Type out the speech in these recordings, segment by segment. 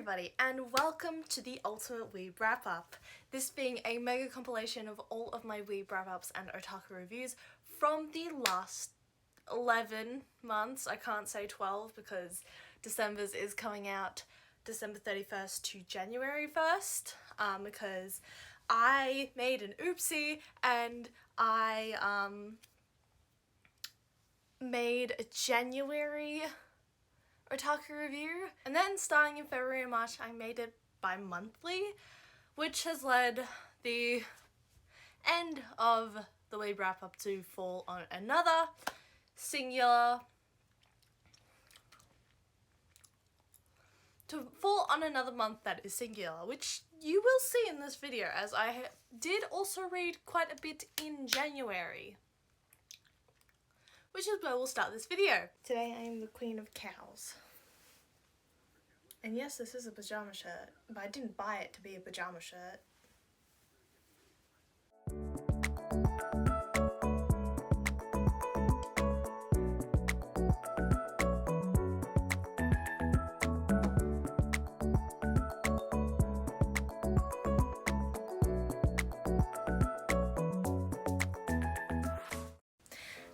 everybody, and welcome to the ultimate Weeb Wrap Up. This being a mega compilation of all of my Weeb Wrap Ups and Otaku reviews from the last 11 months. I can't say 12 because December's is coming out December 31st to January 1st because I made an oopsie and I made a January Otaku review, and then starting in February and March I made it bi-monthly, which has led the end of the Weeb Wrap Up to fall on another month that is singular, which you will see in this video, as I did also read quite a bit in January, which is where we'll start this video. Today I am the queen of cows. And yes, this is a pajama shirt, but I didn't buy it to be a pajama shirt.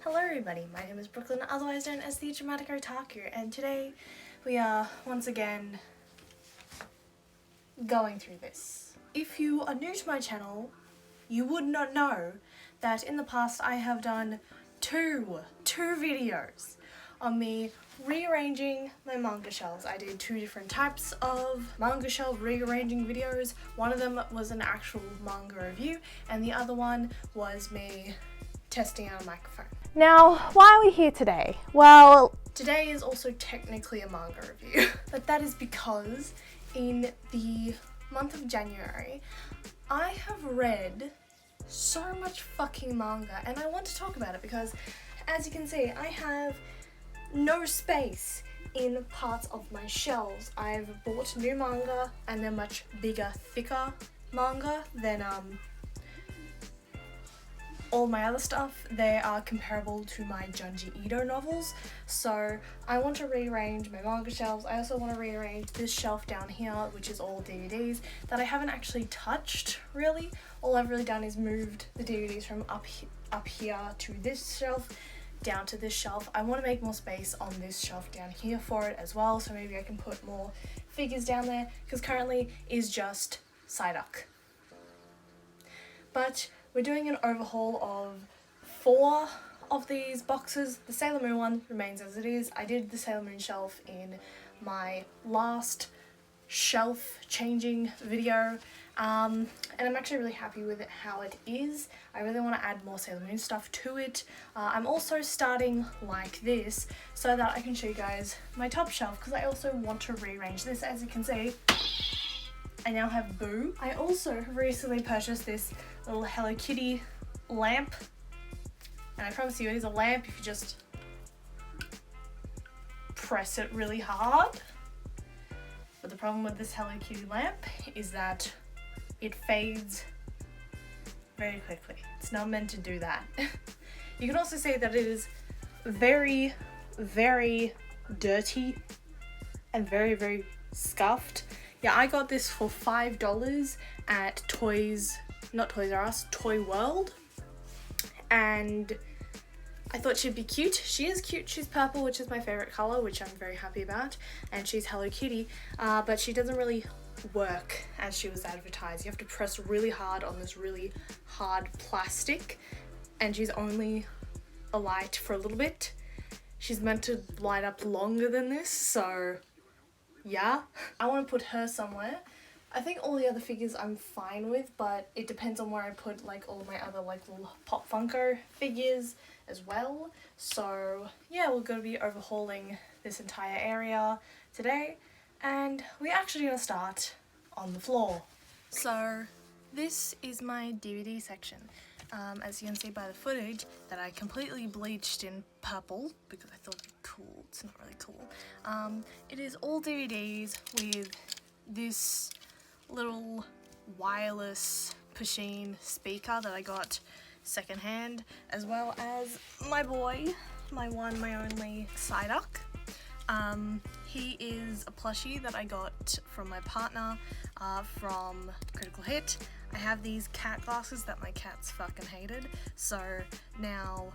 Hello everybody, my name is Brooklyn, otherwise known as the Dramatic Otaku, and today we are once again going through this. If you are new to my channel, you would not know that in the past I have done two videos on me rearranging my manga shelves. I did two different types of manga shelf rearranging videos. One of them was an actual manga review and the other one was me testing out a microphone. Now, why are we here today? Well, today is also technically a manga review, but that is because in the month of January, I have read so much fucking manga and I want to talk about it because, as you can see, I have no space in parts of my shelves. I've bought new manga and they're much bigger, thicker manga than all my other stuff. They are comparable to my Junji Ito novels, so I want to rearrange my manga shelves. I also want to rearrange this shelf down here, which is all DVDs that I haven't actually touched really. All I've really done is moved the DVDs from up here to this shelf, down to this shelf. I want to make more space on this shelf down here for it as well, so maybe I can put more figures down there, because currently is just Psyduck. But we're doing an overhaul of 4 of these boxes. The Sailor Moon one remains as it is. I did the Sailor Moon shelf in my last shelf changing video, and I'm actually really happy with it how it is. I really want to add more Sailor Moon stuff to it. I'm also starting like this so that I can show you guys my top shelf, because I also want to rearrange this. As you can see, I now have Boo. I also recently purchased this little Hello Kitty lamp, and I promise you it is a lamp if you just press it really hard. But the problem with this Hello Kitty lamp is that it fades very quickly. It's not meant to do that. You can also see that it is very, very dirty and very, very scuffed. Yeah, I got this for $5 at not Toys R Us, Toy World, and I thought she'd be cute. She is cute. She's purple, which is my favorite color, which I'm very happy about, and she's Hello Kitty, but she doesn't really work as she was advertised. You have to press really hard on this really hard plastic, and she's only alight for a little bit. She's meant to light up longer than this, so yeah. I want to put her somewhere. I think all the other figures I'm fine with, but it depends on where I put like all my other like little Pop Funko figures as well. So yeah, we're going to be overhauling this entire area today, and we're actually going to start on the floor. So this is my DVD section. As you can see by the footage, that I completely bleached in purple because I thought it'd be cool. It's not really cool. It is all DVDs with this little wireless Pusheen speaker that I got secondhand, as well as my boy, my one, my only Psyduck. He is a plushie that I got from my partner from Critical Hit. I have these cat glasses that my cats fucking hated, so now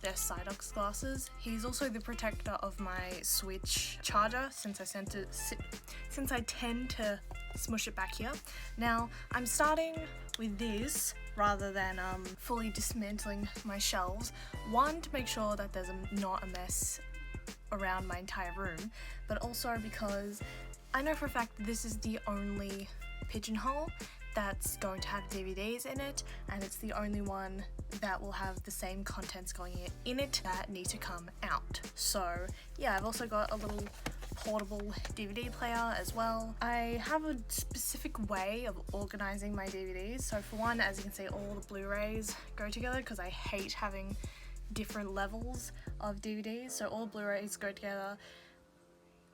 they're Cydox glasses. He's also the protector of my Switch charger since I tend to smush it back here. Now I'm starting with this rather than fully dismantling my shelves. One, to make sure that there's not a mess around my entire room, but also because I know for a fact this is the only pigeonhole that's going to have DVDs in it, and it's the only one that will have the same contents going in it that need to come out. So yeah, I've also got a little portable DVD player as well. I have a specific way of organizing my DVDs. So for one, as you can see, all the Blu-rays go together because I hate having different levels of DVDs. So all the Blu-rays go together.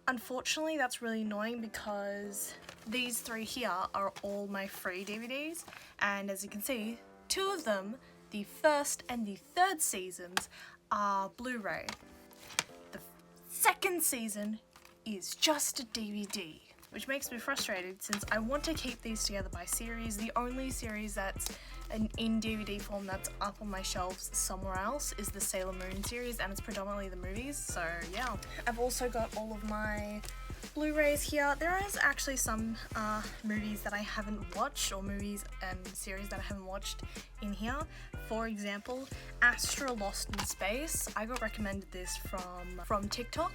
Unfortunately, that's really annoying because these three here are all my free DVDs, and as you can see, two of them, the first and the third seasons, are Blu-ray. The second season is just a DVD, which makes me frustrated since I want to keep these together by series. The only series that's in DVD form that's up on my shelves somewhere else is the Sailor Moon series, and it's predominantly the movies, so yeah. I've also got all of my Blu-rays here. There is actually some movies that I haven't watched, or movies and series that I haven't watched in here. For example, Astra Lost in Space. I got recommended this from TikTok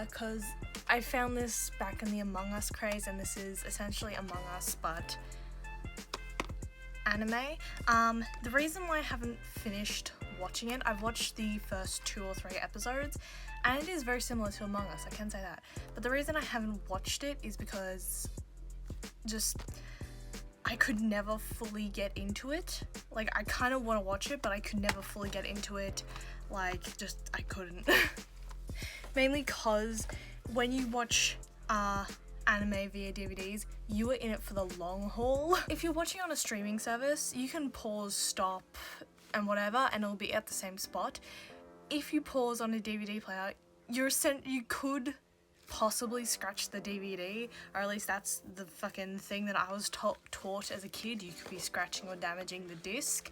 because I found this back in the Among Us craze, and this is essentially Among Us but anime. The reason why I haven't finished watching it, I've watched the first 2 or 3 episodes, and it is very similar to Among Us, I can say that. But the reason I haven't watched it is because I could never fully get into it. Like, I kind of want to watch it, but I could never fully get into it. Like, I couldn't. Mainly because when you watch anime via DVDs, you are in it for the long haul. If you're watching on a streaming service, you can pause, stop, and whatever, and it'll be at the same spot. If you pause on a DVD player, you could possibly scratch the DVD, or at least that's the fucking thing that I was taught as a kid. You could be scratching or damaging the disc.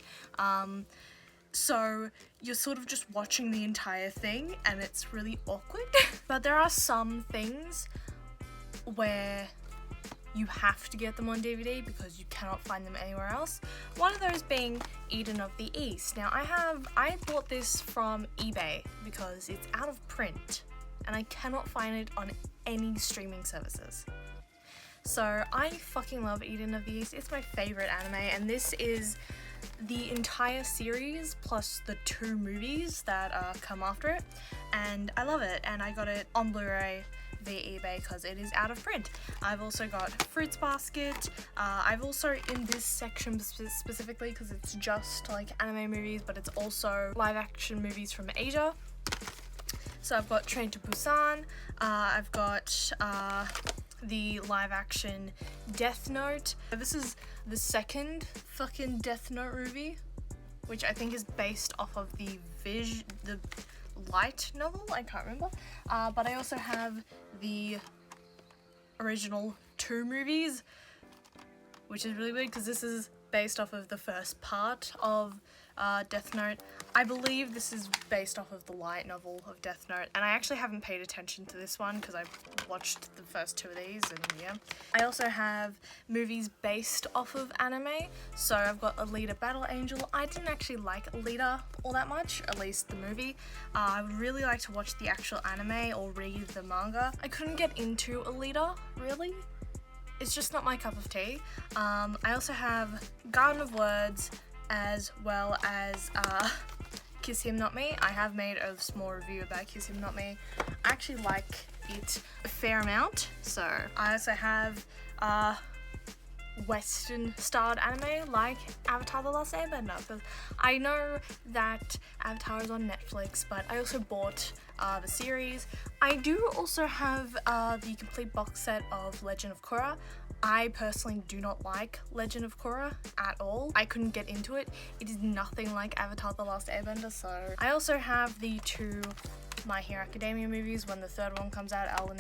So you're sort of just watching the entire thing, and it's really awkward. But there are some things where you have to get them on DVD because you cannot find them anywhere else. One of those being Eden of the East. Now I bought this from eBay because it's out of print and I cannot find it on any streaming services. So I fucking love Eden of the East. It's my favorite anime, and this is the entire series plus the 2 movies that come after it, and I love it. And I got it on Blu-ray via eBay because it is out of print. I've also got Fruits Basket. I've also, in this section specifically, because it's just like anime movies, but it's also live action movies from Asia. So I've got Train to Busan. I've got the live action Death Note. This is the second fucking Death Note movie, which I think is based off of the light novel, I can't remember. But I also have the original 2 movies, which is really weird because this is based off of the first part of Death Note. I believe this is based off of the light novel of Death Note, and I actually haven't paid attention to this one because I've watched the first 2 of these, and yeah. I also have movies based off of anime, so I've got Alita Battle Angel. I didn't actually like Alita all that much, at least the movie. I would really like to watch the actual anime or read the manga. I couldn't get into Alita, really. It's just not my cup of tea. I also have Garden of Words, as well as Kiss Him Not Me. I have made a small review about Kiss Him Not Me. I actually like it a fair amount. So I also have Western starred anime like Avatar: The Last Airbender, because I know that Avatar is on Netflix, but I also bought the series. I do also have the complete box set of Legend of Korra. I personally do not like Legend of Korra at all. I couldn't get into it. It is nothing like Avatar: The Last Airbender. So I also have the 2 My Hero Academia movies. When the third one comes out, I'll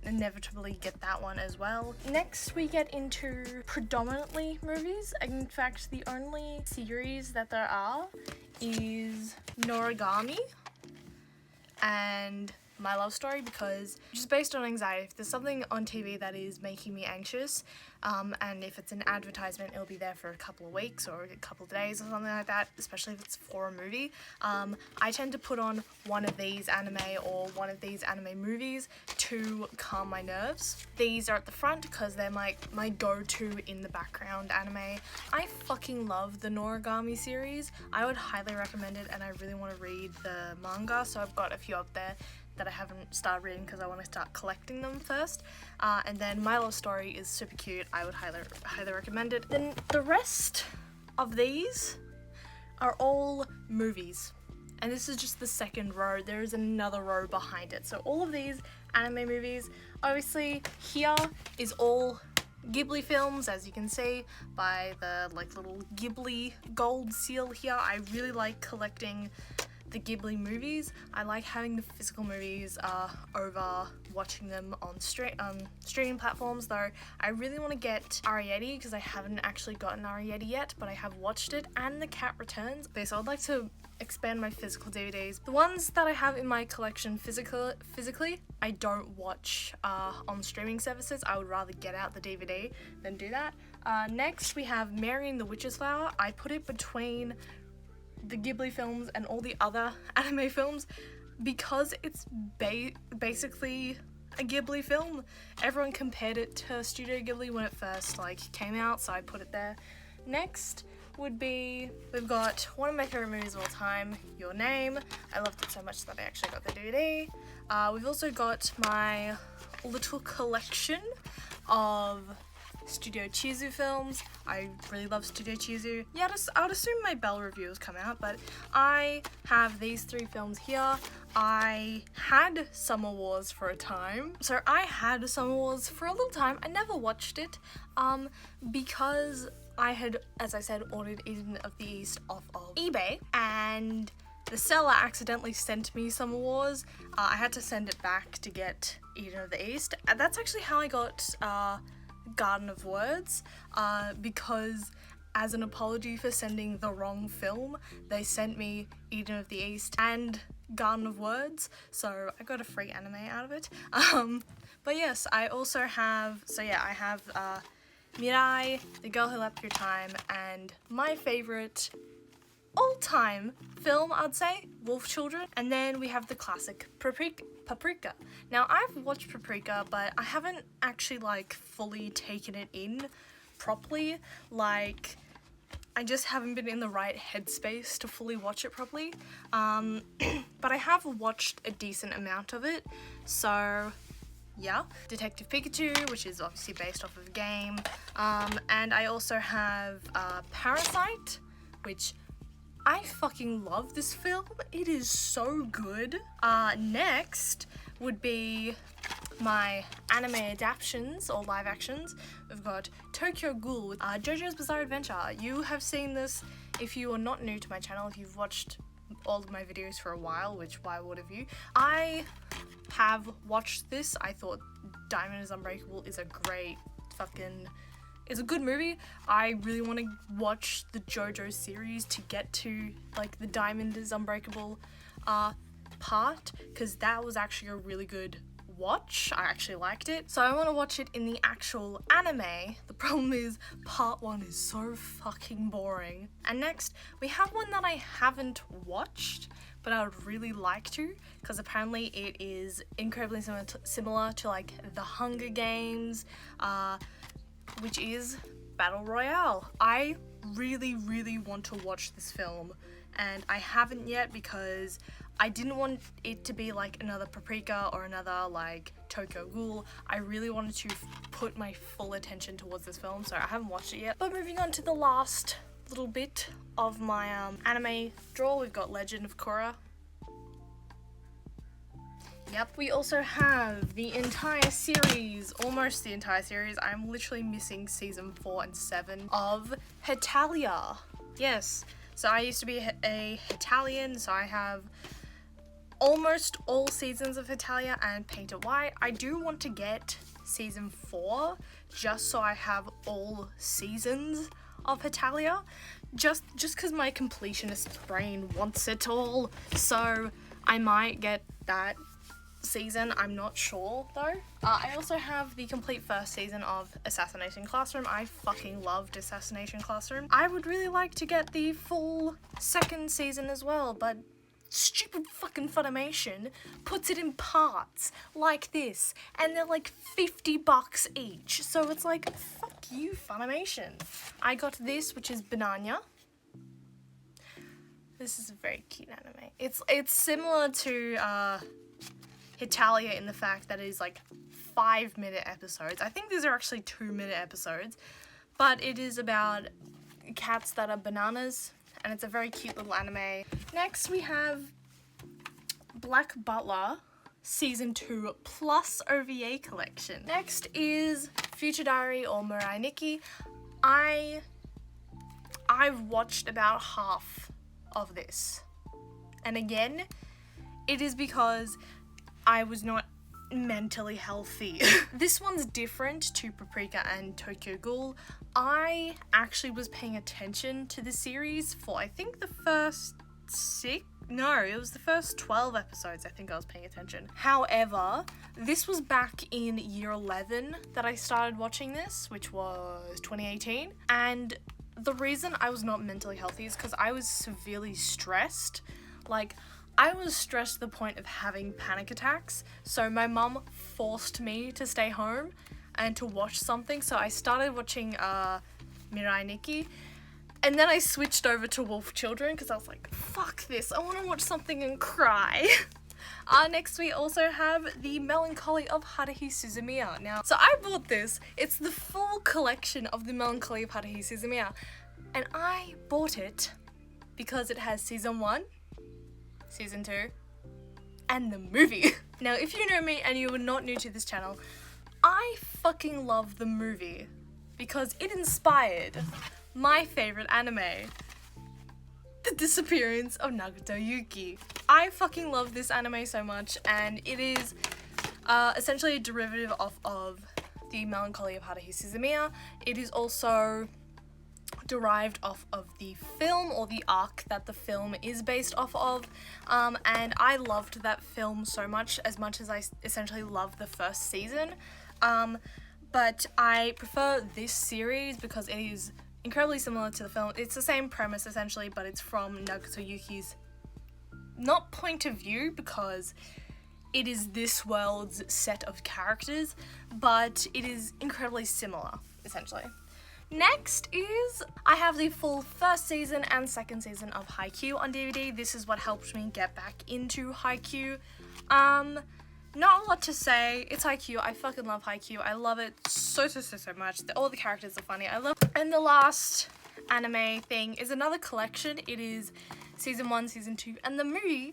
inevitably get that one as well. Next, we get into predominantly movies. In fact, the only series that there are is Noragami and My Love Story, because just based on anxiety, if there's something on TV that is making me anxious, and if it's an advertisement, it'll be there for a couple of weeks or a couple of days or something like that, especially if it's for a movie. I tend to put on one of these anime or one of these anime movies to calm my nerves. These are at the front because they're my go-to in the background anime. I fucking love the Noragami series. I would highly recommend it, and I really want to read the manga, so I've got a few up there that I haven't started reading because I want to start collecting them first. And then My Love Story is super cute. I would highly recommend it. Then the rest of these are all movies. And this is just the second row. There is another row behind it. So all of these anime movies, obviously here is all Ghibli films, as you can see by the little Ghibli gold seal here. I really like collecting the Ghibli movies. I like having the physical movies over watching them on streaming platforms, though I really want to get Ariete because I haven't actually gotten Ariete yet, but I have watched it, and The Cat Returns. Okay, so I'd like to expand my physical DVDs. The ones that I have in my collection physically, I don't watch on streaming services. I would rather get out the DVD than do that. Next, we have Mary and the Witch's Flower. I put it between the Ghibli films and all the other anime films because it's basically a Ghibli film. Everyone compared it to Studio Ghibli when it first came out, so I put it there. Next would be, we've got one of my favorite movies of all time, Your Name. I loved it so much that I actually got the DVD. We've also got my little collection of Studio Chizu films. I really love Studio Chizu. Yeah, I would assume my Bell reviews come out, but I have these 3 films here. I had Summer Wars for a time. So I had Summer Wars for a little time. I never watched it because I had, as I said, ordered Eden of the East off of eBay, and the seller accidentally sent me Summer Wars. I had to send it back to get Eden of the East, and that's actually how I got Garden of Words, because as an apology for sending the wrong film, they sent me Eden of the East and Garden of Words, so I got a free anime out of it. But yes, I also have, I have Mirai, The Girl Who Leapt Through Time, and my favorite all-time film, I'd say, Wolf Children. And then we have the classic Paprika. Now, I've watched Paprika, but I haven't actually fully taken it in properly. I just haven't been in the right headspace to fully watch it properly. But I have watched a decent amount of it, so yeah. Detective Pikachu, which is obviously based off of a game. And I also have Parasite, which I fucking love this film. It is so good. Next would be my anime adaptions or live actions. We've got Tokyo Ghoul with JoJo's Bizarre Adventure. You have seen this if you are not new to my channel, if you've watched all of my videos for a while, which why would have you? I have watched this. I thought Diamond is Unbreakable is a great it's a good movie. I really want to watch the JoJo series to get to the Diamond is Unbreakable part, because that was actually a really good watch. I actually liked it, so I want to watch it in the actual anime. The problem is part 1 is so fucking boring. And next we have one that I haven't watched, but I would really like to, because apparently it is incredibly similar to the Hunger Games, which is Battle Royale. I really want to watch this film, and I haven't yet because I didn't want it to be another Paprika or another Tokyo Ghoul. I really wanted to put my full attention towards this film, so I haven't watched it yet. But moving on to the last little bit of my anime drawer, we've got Legend of Korra. Yep, we also have the entire series, almost the entire series. I'm literally missing season 4 and 7 of Hetalia. Yes, so I used to be a Italian, so I have almost all seasons of Hetalia and Paint It White. I do want to get season 4 just so I have all seasons of Hetalia, just because my completionist brain wants it all. So I might get that season, I'm not sure though. I also have the complete first season of Assassination Classroom. I fucking loved Assassination Classroom. I would really like to get the full second season as well, but stupid fucking Funimation puts it in parts like this, and they're like $50 each. So it's like, fuck you, Funimation. I got this, which is Banana. This is a very cute anime. It's similar to Hetalia in the fact that it is like 5-minute episodes. I think these are actually 2-minute episodes, but it is about cats that are bananas, and it's a very cute little anime. Next we have Black Butler Season 2 plus OVA collection. Next is Future Diary or Mirai Nikki. I've watched about half of this, and again, it is because I was not mentally healthy. This one's different to Paprika and Tokyo Ghoul. I actually was paying attention to the series for I think the first 12 episodes I think I was paying attention. However, this was back in year 11 that I started watching this, which was 2018, and the reason I was not mentally healthy is because I was severely stressed. Like, I was stressed to the point of having panic attacks, so my mum forced me to stay home and to watch something, so I started watching Mirai Nikki, and then I switched over to Wolf Children because I was like, fuck this, I want to watch something and cry. Next we also have The Melancholy of Haruhi Suzumiya. Now, so I bought this, it's the full collection of The Melancholy of Haruhi Suzumiya, and I bought it because it has season 1, season 2, and the movie. Now, if you know me and you are not new to this channel, I fucking love the movie because it inspired my favorite anime, The Disappearance of Nagato Yuki. I fucking love this anime so much, and it is essentially a derivative of The Melancholy of Haruhi Suzumiya. It is also derived off of the film, or the arc that the film is based off of, and I loved that film so much as I essentially loved the first season, but I prefer this series because it is incredibly similar to the film. It's the same premise essentially, but it's from Nagato Yuki's not point of view because it is this world's set of characters, but it is incredibly similar essentially. Next is, I have the full first season and second season of Haikyuu on DVD. This is what helped me get back into Haikyuu. Not a lot to say. It's Haikyuu. I fucking love Haikyuu. I love it so much. All the characters are funny. I love it. And the last anime thing is another collection. It is season 1, season 2, and the movie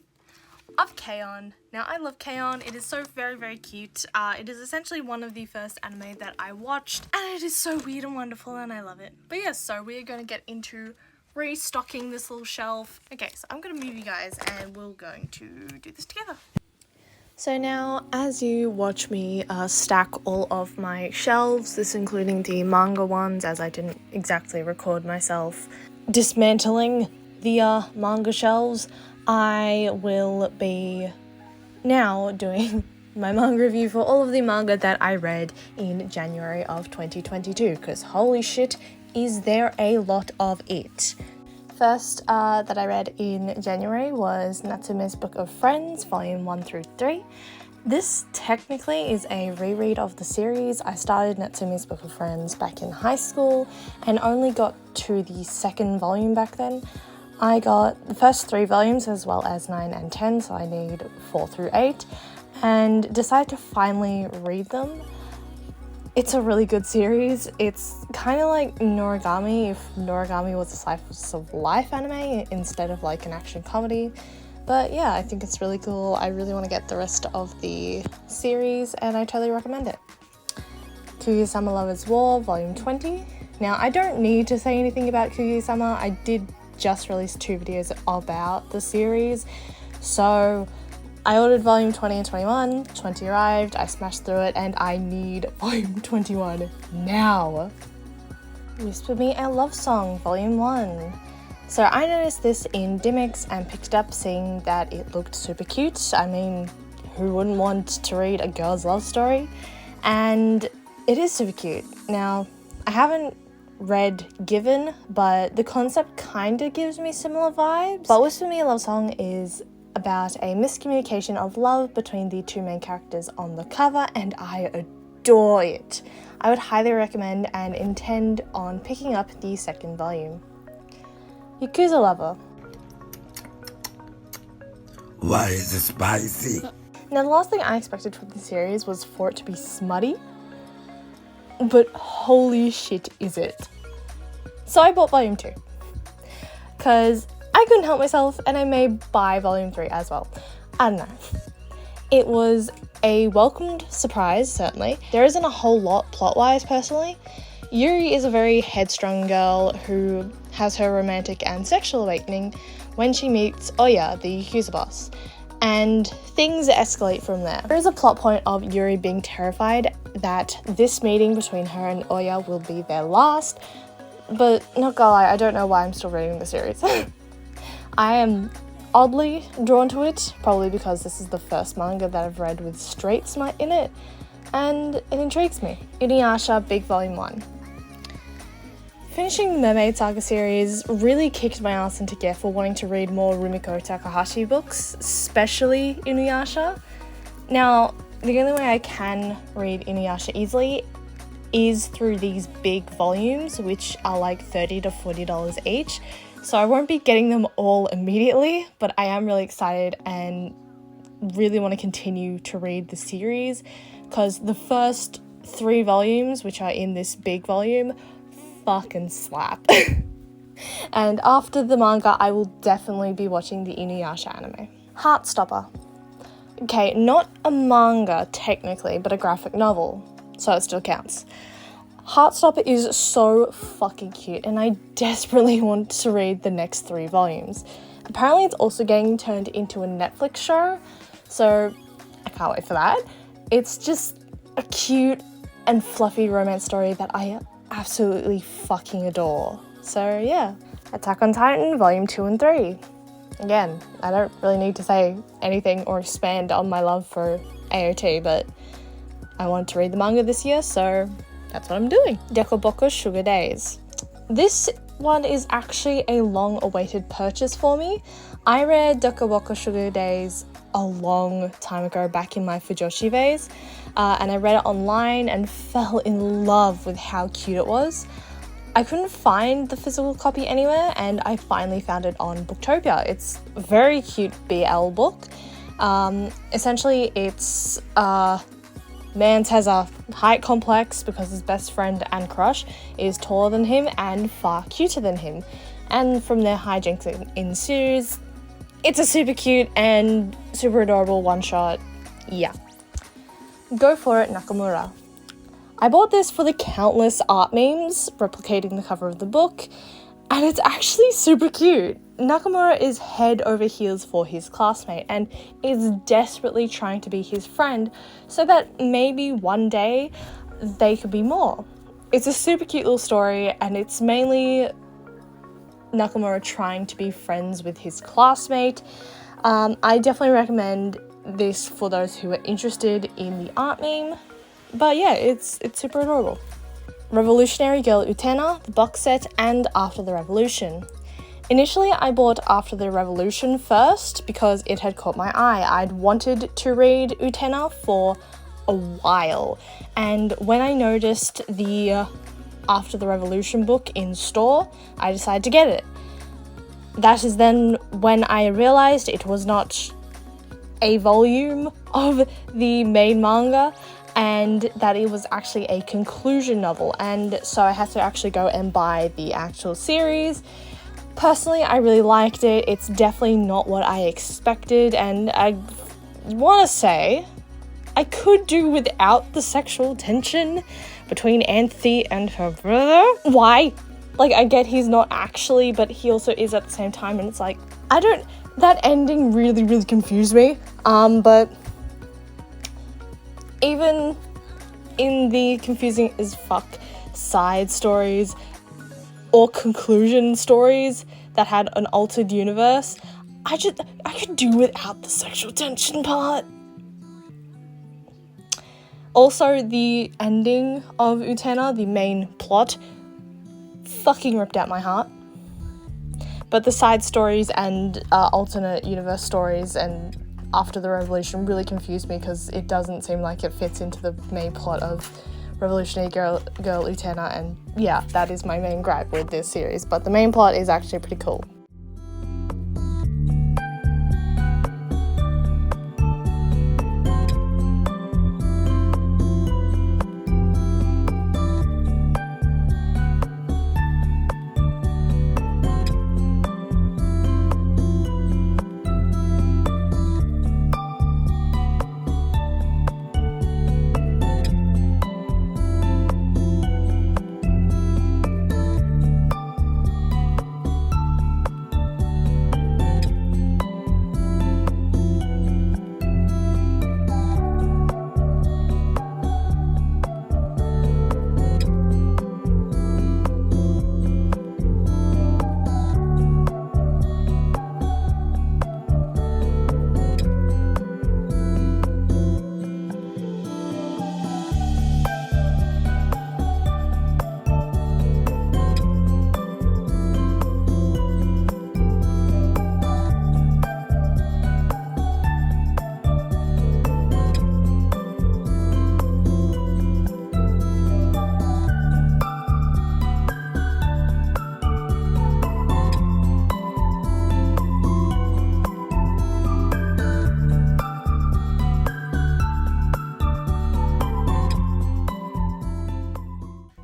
of K-On! Now, I love K-On! It is so very cute. It is essentially one of the first anime that I watched, and it is so weird and wonderful, and I love it. But yes, so we're going to get into restocking this little shelf. Okay, so I'm going to move you guys, and we're going to do this together. So now, as you watch me stack all of my shelves, this including the manga ones, as I didn't exactly record myself dismantling the manga shelves, I will be now doing my manga review for all of the manga that I read in January of 2022, because holy shit, is there a lot of it. First that I read in January was Natsume's Book of Friends, volume 1 through 3. This technically is a reread of the series. I started Natsume's Book of Friends back in high school and only got to the second volume back then. I got the first 3 volumes as well as 9 and 10, so I need 4 through 8, and decided to finally read them. It's a really good series. It's kind of like Noragami, if Noragami was a slice of life anime instead of like an action comedy. But yeah, I think it's really cool. I really want to get the rest of the series, and I totally recommend it. Kaguya-sama Lover's War, volume 20. Now, I don't need to say anything about Kaguya-sama. I did just release 2 videos about the series, so I ordered volume 20 and 21, 20 arrived, I smashed through it, and I need volume 21 now. Whisper Me a Love Song, volume 1. So I noticed this in Dimmix and picked it up seeing that it looked super cute. I mean, who wouldn't want to read a girl's love story? And it is super cute. Now, I haven't read Given, but the concept kind of gives me similar vibes. But Whisper Me a Love Song is about a miscommunication of love between the two main characters on the cover, and I adore it. I would highly recommend and intend on picking up the second volume. Yakuza Lover. Why is it spicy? Now, the last thing I expected from the series was for it to be smutty, but holy shit is it. So I bought volume 2, because I couldn't help myself and I may buy volume 3 as well. I don't know. It was a welcomed surprise, certainly. There isn't a whole lot plot-wise, personally. Yuri is a very headstrong girl who has her romantic and sexual awakening when she meets Oya, the Yakuza boss, and things escalate from there. There is a plot point of Yuri being terrified that this meeting between her and Oya will be their last, but not gonna lie, I don't know why I'm still reading the series. I am oddly drawn to it, probably because this is the first manga that I've read with straight smut in it, and it intrigues me. Inuyasha Big Volume 1. Finishing the Mermaid Saga series really kicked my ass into gear for wanting to read more Rumiko Takahashi books, especially Inuyasha. Now, the only way I can read Inuyasha easily is through these big volumes, which are like $30 to $40 each. So I won't be getting them all immediately, but I am really excited and really want to continue to read the series, because the first 3 volumes, which are in this big volume, fucking slap. And after the manga, I will definitely be watching the Inuyasha anime. Heartstopper. Okay, not a manga technically, but a graphic novel, so it still counts. Heartstopper is so fucking cute, and I desperately want to read the next 3 volumes. Apparently it's also getting turned into a Netflix show, so I can't wait for that. It's just a cute and fluffy romance story that I absolutely fucking adore. So yeah, Attack on Titan Volume 2 and 3. Again, I don't really need to say anything or expand on my love for AOT, but I wanted to read the manga this year, so that's what I'm doing. Dekoboko Sugar Days. This one is actually a long-awaited purchase for me. I read Dekoboko Sugar Days a long time ago, back in my Fujoshi phase, and I read it online and fell in love with how cute it was. I couldn't find the physical copy anywhere, and I finally found it on Booktopia. It's a very cute BL book. Essentially, it's Mans has a height complex because his best friend and crush is taller than him and far cuter than him. And from there, hijinks ensues. It's a super cute and super adorable one-shot. Yeah. Go for it, Nakamura. I bought this for the countless art memes replicating the cover of the book, and it's actually super cute. Nakamura is head over heels for his classmate and is desperately trying to be his friend so that maybe one day they could be more. It's a super cute little story, and it's mainly Nakamura trying to be friends with his classmate. I definitely recommend this for those who are interested in the art meme. But yeah, it's super adorable. Revolutionary Girl Utena, the box set, and After the Revolution. Initially, I bought After the Revolution first because it had caught my eye. I'd wanted to read Utena for a while, and when I noticed the After the Revolution book in store, I decided to get it. That is then when I realized it was not a volume of the main manga, and that it was actually a conclusion novel, and so I had to actually go and buy the actual series. Personally, I really liked it. It's definitely not what I expected, and I want to say I could do without the sexual tension between Anthe and her brother. Why? Like, I get he's not actually, but he also is at the same time, and it's like, that ending really confused me. But even in the confusing as fuck side stories or conclusion stories that had an altered universe, I could do without the sexual tension part. Also, the ending of Utena, the main plot, fucking ripped out my heart. But the side stories and alternate universe stories and after the revolution really confused me because it doesn't seem like it fits into the main plot of Revolutionary Girl Utena, and yeah, that is my main gripe with this series, but the main plot is actually pretty cool.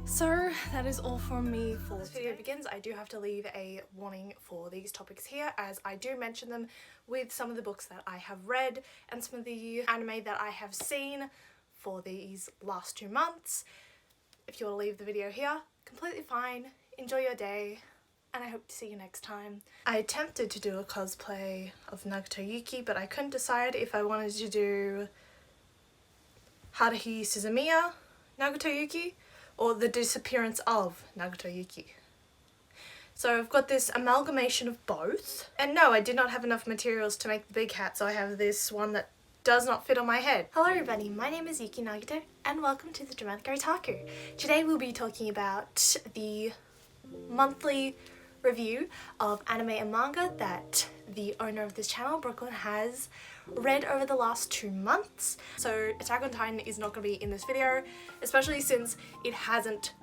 So that is all from me for this video begins. I do have to leave a warning for these topics here, as I do mention them with some of the books that I have read and some of the anime that I have seen for these last 2 months. If you want to leave the video here, completely fine. Enjoy your day, and I hope to see you next time. I attempted to do a cosplay of Nagato Yuki, but I couldn't decide if I wanted to do Haruhi Suzumiya Nagato Yuki or the disappearance of Nagato Yuki. So I've got this amalgamation of both. And no, I did not have enough materials to make the big hat, so I have this one that does not fit on my head. Hello everybody, my name is Yuki Nagato, and welcome to the Dramatic Otaku. Today we'll be talking about the monthly review of anime and manga that the owner of this channel, Brooklyn, has read over the last 2 months. So Attack on Titan is not going to be in this video, especially since it hasn't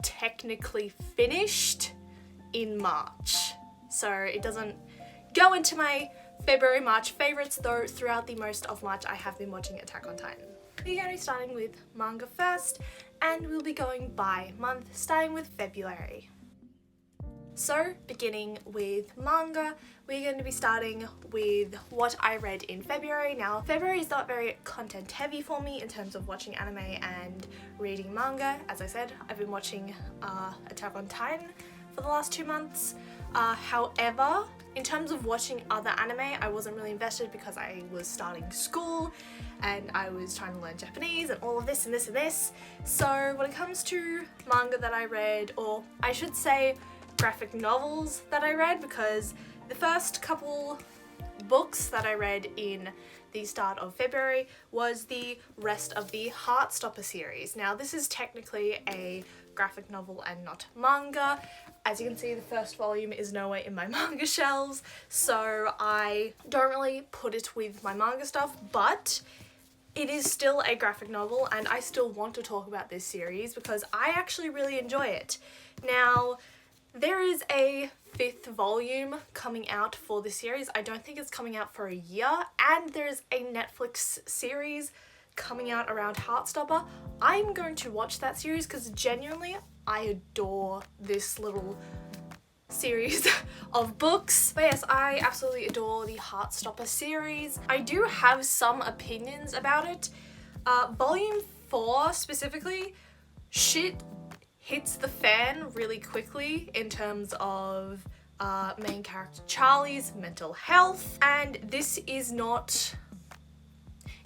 technically finished in March. So it doesn't go into my February-March favourites, though throughout the most of March I have been watching Attack on Titan. We're going to be starting with manga first, and we'll be going by month, starting with February. So, beginning with manga, we're going to be starting with what I read in February. Now, February is not very content heavy for me in terms of watching anime and reading manga. As I said, I've been watching Attack on Titan for the last 2 months. However, in terms of watching other anime, I wasn't really invested because I was starting school and I was trying to learn Japanese and all of this and this and this. So when it comes to manga that I read, or I should say graphic novels that I read, because the first couple books that I read in the start of February was the rest of the Heartstopper series. Now this is technically a graphic novel and not manga. As you can see, the first volume is nowhere in my manga shelves, so I don't really put it with my manga stuff, but it is still a graphic novel and I still want to talk about this series because I actually really enjoy it. Now, there is a 5th volume coming out for the series. I don't think it's coming out for a year, and there's a Netflix series coming out around Heartstopper. I'm going to watch that series because genuinely I adore this little series of books. But yes, I absolutely adore the Heartstopper series. I do have some opinions about it. Volume 4 specifically, shit hits the fan really quickly in terms of main character Charlie's mental health, and this is not,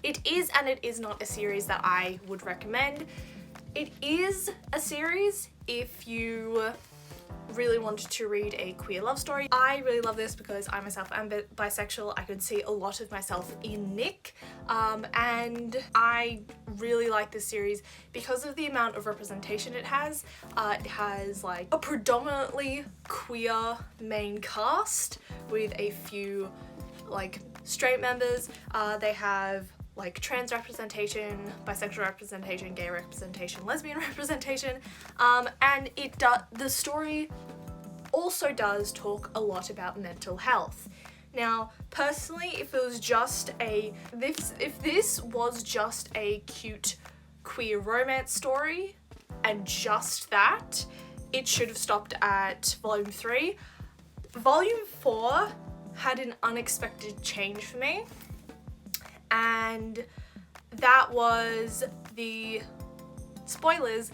it is and it is not a series that I would recommend. It is a series if you really wanted to read a queer love story. I really love this because I myself am bisexual. I could see a lot of myself in Nick, and I really like this series because of the amount of representation it has. It has like a predominantly queer main cast with a few like straight members. They have like trans representation, bisexual representation, gay representation, lesbian representation, and the story also does talk a lot about mental health. Now, personally, if this was just a cute queer romance story and just that, it should have stopped at volume 3. Volume 4 had an unexpected change for me, and that was the spoilers,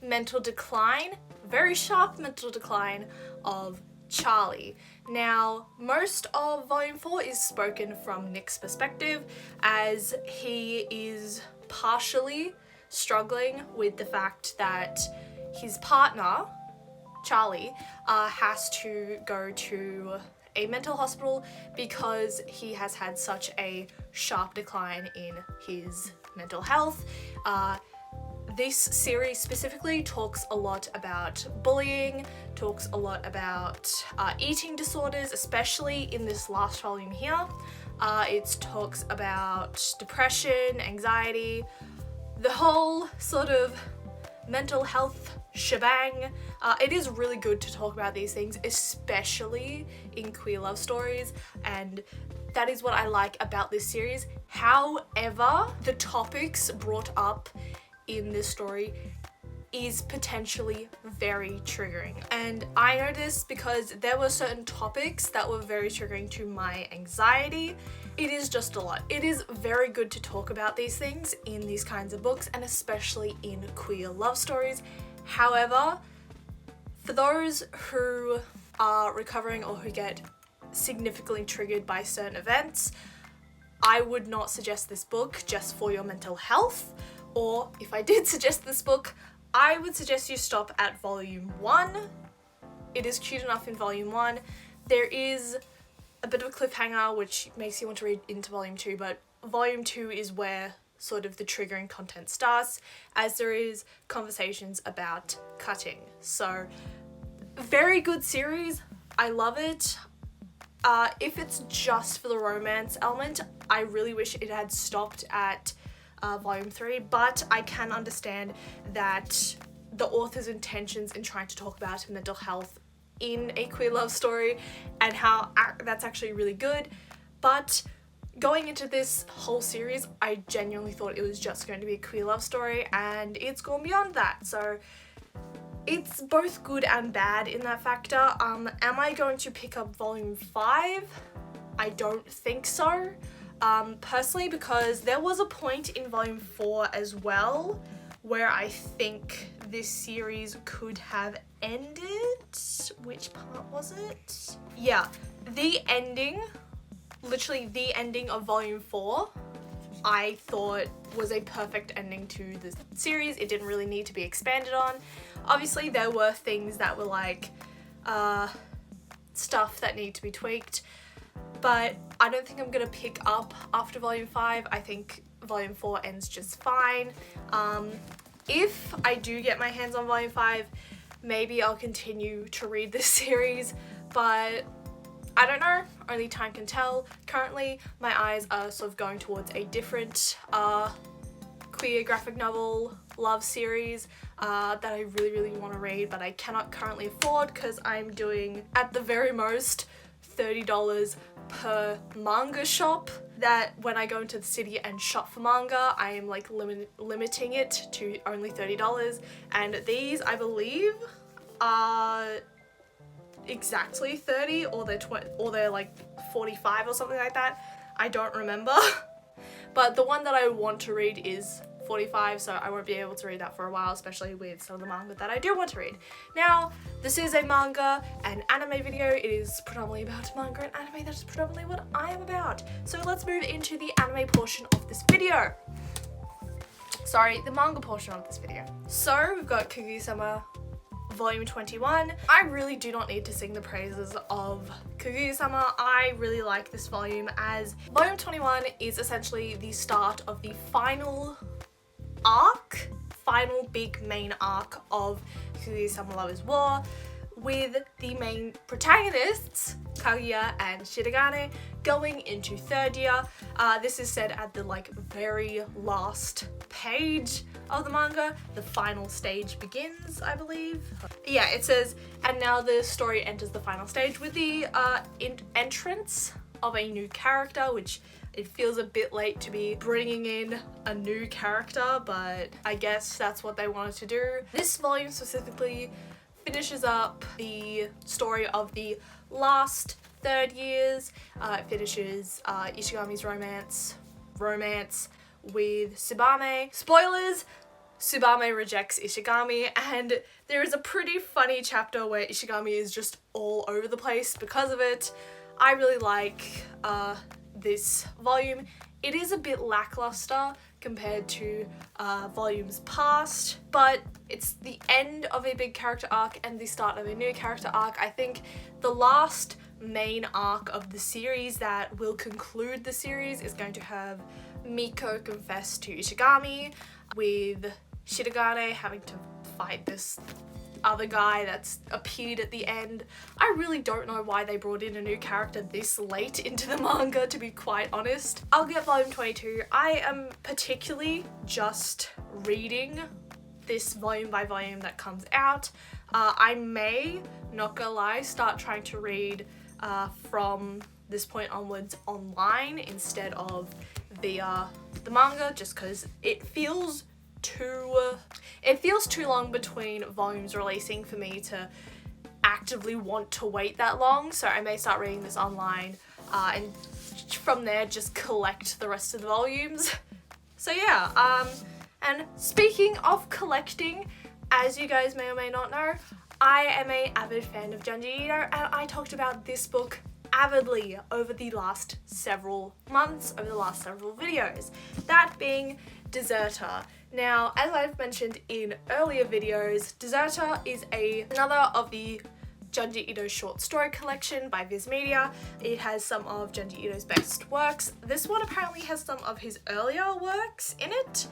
mental decline, very sharp mental decline of Charlie. Now, most of volume 4 is spoken from Nick's perspective, as he is partially struggling with the fact that his partner, Charlie, has to go to a mental hospital because he has had such a sharp decline in his mental health. This series specifically talks a lot about bullying, talks a lot about eating disorders, especially in this last volume here. It talks about depression, anxiety, the whole sort of mental health shebang. It is really good to talk about these things, especially in queer love stories, and that is what I like about this series. However, the topics brought up in this story is potentially very triggering, and I noticed because there were certain topics that were very triggering to my anxiety. It is just a lot. It is very good to talk about these things in these kinds of books, and especially in queer love stories. However, for those who are recovering or who get significantly triggered by certain events, I would not suggest this book just for your mental health. Or if I did suggest this book, I would suggest you stop at volume 1. It is cute enough in volume 1. There is a bit of a cliffhanger which makes you want to read into volume 2, but volume 2 is where sort of the triggering content starts, as there is conversations about cutting. So, very good series. I love it. If it's just for the romance element, I really wish it had stopped at volume 3, but I can understand that the author's intentions in trying to talk about mental health in a queer love story and how that's actually really good. But going into this whole series, I genuinely thought it was just going to be a queer love story, and it's gone beyond that. So it's both good and bad in that factor. Am I going to pick up volume 5? I don't think so. Personally, because there was a point in volume 4 as well where I think this series could have ended. Which part was it? Yeah, the ending, literally the ending of volume 4, I thought was a perfect ending to the series. It didn't really need to be expanded on. Obviously, there were things that were like stuff that need to be tweaked, but I don't think I'm gonna pick up after volume 5. I think volume 4 ends just fine. If I do get my hands on volume 5, maybe I'll continue to read this series, but I don't know, only time can tell. Currently, my eyes are sort of going towards a different queer graphic novel love series that I really want to read, but I cannot currently afford because I'm doing, at the very most, $30 per manga shop. That when I go into the city and shop for manga, I am like limiting it to only $30, and these, I believe, are exactly 30, or they're like 45 or something like that. I don't remember. But the one that I want to read is 45, so I won't be able to read that for a while, especially with some of the manga that I do want to read. Now, this is a manga and anime video. It is predominantly about manga and anime. That is predominantly what I am about. So let's move into the anime portion of this video. Sorry, the manga portion of this video. So we've got Kaguya-sama Volume 21. I really do not need to sing the praises of Kaguya-sama. I really like this volume, as Volume 21 is essentially the start of the final big main arc of Kaguya-sama Lovers' War, with the main protagonists, Kaguya and Shirogane, going into third year. This is said at the very last page of the manga. The final stage begins, I believe. Yeah, it says, and now the story enters the final stage with the entrance of a new character, which it feels a bit late to be bringing in a new character, but I guess that's what they wanted to do. This volume specifically finishes up the story of the last third years. It finishes Ishigami's romance with Tsubame. Spoilers! Tsubame rejects Ishigami, and there is a pretty funny chapter where Ishigami is just all over the place because of it. I really like this volume. It is a bit lackluster compared to volumes past, but it's the end of a big character arc and the start of a new character arc. I think the last main arc of the series that will conclude the series is going to have Miko confess to Ishigami, with Shirogane having to fight this other guy that's appeared at the end. I really don't know why they brought in a new character this late into the manga, to be quite honest. I'll get volume 22. I am particularly just reading this volume by volume that comes out. I may, not gonna lie, start trying to read from this point onwards online instead of via the manga, just because it feels too long between volumes releasing for me to actively want to wait that long. So I may start reading this online and from there just collect the rest of the volumes. So yeah, and speaking of collecting, as you guys may or may not know, I am an avid fan of Junji Ito, and I talked about this book avidly over the last several months, over the last several videos, that being Deserter. Now, as I've mentioned in earlier videos, Deserter is another of the Junji Ito short story collection by Viz Media. It has some of Junji Ito's best works. This one apparently has some of his earlier works in it.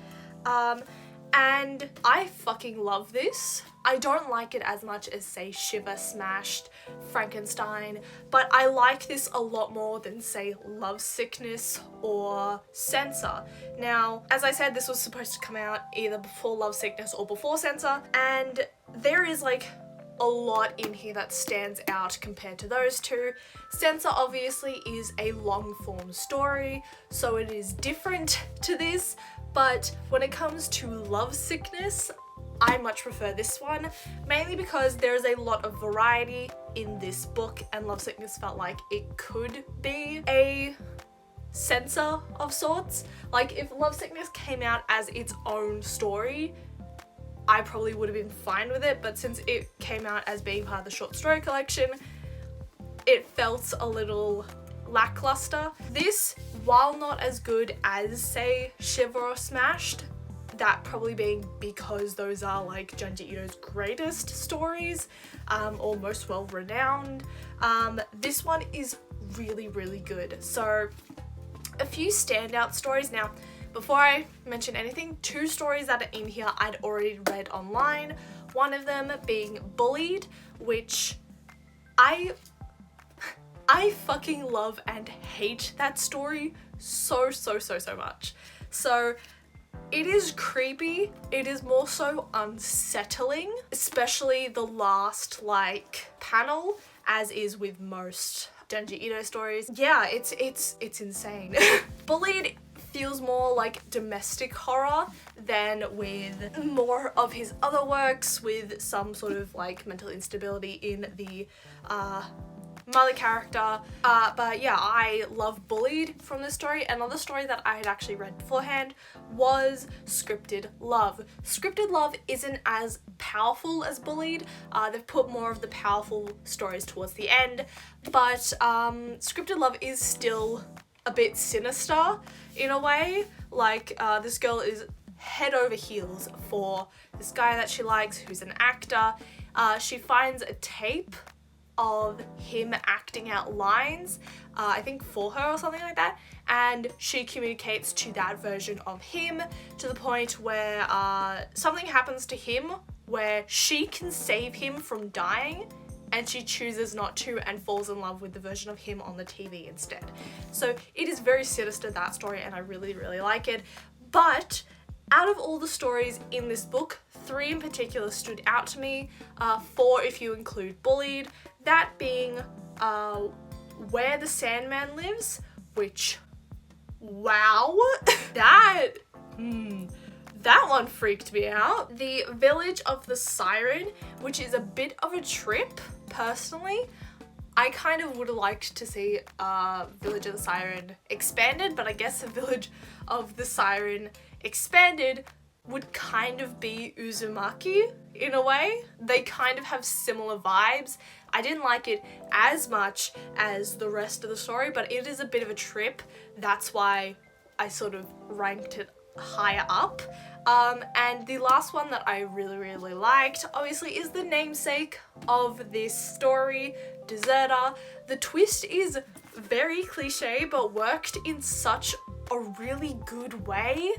And I fucking love this. I don't like it as much as, say, Shiver Smashed, Frankenstein, but I like this a lot more than, say, Love Sickness or Censor. Now, as I said, this was supposed to come out either before Love Sickness or before Censor, and there is a lot in here that stands out compared to those two. Censor obviously is a long form story, so it is different to this, but when it comes to Love Sickness, I much prefer this one, mainly because there is a lot of variety in this book, and Love Sickness felt like it could be a censor of sorts. If Love Sickness came out as its own story, I probably would have been fine with it, but since it came out as being part of the short story collection, it felt a little lackluster. This, while not as good as, say, Shiver or Smashed, that probably being because those are Junji Ito's greatest stories, or most well-renowned, this one is really, really good. So, a few standout stories. Now, before I mention anything, 2 stories that are in here I'd already read online. One of them being Bullied, which I fucking love and hate that story so much. So it is creepy, it is more so unsettling, especially the last panel, as is with most Junji Ito stories. Yeah, it's insane. Bullied feels more like domestic horror than with more of his other works, with some sort of mental instability in the Molly character. But yeah, I love Bullied from this story. Another story that I had actually read beforehand was Scripted Love. Scripted Love isn't as powerful as Bullied. They've put more of the powerful stories towards the end, but Scripted Love is still a bit sinister in a way. Like, this girl is head over heels for this guy that she likes who's an actor. She finds a tape of him acting out lines, I think for her or something like that, and she communicates to that version of him to the point where something happens to him where she can save him from dying, and she chooses not to and falls in love with the version of him on the TV instead. So it is very sinister, that story, and I really, really like it. But out of all the stories in this book, 3 in particular stood out to me, 4 if you include Bullied, that being Where the Sandman Lives, which, wow, that one freaked me out. The Village of the Siren, which is a bit of a trip, personally. I kind of would have liked to see Village of the Siren expanded, but I guess the Village of the Siren expanded would kind of be Uzumaki in a way. They kind of have similar vibes. I didn't like it as much as the rest of the story, but it is a bit of a trip. That's why I sort of ranked it higher up. And the last one that I really, really liked, obviously, is the namesake of this story, Deserter. The twist is very cliche, but worked in such a really good way.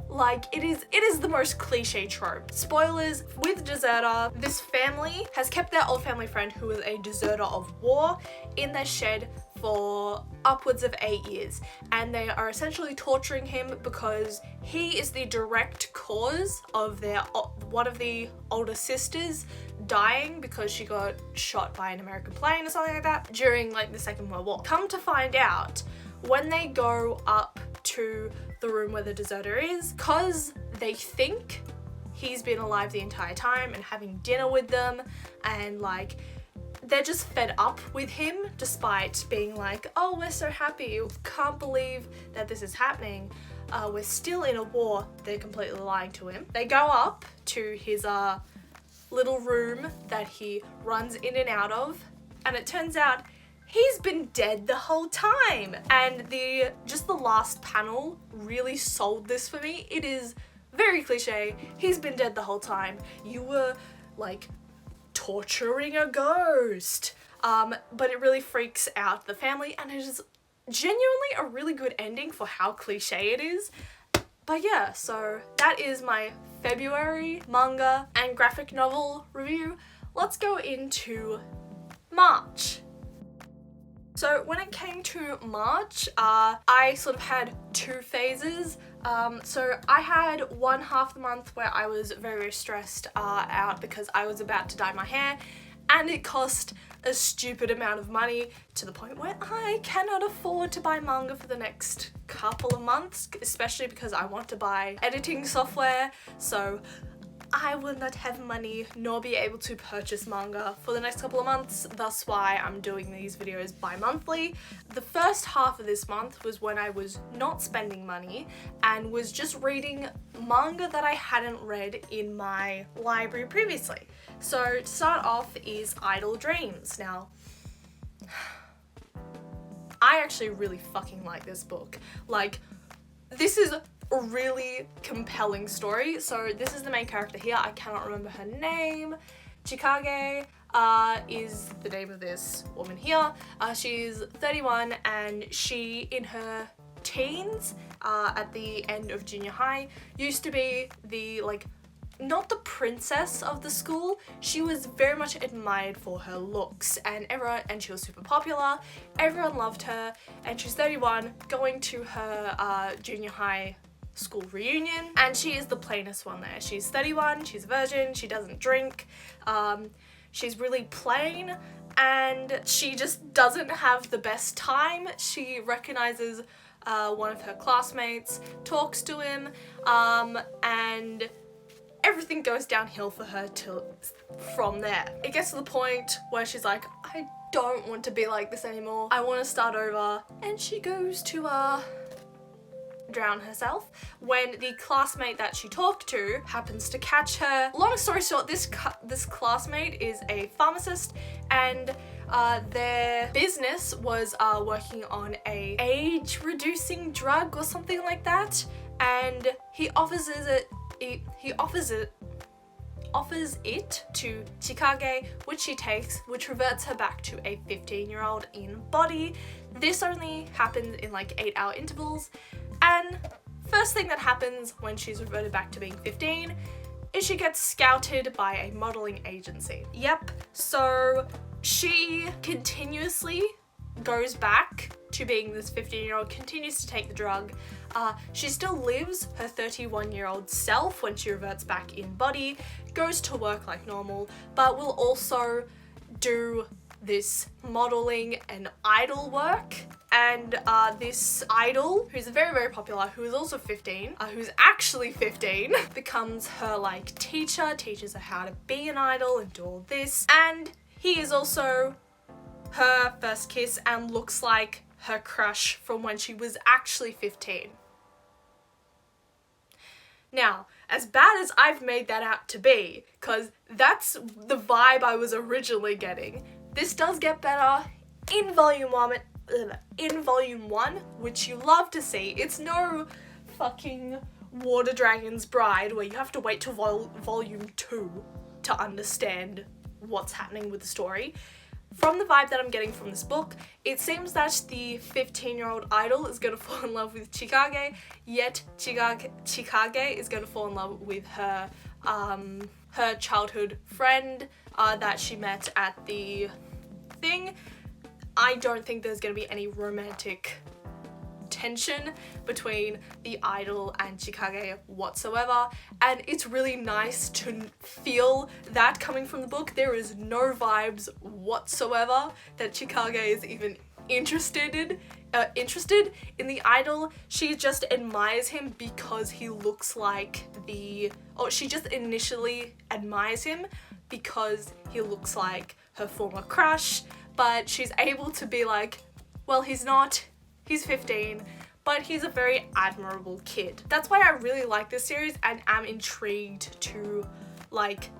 Like, it is the most cliche trope. Spoilers, with Deserter, this family has kept their old family friend who is a deserter of war in their shed for upwards of 8 years, and they are essentially torturing him because he is the direct cause of one of the older sisters dying because she got shot by an American plane or something like that during like the Second World War. Come to find out, when they go up to the room where the deserter is, because they think he's been alive the entire time and having dinner with them, and like they're just fed up with him despite being like, oh, we're so happy, can't believe that this is happening, we're still in a war. They're completely lying to him. They go up to his little room that he runs in and out of, and it turns out he's been dead the whole time. And just the last panel really sold this for me. It is very cliche. He's been dead the whole time. You were like torturing a ghost. But it really freaks out the family, and it is genuinely a really good ending for how cliche it is. But yeah, so that is my February manga and graphic novel review. Let's go into March. So when it came to March, I sort of had 2 phases. So I had one half the month where I was very, very stressed out because I was about to dye my hair, and it cost a stupid amount of money to the point where I cannot afford to buy manga for the next couple of months, especially because I want to buy editing software. So I will not have money nor be able to purchase manga for the next couple of months, thus why I'm doing these videos bi-monthly. The first half of this month was when I was not spending money and was just reading manga that I hadn't read in my library previously. So to start off is Idle Dreams. Now, I actually really fucking like this book. Like, this is a really compelling story. So this is the main character here. I cannot remember her name. Chikage is the name of this woman here. She's 31 and she, in her teens, at the end of junior high, used to be the, like, not the princess of the school. She was very much admired for her looks, and she was super popular. Everyone loved her, and she's 31, going to her junior high school reunion, and she is the plainest one there. She's 31, she's a virgin, she doesn't drink, she's really plain, and she just doesn't have the best time. She recognizes one of her classmates, talks to him, and everything goes downhill for her from there. It gets to the point where she's like, I don't want to be like this anymore. I want to start over. And she goes to drown herself when the classmate that she talked to happens to catch her. Long story short, this classmate is a pharmacist, and their business was working on a age-reducing drug or something like that, and he offers it to Chikage, which she takes, which reverts her back to a 15-year-old in body. This only happens in like 8-hour intervals, and first thing that happens when she's reverted back to being 15 is she gets scouted by a modeling agency. Yep, so she continuously goes back to being this 15-year-old, continues to take the drug. She still lives her 31-year-old self when she reverts back in body, goes to work like normal, but will also do this modeling and idol work. And this idol, who's very, very popular, who is also 15, who's actually 15, becomes her like teacher, teaches her how to be an idol and do all this. And he is also her first kiss and looks like her crush from when she was actually 15. Now, as bad as I've made that out to be, because that's the vibe I was originally getting, this does get better in volume 1, which you love to see. It's no fucking Water Dragon's Bride where you have to wait till volume 2 to understand what's happening with the story. From the vibe that I'm getting from this book, it seems that the 15-year-old idol is going to fall in love with Chikage, yet Chikage is going to fall in love with her her childhood friend that she met at the thing. I don't think there's going to be any romantic tension between the idol and Chikage whatsoever, and it's really nice to feel that coming from the book. There is no vibes whatsoever that Chikage is even interested in the idol. She just admires him because he looks like she just initially admires him because he looks like her former crush, but she's able to be like, well, he's not, he's 15, but he's a very admirable kid. That's why I really like this series and am intrigued to like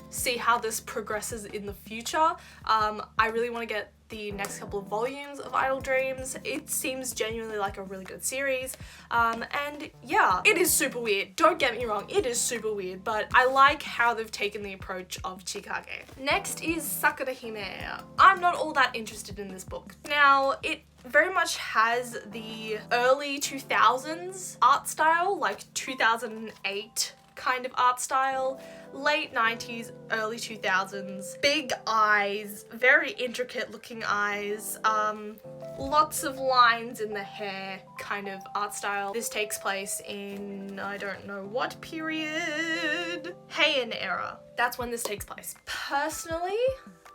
see how this progresses in the future. I really want to get the next couple of volumes of Idle Dreams. It seems genuinely like a really good series, and yeah, it is super weird, don't get me wrong, it is super weird, but I like how they've taken the approach of Chikage. Next is Sakura Hime. I'm not all that interested in this book. Now, it very much has the early 2000s art style, like 2008 kind of art style, late 90s, early 2000s, big eyes, very intricate looking eyes, lots of lines in the hair kind of art style. This takes place in, I don't know what period, Heian era. That's when this takes place. Personally,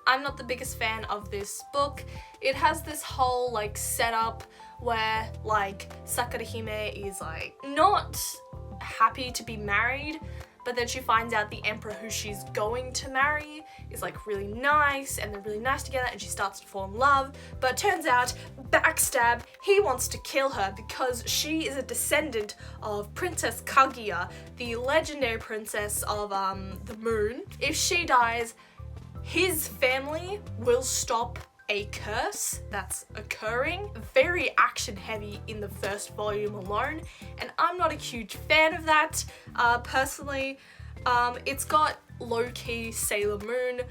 I'm not the biggest fan of this book. It has this whole like setup where like Sakura Hime is like not happy to be married, but then she finds out the emperor who she's going to marry is like really nice, and they're really nice together, and she starts to fall in love, but turns out, backstab, he wants to kill her because she is a descendant of Princess Kaguya, the legendary princess of the moon. If she dies, his family will stop a curse that's occurring. Very action heavy in the first volume alone, and I'm not a huge fan of that personally. It's got low-key Sailor Moon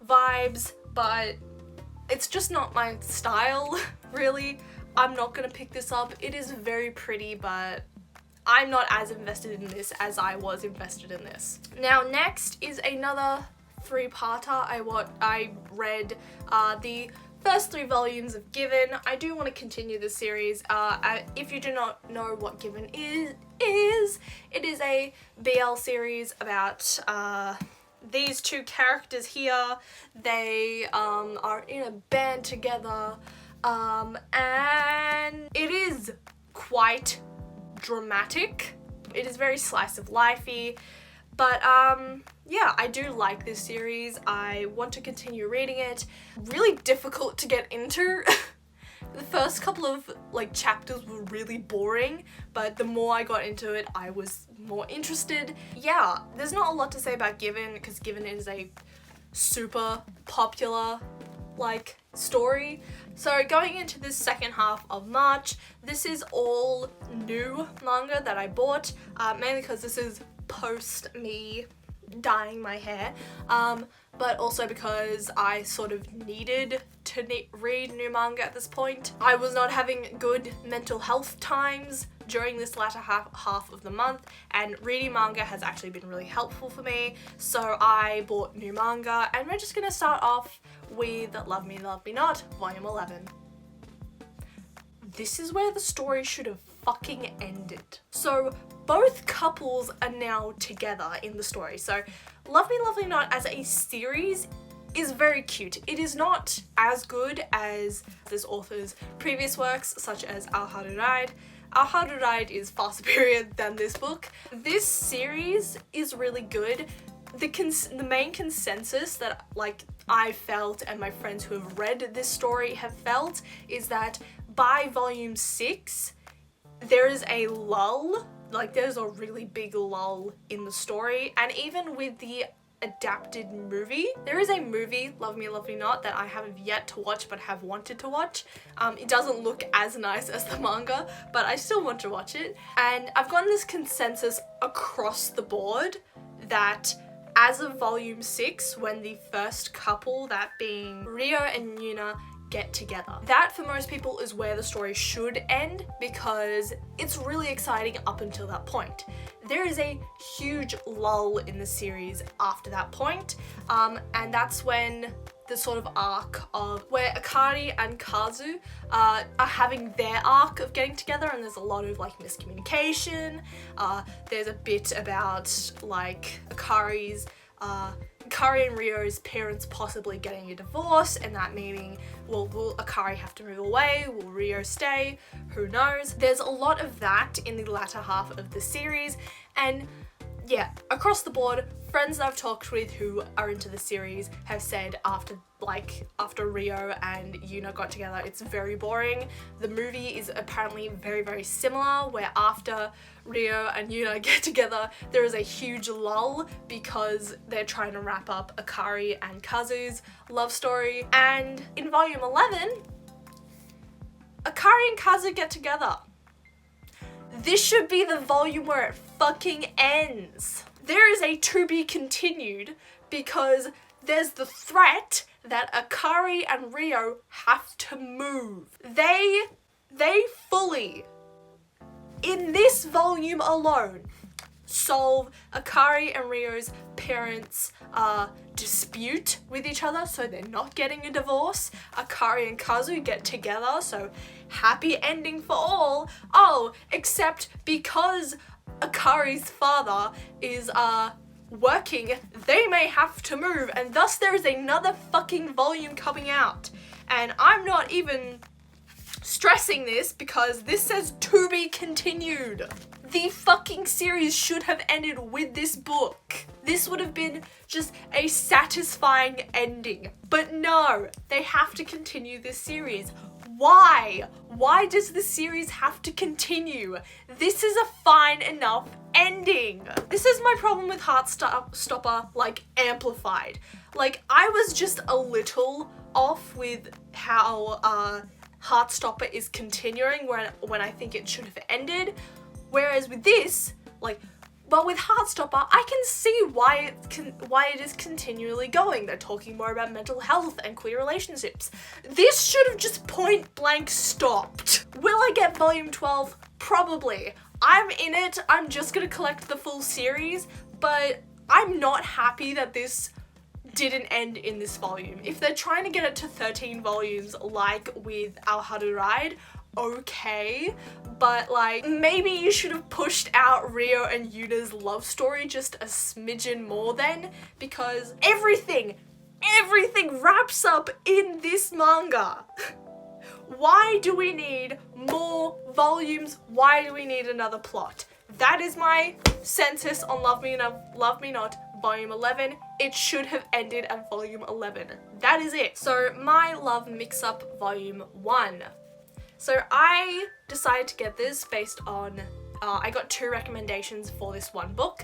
vibes, but it's just not my style really. I'm not gonna pick this up. It is very pretty, but I'm not as invested in this as I was invested in this. Now next is another three-parter. I read the first 3 volumes of Given. I do want to continue this series. If you do not know what Given is, it is a BL series about these 2 characters here. They are in a band together, and it is quite dramatic. It is very slice of lifey. But yeah, I do like this series. I want to continue reading it. Really difficult to get into. The first couple of like chapters were really boring, but the more I got into it, I was more interested. Yeah, there's not a lot to say about Given, because Given is a super popular like story. So going into this second half of March, this is all new manga that I bought, mainly because this is post me dyeing my hair, but also because I sort of needed to read new manga at this point. I was not having good mental health times during this latter half of the month, and reading manga has actually been really helpful for me, so I bought new manga, and we're just gonna start off with Love Me, Love Me Not, Volume 11. This is where the story should have fucking ended. So both couples are now together in the story. So Love Me, Love Me Not as a series is very cute. It is not as good as this author's previous works, such as Our Haru Ride. Our Haru Ride is far superior than this book. This series is really good. The main consensus that like I felt and my friends who have read this story have felt is that by volume 6 there is a lull, like there's a really big lull in the story, and even with the adapted movie, there is a movie, Love Me, Love Me Not, that I have yet to watch but have wanted to watch. It doesn't look as nice as the manga, but I still want to watch it, and I've gotten this consensus across the board that as of volume 6, when the first couple, that being Rio and Yuna, get together, that for most people is where the story should end, because it's really exciting up until that point. There is a huge lull in the series after that point, and that's when the sort of arc of where Akari and Kazu are having their arc of getting together, and there's a lot of like miscommunication. There's a bit about like Akari and Rio's parents possibly getting a divorce, and that meaning, well, will Akari have to move away? Will Rio stay? Who knows? There's a lot of that in the latter half of the series, and yeah, across the board, friends that I've talked with who are into the series have said after Rio and Yuna got together, it's very boring. The movie is apparently very, very similar, where after Rio and Yuna get together, there is a huge lull because they're trying to wrap up Akari and Kazu's love story. And in volume 11, Akari and Kazu get together. This should be the volume where it fucking ends. There is a to be continued because there's the threat that Akari and Rio have to move. They fully, in this volume alone, solve Akari and Rio's parents' dispute with each other, so they're not getting a divorce. Akari and Kazu get together, so happy ending for all. Oh, except because Akari's father is working, they may have to move, and thus there is another fucking volume coming out. And I'm not even stressing this because this says to be continued. The fucking series should have ended with this book. This would have been just a satisfying ending. But no, they have to continue this series. Why? Why does the series have to continue? This is a fine enough ending. This is my problem with Heartstopper, like, amplified. Like, I was just a little off with how Heartstopper is continuing when I think it should have ended. Whereas with this, like, but with Heartstopper, I can see why it is continually going. They're talking more about mental health and queer relationships. This should have just point blank stopped. Will I get volume 12? Probably. I'm in it. I'm just gonna collect the full series, but I'm not happy that this didn't end in this volume. If they're trying to get it to 13 volumes like with Our Haru Ride, okay, but like maybe you should have pushed out Rio and Yuna's love story just a smidgen more then, because everything wraps up in this manga. Why do we need more volumes? Why do we need another plot? that is my census on Love Me Not volume 11. It should have ended at volume 11. That is it. So My Love Mix-Up volume 1. So I decided to get this based on I got 2 recommendations for this one book,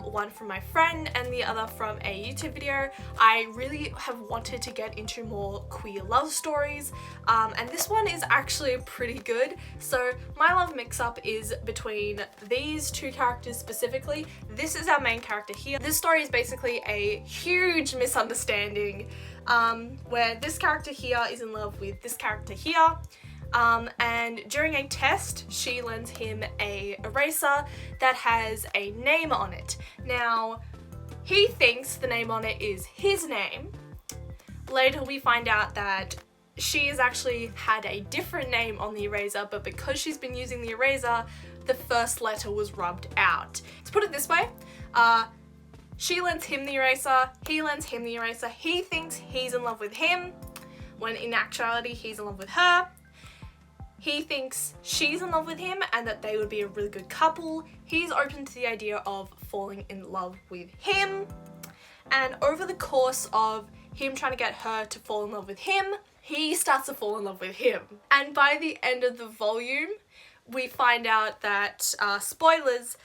one from my friend and the other from a YouTube video. I really have wanted to get into more queer love stories, and this one is actually pretty good. So My Love Mix-Up is between these 2 characters specifically. This is our main character here. This story is basically a huge misunderstanding where this character here is in love with this character here. And during a test, she lends him a eraser that has a name on it. Now, he thinks the name on it is his name. Later we find out that she has actually had a different name on the eraser, but because she's been using the eraser, the first letter was rubbed out. To put it this way, she lends him the eraser, he lends him the eraser, he thinks he's in love with him, when in actuality he's in love with her. He thinks she's in love with him and that they would be a really good couple. He's open to the idea of falling in love with him. And over the course of him trying to get her to fall in love with him, he starts to fall in love with him. And by the end of the volume, we find out that, spoilers,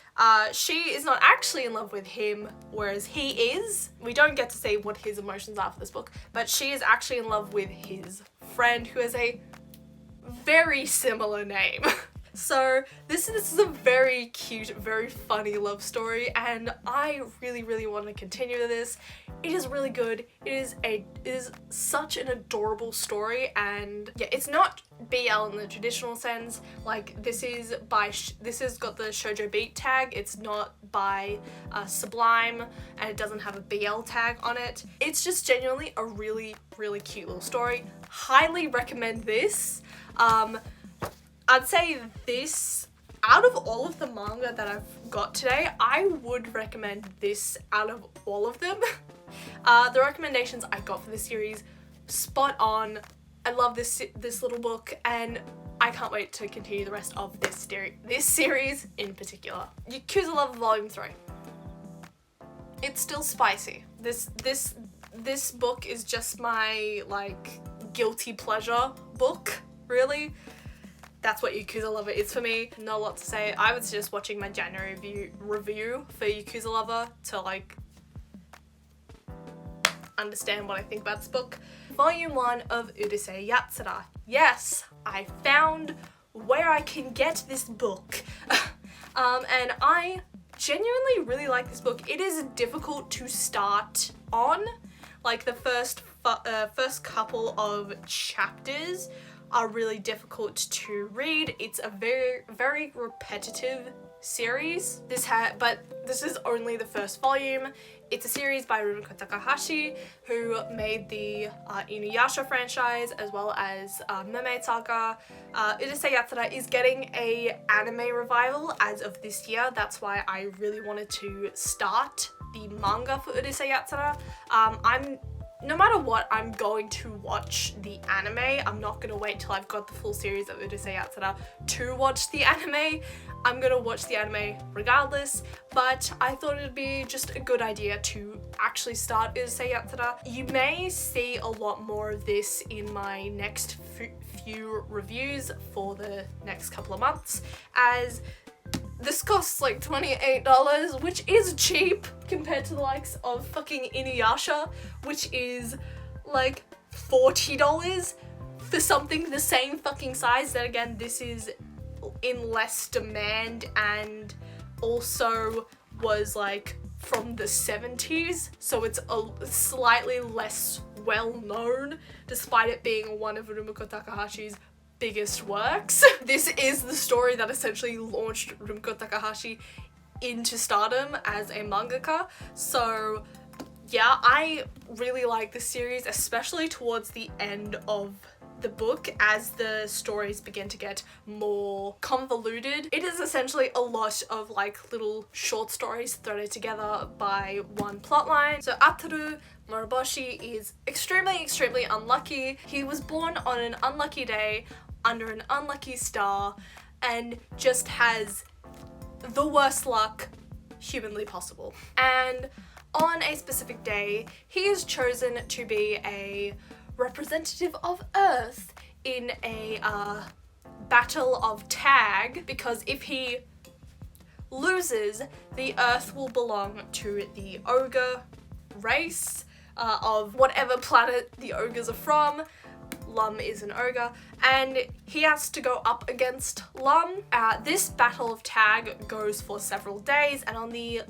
she is not actually in love with him, whereas he is. We don't get to see what his emotions are for this book, but she is actually in love with his friend who has a very similar name. So this is a very cute, very funny love story, and I really want to continue this. It is really good. It is such an adorable story, and yeah, it's not BL in the traditional sense. Like this has got the shoujo beat tag. It's not by Sublime, and it doesn't have a BL tag on it. It's just genuinely a really cute little story. Highly recommend this. I'd say this, out of all of the manga that I've got today, I would recommend this out of all of them. The recommendations I got for this series, spot on. I love this little book, and I can't wait to continue the rest of this series in particular. Yakuza Lover Volume 3. It's still spicy. This book is just my, like, guilty pleasure book, really. That's what Yakuza Lover is for me. Not a lot to say. I would suggest watching my January review for Yakuza Lover to, like, understand what I think about this book. Volume 1 of Urusei Yatsura. Yes, I found where I can get this book. And I genuinely really like this book. It is difficult to start on. Like the first couple of chapters are really difficult to read. It's a very repetitive series. But this is only the first volume. It's a series by Rumiko Takahashi, who made the Inuyasha franchise as well as Mermaid Saga. Urusei Yatsura is getting a anime revival as of this year. That's why I really wanted to start the manga for Urusei Yatsura. No matter what, I'm going to watch the anime. I'm not going to wait till I've got the full series of Urusei Yatsura to watch the anime. I'm going to watch the anime regardless, but I thought it'd be just a good idea to actually start Urusei Yatsura. You may see a lot more of this in my next few reviews for the next couple of months, as this costs like $28, which is cheap compared to the likes of fucking Inuyasha, which is like $40 for something the same fucking size. Then again, this is in less demand and also was like from the 70s, so it's a slightly less well known despite it being one of Rumiko Takahashi's biggest works. This is the story that essentially launched Rumiko Takahashi into stardom as a mangaka. So yeah, I really like this series, especially towards the end of the book as the stories begin to get more convoluted. It is essentially a lot of like little short stories threaded together by one plotline. So Ataru Moroboshi is extremely unlucky. He was born on an unlucky day under an unlucky star and just has the worst luck humanly possible. And on a specific day, he is chosen to be a representative of Earth in a battle of tag, because if he loses, the Earth will belong to the ogre race of whatever planet the ogres are from. Lum is an ogre, and he has to go up against Lum. This battle of tag goes for several days, and on the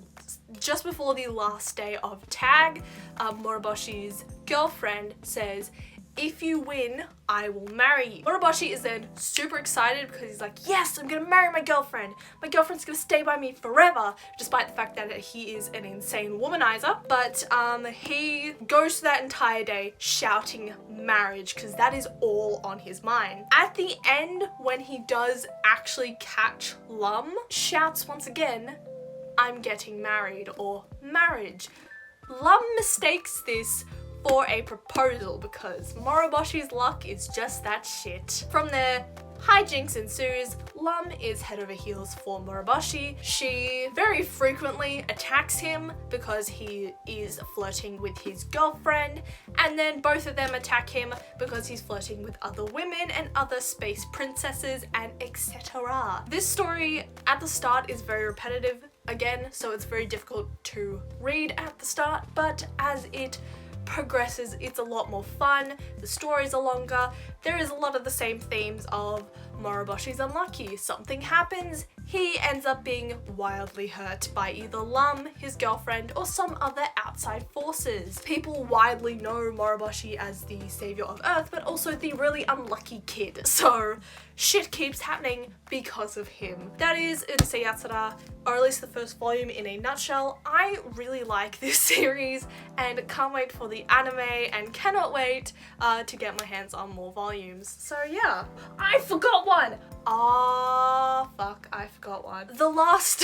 just before the last day of tag, Moriboshi's girlfriend says, "If you win, I will marry you." Moriboshi is then super excited because he's like, yes, I'm gonna marry my girlfriend. My girlfriend's gonna stay by me forever, despite the fact that he is an insane womanizer. But he goes through that entire day shouting marriage, because that is all on his mind. At the end, when he does actually catch Lum, shouts once again, "I'm getting married," or marriage. Lum mistakes this for a proposal because Moriboshi's luck is just that shit. From there, hijinks ensues. Lum is head over heels for Moriboshi. She very frequently attacks him because he is flirting with his girlfriend, and then both of them attack him because he's flirting with other women and other space princesses and etc. This story at the start is very repetitive again, so it's very difficult to read at the start, but as it progresses, it's a lot more fun, the stories are longer, there is a lot of the same themes of Moriboshi's unlucky, something happens, he ends up being wildly hurt by either Lum, his girlfriend, or some other outside forces. People widely know Moriboshi as the savior of Earth, but also the really unlucky kid, so shit keeps happening because of him. That is Urusei Yatsura, or at least the first volume in a nutshell. I really like this series and can't wait for the anime and cannot wait to get my hands on more volumes. So yeah, I forgot one! Fuck, I forgot one. The last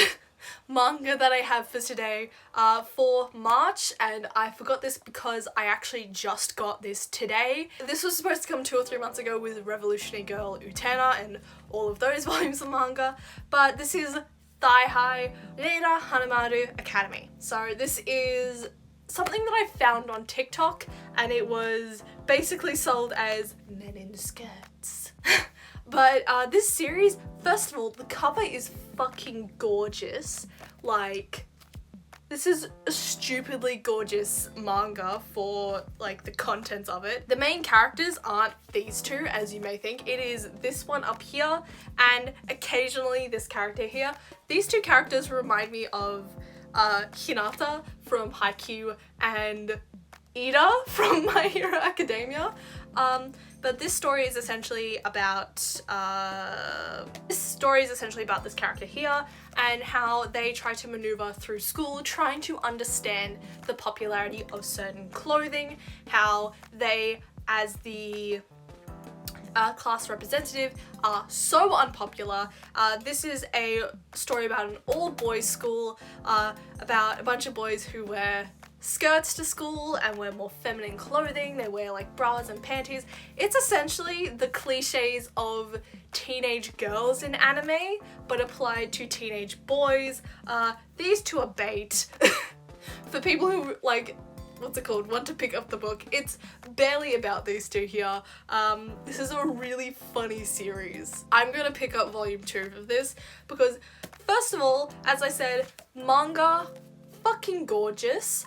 manga that I have for today for March, and I forgot this because I actually just got this today. This was supposed to come 2 or 3 months ago with Revolutionary Girl Utena and all of those volumes of manga, but this is Thigh High Reira Hanamaru Academy. So this is something that I found on TikTok, and it was basically sold as men in skirts. But this series, first of all, the cover is fucking gorgeous. Like, this is a stupidly gorgeous manga for like the contents of it. The main characters aren't these two, as you may think. It is this one up here and occasionally this character here. These two characters remind me of Hinata from Haikyuu and Ida from My Hero Academia. But this story is essentially about this character here and how they try to maneuver through school, trying to understand the popularity of certain clothing, how they, as the class representative, are so unpopular. This is a story about an all-boys school, about a bunch of boys who wear skirts to school and wear more feminine clothing. They wear like bras and panties. It's essentially the cliches of teenage girls in anime, but applied to teenage boys. These two are bait. For people who like, want to pick up the book. It's barely about these two here. This is a really funny series. I'm gonna pick up volume 2 of this because, first of all, as I said, manga, fucking gorgeous.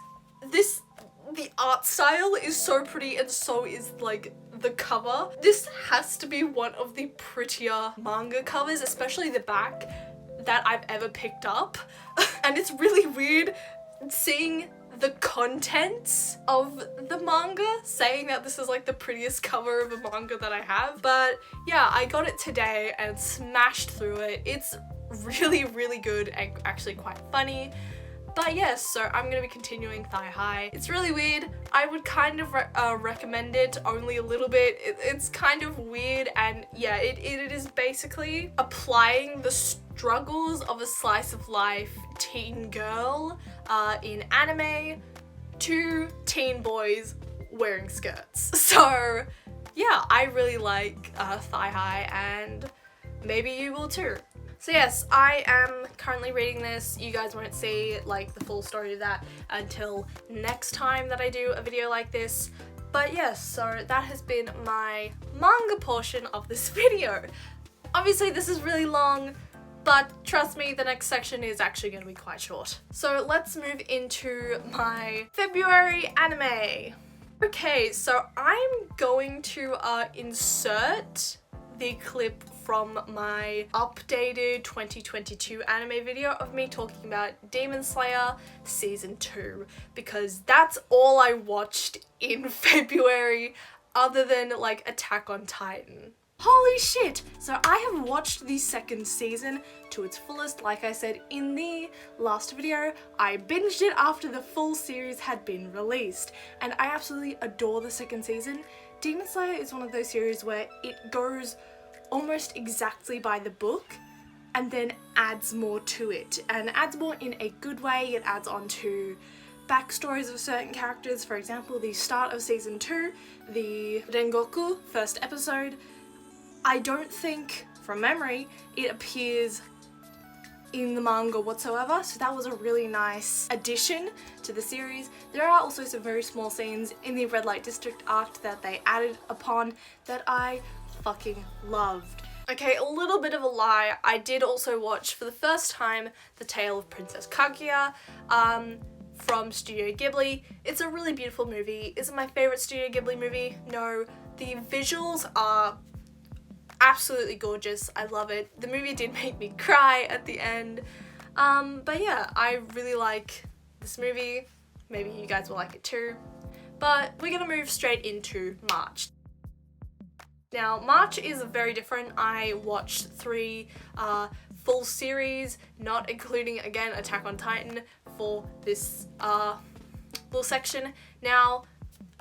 The art style is so pretty, and so is like the cover. This has to be one of the prettier manga covers, especially the back, that I've ever picked up. And it's really weird seeing the contents of the manga saying that this is like the prettiest cover of a manga that I have. But yeah, I got it today and smashed through it. It's really, really good and actually quite funny. But yes, so I'm gonna be continuing Thigh High. It's really weird. I would kind of recommend it only a little bit. It's kind of weird, and yeah, it is basically applying the struggles of a slice of life teen girl in anime to teen boys wearing skirts. So yeah, I really like Thigh High, and maybe you will too. So yes, I am currently reading this. You guys won't see like the full story of that until next time that I do a video like this. But yes, so that has been my manga portion of this video. Obviously this is really long, but trust me, the next section is actually going to be quite short. So let's move into my February anime. Okay, so I'm going to insert the clip from my updated 2022 anime video of me talking about Demon Slayer Season 2, because that's all I watched in February other than like Attack on Titan. Holy shit! So I have watched the second season to its fullest. Like I said in the last video, I binged it after the full series had been released, and I absolutely adore the second season. Demon Slayer is one of those series where it goes almost exactly by the book and then adds more to it, and adds more in a good way. It adds on to backstories of certain characters. For example, the start of season 2, the Rengoku first episode, I don't think, from memory, it appears in the manga whatsoever, so that was a really nice addition to the series. There are also some very small scenes in the Red Light District arc that they added upon that I fucking loved. Okay, a little bit of a lie, I did also watch for the first time The Tale of Princess Kaguya from Studio Ghibli. It's a really beautiful movie. Is it my favourite Studio Ghibli movie? No. The visuals are absolutely gorgeous. I love it. The movie did make me cry at the end. But yeah, I really like this movie. Maybe you guys will like it too. But we're gonna move straight into March. Now, March is very different. I watched 3 full series, not including, again, Attack on Titan for this little section. Now,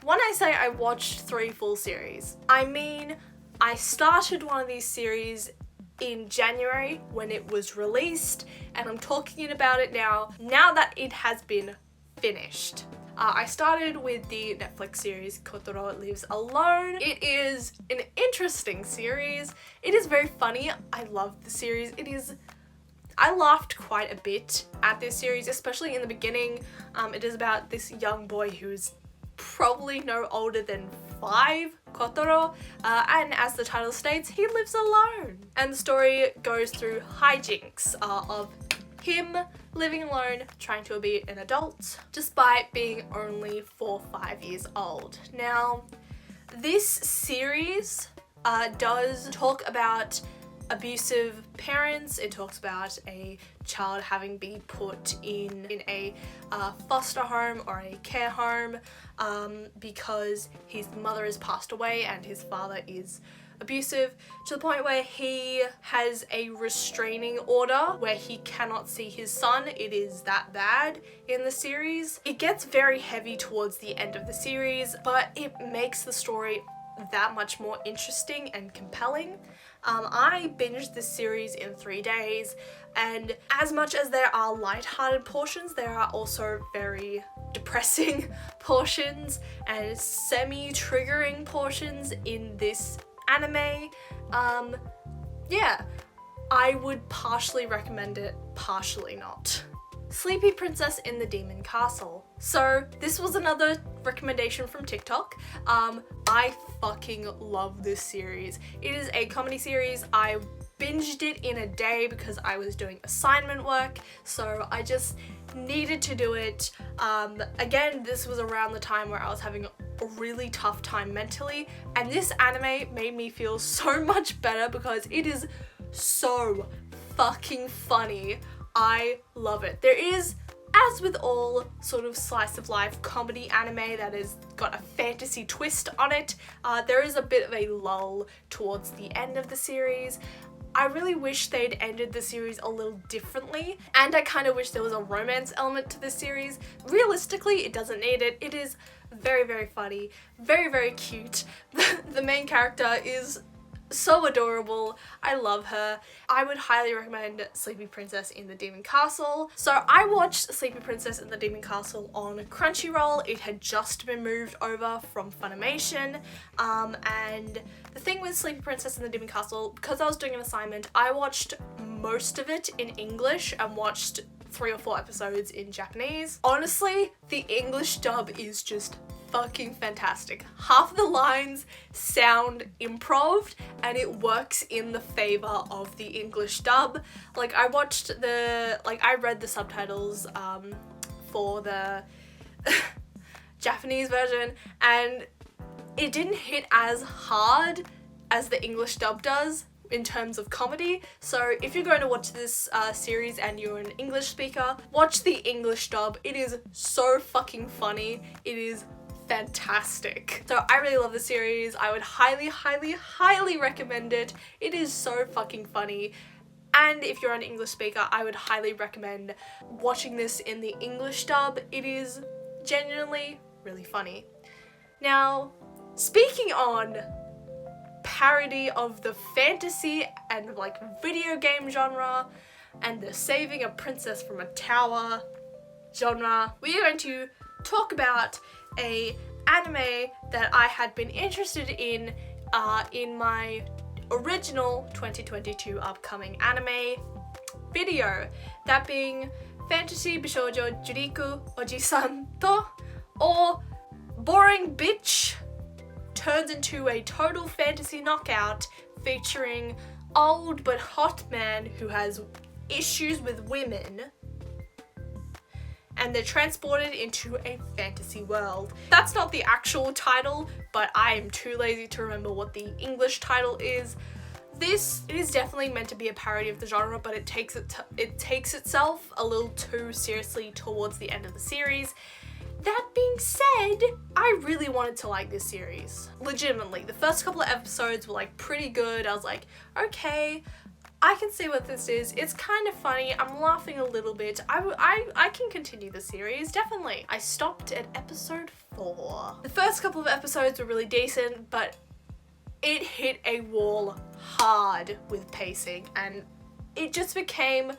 when I say I watched 3 full series, I mean I started one of these series in January when it was released, and I'm talking about it now that it has been finished. I started with the Netflix series Kotoro Lives Alone. It is an interesting series. It is very funny. I love the series. I laughed quite a bit at this series, especially in the beginning. It is about this young boy who's probably no older than 5, Kotoro, and as the title states, he lives alone. And the story goes through hijinks of him living alone, trying to be an adult, despite being only 4 or 5 years old. Now, this series does talk about abusive parents. It talks about a child having been put in a foster home or a care home because his mother has passed away and his father is abusive, to the point where he has a restraining order where he cannot see his son. It is that bad in the series. It gets very heavy towards the end of the series, but it makes the story that much more interesting and compelling. I binged this series in 3 days, and as much as there are light-hearted portions, there are also very depressing portions and semi-triggering portions in this anime. Yeah, I would partially recommend it, partially not. Sleepy Princess in the Demon Castle. So this was another recommendation from TikTok. I fucking love this series. It is a comedy series. I binged it in a day because I was doing assignment work, so I just needed to do it. Again, this was around the time where I was having a really tough time mentally, and this anime made me feel so much better because it is so fucking funny. I love it. There is, as with all sort of slice of life comedy anime that has got a fantasy twist on it, there is a bit of a lull towards the end of the series. I really wish they'd ended the series a little differently, and I kind of wish there was a romance element to this series. Realistically, it doesn't need it. It is very, very funny, very, very cute. The main character is so adorable. I love her. I would highly recommend Sleepy Princess in the Demon Castle. So I watched Sleepy Princess in the Demon Castle on Crunchyroll. It had just been moved over from Funimation, and the thing with Sleepy Princess in the Demon Castle, because I was doing an assignment, I watched most of it in English and watched 3 or 4 episodes in Japanese. Honestly, the English dub is just fucking fantastic. Half of the lines sound improv and it works in the favor of the English dub. Like I read the subtitles for the Japanese version and it didn't hit as hard as the English dub does in terms of comedy. So if you're going to watch this series and you're an English speaker, watch the English dub. It is so fucking funny. It is fantastic. So I really love the series. I would highly, highly, highly recommend it. It is so fucking funny. And if you're an English speaker, I would highly recommend watching this in the English dub. It is genuinely really funny. Now, speaking on parody of the fantasy and like video game genre and the saving a princess from a tower genre, we are going to talk about a anime that I had been interested in my original 2022 upcoming anime video, that being Fantasy Bishoujo Juriku Oji-san to, or Boring Bitch turns into a total fantasy knockout featuring old but hot man who has issues with women and they're transported into a fantasy world. That's not the actual title, but I am too lazy to remember what the English title is. This is definitely meant to be a parody of the genre, but it takes itself a little too seriously towards the end of the series. That being said, I really wanted to like this series. Legitimately, the first couple of episodes were like pretty good. I was like, okay, I can see what this is. It's kind of funny. I'm laughing a little bit. I can continue the series, definitely. I stopped at episode 4. The first couple of episodes were really decent, but it hit a wall hard with pacing and it just became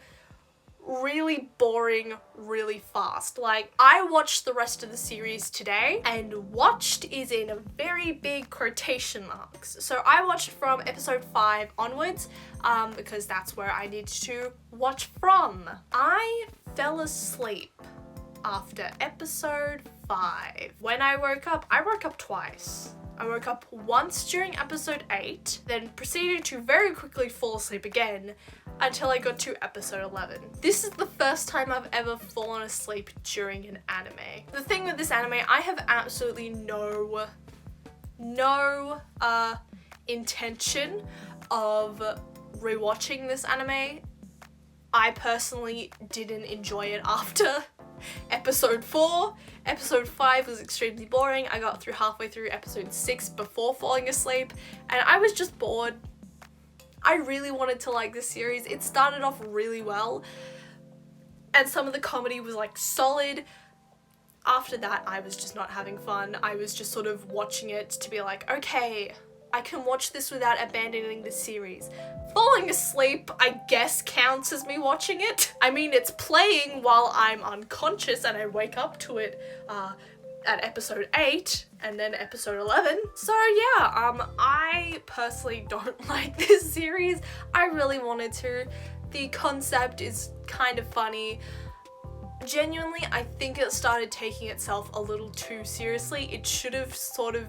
really boring really fast. Like, I watched the rest of the series today, and watched is in a very big quotation marks. So I watched from episode 5 onwards because that's where I needed to watch from. I fell asleep after episode 5. When I woke up twice. I woke up once during episode 8, then proceeded to very quickly fall asleep again until I got to episode 11. This is the first time I've ever fallen asleep during an anime. The thing with this anime, I have absolutely no intention of rewatching this anime. I personally didn't enjoy it after episode 4. Episode 5 was extremely boring. I got through halfway through episode 6 before falling asleep, and I was just bored. I really wanted to like this series. It started off really well, and some of the comedy was like solid. After that, I was just not having fun. I was just sort of watching it to be like, okay, I can watch this without abandoning the series. Falling asleep, I guess, counts as me watching it. I mean, it's playing while I'm unconscious and I wake up to it at episode 8 and then episode 11. So yeah, I personally don't like this series. I really wanted to. The concept is kind of funny. Genuinely, I think it started taking itself a little too seriously. It should have sort of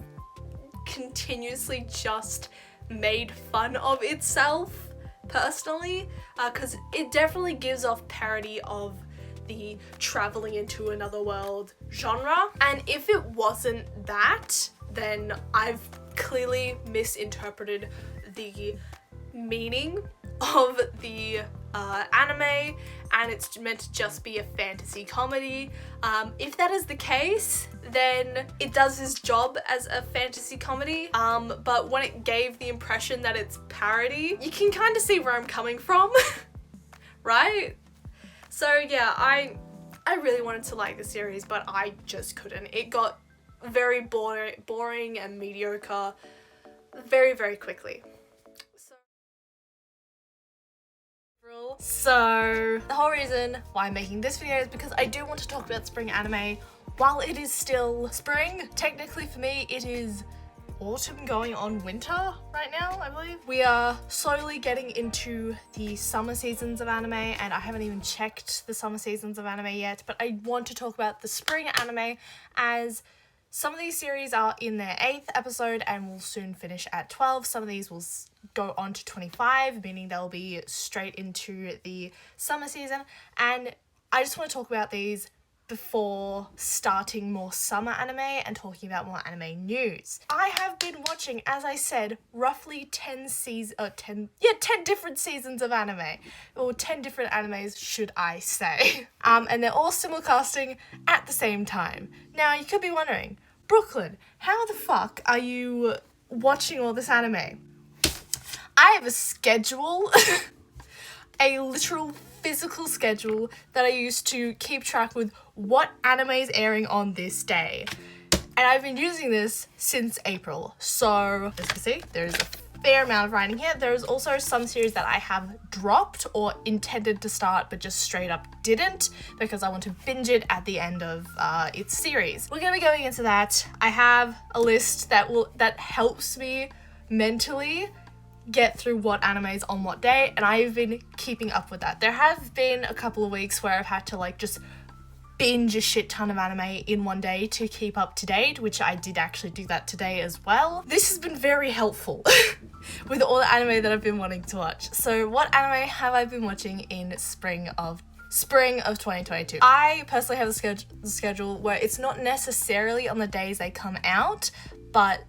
continuously just made fun of itself, personally, because it definitely gives off parody of the traveling into another world genre, and if it wasn't that, then I've clearly misinterpreted the meaning of the anime, and it's meant to just be a fantasy comedy. If that is the case, then it does its job as a fantasy comedy, but when it gave the impression that it's parody, you can kind of see where I'm coming from, right? So yeah, I really wanted to like the series, but I just couldn't. It got very boring and mediocre very, very quickly. So the whole reason why I'm making this video is because I do want to talk about spring anime while it is still spring. Technically for me it is autumn going on winter right now, I believe. We are slowly getting into the summer seasons of anime, and I haven't even checked the summer seasons of anime yet, but I want to talk about the spring anime, as some of these series are in their 8th episode and will soon finish at 12. Some of these will go on to 25, meaning they'll be straight into the summer season, and I just want to talk about these before starting more summer anime and talking about more anime news. I have been watching, as I said, roughly 10 different seasons of anime, or 10 different animes, should I say. And they're all simulcasting at the same time. Now, you could be wondering, Brooklyn, how the fuck are you watching all this anime? I have a schedule, a literal physical schedule that I use to keep track with what anime is airing on this day. And I've been using this since April. So, as you can see, there's a fair amount of writing here. There's also some series that I have dropped or intended to start but just straight up didn't, because I want to binge it at the end of its series. We're gonna be going into that. I have a list that helps me mentally get through what anime is on what day, and I've been keeping up with that. There have been a couple of weeks where I've had to like just binge a shit ton of anime in one day to keep up to date, which I did actually do that today as well. This has been very helpful with all the anime that I've been wanting to watch. So what anime have I been watching in spring of 2022? I personally have a schedule where it's not necessarily on the days they come out, but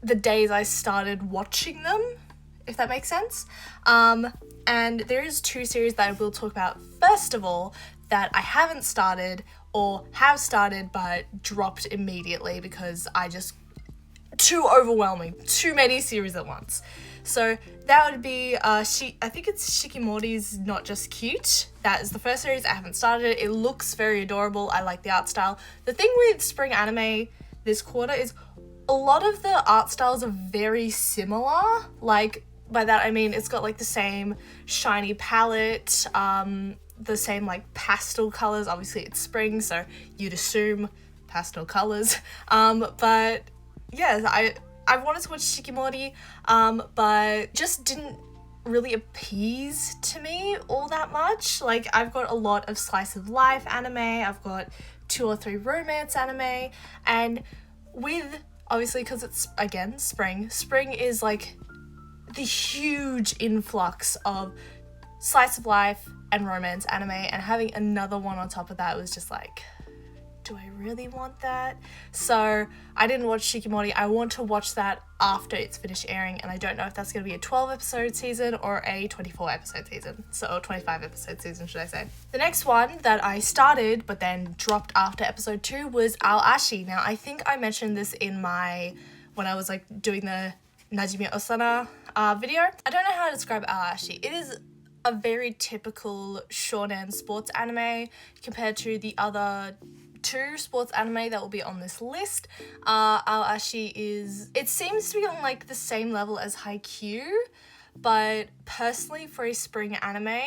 the days I started watching them, if that makes sense. And there is 2 series that I will talk about first of all that I haven't started, or have started but dropped immediately because too overwhelming, too many series at once. So that would be I think it's Shikimori's Not Just Cute. That is the first series. I haven't started it. It looks very adorable. I like the art style. The thing with spring anime this quarter is a lot of the art styles are very similar. Like, by that I mean it's got like the same shiny palette, the same like pastel colors. Obviously it's spring, so you'd assume pastel colors. But yeah, I wanted to watch Shikimori, but just didn't really appease to me all that much. Like, I've got a lot of slice of life anime, I've got 2 or 3 romance anime, and with, obviously because it's again spring is like the huge influx of slice of life and romance anime, and having another one on top of that was just like, do I really want that? So I didn't watch Shikimori. I want to watch that after it's finished airing, and I don't know if that's going to be a 12 episode season or a 24 episode season, or 25 episode season, should I say. The next one that I started but then dropped after episode 2 was Aoashi. Now, I think I mentioned this in when I was like doing the Najimi Osana video. I don't know how to describe Aoashi. It is a very typical shonen sports anime compared to the other 2 sports anime that will be on this list. Aoashi it seems to be on like the same level as Haikyuu, but personally for a spring anime,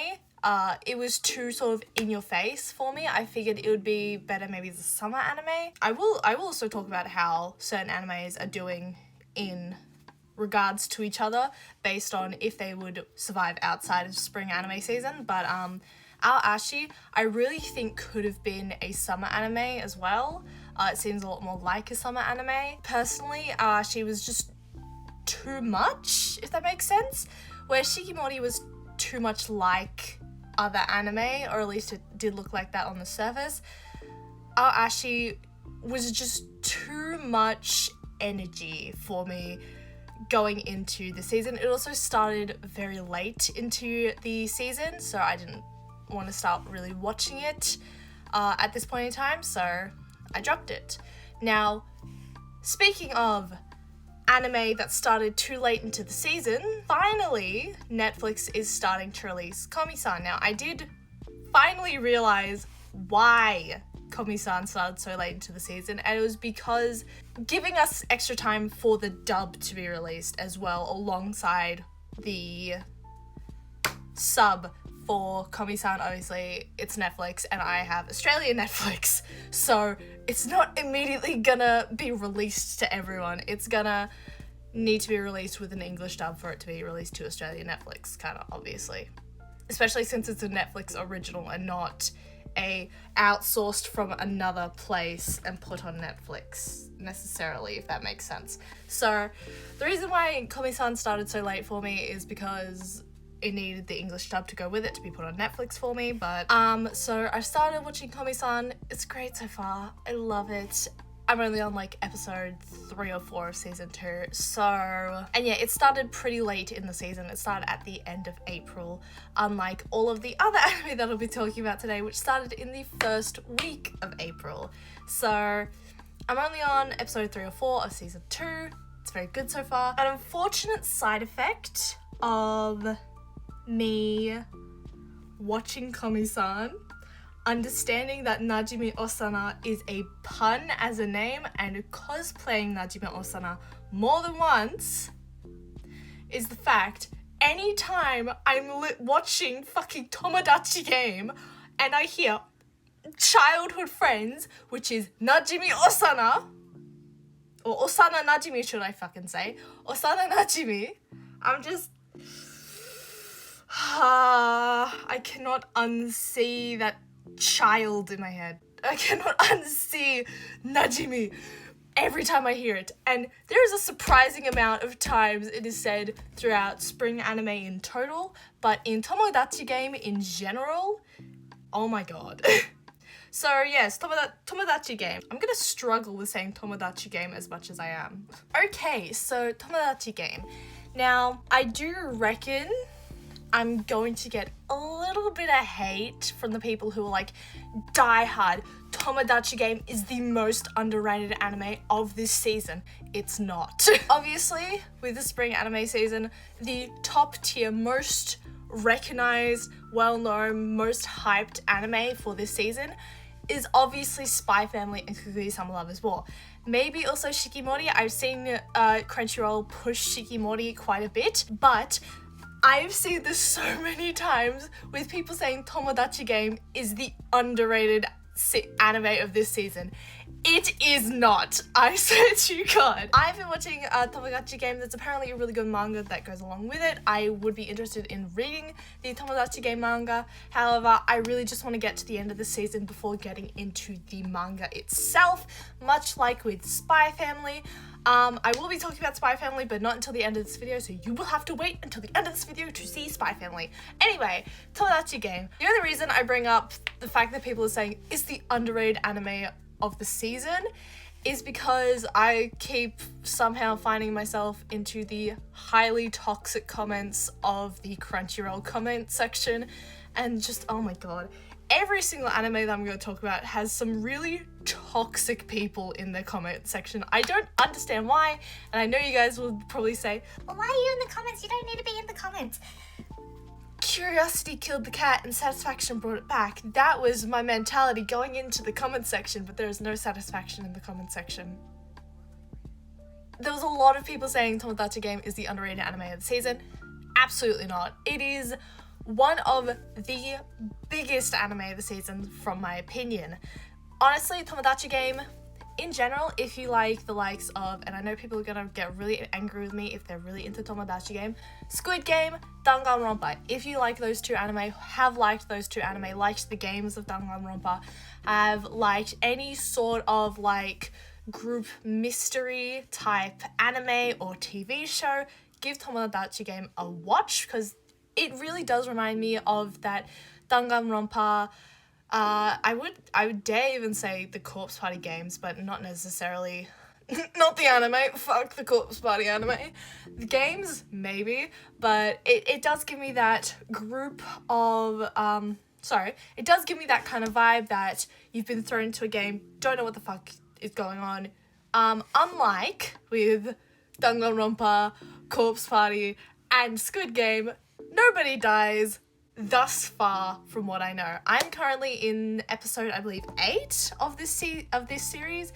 it was too sort of in your face for me. I figured it would be better maybe as a summer anime. I will also talk about how certain animes are doing in regards to each other based on if they would survive outside of spring anime season, but Aoashi I really think could have been a summer anime as well. It seems a lot more like a summer anime. Personally, Aoashi was just too much, if that makes sense, where Shikimori was too much like other anime, or at least it did look like that on the surface. Aoashi was just too much energy for me going into the season. It also started very late into the season, so I didn't want to start really watching it at this point in time, so I dropped it. Now, speaking of anime that started too late into the season, finally Netflix is starting to release Komi-san. Now, I did finally realize why Komi-san started so late into the season, and it was because giving us extra time for the dub to be released as well, alongside the sub for Komi-san. Obviously it's Netflix and I have Australian Netflix, so it's not immediately gonna be released to everyone. It's gonna need to be released with an English dub for it to be released to Australian Netflix, kind of obviously. Especially since it's a Netflix original and not a outsourced from another place and put on Netflix necessarily, if that makes sense. So the reason why Komi-san started so late for me is because it needed the English dub to go with it to be put on Netflix for me. But so I started watching Komi-san. It's great so far. I love it. I'm only on like episode 3 or 4 of season 2. So, and yeah, it started pretty late in the season. It started at the end of April, unlike all of the other anime that I'll be talking about today, which started in the first week of April. So I'm only on episode 3 or 4 of season 2. It's very good so far. An unfortunate side effect of me watching Komi-san, understanding that Najimi Osana is a pun as a name and cosplaying Najimi Osana more than once, is the fact anytime I'm watching fucking Tomodachi Game and I hear childhood friends, which is Najimi Osana, or Osana Najimi should I fucking say, Osana Najimi, I'm just... I cannot unsee that child in my head. I cannot unsee Najimi every time I hear it. And there is a surprising amount of times it is said throughout spring anime in total, but in Tomodachi Game in general, oh my god. So yes, Tomodachi Game. I'm gonna struggle with saying Tomodachi Game as much as I am. Okay, so Tomodachi Game. Now, I do reckon I'm going to get a little bit of hate from the people who are like, diehard, Tomodachi Game is the most underrated anime of this season. It's not. Obviously, with the spring anime season, the top tier, most recognized, well-known, most hyped anime for this season is obviously Spy Family and Kaguya-sama Love is War. Maybe also Shikimori. I've seen Crunchyroll push Shikimori quite a bit, but I've seen this so many times with people saying Tomodachi Game is the underrated anime of this season. It is not. I swear to you God. I've been watching Tomodachi Game. There's apparently a really good manga that goes along with it. I would be interested in reading the Tomodachi Game manga. However, I really just want to get to the end of the season before getting into the manga itself, much like with Spy Family. I will be talking about Spy Family, but not until the end of this video, so you will have to wait until the end of this video to see Spy Family. Anyway, Tomodachi Game. The only reason I bring up the fact that people are saying it's the underrated anime of the season is because I keep somehow finding myself into the highly toxic comments of the Crunchyroll comment section, and just, oh my god. Every single anime that I'm going to talk about has some really toxic people in the comment section. I don't understand why, and I know you guys will probably say, well, why are you in the comments? You don't need to be in the comments. Curiosity killed the cat and satisfaction brought it back. That was my mentality going into the comment section, but there is no satisfaction in the comment section. There was a lot of people saying Tomodachi Game is the underrated anime of the season. Absolutely not. It is one of the biggest anime of the season, from my opinion. Honestly, Tomodachi Game, in general, if you like the likes of, and I know people are gonna get really angry with me if they're really into Tomodachi Game, Squid Game, Danganronpa. If you like those two anime, have liked those two anime, liked the games of Danganronpa, have liked any sort of like group mystery type anime or TV show, give Tomodachi Game a watch, because it really does remind me of that Danganronpa. I would dare even say the Corpse Party games, but not necessarily, not the anime, fuck the Corpse Party anime. The games, maybe, but it does give me that group of, it does give me that kind of vibe that you've been thrown into a game, don't know what the fuck is going on. Unlike with Danganronpa, Corpse Party, and Squid Game, nobody dies thus far from what I know. I'm currently in episode, I believe, 8 of this series.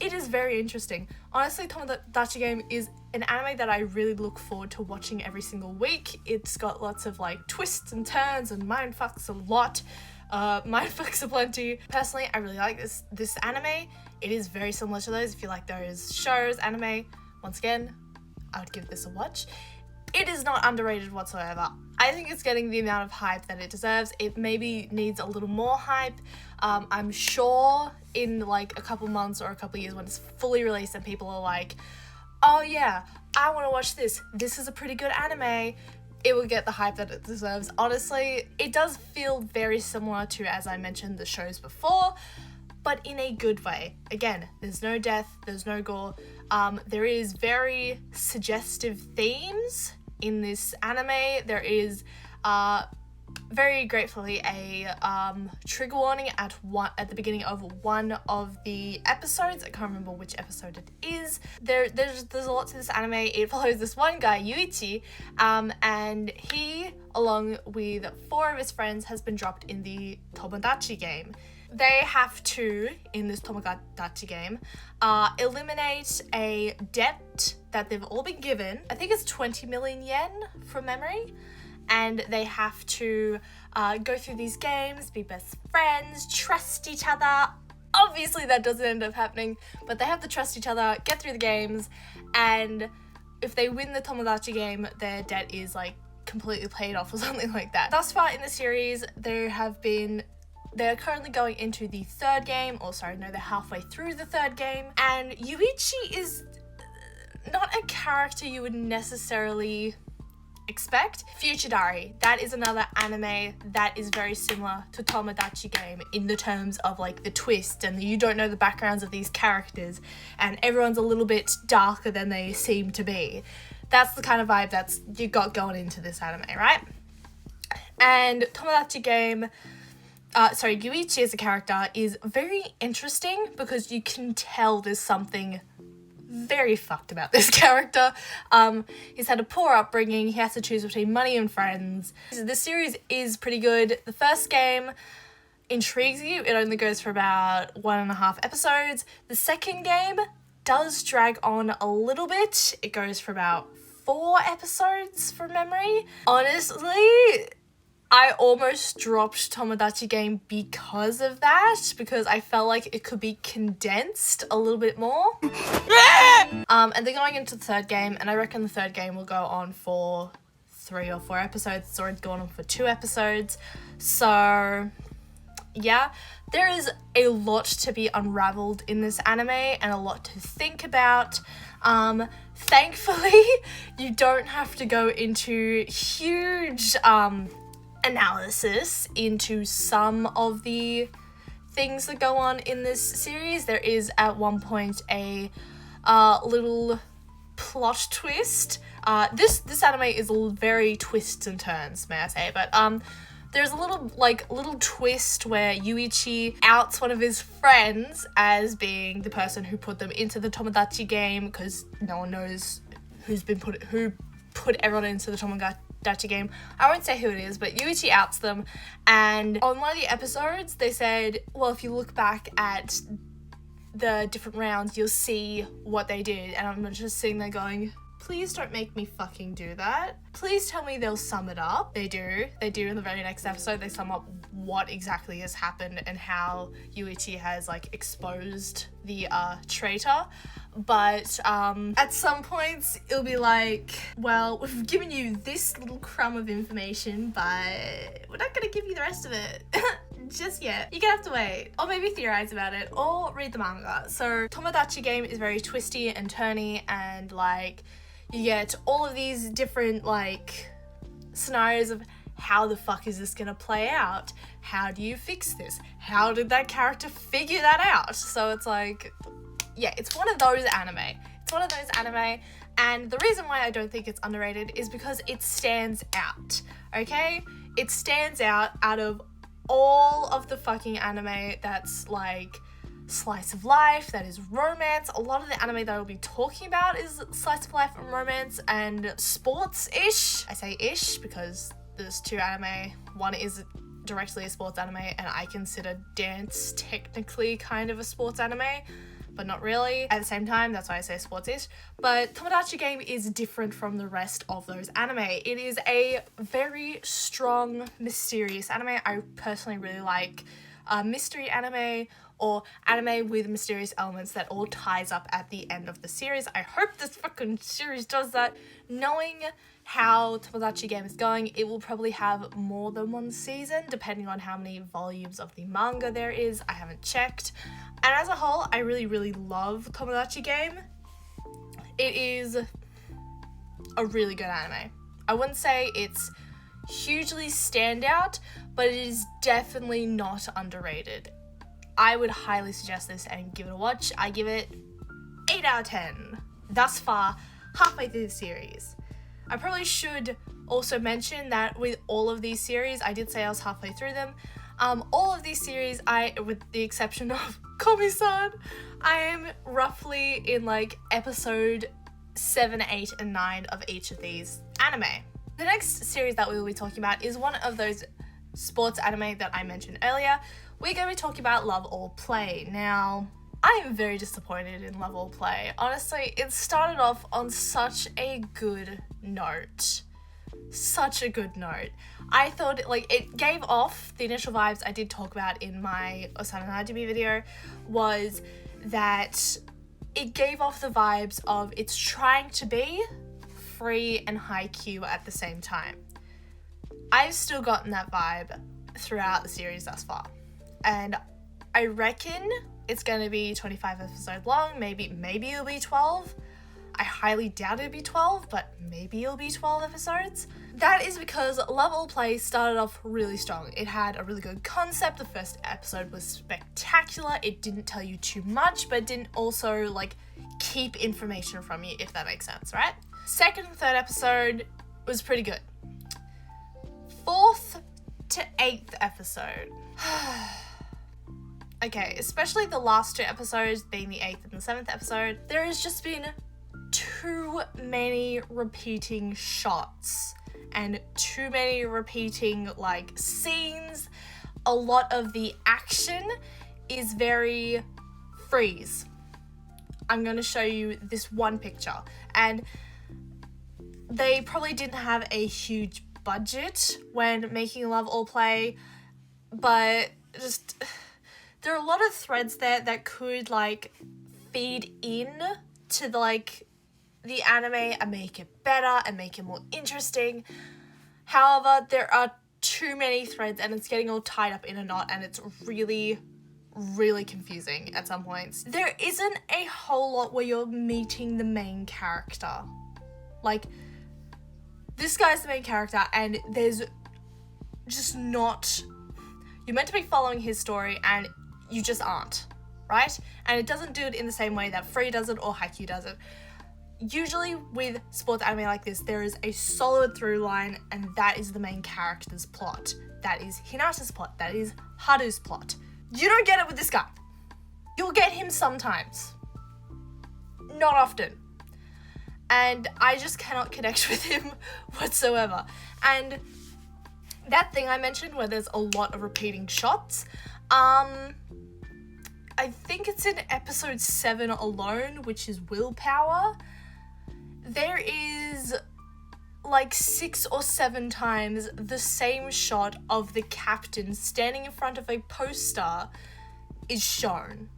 It is very interesting. Honestly, Tomodachi Game is an anime that I really look forward to watching every single week. It's got lots of like twists and turns and mindfucks a lot. Mindfucks aplenty. Personally, I really like this anime. It is very similar to those. If you like those shows, anime, once again, I would give this a watch. It is not underrated whatsoever. I think it's getting the amount of hype that it deserves. It maybe needs a little more hype. I'm sure in like a couple months or a couple years when it's fully released and people are like, oh yeah, I want to watch this. This is a pretty good anime. It will get the hype that it deserves. Honestly, it does feel very similar to, as I mentioned, the shows before, but in a good way. Again, there's no death, there's no gore. There is very suggestive themes in this anime. There is very gratefully a trigger warning at the beginning of one of the episodes. I can't remember which episode it is. There's a lot to this anime. It follows this one guy, Yuichi, and he, along with 4 of his friends, has been dropped in the Tomodachi game. They have to, in this Tomodachi game, eliminate a debt that they've all been given. I think it's 20 million yen from memory. And they have to go through these games, be best friends, trust each other. Obviously that doesn't end up happening, but they have to trust each other, get through the games, and if they win the Tomodachi game, their debt is like completely paid off or something like that. Thus far in the series, they're currently going into the 3rd game, they're halfway through the 3rd game, and Yuichi is not a character you would necessarily expect. Future Diary, that is another anime that is very similar to Tomodachi game in the terms of like the twist, and you don't know the backgrounds of these characters, and everyone's a little bit darker than they seem to be. That's the kind of vibe that's you got going into this anime, right? And Tomodachi game, Yuichi as a character is very interesting because you can tell there's something very fucked about this character. He's had a poor upbringing. He has to choose between money and friends. The series is pretty good. The first game intrigues you. It only goes for about 1.5 episodes. The second game does drag on a little bit. It goes for about 4 episodes from memory. Honestly, I almost dropped Tomodachi game because of that, because I felt like it could be condensed a little bit more. And they're going into the 3rd game, and I reckon the 3rd game will go on for 3 or 4 episodes. It's already gone on for 2 episodes. So, yeah, there is a lot to be unraveled in this anime and a lot to think about. Thankfully, you don't have to go into huge analysis into some of the things that go on in this series. There is at one point a little plot twist. This anime is very twists and turns, may I say, but there's a little twist where Yuichi outs one of his friends as being the person who put them into the Tomodachi game, because no one knows who put everyone into the Tomodachi game. I won't say who it is, but Yuichi outs them, and on one of the episodes they said, well, if you look back at the different rounds, you'll see what they did, and I'm just sitting there going, please don't make me fucking do that. Please tell me they'll sum it up. They do in the very next episode. They sum up what exactly has happened and how Yuichi has like exposed the traitor. But at some points it'll be like, well, we've given you this little crumb of information, but we're not gonna give you the rest of it just yet. You're gonna have to wait, or maybe theorize about it, or read the manga. So Tomodachi game is very twisty and turny, and like you get all of these different like scenarios of how the fuck is this gonna play out? How do you fix this? How did that character figure that out? So it's like, yeah, it's one of those anime. And the reason why I don't think it's underrated is because it stands out, okay? It stands out of all of the fucking anime that's like slice of life, that is romance. A lot of the anime that I'll be talking about is slice of life and romance and sports-ish. I say ish because there's 2 anime. One is directly a sports anime, and I consider dance technically kind of a sports anime, but not really at the same time. That's why I say sports-ish. But Tomodachi game is different from the rest of those anime. It is a very strong, mysterious anime. I personally really like mystery anime or anime with mysterious elements that all ties up at the end of the series. I hope this fucking series does that. Knowing how Tomodachi Game is going, it will probably have more than one season, depending on how many volumes of the manga there is. I haven't checked. And as a whole, I really, really love Tomodachi Game. It is a really good anime. I wouldn't say it's hugely standout, but it is definitely not underrated. I would highly suggest this and give it a watch. I give it 8 out of 10 thus far, halfway through the series. I probably should also mention that with all of these series, I did say I was halfway through them. All of these series, with the exception of Komi-san, I am roughly in like episode 7, 8, and 9 of each of these anime. The next series that we will be talking about is one of those sports anime that I mentioned earlier. We're going to be talking about Love or Play. Now, I am very disappointed in Love or Play. Honestly, it started off on such a good note. Such a good note. I thought it gave off the initial vibes I did talk about in my Osana Najimi video, was that it gave off the vibes of it's trying to be free and high Q at the same time. I've still gotten that vibe throughout the series thus far, and I reckon it's going to be 25 episodes long. Maybe it'll be 12. I highly doubt it'll be 12, but maybe it'll be 12 episodes. That is because Love or Play started off really strong. It had a really good concept. The first episode was spectacular. It didn't tell you too much, but didn't also keep information from you, if that makes sense, right? Second and third episode was pretty good. Fourth to 8th episode. Okay, especially the last 2 episodes, being the 8th and the 7th episode, there has just been too many repeating shots and too many repeating scenes. A lot of the action is very freeze. I'm going to show you this one picture, and they probably didn't have a huge budget when making Love or Play, but just there are a lot of threads there that could feed in to the anime and make it better and make it more interesting. However, there are too many threads and it's getting all tied up in a knot, and it's really, really confusing at some points. There isn't a whole lot where you're meeting the main character. This guy's the main character, and there's just not... You're meant to be following his story, and you just aren't, right? And it doesn't do it in the same way that Free does it or Haikyuu does it. Usually with sports anime like this, there is a solid through line, and that is the main character's plot. That is Hinata's plot. That is Haru's plot. You don't get it with this guy. You'll get him sometimes. Not often. And I just cannot connect with him whatsoever. And that thing I mentioned where there's a lot of repeating shots, I think it's in episode 7 alone, which is Willpower. There is 6 or 7 times the same shot of the captain standing in front of a poster is shown.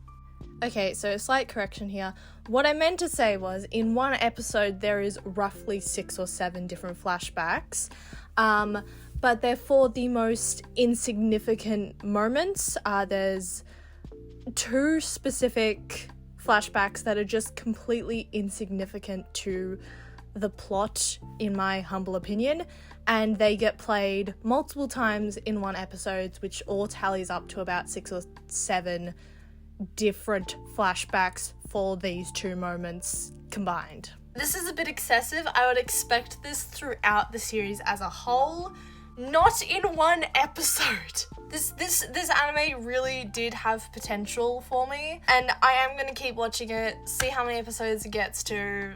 Okay, so a slight correction here. What I meant to say was, in one episode there is roughly 6 or 7 different flashbacks, but they're for the most insignificant moments. There's 2 specific flashbacks that are just completely insignificant to the plot, in my humble opinion, and they get played multiple times in one episode, which all tallies up to about 6 or 7 different flashbacks for these 2 moments combined. This is a bit excessive. I would expect this throughout the series as a whole, not in one episode. This anime really did have potential for me, and I am going to keep watching it, see how many episodes it gets to.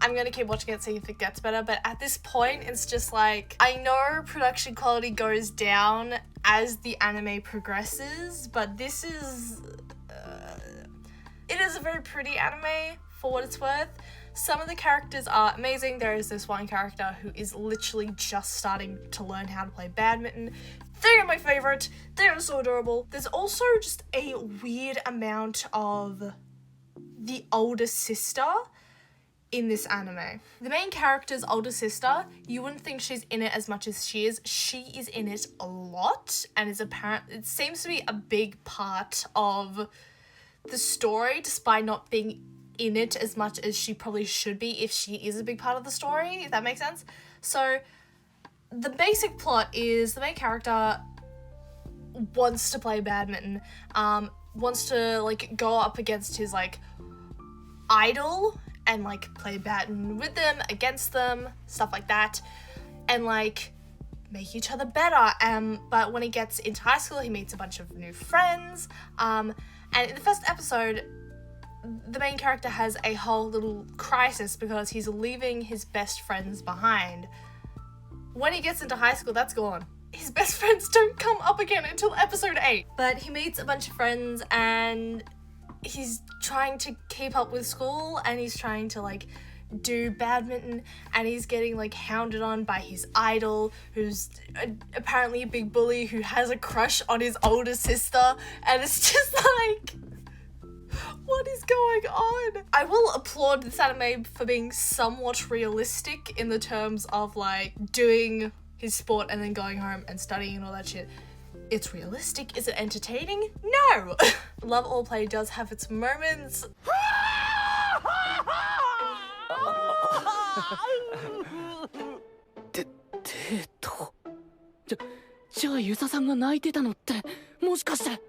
I'm going to keep watching it, see if it gets better, but at this point, it's just I know production quality goes down as the anime progresses, but this is... it is a very pretty anime, for what it's worth. Some of the characters are amazing. There is this one character who is literally just starting to learn how to play badminton. They are my favorite. They are so adorable. There's also just a weird amount of the older sister in this anime. The main character's older sister, you wouldn't think she's in it as much as she is. She is in it a lot and is apparent. It seems to be a big part of the story, despite not being in it as much as she probably should be if she is a big part of the story, if that makes sense. So the basic plot is the main character wants to play badminton, wants to like go up against his like idol and like play badminton with them, against them, stuff like that, and like make each other better. But when he gets into high school, he meets a bunch of new friends, and in the first episode, the main character has a whole little crisis because he's leaving his best friends behind. When he gets into high school, that's gone. His best friends don't come up again until episode 8. But he meets a bunch of friends and he's trying to keep up with school and he's trying to like do badminton and he's getting like hounded on by his idol, who's apparently a big bully who has a crush on his older sister, and it's just like, what is going on? I will applaud this anime for being somewhat realistic in the terms of like doing his sport and then going home and studying and all that shit. It's realistic. Is it entertaining? No! Love All Play does have its moments. じゃあユサさんが泣いてたのってもしかして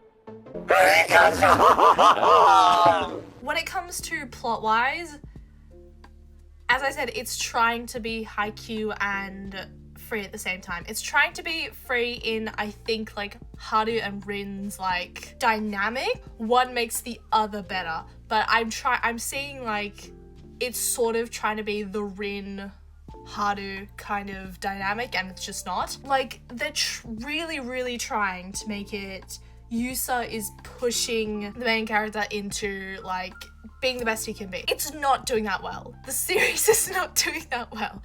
When it comes to plot-wise, as I said, it's trying to be haiku and free at the same time. It's trying to be free in, I think, like, Haru and Rin's, like, dynamic. One makes the other better. But I'm seeing, like, it's sort of trying to be the Rin Haru kind of dynamic, and it's just not. Like, they're really, really trying to make it Yusa is pushing the main character into, like, being the best he can be. It's not doing that well. The series is not doing that well.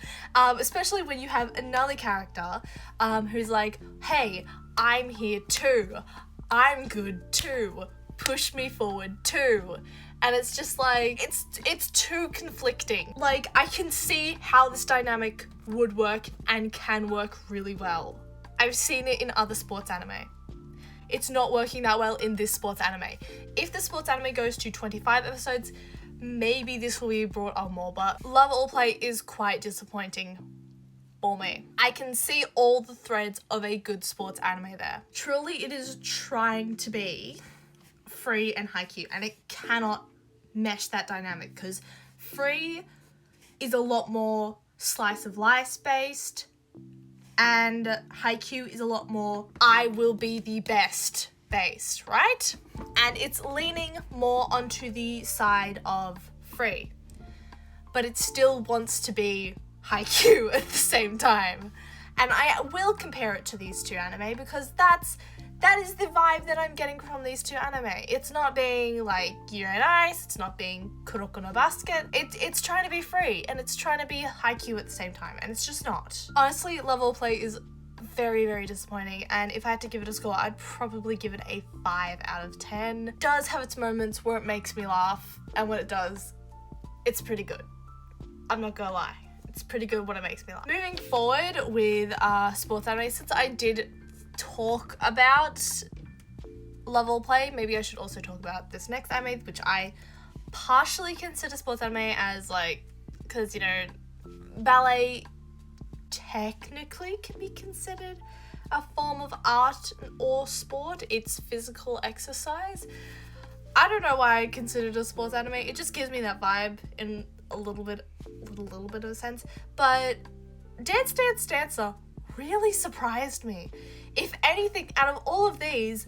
Especially when you have another character who's like, hey, I'm here too. I'm good too. Push me forward too. And it's just like, it's too conflicting. Like, I can see how this dynamic would work and can work really well. I've seen it in other sports anime. It's not working that well in this sports anime. If the sports anime goes to 25 episodes, maybe this will be brought on more, but Love All Play is quite disappointing for me. I can see all the threads of a good sports anime there. Truly, it is trying to be free and haiku, and it cannot mesh that dynamic because free is a lot more slice of life based, and haiku is a lot more I will be the best based, right? And it's leaning more onto the side of free, but it still wants to be haiku at the same time. And I will compare it to these two anime because that is the vibe that I'm getting from these two anime. It's not being like Yuri on Ice, it's not being Kuroko no Basket. It's trying to be free and it's trying to be haiku at the same time, and it's just not. Honestly, Love All Play is very, very disappointing, and if I had to give it a score, I'd probably give it a 5 out of 10. It does have its moments where it makes me laugh, and when it does, it's pretty good. I'm not gonna lie. It's pretty good when it makes me laugh. Moving forward with sports anime, since I did talk about Love All Play, maybe I should also talk about this next anime, which I partially consider sports anime as like, because, you know, ballet technically can be considered a form of art or sport. It's physical exercise. I don't know why I consider it a sports anime. It just gives me that vibe in a little bit of a sense. But Dance Dance Dancer really surprised me. If anything, out of all of these,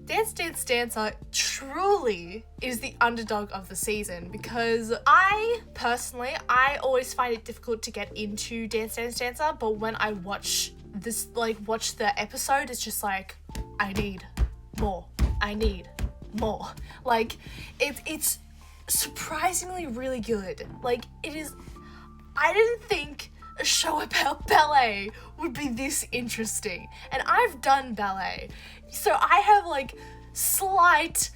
Dance Dance Dancer truly is the underdog of the season, because I always find it difficult to get into Dance Dance Dancer, but when I watch the episode, it's just like, I need more. Like, it's surprisingly really good. Like, it is, I didn't think a show about ballet would be this interesting. And I've done ballet, so I have like slight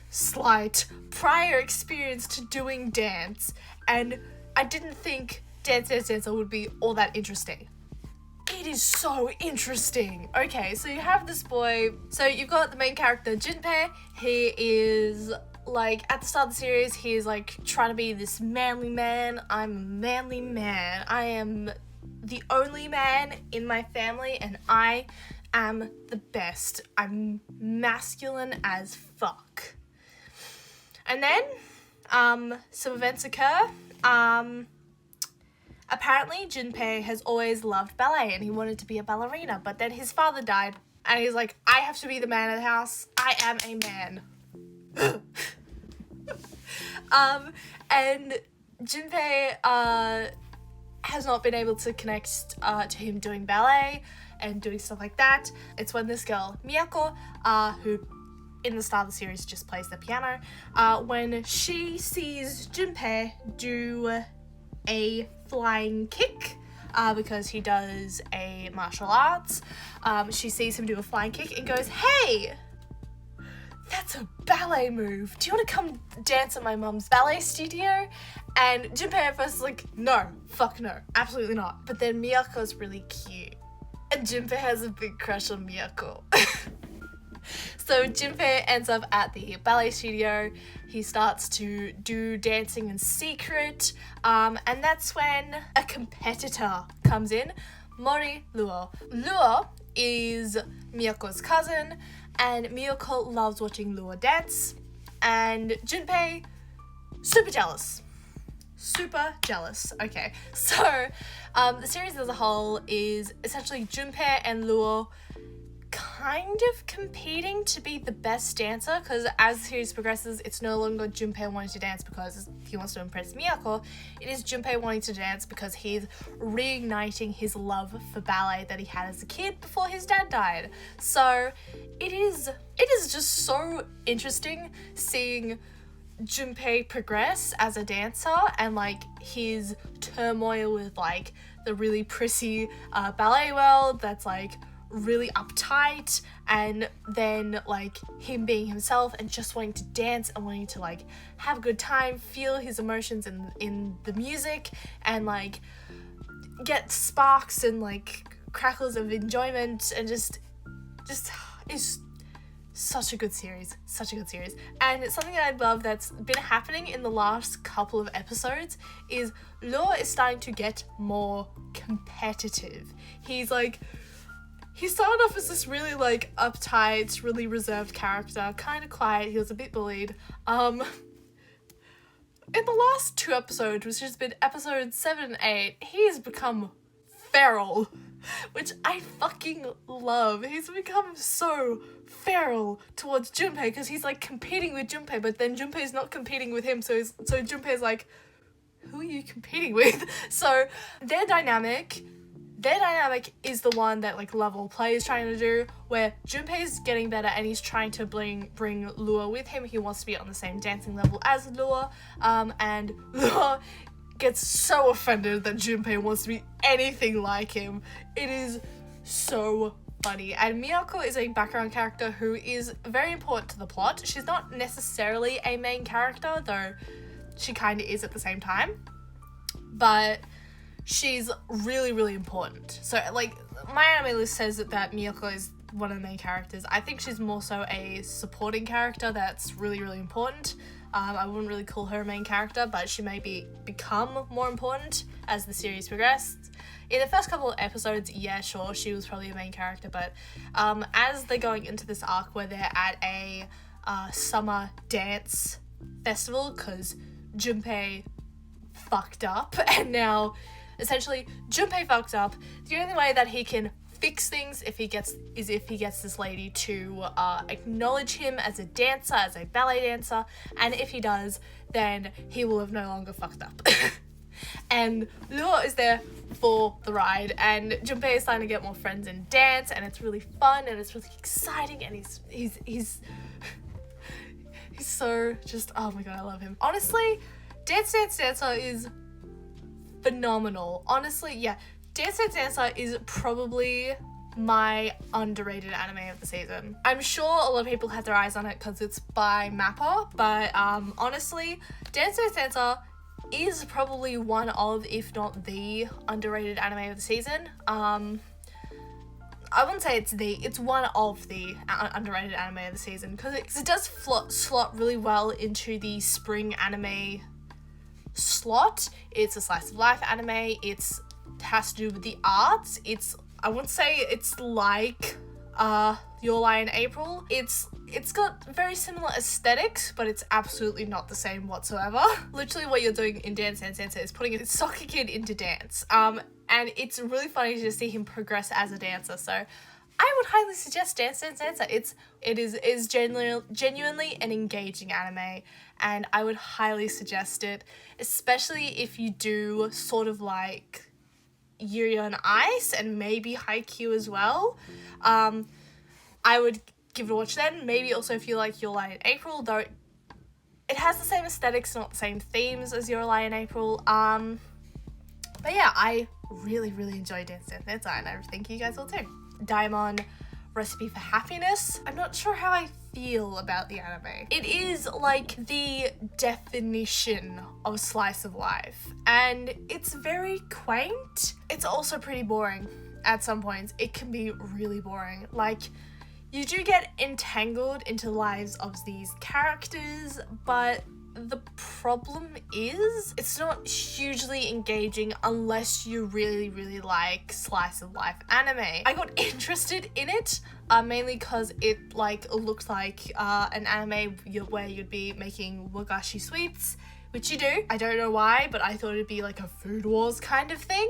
prior experience to doing dance, and I didn't think Dance Dance Dancer would be all that interesting. It is so interesting. Okay, so you have this boy. So you've got the main character, Junpei. He is like, at the start of the series, he's like trying to be this manly man. I'm a manly man. I am the only man in my family, and I am the best. I'm masculine as fuck. And then, some events occur. Apparently, Junpei has always loved ballet and he wanted to be a ballerina, but then his father died and he's like, I have to be the man of the house. I am a man. And Junpei has not been able to connect to him doing ballet and doing stuff like that. It's when this girl, Miyako, who in the start of the series just plays the piano, when she sees Junpei do a flying kick, because he does a martial arts, she sees him do a flying kick and goes, hey, that's a ballet move. Do you want to come dance at my mum's ballet studio? And Junpei at first is like, no, fuck no, absolutely not. But then Miyako's really cute, and Junpei has a big crush on Miyako. So Junpei ends up at the ballet studio. He starts to do dancing in secret, and that's when a competitor comes in, Mori Luo. Luo is Miyako's cousin, and Miyako loves watching Luo dance, and Junpei, super jealous. Okay, so the series as a whole is essentially Junpei and Luo kind of competing to be the best dancer, because as the series progresses, it's no longer Junpei wanting to dance because he wants to impress Miyako. It is Junpei wanting to dance because he's reigniting his love for ballet that he had as a kid before his dad died. So it is just so interesting seeing Junpei progress as a dancer, and like his turmoil with like the really prissy ballet world that's like really uptight, and then like him being himself and just wanting to dance and wanting to like have a good time, feel his emotions in the music, and like get sparks and like crackles of enjoyment, and just is such a good series. And it's something that I love that's been happening in the last couple of episodes is Luo is starting to get more competitive. He started off as this really like uptight, really reserved character, kind of quiet. He was a bit bullied. In the last two episodes, which has been episodes 7 and 8, he has become feral, which I fucking love. He's become so feral towards Junpei because he's like competing with Junpei, but then Junpei's not competing with him, so Junpei's like, who are you competing with? So their dynamic is the one that like Level Play is trying to do, where Junpei's getting better and he's trying to bring Luo with him. He wants to be on the same dancing level as Luo, and Luo gets so offended that Junpei wants to be anything like him. It is so funny. And Miyako is a background character who is very important to the plot. She's not necessarily a main character, though she kind of is at the same time, but she's really, really important. So, like, my anime list says that Miyako is one of the main characters. I think she's more so a supporting character that's really, really important. I wouldn't really call her a main character, but she may become more important as the series progressed. In the first couple of episodes, yeah, sure, she was probably a main character, but as they're going into this arc where they're at a summer dance festival, because Junpei fucked up, and now essentially Junpei fucked up. The only way that he can fix things if he gets this lady to acknowledge him as a dancer, as a ballet dancer, and if he does, then he will have no longer fucked up. And Luo is there for the ride, and Junpei is starting to get more friends in dance, and it's really fun and it's really exciting, and he's so just, oh my god, I love him. Honestly, Dance Dance Dancer is phenomenal. Honestly, yeah, Dance Dance Dancer is probably my underrated anime of the season. I'm sure a lot of people have their eyes on it because it's by Mappa, but honestly, Dance Dance Dancer is probably one of, if not the, underrated anime of the season. I wouldn't say it's one of the underrated anime of the season because it does slot really well into the spring anime slot. It's a slice of life anime. It has to do with the arts. I wouldn't say it's like Your Lie in April. It's got very similar aesthetics, but it's absolutely not the same whatsoever. Literally what you're doing in Dance Dance Dancer is putting a soccer kid into dance. And it's really funny to see him progress as a dancer. So I would highly suggest Dance Dance Dancer. It is genuinely an engaging anime, and I would highly suggest it, especially if you do sort of like Yuri on Ice and maybe Haikyuu as well. I would give it a watch then. Maybe also if you like Your Lie in April, though it has the same aesthetics, not the same themes as Your Lie in April. But yeah, I really enjoy Dance Dance Dancer, and I think you guys will too. Daimon Recipe for Happiness. I'm not sure how I feel about the anime. It is like the definition of slice of life, and it's very quaint. It's also pretty boring at some points. It can be really boring. Like, you do get entangled into the lives of these characters, but the problem is it's not hugely engaging unless you really like slice of life anime. I got interested in it mainly because it looked like an anime where you'd be making wagashi sweets, which you do. I don't know why, but I thought it'd be like a Food Wars kind of thing.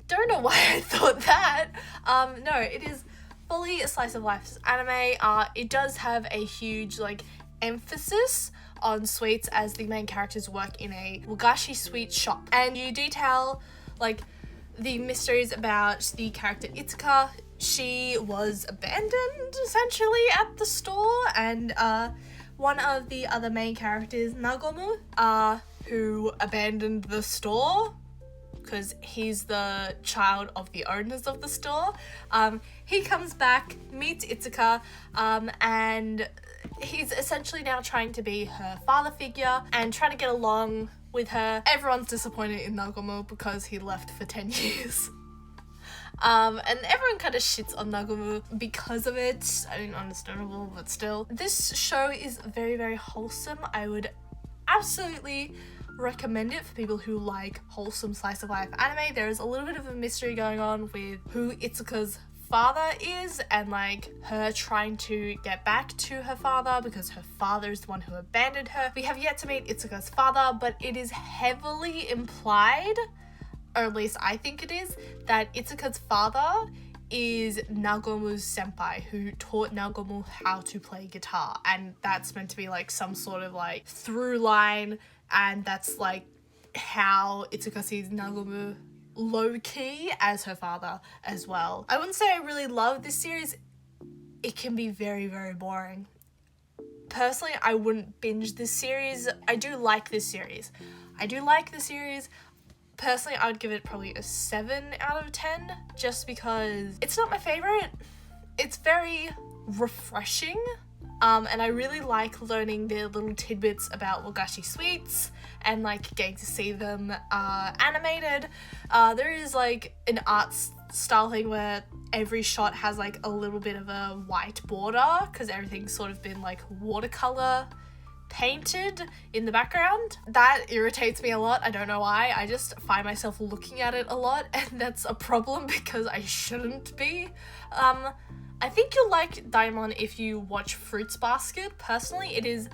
Don't know why I thought that. No, it is fully a slice of life anime. It does have a huge emphasis on sweets, as the main characters work in a wagashi sweet shop, and you detail the mysteries about the character Itsuka. She was abandoned essentially at the store, and one of the other main characters, Nagomu, who abandoned the store because he's the child of the owners of the store. He comes back, meets Itsuka, and he's essentially now trying to be her father figure and trying to get along with her. Everyone's disappointed in Nagomu because he left for 10 years. And everyone kind of shits on Nagomu because of it. I mean, understandable, but still. This show is very wholesome. I would absolutely recommend it for people who like wholesome slice of life anime. There is a little bit of a mystery going on with who Itsuka's father is, and her trying to get back to her father because her father is the one who abandoned her. We have yet to meet Itsuka's father, but it is heavily implied, or at least I think it is, that Itsuka's father is Nagomu's senpai who taught Nagomu how to play guitar, and that's meant to be some sort of through line, and that's how Itsuka sees Nagomu low-key as her father as well. I wouldn't say I really love this series. It can be very boring. Personally, I wouldn't binge this series. I do like this series. Personally, I would give it probably a 7 out of 10 just because it's not my favorite. It's very refreshing. And I really like learning the little tidbits about wagashi sweets and getting to see them animated. There is an art style thing where every shot has a little bit of a white border because everything's sort of been watercolor painted in the background. That irritates me a lot. I don't know why. I just find myself looking at it a lot, and that's a problem because I shouldn't be. I think you'll like Daimon if you watch Fruits Basket. Personally, it is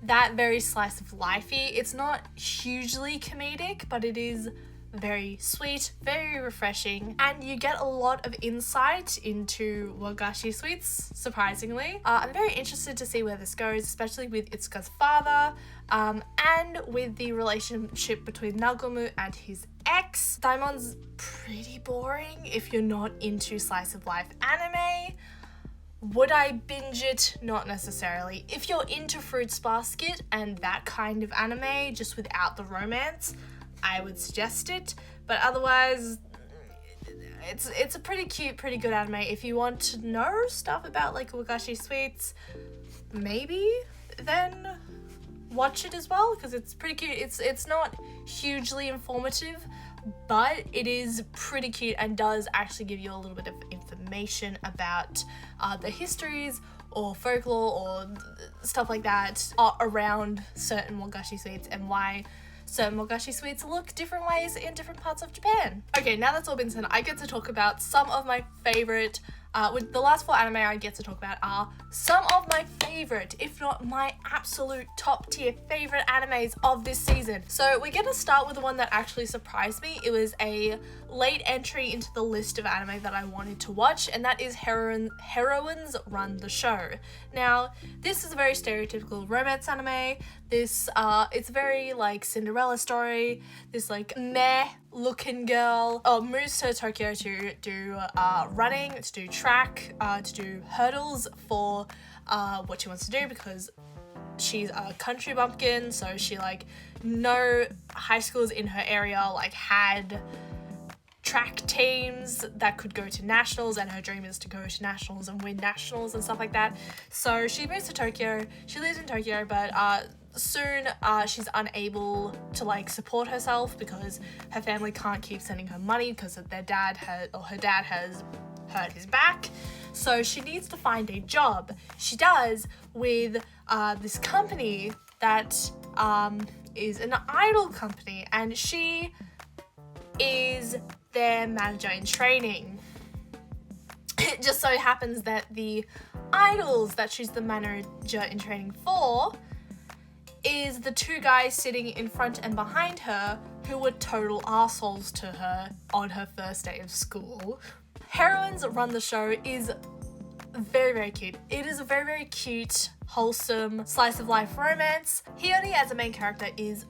that very slice of lifey. It's not hugely comedic, but it is very sweet, very refreshing, and you get a lot of insight into wagashi sweets, surprisingly. I'm very interested to see where this goes, especially with Itsuka's father, and with the relationship between Nagomu and his ex. Daimon's pretty boring if you're not into slice of life anime. Would I binge it? Not necessarily. If you're into Fruits Basket and that kind of anime, just without the romance, I would suggest it. But otherwise, it's a pretty cute, pretty good anime. If you want to know stuff about like wagashi sweets, maybe then watch it as well, because it's pretty cute. It's not hugely informative, but it is pretty cute and does actually give you a little bit of information about the histories or folklore or stuff like that around certain wagashi sweets and why certain wagashi sweets look different ways in different parts of Japan. Okay, now that's all been said, I get to talk about some of my favorite with the last 4 anime I get to talk about are some of my favorite, if not my absolute top tier favorite animes of this season. So we're gonna start with the one that actually surprised me. It was a late entry into the list of anime that I wanted to watch, and that is Heroines Run the Show. Now, this is a very stereotypical romance anime. This it's very like Cinderella story. This like meh looking girl moves to Tokyo to do running, to do track, to do hurdles for what she wants to do, because she's a country bumpkin, so she like no high schools in her area like had track teams that could go to nationals, and her dream is to go to nationals and win nationals and stuff like that. So she moves to Tokyo. She lives in Tokyo, but soon she's unable to like support herself because her family can't keep sending her money because her dad has hurt his back. So she needs to find a job. She does with this company that is an idol company, and she is their manager in training. It just so happens that the idols that she's the manager in training for is the 2 guys sitting in front and behind her who were total assholes to her on her first day of school. Heroines Run the Show is very, very cute. It is a very, very cute, wholesome, slice of life romance. Hiyori as a main character is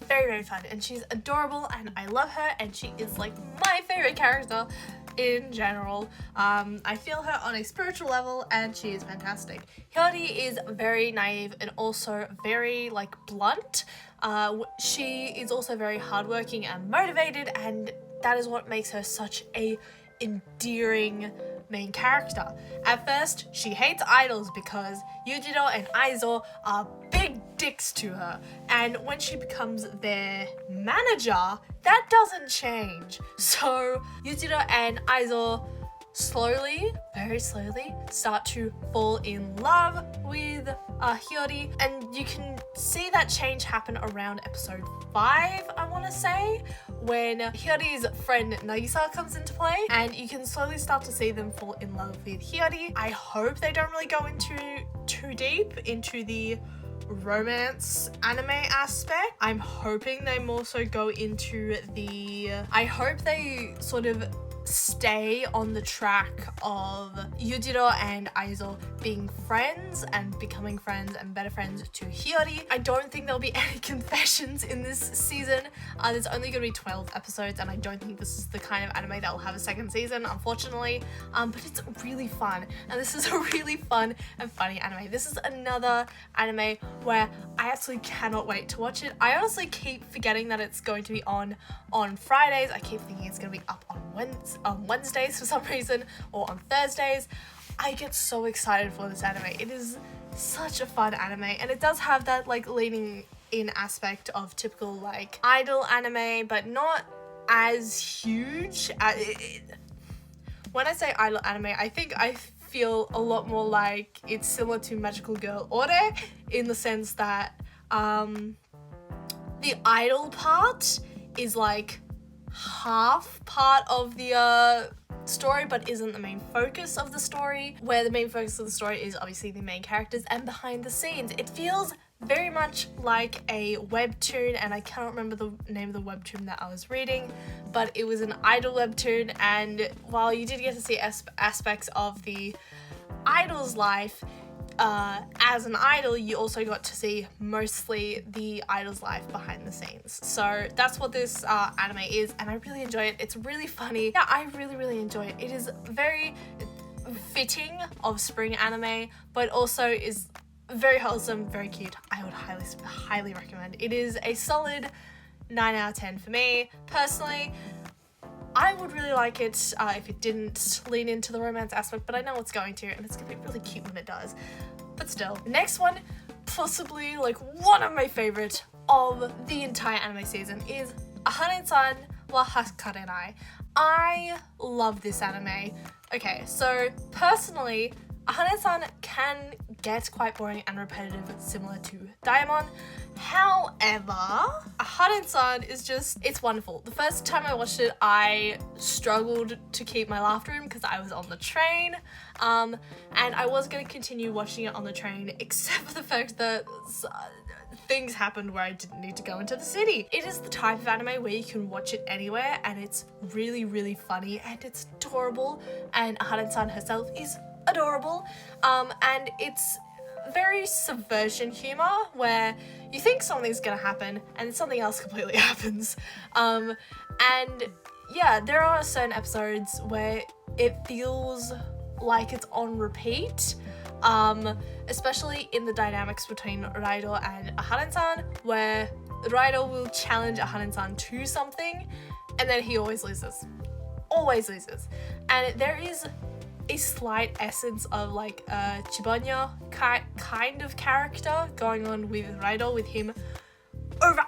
very, very fun, and she's adorable, and I love her, and she is like my favorite character in general. I feel her on a spiritual level, and she is fantastic. Hiyori is very naive and also very like blunt. She is also very hardworking and motivated, and that is what makes her such a endearing main character. At first, she hates idols because Yujiro and Aizo are big dicks to her, and when she becomes their manager, that doesn't change. So Yujiro and Aizo slowly, very slowly, start to fall in love with Hiyori, and you can see that change happen around episode 5, I want to say, when Hiyori's friend Nagisa comes into play, and you can slowly start to see them fall in love with Hiyori. I hope they don't really go into too deep into the romance anime aspect. I'm hoping they more so go into the... I hope they sort of stay on the track of Yujiro and Aizo being friends and becoming friends and better friends to Hiyori. I don't think there'll be any confessions in this season. There's only going to be 12 episodes, and I don't think this is the kind of anime that will have a second season, unfortunately. But it's really fun, and this is a really fun and funny anime. This is another anime where I absolutely cannot wait to watch it. I honestly keep forgetting that it's going to be on Fridays. I keep thinking it's going to be up on Wednesdays for some reason, or on Thursdays. I get so excited for this anime. It is such a fun anime, and it does have that like leaning in aspect of typical like idol anime, but not as huge. When I say idol anime, I think I feel a lot more like it's similar to Magical Girl Ore, in the sense that the idol part is like half part of the story, but isn't the main focus of the story, where the main focus of the story is obviously the main characters and behind the scenes. It feels very much like a webtoon, and I cannot remember the name of the webtoon that I was reading, but it was an idol webtoon, and while you did get to see aspects of the idol's life, as an idol, you also got to see mostly the idol's life behind the scenes. So that's what this anime is, and I really enjoy it. It's really funny. Yeah, I really enjoy it. It is very fitting of spring anime, but also is very wholesome, very cute. I would highly recommend. It is a solid 9 out of 10 for me. Personally, I would really like it if it didn't lean into the romance aspect, but I know it's going to, and it's gonna be really cute when it does. But still, next one, possibly like one of my favorite of the entire anime season, is Aharen-san wa Hakarenai. I love this anime. Okay, so personally, Aharen-san can get quite boring and repetitive, similar to Diamond. However, Aharen-san is just, it's wonderful. The first time I watched it, I struggled to keep my laughter in because I was on the train. And I was going to continue watching it on the train, except for the fact that things happened where I didn't need to go into the city. It is the type of anime where you can watch it anywhere, and it's really, really funny, and it's adorable, and Aharen-san herself is adorable, and it's very subversion humor where you think something's gonna happen and something else completely happens, and yeah, there are certain episodes where it feels like it's on repeat, especially in the dynamics between Raido and Aharen-san, where Raido will challenge Aharen-san to something and then he always loses, and there is a slight essence of like a Chibanya kind of character going on with Raido, with him over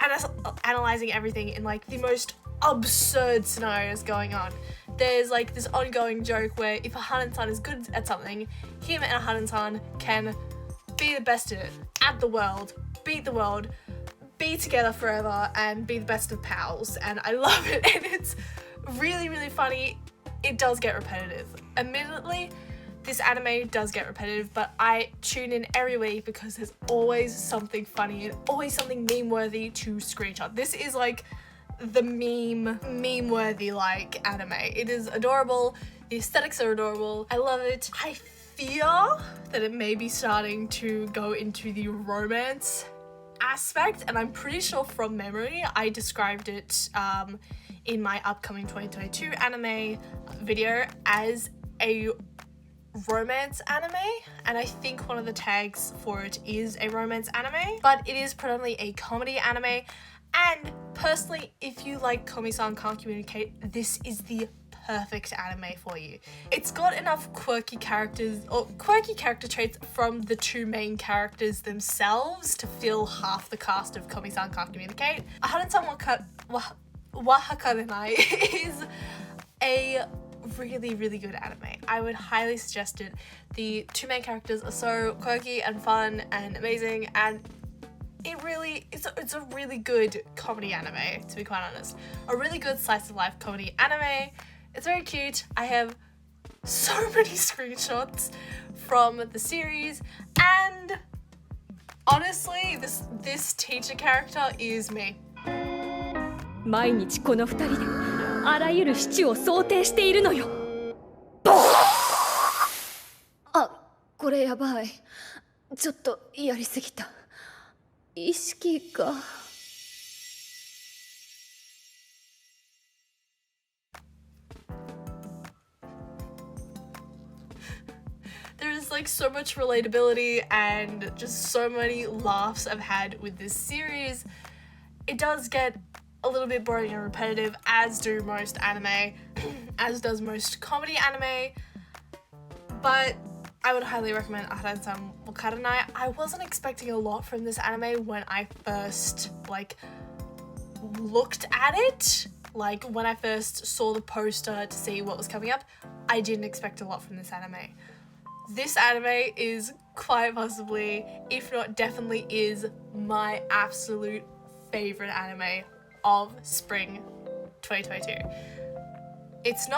analyzing everything in like the most absurd scenarios going on. There's like this ongoing joke where if Aharen-san is good at something, him and Aharen-san can be the best at it, at the world, beat the world, be together forever, and be the best of pals. And I love it, and it's really, really funny. It does get repetitive. Admittedly, this anime does get repetitive, but I tune in every week because there's always something funny and always something meme-worthy to screenshot. This is like the meme-worthy like anime. It is adorable. The aesthetics are adorable. I love it. I fear that it may be starting to go into the romance aspect, and I'm pretty sure from memory I described it in my upcoming 2022 anime video as a romance anime, and I think one of the tags for it is a romance anime, but it is predominantly a comedy anime. And personally, if you like Komi-san Can't Communicate, this is the perfect anime for you. It's got enough quirky characters, or quirky character traits from the two main characters themselves to fill half the cast of Komi-san Can't Communicate. Aharen-san wa Hakarenai is a really, really good anime. I would highly suggest it. The two main characters are so quirky and fun and amazing, and it's a really good comedy anime, to be quite honest. A really good slice of life comedy anime. It's very cute. I have so many screenshots from the series, and honestly, this teacher character is me. 毎日この二人であらゆるシチュを想定しているのよ。あ、これやばい。ちょっとやりすぎた。意識が。There's like so much relatability and just so many laughs I've had with this series. It does get a little bit boring and repetitive, as do most anime, as does most comedy anime, but I would highly recommend Aharen-san wa Hakarenai. I wasn't expecting a lot from this anime when I first looked at it. Like when I first saw the poster to see what was coming up, I didn't expect a lot from this anime. This anime is quite possibly, if not definitely, is my absolute favorite anime of spring 2022. It's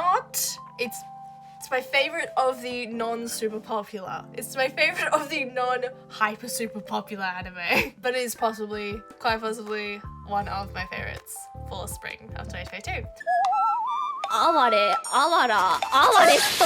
my favorite of the non-super popular. It's my favorite of the non-hyper super popular anime. But it is possibly, quite possibly, one of my favorites for spring of 2022. あわれ、あわら、あわれっと。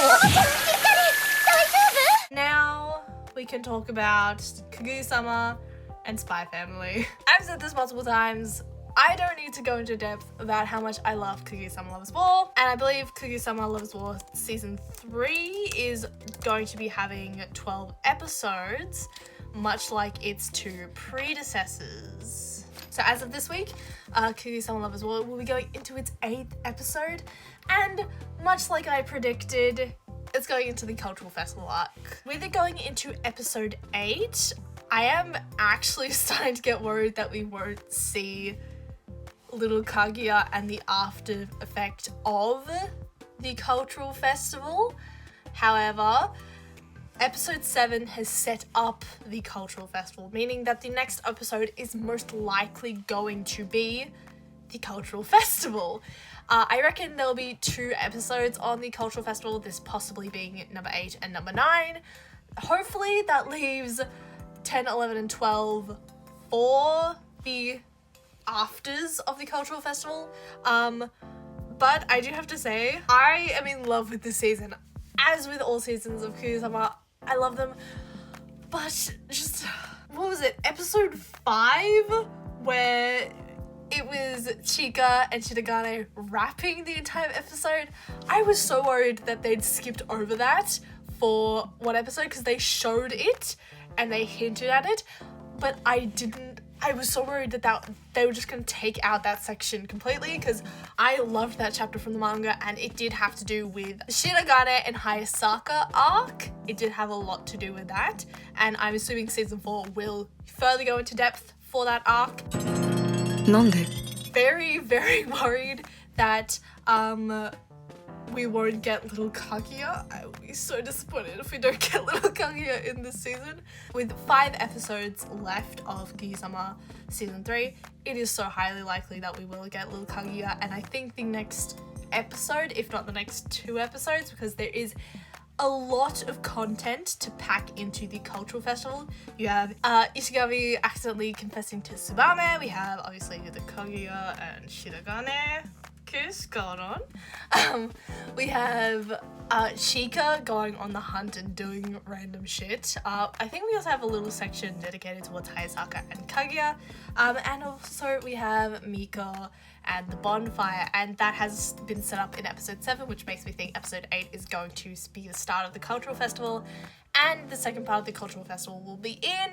Now we can talk about Kaguya-sama and Spy Family. I've said this multiple times. I don't need to go into depth about how much I love Kaguya-sama Lover's War, and I believe Kaguya-sama Lover's War Season 3 is going to be having 12 episodes, much like its two predecessors. So as of this week, Kaguya-sama Love is War will be going into its 8th episode, and much like I predicted, it's going into the cultural festival arc. With it going into episode 8, I am actually starting to get worried that we won't see little Kaguya and the after effect of the cultural festival. However, episode 7 has set up the cultural festival, meaning that the next episode is most likely going to be the cultural festival. I reckon there'll be 2 episodes on the cultural festival, this possibly being number 8 and number 9. Hopefully that leaves 10, 11, and 12 for the afters of the cultural festival. But I do have to say, I am in love with this season. As with all seasons of Kaguya-sama, I love them. But just, what was it, episode 5, where it was Chika and Shirogane rapping the entire episode. I was so worried that they'd skipped over that for one episode because they showed it and they hinted at it, but I didn't. I was so worried that they were just going to take out that section completely, because I loved that chapter from the manga and it did have to do with Shirogane and Hayasaka arc. It did have a lot to do with that, and I'm assuming season 4 will further go into depth for that arc. Very, very worried that we won't get little Kaguya. I will be so disappointed if we don't get little Kaguya in this season. With 5 episodes left of Kaguya-sama season 3, it is so highly likely that we will get little Kaguya, and I think the next episode, if not the next 2 episodes, because there is a lot of content to pack into the cultural festival. You have Ishigami accidentally confessing to Tsubame. We have obviously the Kaguya and Shirogane kiss going on. We have Chika going on the hunt and doing random shit. I think we also have a little section dedicated towards Hayasaka and Kaguya. And also we have Miko and the bonfire, and that has been set up in episode 7, which makes me think episode 8 is going to be the start of the cultural festival, and the second part of the cultural festival will be in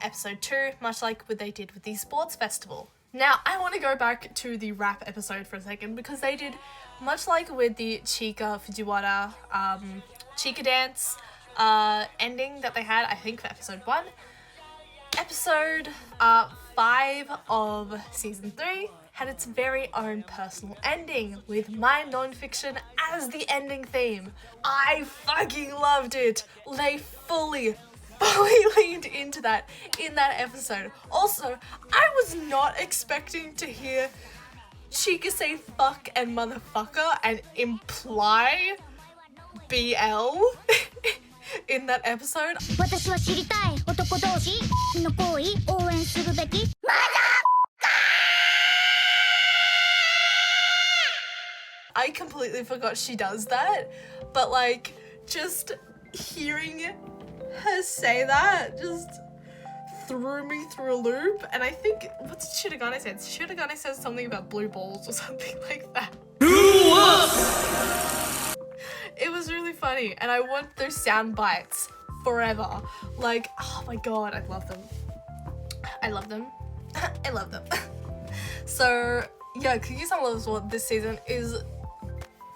episode 2, much like what they did with the sports festival. Now, I want to go back to the rap episode for a second, because they did, much like with the Chika Fujiwara Chika dance ending that they had, I think, for episode 1. Episode 5 of season 3 had its very own personal ending, with my non-fiction as the ending theme. I fucking loved it. They fully leaned into that in that episode. Also, I was not expecting to hear Chika say fuck and motherfucker and imply BL in that episode. 私は知りたい男同士の行為応援するべき I completely forgot she does that, but like, just hearing her say that just threw me through a loop. And I think, what did Shirogane say? Shirogane says something about blue balls or something like that. It was really funny, and I want those sound bites forever. Like, oh my god, I love them. I love them. I love them. So yeah, Kaguya-sama Love is War this season is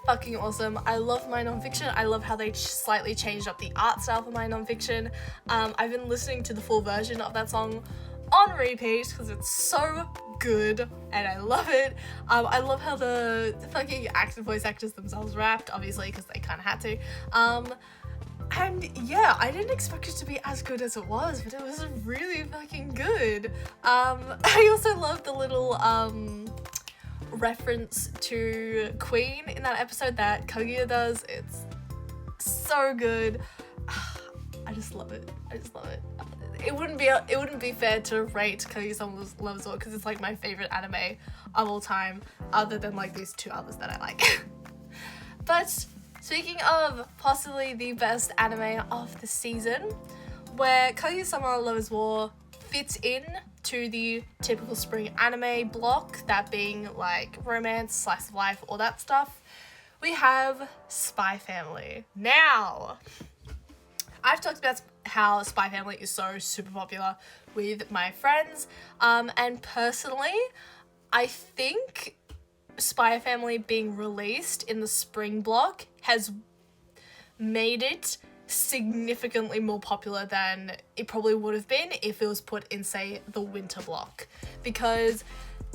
fucking awesome. I love my non-fiction. I love how they slightly changed up the art style for my non-fiction. I've been listening to the full version of that song on repeat because it's so good and I love it. I love how the fucking voice actors themselves rapped, obviously, because they kind of had to. And yeah, I didn't expect it to be as good as it was, but it was really fucking good. I also love the little reference to Queen in that episode that Kaguya does. It's so good. I just love it. I just love it. It wouldn't be fair to rate Kaguya-sama Love is War because it's like my favorite anime of all time, other than like these 2 others that I like. But speaking of possibly the best anime of the season, where Kaguya-sama Love is War fits in to the typical spring anime block, that being like romance, slice of life, all that stuff, we have Spy Family. Now, I've talked about how Spy Family is so super popular with my friends, and personally, I think Spy Family being released in the spring block has made it significantly more popular than it probably would have been if it was put in, say, the winter block, because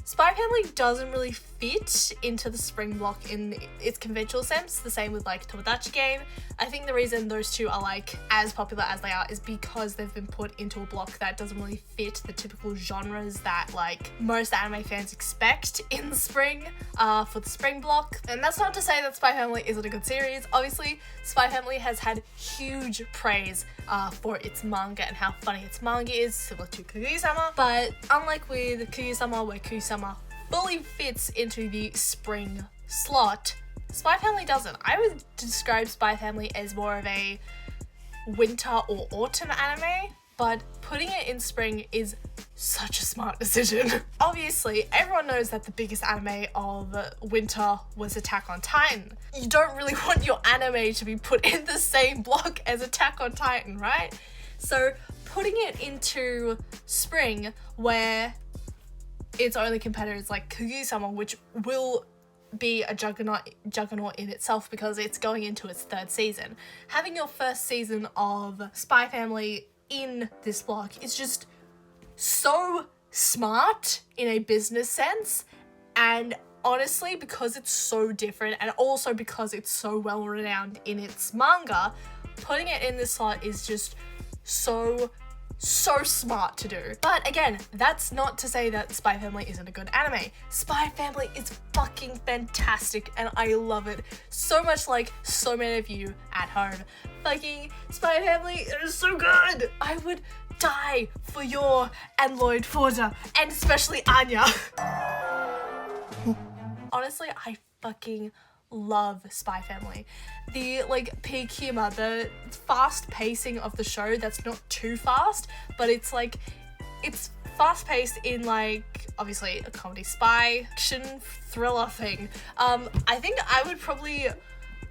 Spy Family doesn't really fit into the spring block in its conventional sense, the same with like Tomodachi Game. I think the reason those two are like as popular as they are is because they've been put into a block that doesn't really fit the typical genres that like most anime fans expect in the spring for the spring block. And that's not to say that Spy Family isn't a good series. Obviously, Spy Family has had huge praise for its manga and how funny its manga is, similar to Kaguya-sama. But unlike with Kaguya-sama, where Kaguya-sama fully fits into the spring slot, Spy Family doesn't. I would describe Spy Family as more of a winter or autumn anime, but putting it in spring is such a smart decision. Obviously, everyone knows that the biggest anime of winter was Attack on Titan. You don't really want your anime to be put in the same block as Attack on Titan, right? So putting it into spring, where its only competitor is like Kaguya-sama, which will be a juggernaut in itself because it's going into its third season. Having your first season of Spy Family in this block is just so smart in a business sense, and honestly, because it's so different and also because it's so well renowned in its manga, putting it in this slot is just so smart to do. But again, that's not to say that Spy Family isn't a good anime. Spy Family is fucking fantastic and I love it so much, like so many of you at home. Fucking Spy Family is so good! I would die for Yor and Lloyd Forza, and especially Anya. Honestly, I fucking love Spy Family. The like peak humor, the fast pacing of the show that's not too fast, but it's like, it's fast paced in like obviously a comedy spy action thriller thing. I think I would probably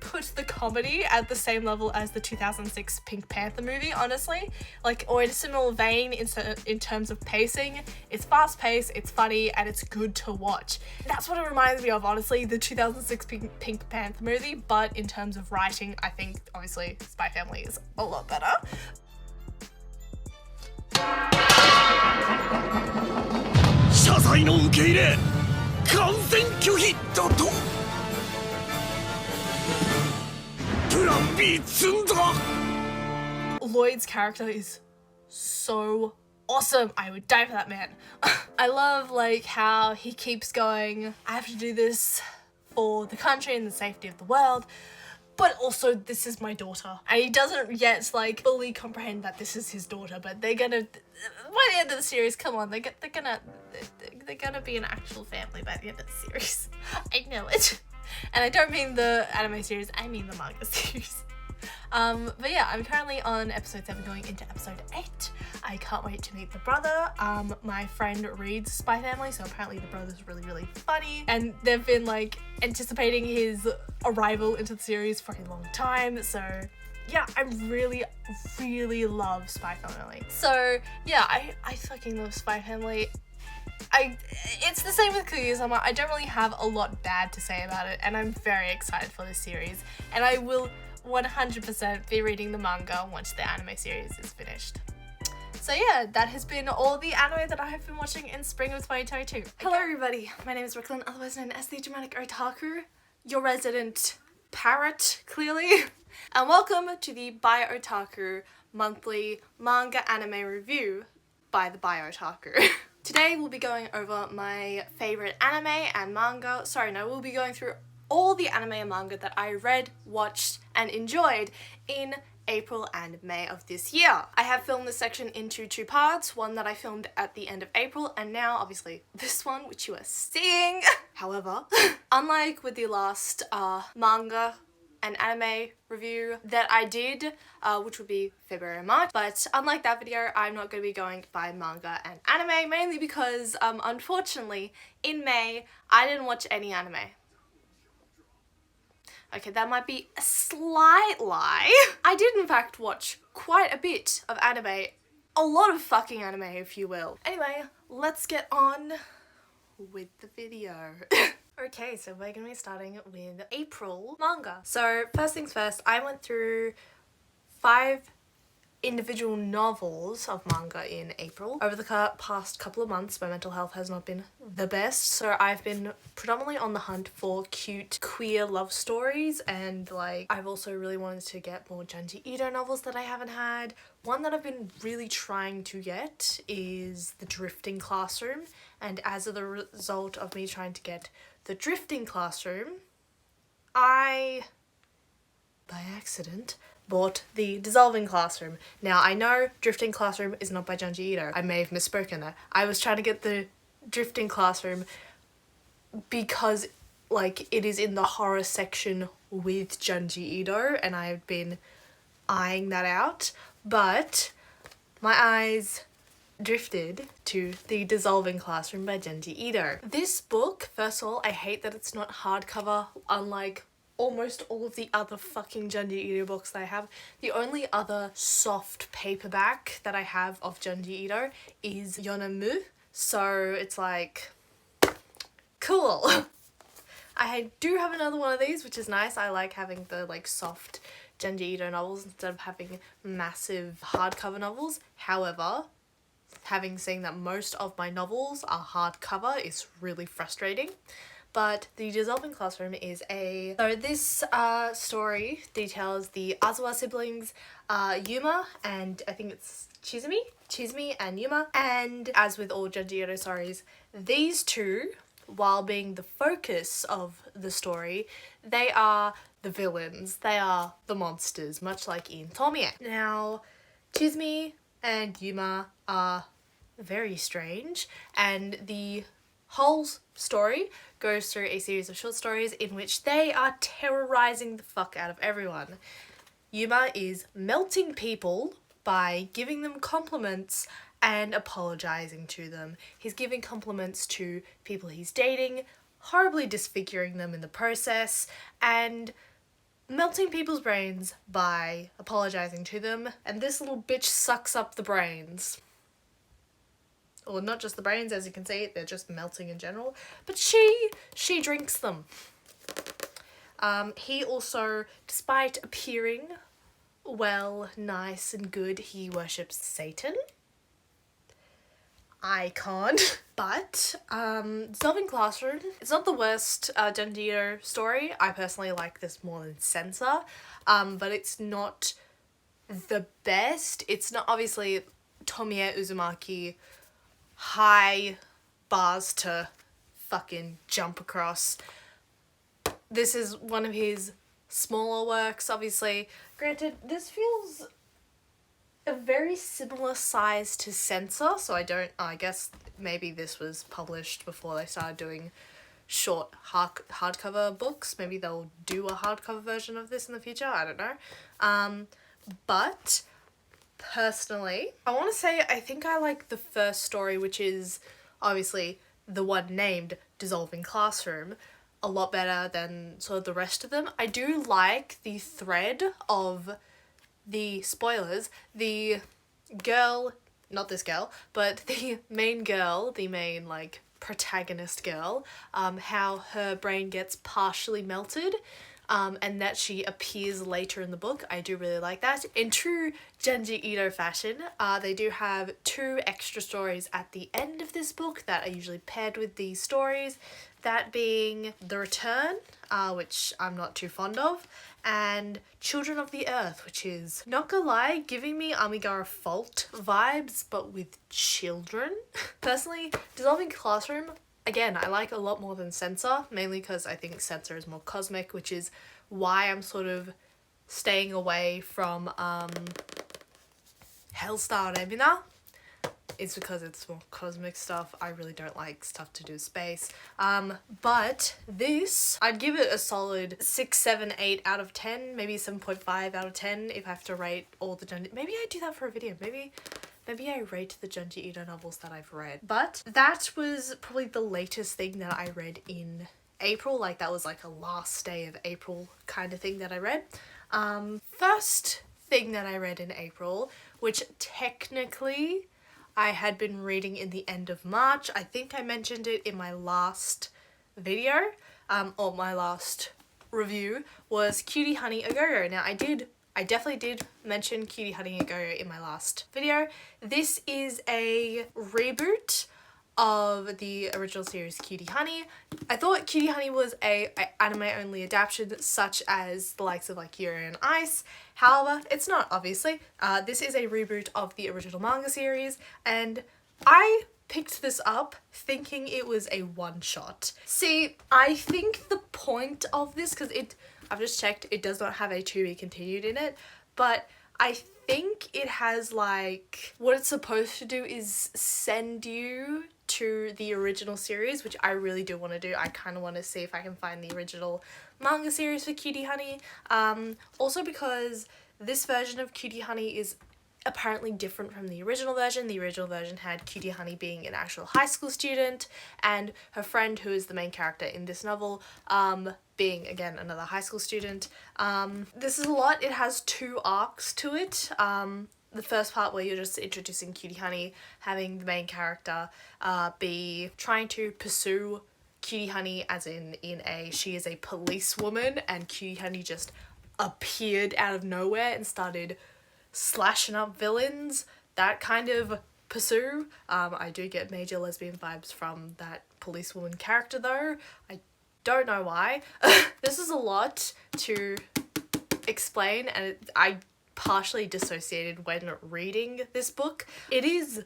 put the comedy at the same level as the 2006 Pink Panther movie, honestly. Like, or in a similar vein in terms of pacing. It's fast paced, it's funny, and it's good to watch. That's what it reminds me of, honestly, the 2006 Pink Panther movie, but in terms of writing, I think obviously Spy Family is a lot better. 謝罪の受け入れ完全拒否だとプラン B 積んだ Lloyd's character is so awesome. I would die for that man. I love like how he keeps going, I have to do this for the country and the safety of the world, but also this is my daughter. And he doesn't yet like fully comprehend that this is his daughter, but they're gonna, by the end of the series, come on, they're gonna be an actual family by the end of the series. I know it. And I don't mean the anime series, I mean the manga series. But yeah, I'm currently on episode 7 going into episode 8. I can't wait to meet the brother. My friend reads Spy Family, so apparently the brother's really funny. And they've been like anticipating his arrival into the series for a long time, so yeah, I really love Spy Family. So yeah, I fucking love Spy Family. It's the same with Kaguya-sama. I don't really have a lot bad to say about it, and I'm very excited for this series. And I will 100% be reading the manga once the anime series is finished. So yeah, that has been all the anime that I have been watching in spring of 2022. Hello everybody, my name is Brooklyn, otherwise known as the Dramatic Otaku, your resident parrot, clearly. And welcome to the By Otaku monthly manga anime review by the By Otaku. Today we'll be going over my favorite anime and manga. We'll be going through all the anime and manga that I read, watched, and enjoyed in April and May of this year. I have filmed this section into 2 parts, one that I filmed at the end of April, and now obviously this one, which you are seeing. However, unlike with the last manga and anime review that I did, which would be February and March, but unlike that video, I'm not going to be going by manga and anime, mainly because unfortunately in May I didn't watch any anime. Okay, that might be a slight lie. I did in fact watch quite a bit of anime. A lot of fucking anime, if you will. Anyway, let's get on with the video. Okay, so we're gonna be starting with April manga. So first things first, I went through 5 individual novels of manga in April. Over the past couple of months, my mental health has not been the best, so I've been predominantly on the hunt for cute queer love stories, and like I've also really wanted to get more Junji Ito novels that I haven't had. One that I've been really trying to get is The Drifting Classroom, and as a result of me trying to get The Drifting Classroom, I, by accident, bought The Dissolving Classroom. Now, I know Drifting Classroom is not by Junji Ito. I may have misspoken there. I was trying to get The Drifting Classroom because, like, it is in the horror section with Junji Ito, and I have been eyeing that out, but my eyes drifted to The Dissolving Classroom by Junji Ito. This book, first of all, I hate that it's not hardcover, unlike almost all of the other fucking Junji Ito books that I have. The only other soft paperback that I have of Junji Ito is Yonamu, so it's like, cool. I do have another one of these, which is nice. I like having the like soft Junji Ito novels instead of having massive hardcover novels. However, having seen that most of my novels are hardcover is really frustrating. But The Dissolving Classroom is so this story details the Azawa siblings, Yuma and I think it's Chizumi and Yuma. And as with all Junji Ito stories, these two, while being the focus of the story, they are the villains. They are the monsters, much like in Tomie. Now, Chizumi and Yuma are very strange, and the whole story goes through a series of short stories in which they are terrorizing the fuck out of everyone. Yuma is melting people by giving them compliments and apologizing to them. He's giving compliments to people he's dating, horribly disfiguring them in the process, and melting people's brains by apologizing to them. And this little bitch sucks up the brains. Or not just the brains, as you can see, they're just melting in general. But she drinks them. He also, despite appearing well, nice and good, he worships Satan. Icon. But, Dissolving Classroom, it's not the worst Junji Ito story. I personally like this more than Censor. But it's not the best. It's not, obviously, Tomie Uzumaki, high bars to fucking jump across. This is one of his smaller works, obviously. Granted, this feels a very similar size to Censor, so I guess maybe this was published before they started doing short hardcover books. Maybe they'll do a hardcover version of this in the future, I don't know. But personally, I want to say I think I like the first story, which is obviously the one named Dissolving Classroom, a lot better than sort of the rest of them. I do like the thread of the spoilers, the girl, not this girl, but the main girl, the main like protagonist girl, how her brain gets partially melted. And that she appears later in the book. I do really like that. In true Junji Ito fashion, they do have 2 extra stories at the end of this book that are usually paired with these stories. That being The Return, which I'm not too fond of, and Children of the Earth, which is, not gonna lie, giving me Amigara Fault vibes, but with children. Personally, Dissolving Classroom, again, I like a lot more than Censor, mainly because I think Censor is more cosmic, which is why I'm sort of staying away from Hellstar Remina. It's because it's more cosmic stuff. I really don't like stuff to do with space. But this, I'd give it a solid 6, 7, 8 out of 10, maybe 7.5 out of 10 if I have to rate all the Junji. Maybe I do that for a video. Maybe I rate the Junji Ito novels that I've read. But that was probably the latest thing that I read in April. Like, that was like a last day of April kind kind of thing that I read. First thing that I read in April, which technically I had been reading in the end of March. I think I mentioned it in my last video, or my last review, was Cutie Honey A Go-Go. Now I definitely did mention Cutie Honey A Go-Go in my last video. This is a reboot of the original series Cutie Honey. I thought Cutie Honey was a anime only adaptation, such as the likes of like Yuri on Ice. However, it's not, obviously. This is a reboot of the original manga series, and I picked this up thinking it was a one-shot. See, I think the point of this, because I've just checked, it does not have a to be continued in it, but I think it has like, what it's supposed to do is send you to the original series, which I really do want to do. I kind of want to see if I can find the original manga series for Cutie Honey. Also because this version of Cutie Honey is apparently different from the original version. The original version had Cutie Honey being an actual high school student, and her friend, who is the main character in this novel, being again another high school student. This is a lot. It has 2 arcs to it. The first part where you're just introducing Cutie Honey, having the main character be trying to pursue Cutie Honey as in she is a policewoman, and Cutie Honey just appeared out of nowhere and started slashing up villains. That kind of pursue. I do get major lesbian vibes from that policewoman character though. I don't know why. This is a lot to explain, and I partially dissociated when reading this book. It is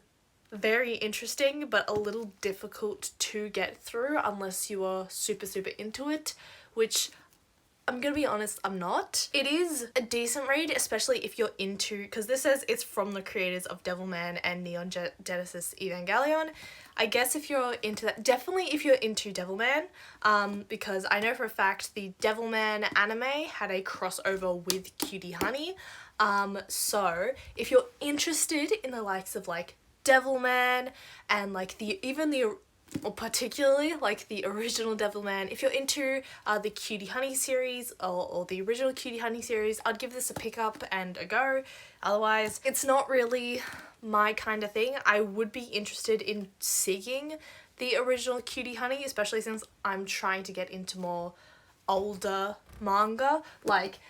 very interesting, but a little difficult to get through unless you are super into it, which I'm gonna be honest, I'm not. It is a decent read, especially if you're into, because this says it's from the creators of Devilman and Neon Genesis Evangelion. I guess if you're into that, definitely if you're into Devilman, because I know for a fact the Devilman anime had a crossover with Cutie Honey. So if you're interested in the likes of like Devilman and like or particularly like the original Devilman, if you're into the Cutie Honey series or the original Cutie Honey series, I'd give this a pick up and a go. Otherwise, it's not really my kind of thing. I would be interested in seeing the original Cutie Honey, especially since I'm trying to get into more older manga. Like,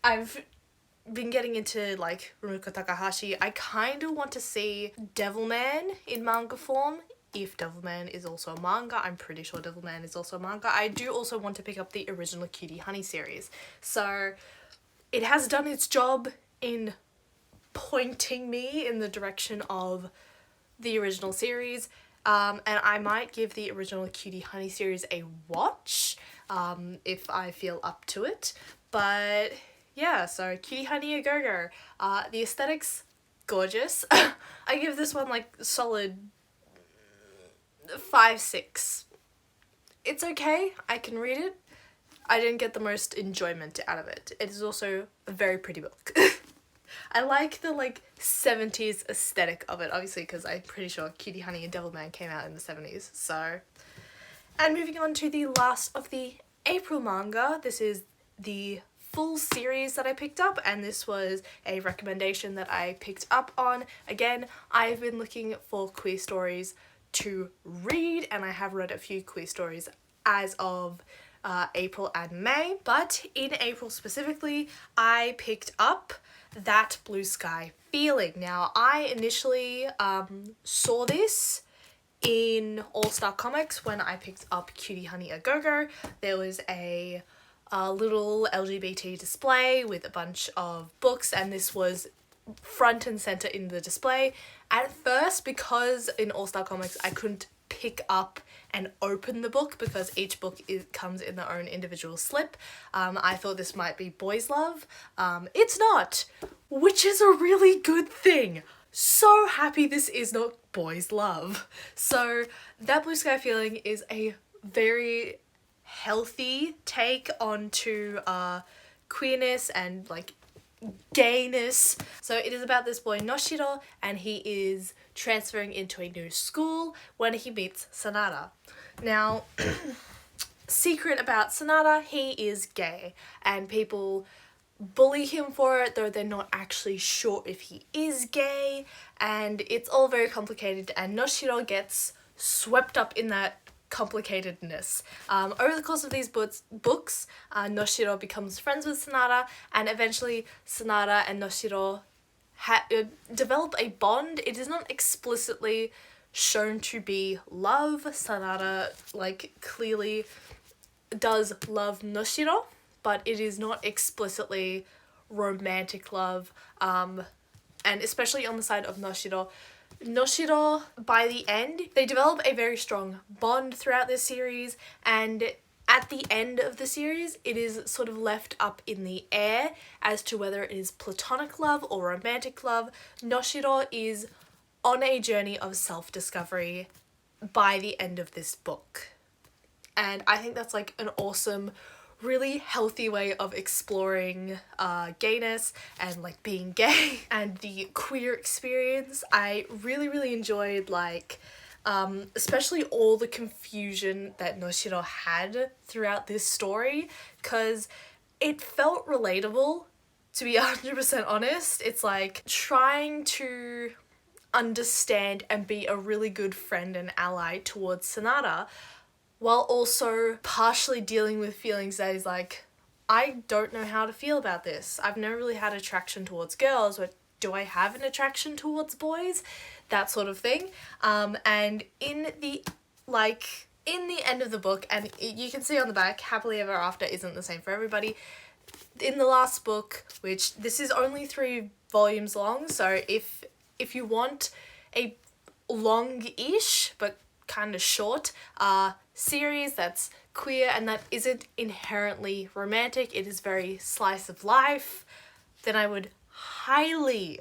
I've been getting into like Rumiko Takahashi. I kind of want to see Devilman in manga form. If Devilman is also a manga, I'm pretty sure Devilman is also a manga. I do also want to pick up the original Cutie Honey series. So it has done its job in pointing me in the direction of the original series. And I might give the original Cutie Honey series a watch if I feel up to it. But yeah, so Cutie Honey A Go-Go. The aesthetics, gorgeous. I give this one like solid 5-6. It's okay, I can read it. I didn't get the most enjoyment out of it. It is also a very pretty book. I like the like 70s aesthetic of it, obviously, because I'm pretty sure Cutie Honey and Devilman came out in the 70s, so. And moving on to the last of the April manga, this is the full series that I picked up, and this was a recommendation that I picked up on. Again, I've been looking for queer stories to read, and I have read a few queer stories as of April and May, but in April specifically, I picked up That Blue Sky Feeling. Now, I initially saw this in All Star Comics when I picked up Cutie Honey A Go-Go. There was a little LGBT display with a bunch of books, and this was front and center in the display. At first, because in All Star Comics I couldn't pick up and open the book because each book comes in their own individual slip, I thought this might be boys love. It's not, which is a really good thing. So happy this is not boys love. So That Blue Sky Feeling is a very healthy take onto queerness and like gayness. So it is about this boy Noshiro, and he is transferring into a new school when he meets Sanada. Now secret about Sanada, he is gay, and people bully him for it, though they're not actually sure if he is gay, and it's all very complicated, and Noshiro gets swept up in that complicatedness. Over the course of these books, Noshiro becomes friends with Sanada, and eventually Sanada and Noshiro develop a bond. It is not explicitly shown to be love. Sanada, like, clearly does love Noshiro, but it is not explicitly romantic love, and especially on the side of Noshiro, by the end, they develop a very strong bond throughout this series, and at the end of the series, it is sort of left up in the air as to whether it is platonic love or romantic love. Noshiro is on a journey of self-discovery by the end of this book. And I think that's like an awesome, really healthy way of exploring gayness and like being gay and the queer experience. I really enjoyed, like, especially all the confusion that Noshiro had throughout this story, because it felt relatable, to be 100% honest. It's like trying to understand and be a really good friend and ally towards Sanada, while also partially dealing with feelings that is like, I don't know how to feel about this. I've never really had attraction towards girls, but do I have an attraction towards boys? That sort of thing. And in the end of the book, and you can see on the back, happily ever after isn't the same for everybody. In the last book, which this is only 3 volumes long, so if you want a long-ish but kind of short series that's queer and that isn't inherently romantic, it is very slice of life, then I would highly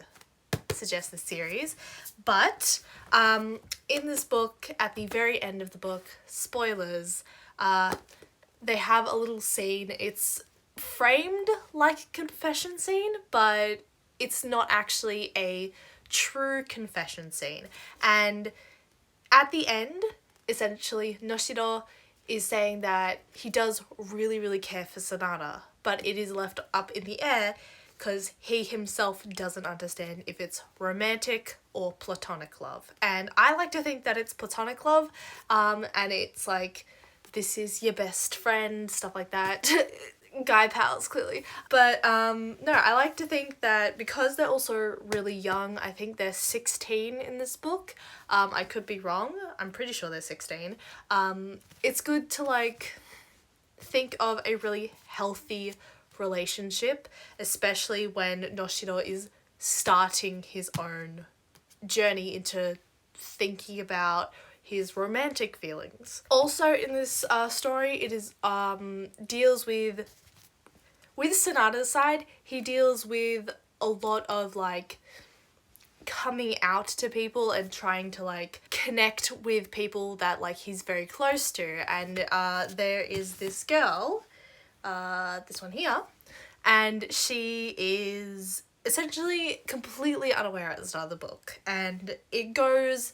suggest this series. But in this book, at the very end of the book, spoilers, they have a little scene. It's framed like a confession scene, but it's not actually a true confession scene. And at the end, essentially, Noshiro is saying that he does really care for Sanada, but it is left up in the air because he himself doesn't understand if it's romantic or platonic love. And I like to think that it's platonic love, and it's like, this is your best friend, stuff like that. Guy pals, clearly. But no, I like to think that because they're also really young, I think they're 16 in this book. I could be wrong. I'm pretty sure they're 16. It's good to, like, think of a really healthy relationship, especially when Noshiro is starting his own journey into thinking about his romantic feelings. Also in this story, it is deals with Sanada's side, he deals with a lot of, like, coming out to people and trying to, like, connect with people that, like, he's very close to. And there is this girl, this one here, and she is essentially completely unaware at the start of the book. And it goes,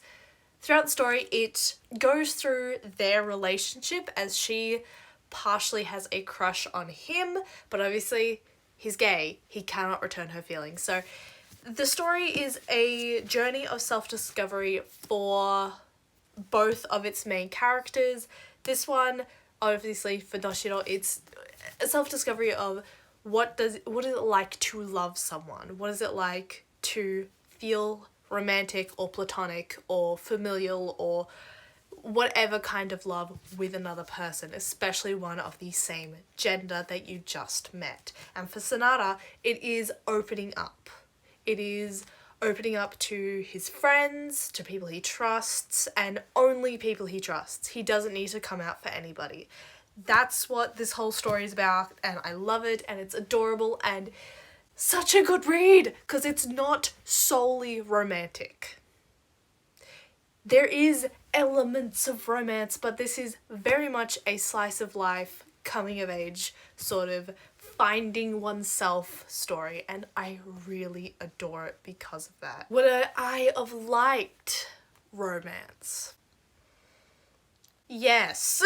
throughout the story, it goes through their relationship as she partially has a crush on him, but obviously he's gay. He cannot return her feelings. So the story is a journey of self-discovery for both of its main characters. This one, obviously for Noshiro, it's a self-discovery of what is it like to love someone? What is it like to feel romantic or platonic or familial or whatever kind of love with another person, especially one of the same gender that you just met. And for Sanada, it is opening up. It is opening up to his friends, to people he trusts, and only people he trusts. He doesn't need to come out for anybody. That's what this whole story is about, and I love it, and it's adorable, and such a good read, because it's not solely romantic. There is elements of romance, but this is very much a slice of life, coming of age, sort of finding oneself story, and I really adore it because of that. Would I have liked romance? Yes.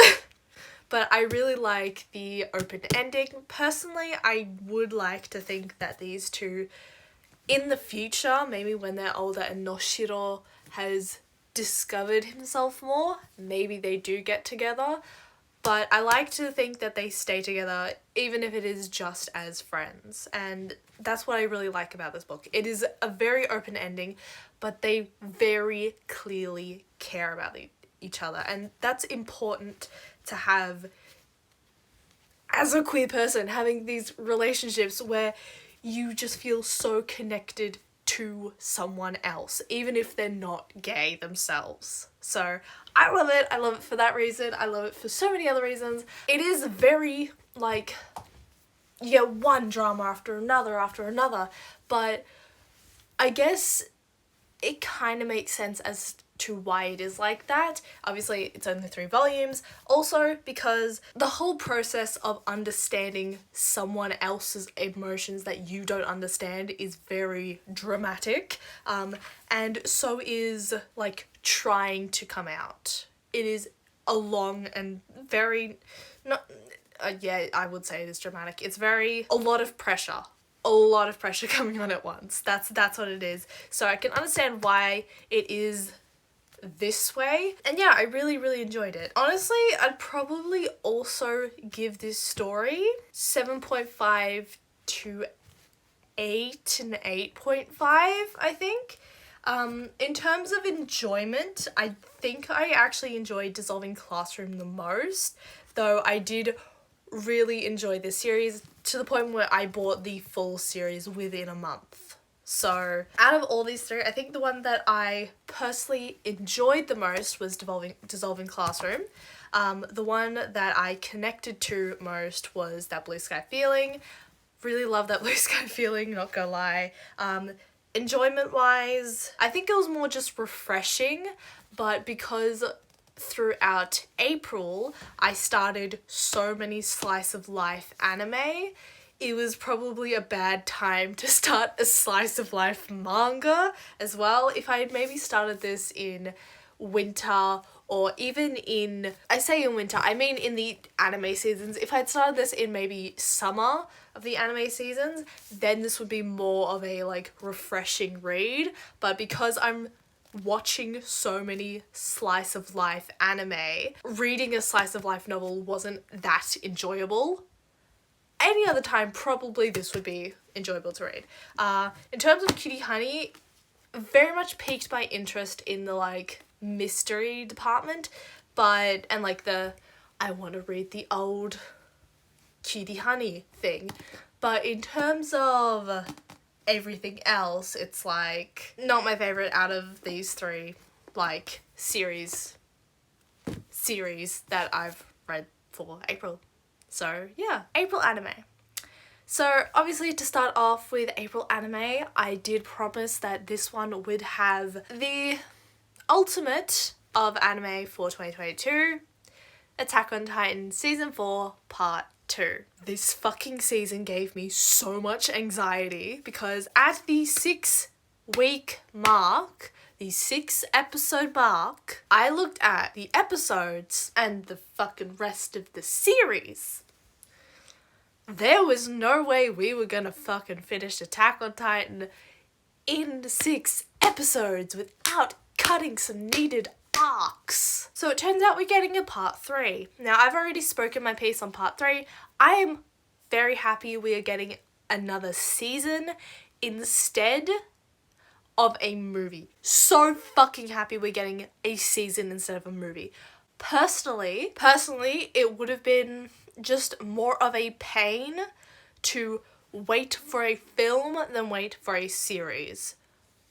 but I really like the open ending. Personally, I would like to think that these two, in the future, maybe when they're older and Noshiro has discovered himself more, maybe they do get together. But I like to think that they stay together, even if it is just as friends. And that's what I really like about this book. It is a very open ending, but they very clearly care about each other. And that's important to have as a queer person, having these relationships where you just feel so connected to someone else, even if they're not gay themselves. So I love it. I love it for that reason. I love it for so many other reasons. It is very, like, you get one drama after another, but I guess it kind of makes sense as to why it is like that. Obviously, it's only 3 volumes. Also, because the whole process of understanding someone else's emotions that you don't understand is very dramatic. And so is, like, trying to come out. It is a long and very, I would say it is dramatic. It's a lot of pressure. A lot of pressure coming on at once. That's what it is. So I can understand why it is this way. And yeah, I really, really enjoyed it. Honestly, I'd probably also give this story 7.5 to 8 and 8.5, I think. In terms of enjoyment, I think I actually enjoyed Dissolving Classroom the most, though I did really enjoy this series to the point where I bought the full series within a month. So out of all these 3, I think the one that I personally enjoyed the most was Dissolving Classroom. The one that I connected to most was That Blue Sky Feeling. Really love That Blue Sky Feeling, not gonna lie. Enjoyment wise, I think it was more just refreshing, but because throughout April I started so many slice of life anime, it was probably a bad time to start a slice of life manga as well. If I had maybe started this in winter, or even in, I say in winter, I mean in the anime seasons, if I'd started this in maybe summer of the anime seasons, then this would be more of a, like, refreshing read. But because I'm watching so many slice of life anime, reading a slice of life novel wasn't that enjoyable. Any other time, probably this would be enjoyable to read. In terms of Cutie Honey, very much piqued my interest in the, like, mystery department, and like the I want to read the old Cutie Honey thing. But in terms of everything else, it's, like, not my favorite out of these 3, like, series that I've read for April. So yeah, April anime. So obviously, to start off with April anime, I did promise that this one would have the ultimate of anime for 2022, Attack on Titan Season 4 Part 2. This fucking season gave me so much anxiety because at the 6-week mark, the 6-episode mark, I looked at the episodes and the fucking rest of the series. There was no way we were gonna fucking finish Attack on Titan in 6 episodes without cutting some needed arcs. So it turns out we're getting a part 3. Now, I've already spoken my piece on part 3. I am very happy we are getting another season instead of a movie. So fucking happy we're getting a season instead of a movie. Personally, it would have been just more of a pain to wait for a film than wait for a series.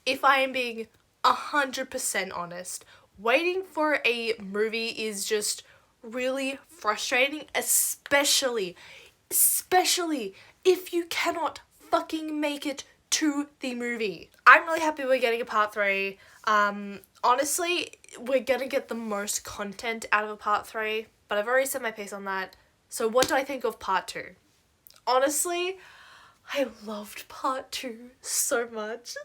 If I am being 100% honest, waiting for a movie is just really frustrating, especially if you cannot fucking make it to the movie. I'm really happy we're getting a part 3. Honestly, we're gonna get the most content out of a part 3, but I've already said my piece on that. So what do I think of part 2? Honestly, I loved part 2 so much.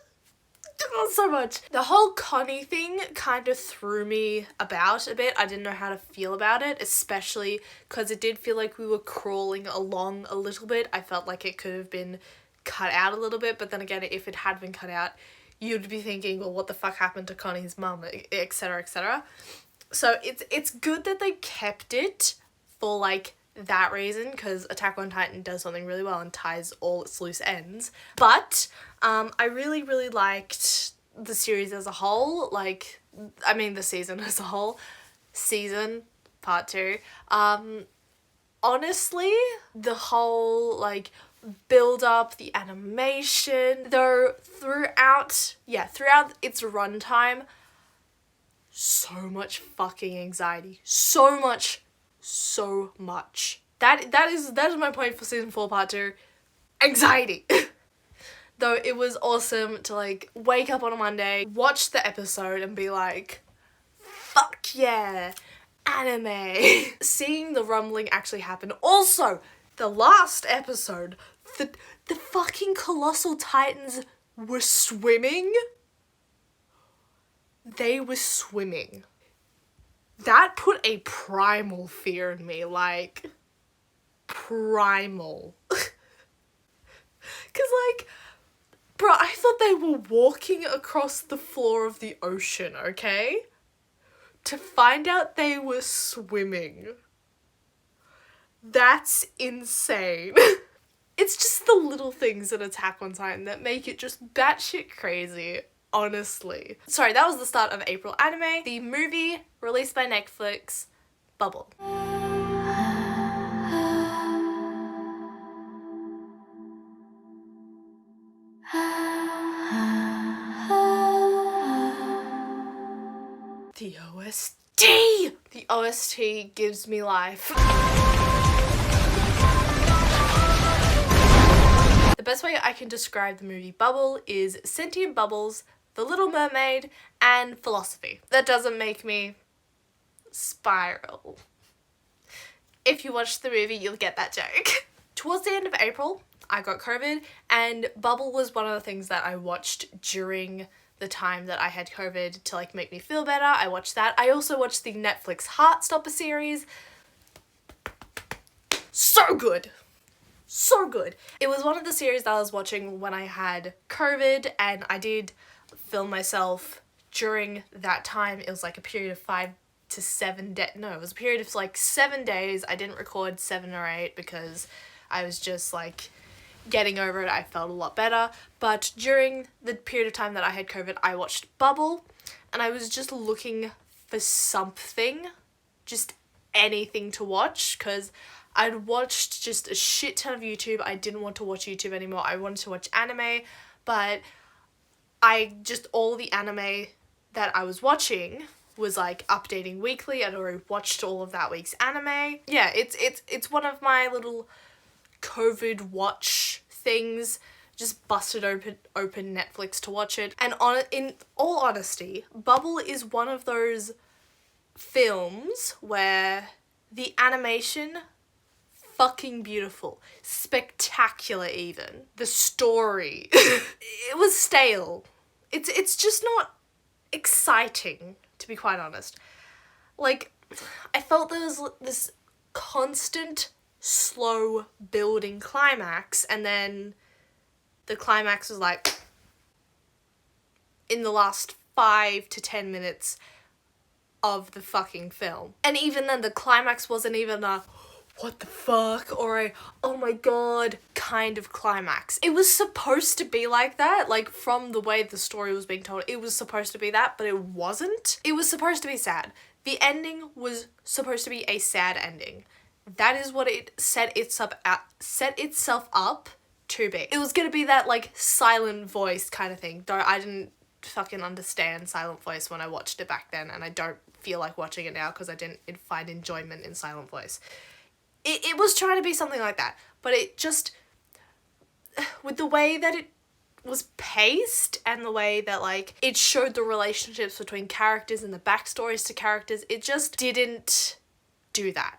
So much. The whole Connie thing kind of threw me about a bit. I didn't know how to feel about it, especially because it did feel like we were crawling along a little bit. I felt like it could have been cut out a little bit, but then again, if it had been cut out, you'd be thinking, well, what the fuck happened to Connie's mum, etc, etc. So it's good that they kept it for like that reason, because Attack on Titan does something really well and ties all its loose ends. But I really, really liked the series as a whole. Like, I mean the season as a whole. Season, part 2. Honestly, the whole like build up, the animation, though throughout its runtime, so much fucking anxiety. So much. That is my point for season 4 part 2. Anxiety. Though it was awesome to like wake up on a Monday, watch the episode and be like, fuck yeah, anime. Seeing the rumbling actually happen. Also, the last episode, the fucking colossal titans were swimming. They were swimming. That put a primal fear in me, like, primal. Cause like, bro, I thought they were walking across the floor of the ocean, okay? To find out they were swimming. That's insane. It's just the little things in Attack on Titan that make it just batshit crazy. Honestly. Sorry, that was the start of April anime. The movie released by Netflix, Bubble. The OST! The OST gives me life. The best way I can describe the movie Bubble is sentient bubbles, The Little Mermaid, and philosophy. That doesn't make me spiral. If you watch the movie, you'll get that joke. Towards the end of April, I got COVID, and Bubble was one of the things that I watched during the time that I had COVID to like make me feel better. I watched that. I also watched the Netflix Heartstopper series. So good. So good. It was one of the series that I was watching when I had COVID, and I did film myself during that time. It was like a period of 5 to 7 days. No, it was a period of like 7 days. I didn't record 7 or 8 because I was just like getting over it. I felt a lot better. But during the period of time that I had COVID, I watched Bubble, and I was just looking for something, just anything to watch, because I'd watched just a shit ton of YouTube. I didn't want to watch YouTube anymore. I wanted to watch anime, but all the anime that I was watching was like updating weekly. I'd already watched all of that week's anime. Yeah, it's one of my little COVID watch things. Just busted open Netflix to watch it. And in all honesty, Bubble is one of those films where the animation, fucking beautiful, spectacular even. The story, it was stale. It's just not exciting, to be quite honest. Like, I felt there was this constant slow building climax, and then the climax was like in the last 5 to 10 minutes of the fucking film. And even then, the climax wasn't even a what the fuck or a oh my god kind of climax. It was supposed to be like that, like from the way the story was being told, it was supposed to be that, but it wasn't. It was supposed to be sad. The ending was supposed to be a sad ending. That is what it set itself up to be. It was gonna be that like silent voice kind of thing, though I didn't fucking understand silent voice when I watched it back then, and I don't feel like watching it now because I didn't find enjoyment in silent voice. It was trying to be something like that, but it just, with the way that it was paced and the way that like it showed the relationships between characters and the backstories to characters, it just didn't do that.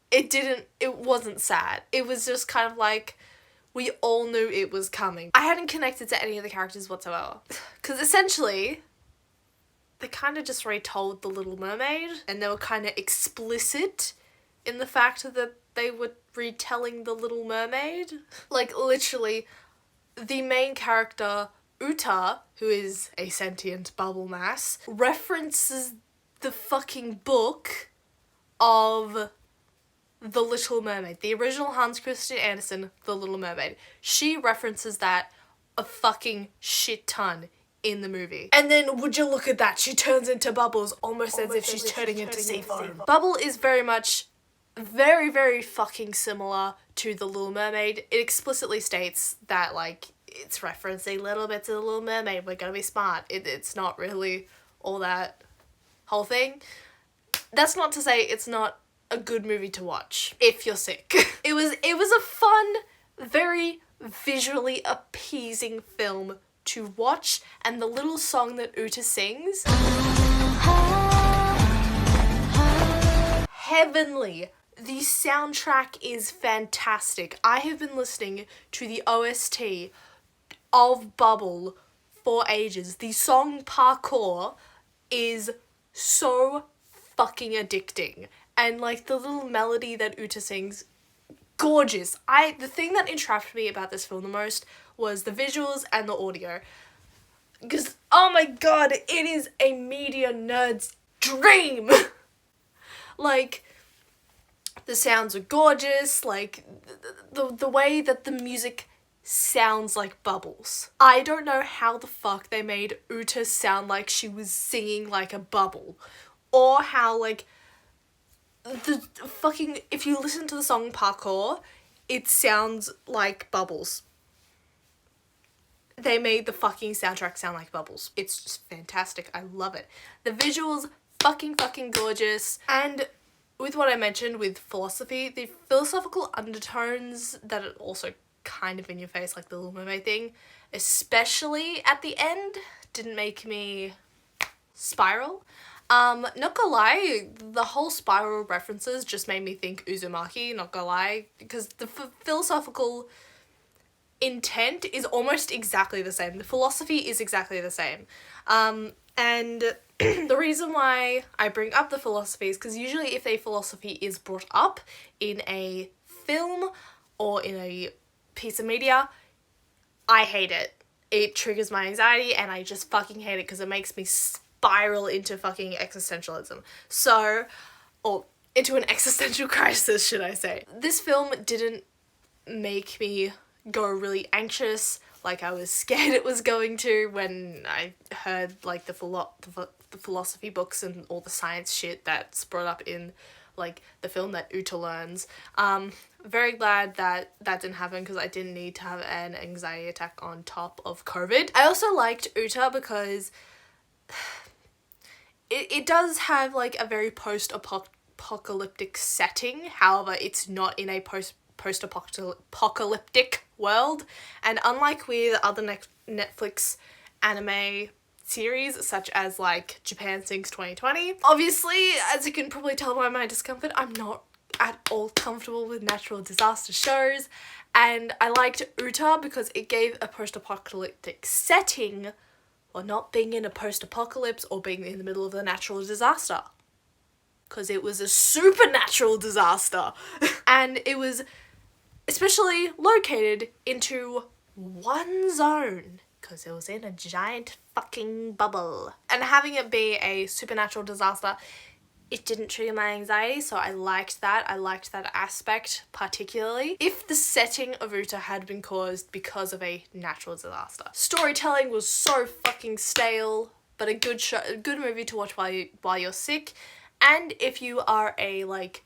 It wasn't sad. It was just kind of like, we all knew it was coming. I hadn't connected to any of the characters whatsoever. Because essentially, they kind of just retold The Little Mermaid, and they were kind of explicit in the fact that they were retelling The Little Mermaid. Like, literally, the main character, Uta, who is a sentient bubble mass, references the fucking book of The Little Mermaid. The original Hans Christian Andersen, The Little Mermaid. She references that a fucking shit ton in the movie. And then, would you look at that, she turns into bubbles almost as if she's turning into sea foam. Bubble is very much, very, very fucking similar to The Little Mermaid. It explicitly states that, like, it's referencing little bits of The Little Mermaid, we're gonna be smart. It's not really all that whole thing. That's not to say it's not a good movie to watch if you're sick. It was a fun, very visually appeasing film to watch, and the little song that Uta sings, heavenly. The soundtrack is fantastic. I have been listening to the OST of Bubble for ages. The song Parkour is so fucking addicting, and like the little melody that Uta sings, gorgeous. The thing that entrapped me about this film the most was the visuals and the audio, because oh my god, it is a media nerd's dream. Like, the sounds are gorgeous, like the way that the music sounds like bubbles. I don't know how the fuck they made Uta sound like she was singing like a bubble, or how like the fucking, if you listen to the song Parkour, it sounds like bubbles. They made the fucking soundtrack sound like bubbles. It's just fantastic. I love it. The visuals, fucking gorgeous. And with what I mentioned with philosophy, the philosophical undertones that are also kind of in your face, like the Little Mermaid thing, especially at the end, didn't make me spiral. Not gonna lie, the whole spiral references just made me think Uzumaki, not gonna lie, because the philosophical intent is almost exactly the same. The philosophy is exactly the same. And the reason why I bring up the philosophy is because usually if a philosophy is brought up in a film or in a piece of media, I hate it. It triggers my anxiety and I just fucking hate it because it makes me spiral into fucking existentialism. So, or into an existential crisis, should I say. This film didn't make me go really anxious like I was scared it was going to when I heard like the philosophy books and all the science shit that's brought up in like the film that Uta learns. Very glad that that didn't happen because I didn't need to have an anxiety attack on top of COVID. I also liked Uta because it does have like a very post-apocalyptic setting. However, it's not in a post-apocalyptic world, and unlike with other Netflix anime series such as like Japan Sinks 2020, obviously, as you can probably tell by my discomfort, I'm not at all comfortable with natural disaster shows, and I liked Uta because it gave a post-apocalyptic setting while not being in a post-apocalypse or being in the middle of a natural disaster, because it was a supernatural disaster. And it was especially located into one zone because it was in a giant fucking bubble. And having it be a supernatural disaster, it didn't trigger my anxiety, so I liked that. I liked that aspect particularly. If the setting of Uta had been caused because of a natural disaster. Storytelling was so fucking stale, but a good show, a good movie to watch while you're sick. And if you are a like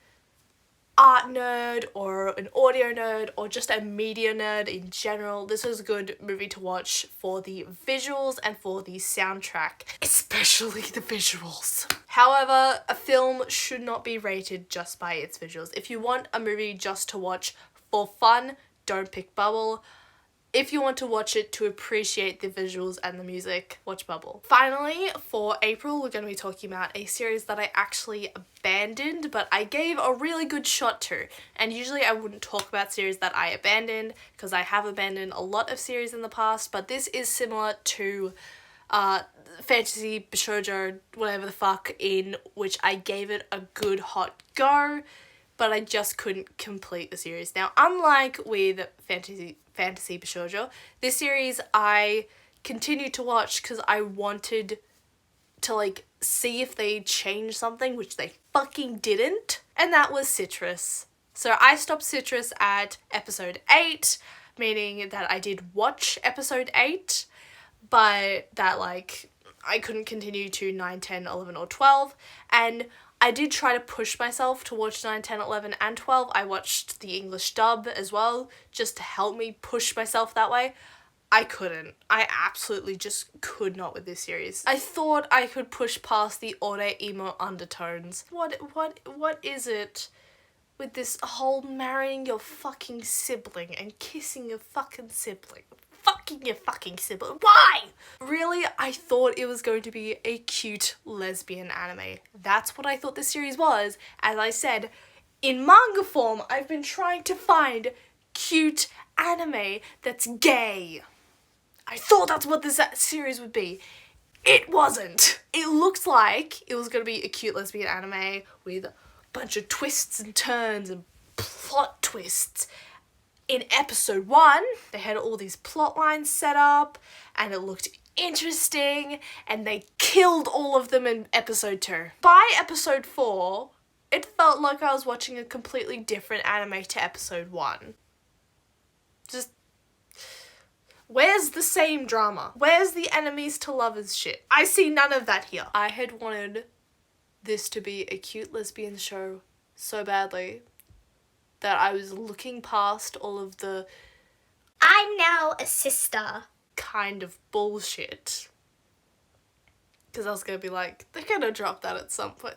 art nerd or an audio nerd or just a media nerd in general, this is a good movie to watch for the visuals and for the soundtrack, especially the visuals. However, a film should not be rated just by its visuals. If you want a movie just to watch for fun, don't pick Bubble. If you want to watch it to appreciate the visuals and the music, watch Bubble. Finally, for April, we're going to be talking about a series that I actually abandoned, but I gave a really good shot to. And usually I wouldn't talk about series that I abandoned, because I have abandoned a lot of series in the past, but this is similar to fantasy, shoujo, whatever the fuck, in which I gave it a good hot go, but I just couldn't complete the series. Now, unlike with fantasy shoujo, this series I continued to watch because I wanted to like see if they changed something, which they fucking didn't, and that was Citrus. So I stopped Citrus at episode 8, meaning that I did watch episode 8, but that like I couldn't continue to 9, 10, 11 or 12, and I did try to push myself to watch 9, 10, 11 and 12. I watched the English dub as well, just to help me push myself that way. I couldn't. I absolutely just could not with this series. I thought I could push past the ore emo undertones. What is it with this whole marrying your fucking sibling and kissing your fucking sibling? Fucking your fucking sibling. Why? Really, I thought it was going to be a cute lesbian anime. That's what I thought this series was. As I said, in manga form, I've been trying to find cute anime that's gay. I thought that's what this series would be. It wasn't. It looked like it was going to be a cute lesbian anime with a bunch of twists and turns and plot twists. In episode 1, they had all these plot lines set up and it looked interesting, and they killed all of them in episode 2. By episode 4, it felt like I was watching a completely different anime to episode 1. Just, where's the same drama? Where's the enemies to lovers shit? I see none of that here. I had wanted this to be a cute lesbian show so badly that I was looking past all of the I'm now a sister kind of bullshit. Because I was going to be like, they're going to drop that at some point.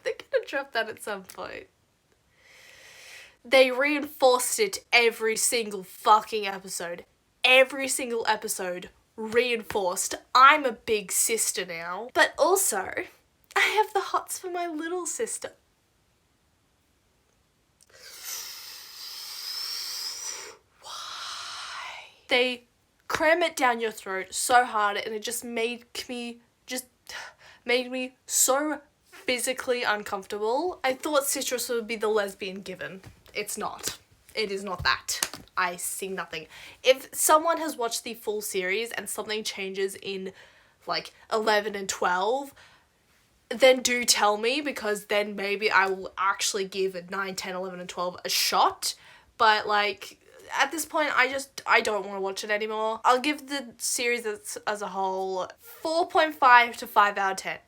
They reinforced it every single fucking episode. Every single episode reinforced, I'm a big sister now. But also, I have the hots for my little sister. They cram it down your throat so hard, and it just made me so physically uncomfortable. I thought Citrus would be the lesbian given. It's not. It is not that. I see nothing. If someone has watched the full series and something changes in like 11 and 12, then do tell me, because then maybe I will actually give 9, 10, 11 and 12 a shot. But like, at this point, I don't want to watch it anymore. I'll give the series as a whole 4.5 to 5 out of 10.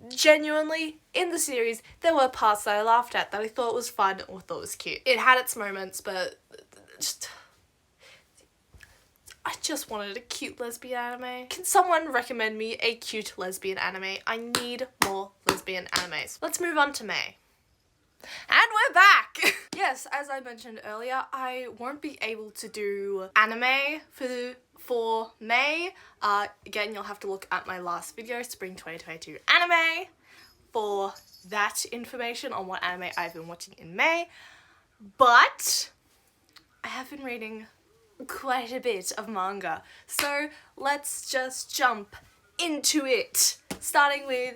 Genuinely, in the series, there were parts that I laughed at that I thought was fun or thought was cute. It had its moments, but I just wanted a cute lesbian anime. Can someone recommend me a cute lesbian anime? I need more lesbian animes. Let's move on to May. And we're back! Yes, as I mentioned earlier, I won't be able to do anime for May. Again, you'll have to look at my last video, Spring 2022 Anime, for that information on what anime I've been watching in May. But I have been reading quite a bit of manga, so let's just jump into it, starting with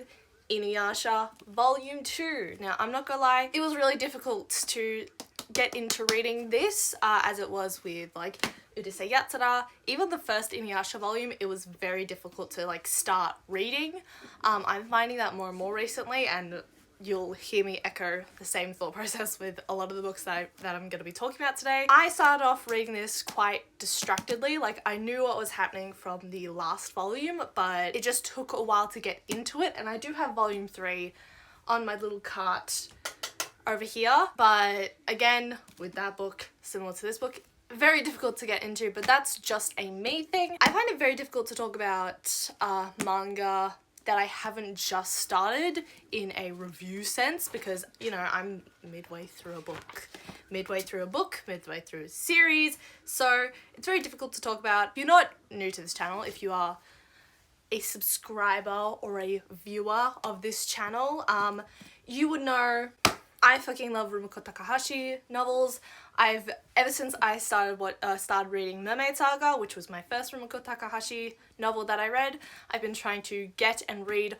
Inuyasha Volume 2. Now, I'm not gonna lie, it was really difficult to get into reading this, as it was with, like, Urusei Yatsura. Even the first Inuyasha volume, it was very difficult to, like, start reading. I'm finding that more and more recently, and you'll hear me echo the same thought process with a lot of the books that I'm going to be talking about today. I started off reading this quite distractedly. Like, I knew what was happening from the last volume, but it just took a while to get into it, and I do have volume 3 on my little cart over here. But again, with that book, similar to this book, very difficult to get into, but that's just a me thing. I find it very difficult to talk about manga that I haven't just started in a review sense, because, you know, I'm midway through a book, midway through a series, so it's very difficult to talk about. If you're not new to this channel, if you are a subscriber or a viewer of this channel, you would know I fucking love Rumiko Takahashi novels. ever since I started reading Mermaid Saga, which was my first Rumiko Takahashi novel that I read, I've been trying to get and read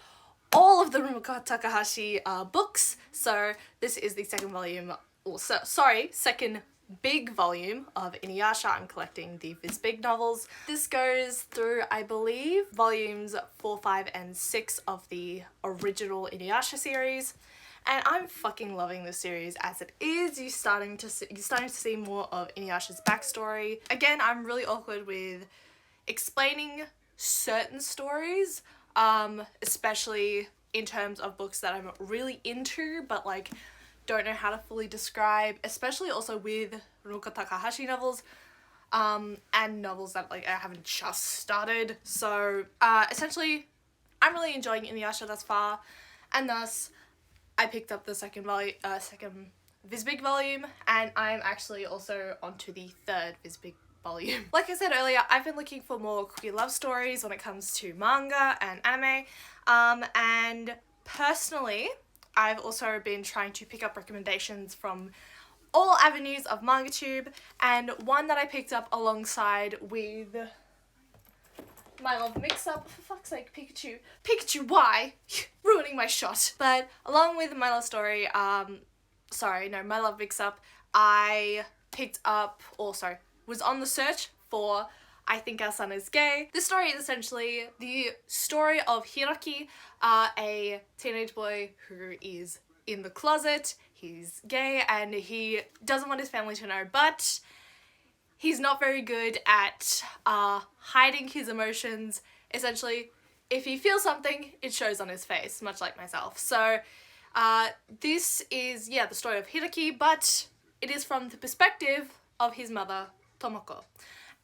all of the Rumiko Takahashi books. So this is the second volume, second big volume of Inuyasha. I'm collecting the Viz Big novels. This goes through, I believe, volumes 4, 5, and 6 of the original Inuyasha series. And I'm fucking loving this series as it is. You're starting to see more of Inuyasha's backstory. Again, I'm really awkward with explaining certain stories, especially in terms of books that I'm really into, but like don't know how to fully describe, especially also with Rumiko Takahashi novels, and novels that like I haven't just started. So essentially, I'm really enjoying Inuyasha thus far, and thus I picked up the second Viz Big volume, and I'm actually also onto the third Viz Big volume. Like I said earlier, I've been looking for more queer love stories when it comes to manga and anime, and personally, I've also been trying to pick up recommendations from all avenues of MangaTube, and one that I picked up alongside with My Love Mix-Up, for fuck's sake, Pikachu. Pikachu, why? Ruining my shot. But along with My Love Story, My Love Mix-Up, I picked up, was on the search for I Think Our Son Is Gay. This story is essentially the story of Hiroki, a teenage boy who is in the closet. He's gay and he doesn't want his family to know, but he's not very good at hiding his emotions. Essentially, if he feels something, it shows on his face, much like myself. So this is, the story of Hiroki, but it is from the perspective of his mother, Tomoko.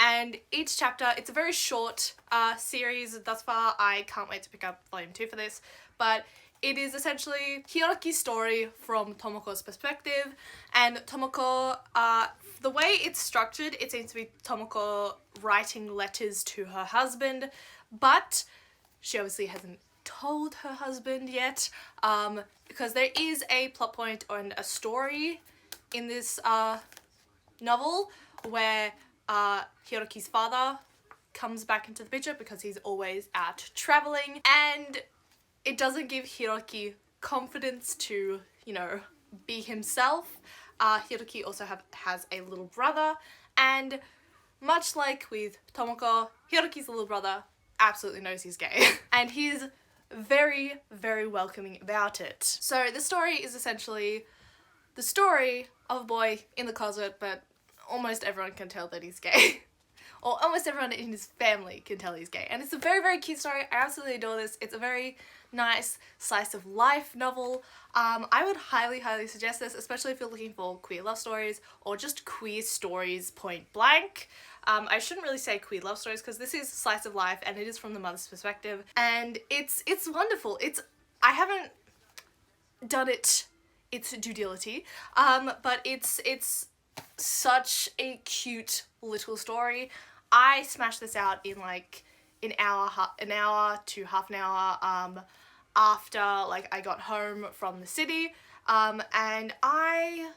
And each chapter, it's a very short series thus far. I can't wait to pick up volume 2 for this, but it is essentially Hiroki's story from Tomoko's perspective. And Tomoko, the way it's structured, it seems to be Tomoko writing letters to her husband, but she obviously hasn't told her husband yet, because there is a plot point and a story in this novel where Hiroki's father comes back into the picture because he's always out traveling, and it doesn't give Hiroki confidence to, be himself. Hiroki also has a little brother, and much like with Tomoko, Hiroki's little brother absolutely knows he's gay and he's very, very welcoming about it. So the story is essentially the story of a boy in the closet, but almost everyone can tell that he's gay. Or almost everyone in his family can tell he's gay. And it's a very, very cute story. I absolutely adore this. It's a very nice slice of life novel. I would highly, highly suggest this, especially if you're looking for queer love stories or just queer stories point blank. I shouldn't really say queer love stories because this is slice of life and it is from the mother's perspective. And it's wonderful. I haven't done its due diligence, but it's such a cute little story. I smashed this out in like an hour to half an hour after I got home from the city, and I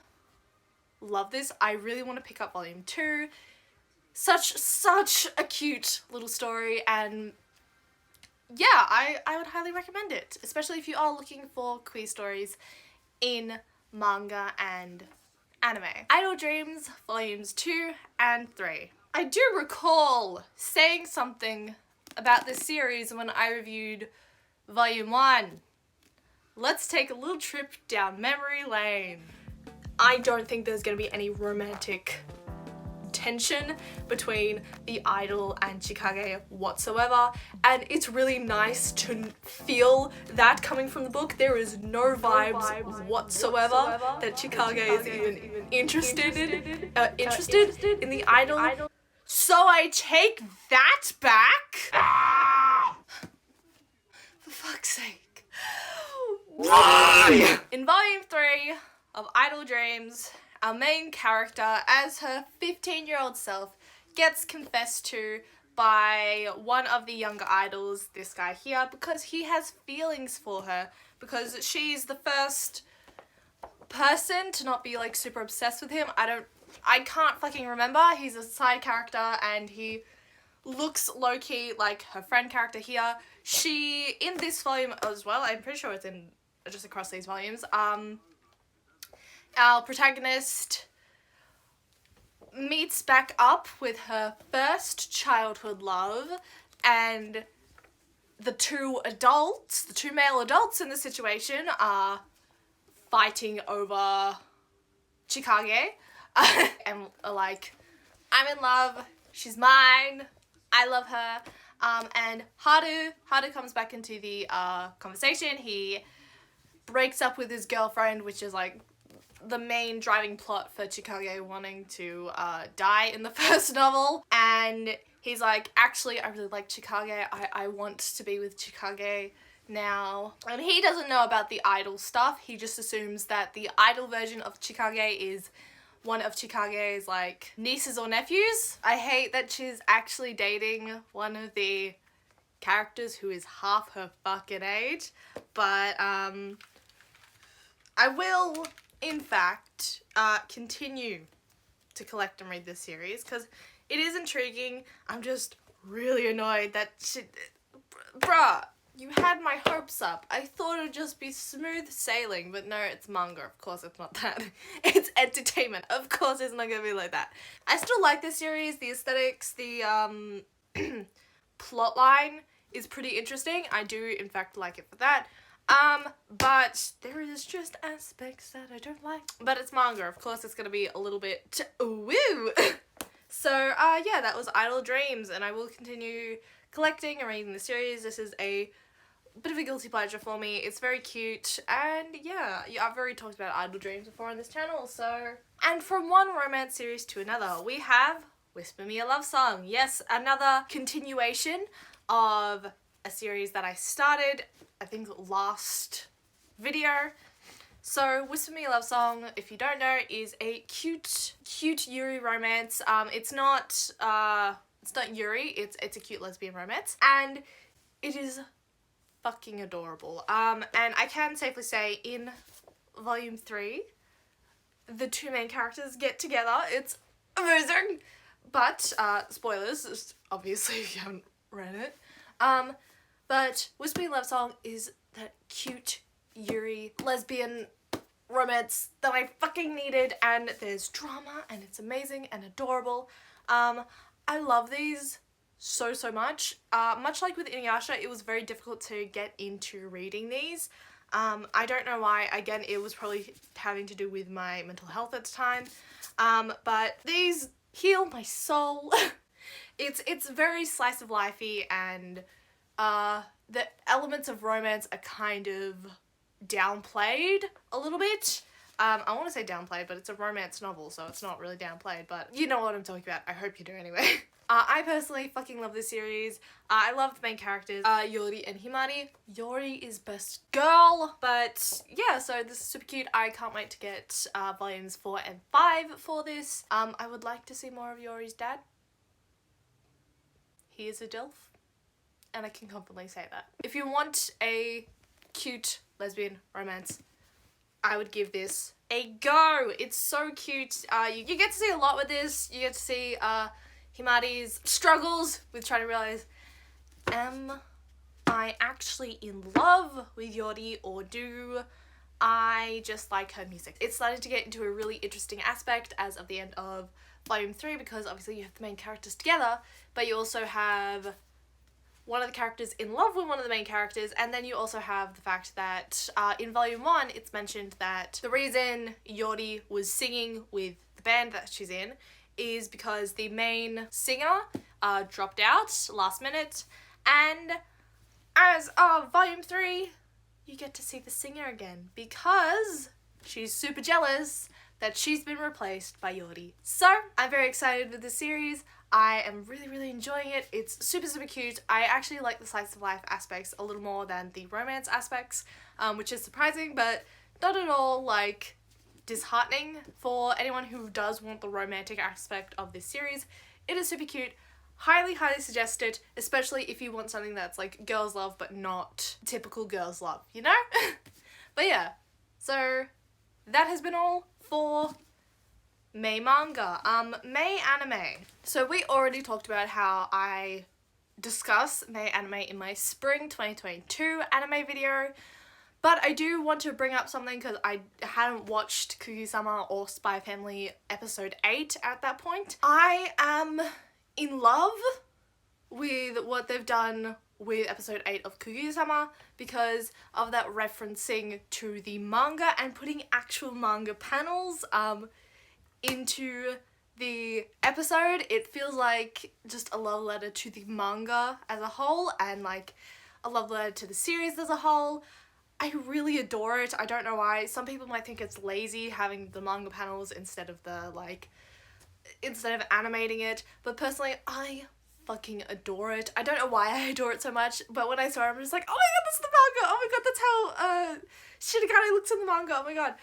love this. I really want to pick up volume 2. Such a cute little story, and yeah, I would highly recommend it, especially if you are looking for queer stories in manga and anime. Idle Dreams volumes 2 and 3. I do recall saying something about this series when I reviewed volume 1. Let's take a little trip down memory lane. I don't think there's gonna be any romantic tension between the idol and Chikage whatsoever, and it's really nice to feel that coming from the book. There is no vibes whatsoever that Chikage is even interested in the idol. So I take that back. For fuck's sake. In volume 3 of Idle Dreams, our main character, as her 15-year-old self, gets confessed to by one of the younger idols, this guy here, because he has feelings for her, because she's the first person to not be super obsessed with him. I don't I can't fucking remember. He's a side character and he looks low-key like her friend character here. She, in this volume as well, I'm pretty sure it's in just across these volumes, our protagonist meets back up with her first childhood love, and the two male adults in the situation are fighting over Chikage and are like, I'm in love, she's mine, I love her. And Haru comes back into the conversation. He breaks up with his girlfriend, which is like the main driving plot for Chikage wanting to die in the first novel. And he's like, actually, I really like Chikage. I want to be with Chikage now. And he doesn't know about the idol stuff. He just assumes that the idol version of Chikage is one of Chikage's like nieces or nephews. I hate that she's actually dating one of the characters who is half her fucking age, but I will in fact continue to collect and read this series because it is intriguing. I'm just really annoyed that bruh, you had my hopes up. I thought it would just be smooth sailing, but no, it's manga. Of course it's not that. It's entertainment. Of course it's not gonna be like that. I still like this series. The aesthetics, the plot line is pretty interesting. I do in fact like it for that. But there is just aspects that I don't like. But it's manga. Of course it's gonna be a little bit woo. So yeah, that was Idle Dreams, and I will continue collecting and reading the series. This is a bit of a guilty pleasure for me. It's very cute, and yeah, I've already talked about Idle Dreams before on this channel, so. And from one romance series to another, we have Whisper Me a Love Song. Yes, another continuation of a series that I started, I think, last video. So Whisper Me a Love Song, if you don't know, is a cute Yuri romance. It's not Yuri, it's a cute lesbian romance, and it is fucking adorable. And I can safely say in volume 3, the two main characters get together. It's amazing. But, spoilers, obviously if you haven't read it. But Whisper Me a Love Song is that cute Yuri lesbian romance that I fucking needed, and there's drama, and it's amazing and adorable. I love these so much. Much like with Inuyasha, it was very difficult to get into reading these. I don't know why. Again, it was probably having to do with my mental health at the time. But these heal my soul. It's very slice of lifey, and the elements of romance are kind of downplayed a little bit. I want to say downplayed, but it's a romance novel, so it's not really downplayed, but you know what I'm talking about. I hope you do anyway. I personally fucking love this series. I love the main characters, Yori and Himari. Yori is best girl, but yeah, so this is super cute. I can't wait to get volumes 4 and 5 for this. I would like to see more of Yori's dad. He is a DILF, and I can confidently say that. If you want a cute lesbian romance, I would give this a go. It's so cute. You get to see a lot with this. You get to see Himari's struggles with trying to realize, am I actually in love with Yori, or do I just like her music? It's starting to get into a really interesting aspect as of the end of volume 3, because obviously you have the main characters together, but you also have one of the characters in love with one of the main characters, and then you also have the fact that in volume 1 it's mentioned that the reason Yori was singing with the band that she's in is because the main singer dropped out last minute, and as of volume 3 you get to see the singer again because she's super jealous that she's been replaced by Yori. So I'm very excited with this series. I am really enjoying it. It's super cute. I actually like the slice of life aspects a little more than the romance aspects, which is surprising, but not at all like disheartening for anyone who does want the romantic aspect of this series. It is super cute. Highly suggest it, especially if you want something that's like girls love but not typical girls love, you know? But yeah, so that has been all for May manga, May anime. So we already talked about how I discuss May anime in my spring 2022 anime video, but I do want to bring up something because I hadn't watched Kugi-sama or Spy Family episode 8 at that point. I am in love with what they've done with episode 8 of Kugi-sama because of that referencing to the manga and putting actual manga panels into the episode. It feels like just a love letter to the manga as a whole and like a love letter to the series as a whole. I really adore it. I don't know why. Some people might think it's lazy having the manga panels instead of animating it, but personally I fucking adore it. I don't know why I adore it so much, but when I saw it I'm just like, oh my god, that's the manga! Oh my god, that's how Shirogane looks in the manga, oh my god.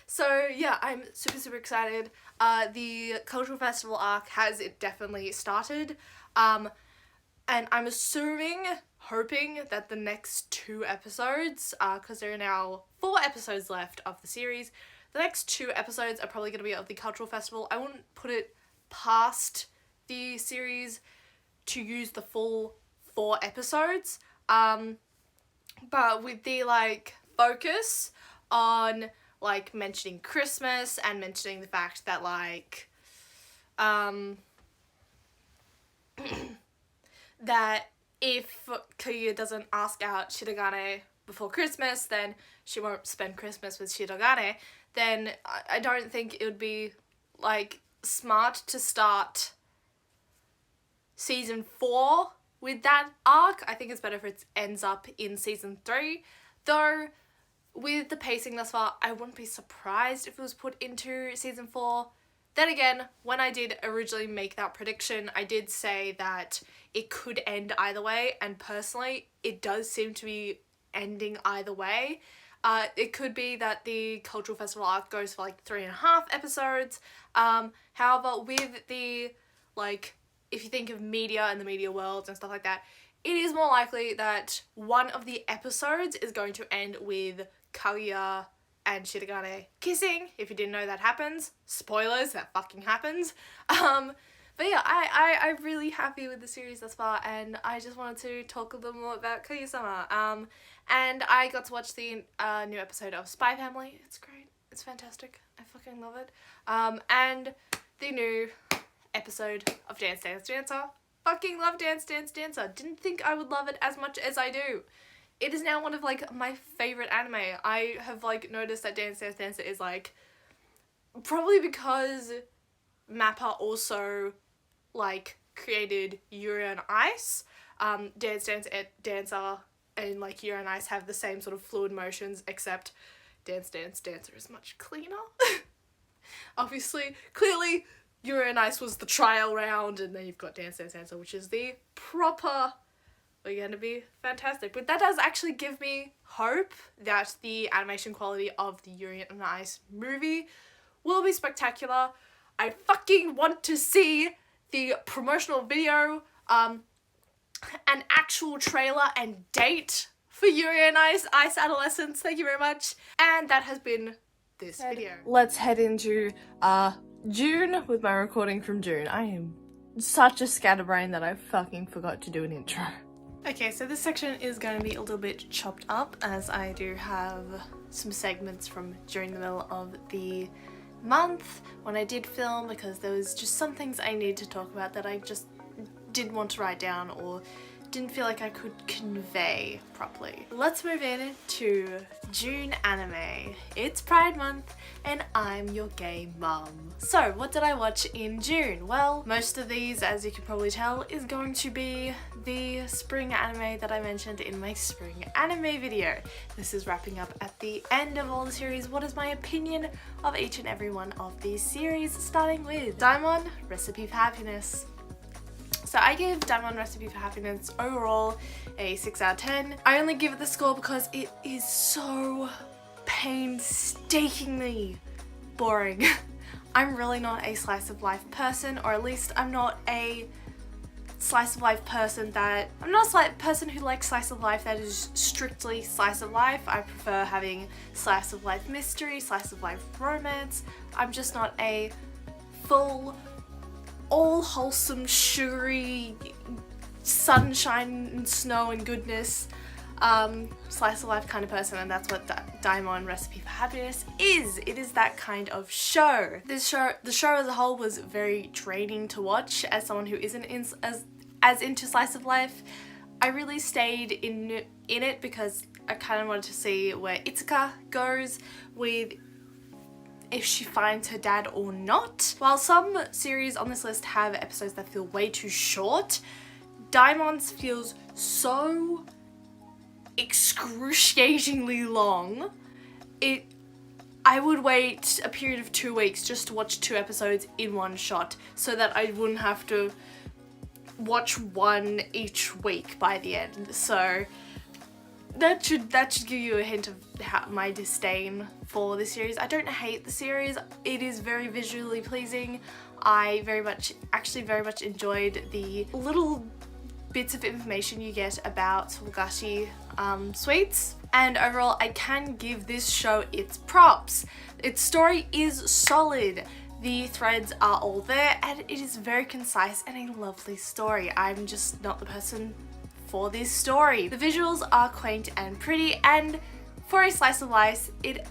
So yeah, I'm super excited. The cultural festival arc has definitely started, and I'm hoping that the next 2 episodes, because there are now 4 episodes left of the series, the next 2 episodes are probably going to be of the cultural festival. I wouldn't put it past the series to use the full 4 episodes, but with the like focus on like mentioning Christmas and mentioning the fact that like that if Kaya doesn't ask out Shirogane before Christmas, then she won't spend Christmas with Shirogane, then I don't think it would be like smart to start season 4 with that arc. I think it's better if it ends up in season 3, though with the pacing thus far I wouldn't be surprised if it was put into season 4. Then again, when I did originally make that prediction, I did say that it could end either way, and personally it does seem to be ending either way. It could be that the cultural festival arc goes for like 3.5 episodes. However, with the like, if you think of media and the media worlds and stuff like that, it is more likely that one of the episodes is going to end with Kaguya and Shirogane kissing. If you didn't know, that happens. Spoilers, that fucking happens. But yeah, I'm really happy with the series thus far, and I just wanted to talk a little more about Kaguya-sama. And I got to watch the new episode of Spy Family. It's great. It's fantastic. I fucking love it. And the new episode of Dance Dance Dancer. Fucking love Dance Dance Dancer. Didn't think I would love it as much as I do. It is now one of like my favorite anime. I have like noticed that Dance Dance Dancer is like, probably because Mappa also like created Yuri on Ice. Dance Dance Dancer and like Yuri on Ice have the same sort of fluid motions, except Dance Dance Dancer is much cleaner. Obviously, clearly Yuri on Ice was the trial round, and then you've got Dance Dance Dancer, which is the proper. We're going to be fantastic. But that does actually give me hope that the animation quality of the Yuri on Ice movie will be spectacular. I fucking want to see the promotional video, an actual trailer and date for Yuri on Ice Adolescence. Thank you very much. And that has been this video. Let's head into June with my recording from June. I am such a scatterbrain that I fucking forgot to do an intro. Okay, so this section is going to be a little bit chopped up as I do have some segments from during the middle of the month when I did film, because there was just some things I needed to talk about that I just didn't want to write down or didn't feel like I could convey properly. Let's move in to June anime. It's Pride Month and I'm your gay mum. So what did I watch in June? Well, most of these, as you can probably tell, is going to be the spring anime that I mentioned in my spring anime video. This is wrapping up at the end of all the series. What is my opinion of each and every one of these series, starting with Daimon Recipe for Happiness. So I give Daimon Recipe for Happiness overall a 6 out of 10. I only give it the score because it is so painstakingly boring. I'm really not a slice of life person, or at least I'm not a slice of life person that I'm not a person who likes slice of life that is strictly slice of life. I prefer having slice of life mystery, slice of life romance. I'm just not a full, all wholesome, sugary, sunshine and snow and goodness slice of life kind of person, and that's what Daimon Recipe for Happiness is. It is that kind of show. The show as a whole was very draining to watch as someone who isn't as into slice of life. I really stayed in it because I kind of wanted to see where Itsuka goes with if she finds her dad or not. While some series on this list have episodes that feel way too short, Daimon's feels so excruciatingly long. I would wait a period of 2 weeks just to watch 2 episodes in one shot so that I wouldn't have to watch one each week by the end. So that should give you a hint of my disdain for the series. I don't hate the series. It is very visually pleasing. I very much enjoyed the little bits of information you get about wagashi sweets, and overall I can give this show its props. Its story is solid, the threads are all there, and it is very concise and a lovely story. I'm just not the person for this story. The visuals are quaint and pretty, and for a slice of life, it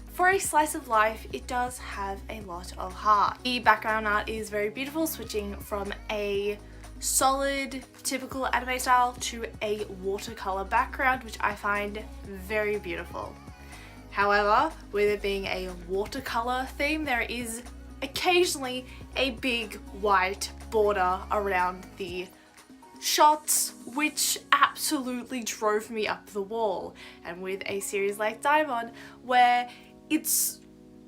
does have a lot of heart. The background art is very beautiful, switching from a solid, typical anime style to a watercolor background, which I find very beautiful. However, with it being a watercolor theme, there is occasionally a big white border around the shots, which absolutely drove me up the wall. And with a series like Daimon, where it's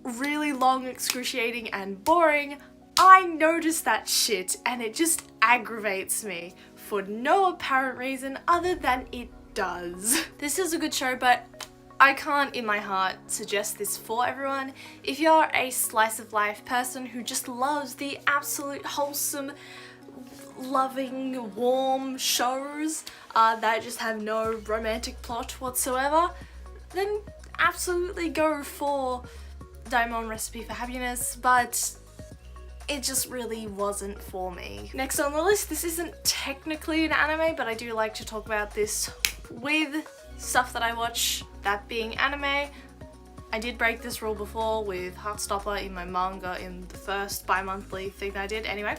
really long, excruciating, and boring, I notice that shit and it just aggravates me for no apparent reason other than it does. This is a good show, but I can't in my heart suggest this for everyone. If you're a slice of life person who just loves the absolute wholesome, loving, warm shows that just have no romantic plot whatsoever, then absolutely go for Daimon Recipe for Happiness, but it just really wasn't for me. Next on the list, this isn't technically an anime, but I do like to talk about this with stuff that I watch, that being anime. I did break this rule before with Heartstopper in my manga in the first bi-monthly thing that I did. Anyway,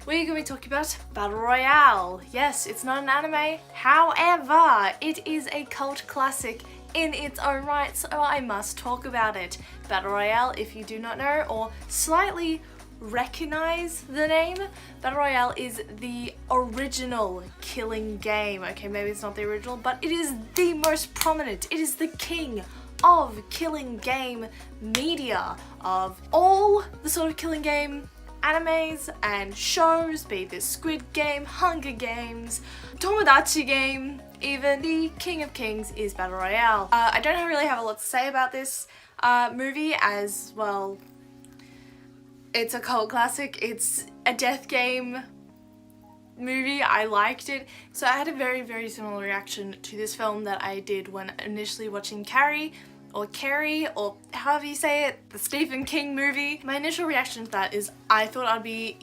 we're going to be talking about Battle Royale. Yes, it's not an anime, however, it is a cult classic in its own right, so I must talk about it. Battle Royale, if you do not know or slightly recognize the name, Battle Royale is the original killing game. Okay, maybe it's not the original, but it is the most prominent. It is the king of killing game media, of all the sort of killing game animes and shows, be this Squid Game, Hunger Games, Tomodachi Game, even the king of kings is Battle Royale. I don't really have a lot to say about this movie, as well, it's a cult classic, it's a death game movie, I liked it. So I had a very, very similar reaction to this film that I did when initially watching Carrie, or however you say it, the Stephen King movie. My initial reaction to that is I thought it'd be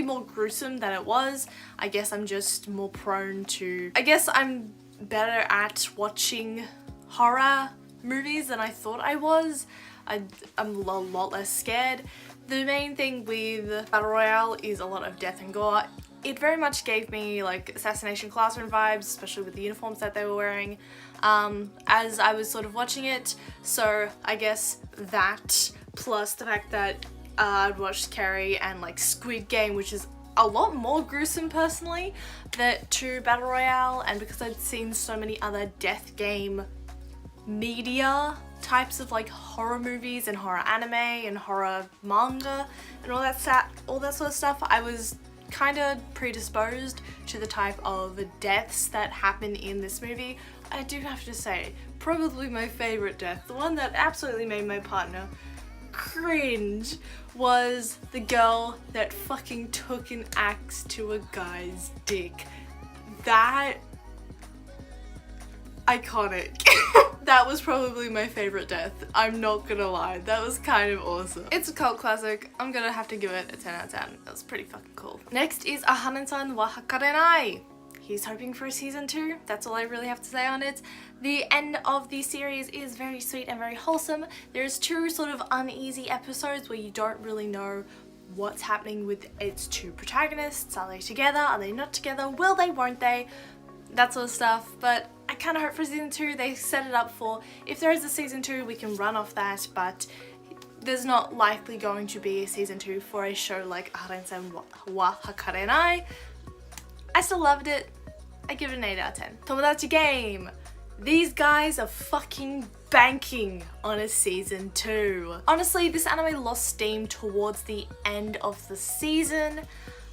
more gruesome than it was. I guess I'm just more prone to, I'm better at watching horror movies than I thought I was. I'm a lot less scared. The main thing with Battle Royale is a lot of death and gore. It very much gave me like Assassination Classroom vibes, especially with the uniforms that they were wearing, as I was sort of watching it. So I guess that, plus the fact that I'd watched Carrie and like Squid Game, which is a lot more gruesome personally, to Battle Royale, and because I'd seen so many other death game media types of like horror movies and horror anime and horror manga and all that sort of stuff, I was kind of predisposed to the type of deaths that happen in this movie. I do have to say, probably my favorite death, the one that absolutely made my partner cringe, was the girl that fucking took an axe to a guy's dick. That... iconic. That was probably my favorite death. I'm not gonna lie. That was kind of awesome. It's a cult classic. I'm gonna have to give it a 10 out of 10. That was pretty fucking cool. Next is Ahanen-san wa Hakarenai. He's hoping for a season 2. That's all I really have to say on it. The end of the series is very sweet and very wholesome. There's 2 sort of uneasy episodes where you don't really know what's happening with its 2 protagonists. Are they together? Are they not together? Will they? Won't they? That sort of stuff. But I kind of hope for season 2 they set it up for, if there is a season 2 we can run off that, but there's not likely going to be a season 2 for a show like Ahanen-san wa Hakarenai. I still loved it. I give it an 8 out of 10. Tomodachi Game. These guys are fucking banking on a season 2. Honestly, this anime lost steam towards the end of the season,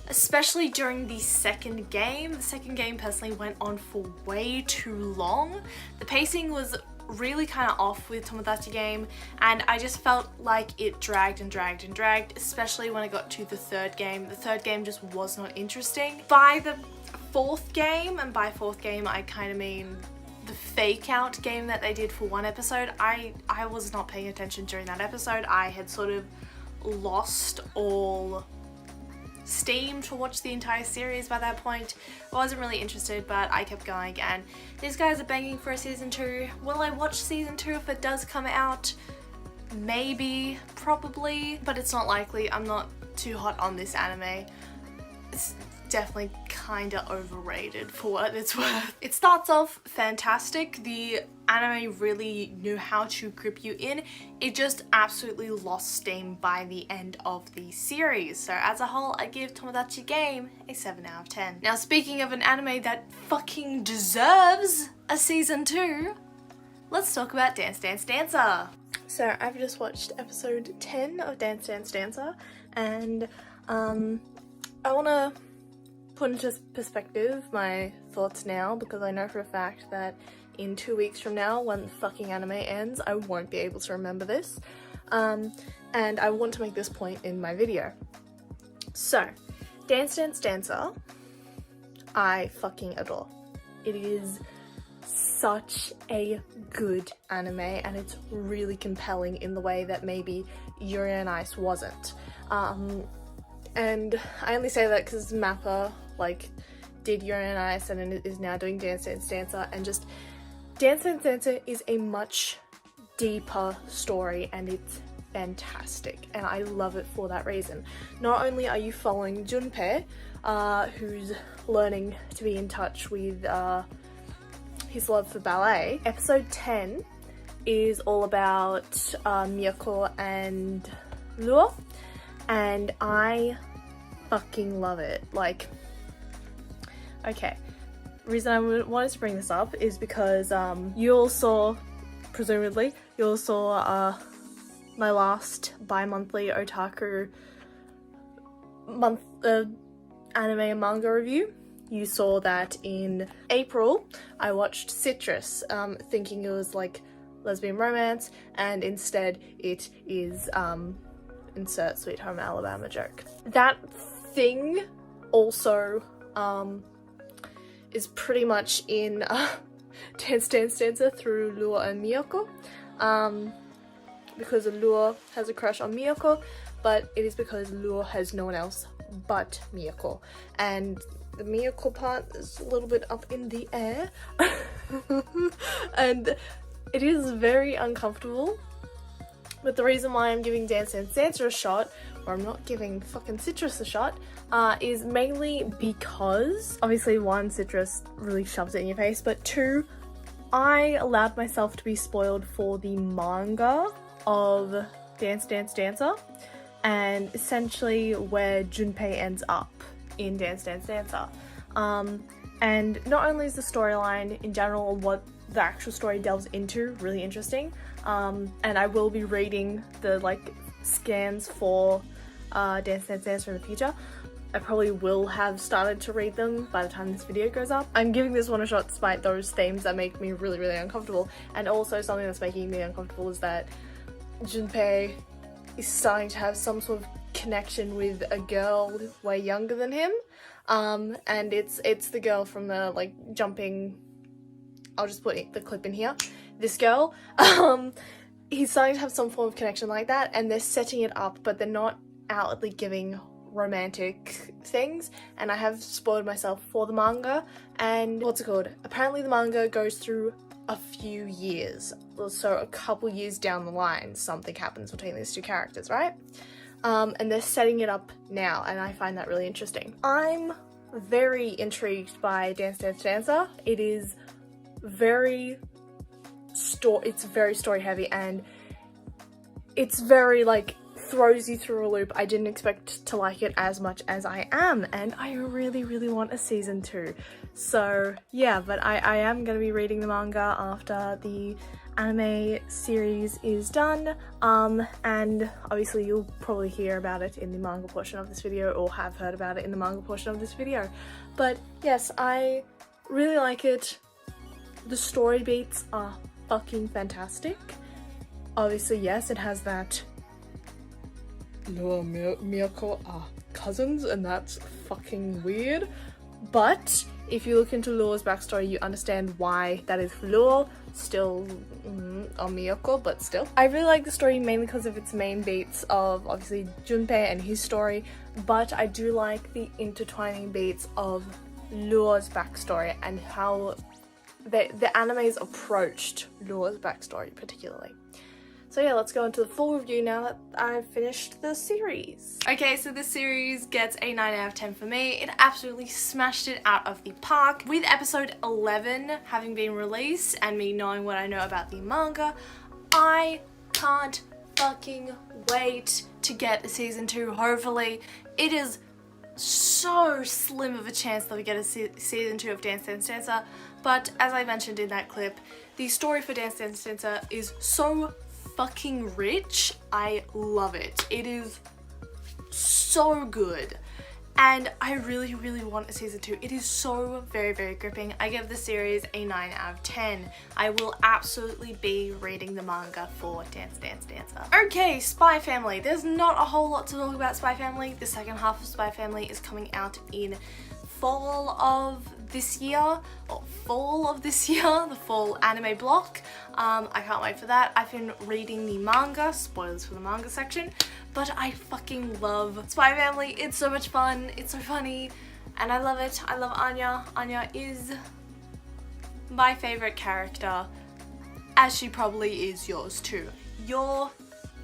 especially during the second game. The second game personally went on for way too long. The pacing was really kind of off with Tomodachi Game, and I just felt like it dragged and dragged and dragged, especially when I got to the third game. The third game just was not interesting. By the fourth game, and by fourth game I kind of mean the fake out game that they did for one episode, I was not paying attention during that episode. I had sort of lost all steam to watch the entire series by that point. I wasn't really interested, but I kept going, and these guys are begging for a season 2. Will I watch season 2 if it does come out? Maybe, probably, but it's not likely. I'm not too hot on this anime. It's definitely kind of overrated for what it's worth. It starts off fantastic. The anime really knew how to grip you in. It just absolutely lost steam by the end of the series. So as a whole, I give Tomodachi Game a 7 out of 10. Now, speaking of an anime that fucking deserves a season 2, let's talk about Dance Dance Dancer. So I've just watched episode 10 of Dance Dance Dancer, and I want to put into perspective my thoughts now, because I know for a fact that in 2 weeks from now, when the fucking anime ends, I won't be able to remember this. And I want to make this point in my video. So, Dance Dance Dancer, I fucking adore. It is such a good anime, and it's really compelling in the way that maybe Yuri on Ice wasn't. And I only say that because Mappa did Yuri on Ice and is now doing Dance Dance Dancer, and just Dance Dance Dancer is a much deeper story, and it's fantastic, and I love it for that reason. Not only are you following Junpei, who's learning to be in touch with his love for ballet. Episode 10 is all about Miyako and Luo, and I fucking love it. Okay, the reason I wanted to bring this up is because you all saw, presumably, my last bi-monthly Otaku month anime and manga review. You saw that in April I watched Citrus, thinking it was lesbian romance, and instead it is insert Sweet Home Alabama joke. That thing also is pretty much in Dance Dance Dancer through Luo and Miyako, because Luo has a crush on Miyako, but it is because Luo has no one else but Miyako, and the Miyako part is a little bit up in the air and it is very uncomfortable. But the reason why I'm giving Dance Dance Dancer a shot, or I'm not giving fucking Citrus a shot, is mainly because, obviously, 1, Citrus really shoves it in your face, but 2, I allowed myself to be spoiled for the manga of Dance Dance Dancer, and essentially where Junpei ends up in Dance Dance Dancer. And not only is the storyline in general, what the actual story delves into, really interesting, and I will be reading the scans for Dance Dance Dancer in the future. I probably will have started to read them by the time this video goes up. I'm giving this one a shot despite those themes that make me really, really uncomfortable, and also something that's making me uncomfortable is that Junpei is starting to have some sort of connection with a girl way younger than him. And it's the girl from the like jumping, I'll just put the clip in here. This girl, he's starting to have some form of connection like that, and they're setting it up, but they're not outwardly giving romantic things. And I have spoiled myself for the manga, and what's it called? Apparently the manga goes through a few years, so a couple years down the line something happens between these two characters, right? And they're setting it up now, and I find that really interesting. I'm very intrigued by Dance Dance Dancer. It is very story heavy, and it's very like throws you through a loop. I didn't expect to like it as much as I am, and I really want a season 2. So yeah, but I am going to be reading the manga after the anime series is done, and obviously you'll probably hear about it in the manga portion of this video, or have heard about it in the manga portion of this video. But yes, I really like it. The story beats are fucking fantastic. Obviously, yes, it has that Lua and Miyako are cousins, and that's fucking weird. But if you look into Lua's backstory, you understand why that is for Lua. Still on Miyako, but still. I really like the story mainly because of its main beats of obviously Junpei and his story, but I do like the intertwining beats of Lua's backstory and how the animes approached Lua's backstory particularly. So yeah, let's go into the full review now that I've finished the series. Okay, so this series gets a 9 out of 10 for me. It absolutely smashed it out of the park. With episode 11 having been released and me knowing what I know about the manga, I can't fucking wait to get a season 2, hopefully. It is so slim of a chance that we get a season 2 of Dance Dance Dancer, but as I mentioned in that clip, the story for Dance Dance Dancer is so fucking rich. I love it. It is so good, and I really want a season 2. It is so very gripping. I give the series a 9 out of 10. I will absolutely be reading the manga for Dance Dance Dancer. Okay, Spy Family. There's not a whole lot to talk about Spy Family. The second half of Spy Family is coming out in fall of this year, the fall anime block. I can't wait for that. I've been reading the manga, spoilers for the manga section, but I fucking love Spy Family. It's so much fun, it's so funny, and I love it. I love Anya. Anya is my favorite character, as she probably is yours too. Your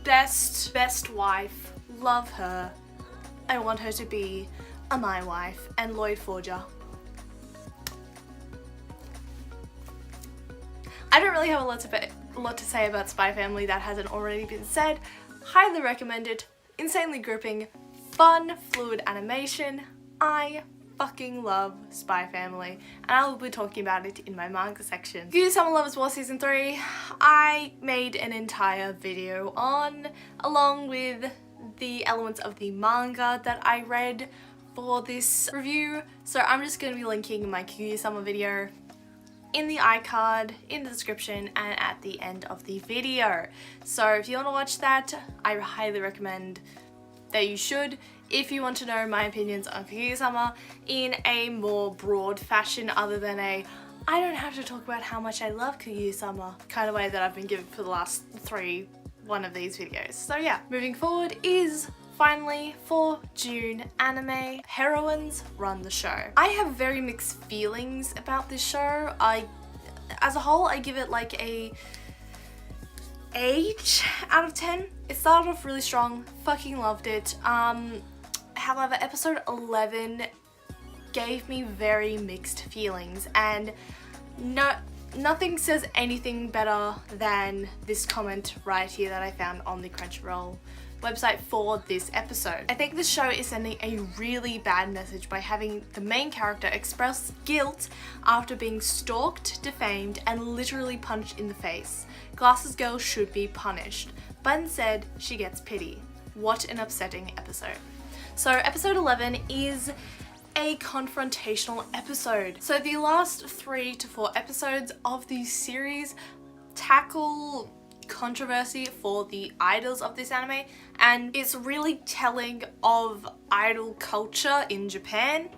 best wife. Love her. I want her to be my wife. And Lloyd Forger. I don't really have a lot to say about Spy Family that hasn't already been said. Highly recommend it. Insanely gripping, fun, fluid animation. I fucking love Spy Family, and I will be talking about it in my manga section. Kaguya-sama Love is War Season 3, I made an entire video on, along with the elements of the manga that I read for this review, so I'm just going to be linking my Kaguya-sama video in the iCard, in the description, and at the end of the video. So if you want to watch that, I highly recommend that you should. If you want to know my opinions on Kaguya-sama in a more broad fashion, other than I don't have to talk about how much I love Kaguya-sama kind of way that I've been giving for the last one of these videos. So yeah, moving forward is finally for June anime. Heroines run the show. I have very mixed feelings about this show. As a whole, I give it like a 8 out of 10. It started off really strong, fucking loved it. However, episode 11 gave me very mixed feelings, and nothing says anything better than this comment right here that I found on the Crunchyroll website for this episode. I think the show is sending a really bad message by having the main character express guilt after being stalked, defamed, and literally punched in the face. Glasses Girl should be punished, but instead she gets pity. What an upsetting episode. So episode 11 is a confrontational episode. So the last 3 to 4 episodes of the series tackle controversy for the idols of this anime, and it's really telling of idol culture in Japan,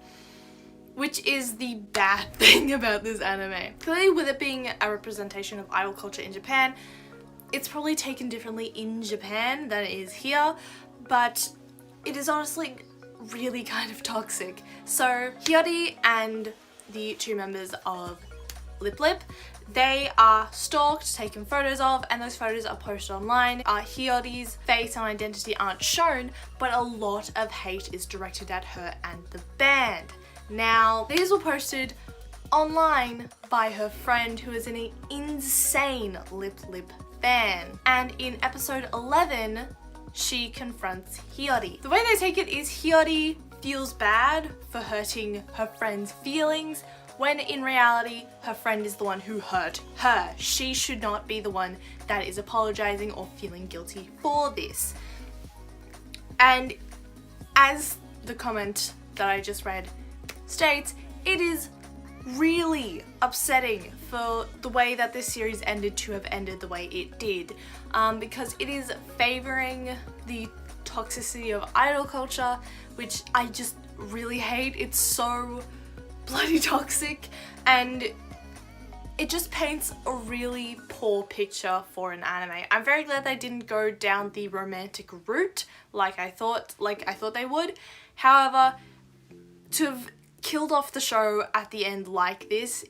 which is the bad thing about this anime. Clearly, with it being a representation of idol culture in Japan, it's probably taken differently in Japan than it is here, but it is honestly really kind of toxic. So Hiyori and the two members of Lip Lip, they are stalked, taken photos of, and those photos are posted online. Hiyori's face and identity aren't shown, but a lot of hate is directed at her and the band. Now, these were posted online by her friend, who is an insane Lip Lip fan. And in episode 11, she confronts Hiyori. The way they take it is Hiyori feels bad for hurting her friend's feelings, when in reality, her friend is the one who hurt her. She should not be the one that is apologizing or feeling guilty for this. And as the comment that I just read states, it is really upsetting for the way that this series ended to have ended the way it did, because it is favoring the toxicity of idol culture, which I just really hate. It's so bloody toxic, and it just paints a really poor picture for an anime. I'm very glad they didn't go down the romantic route like I thought they would. However, to have killed off the show at the end like this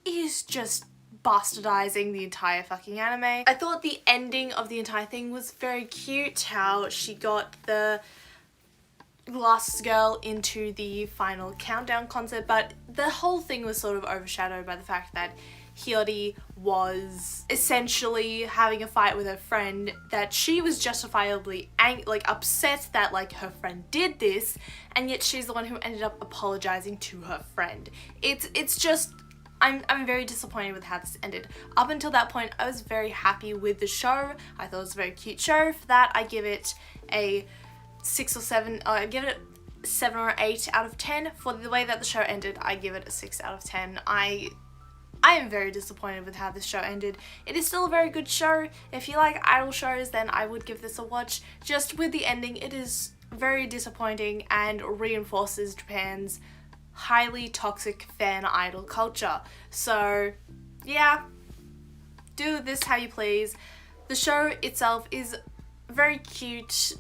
is just bastardizing the entire fucking anime. I thought the ending of the entire thing was very cute, how she got the glasses girl into the final countdown concert, but the whole thing was sort of overshadowed by the fact that Hiyori was essentially having a fight with her friend, that she was justifiably upset that her friend did this, and yet she's the one who ended up apologizing to her friend. It's just, I'm very disappointed with how this ended. Up until that point, I was very happy with the show. I thought it was a very cute show. For that, I give it a 6 or 7, I give it 7 or 8 out of 10. For the way that the show ended, I give it a 6 out of 10. I am very disappointed with how this show ended. It is still a very good show. If you like idol shows, then I would give this a watch. Just with the ending, it is very disappointing and reinforces Japan's highly toxic fan idol culture. So yeah, do this how you please. The show itself is very cute.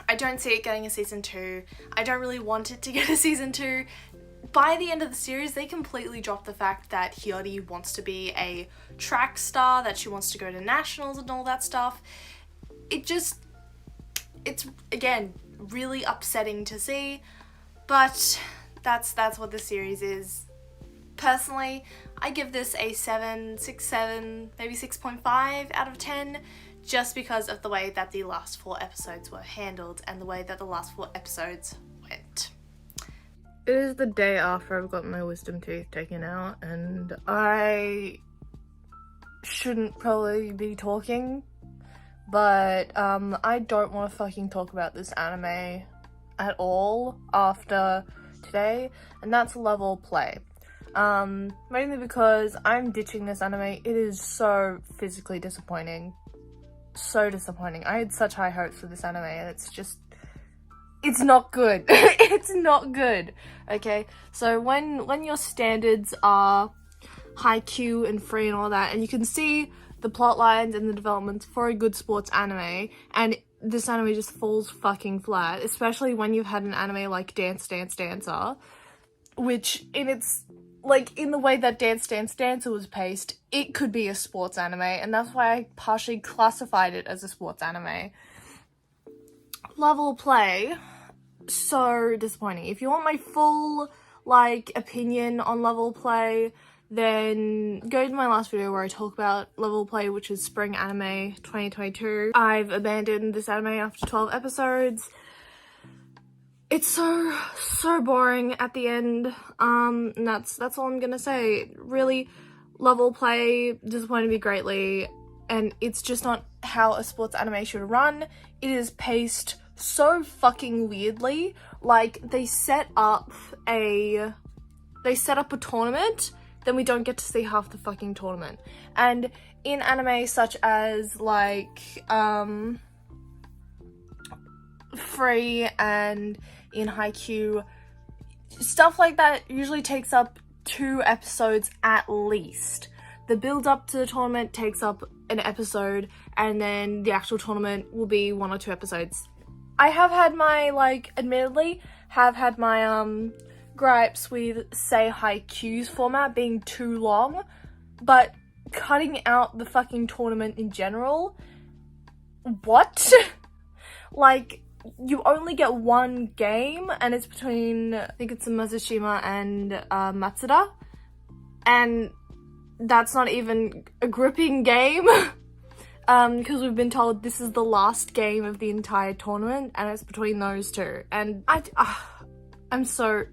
I don't see it getting a season 2. I don't really want it to get a season 2. By the end of the series, they completely drop the fact that Hiyori wants to be a track star, that she wants to go to nationals and all that stuff. It's again really upsetting to see, but that's what the series is. Personally, I give this a 7, 6, 7, maybe 6.5 out of 10, just because of the way that the last 4 episodes were handled and the way that the last 4 episodes went. It is the day after I've got my wisdom teeth taken out, and I shouldn't probably be talking, but I don't want to fucking talk about this anime at all after today, and that's Level Play. Mainly because I'm ditching this anime. It is so physically disappointing. So disappointing. I had such high hopes for this anime, and it's not good. It's not good. Okay, so when your standards are high Q and free and all that, and you can see the plot lines and the developments for a good sports anime, and this anime just falls fucking flat, especially when you've had an anime like Dance Dance Dancer, which in the way that Dance Dance Dancer was paced, it could be a sports anime, and that's why I partially classified it as a sports anime. Level Play, so disappointing. If you want my full opinion on Level Play, then go to my last video where I talk about Level Play, which is Spring Anime 2022. I've abandoned this anime after 12 episodes. It's so boring at the end, and that's all I'm gonna say. Really, Level Play disappointed me greatly, and it's just not how a sports anime should run. It is paced so fucking weirdly. They set up a tournament then we don't get to see half the fucking tournament. And in anime such as like Free and in Haikyuu, stuff like that usually takes up 2 episodes at least. The build up to the tournament takes up an episode, and then the actual tournament will be 1 or 2 episodes. I have had my, like, admittedly, have had my gripes with, say, Haikyuu's format being too long, but cutting out the fucking tournament in general, what? Like, you only get 1 game, and it's between, I think it's Matsushima and Matsuda, and that's not even a gripping game, because we've been told this is the last game of the entire tournament, and it's between those 2, and I'm so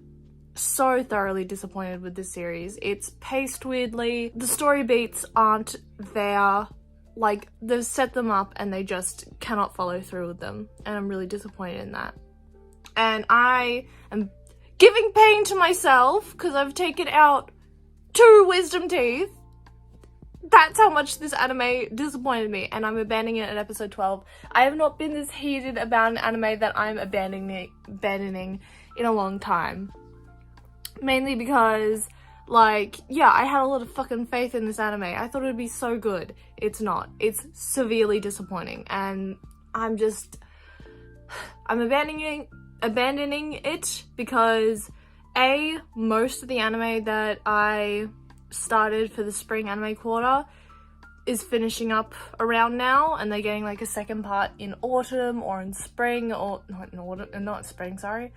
thoroughly disappointed with this series. It's paced weirdly, the story beats aren't there, like, they've set them up and they just cannot follow through with them, and I'm really disappointed in that. And I am giving pain to myself because I've taken out 2 wisdom teeth. That's how much this anime disappointed me, and I'm abandoning it at episode 12. I have not been this heated about an anime that I'm abandoning in a long time. Mainly because, like, yeah, I had a lot of fucking faith in this anime. I thought it would be so good. It's not. It's severely disappointing, and I'm abandoning it because A, most of the anime that I started for the spring anime quarter is finishing up around now, and they're getting like a second part in autumn or in spring, or not in autumn, not in spring, sorry,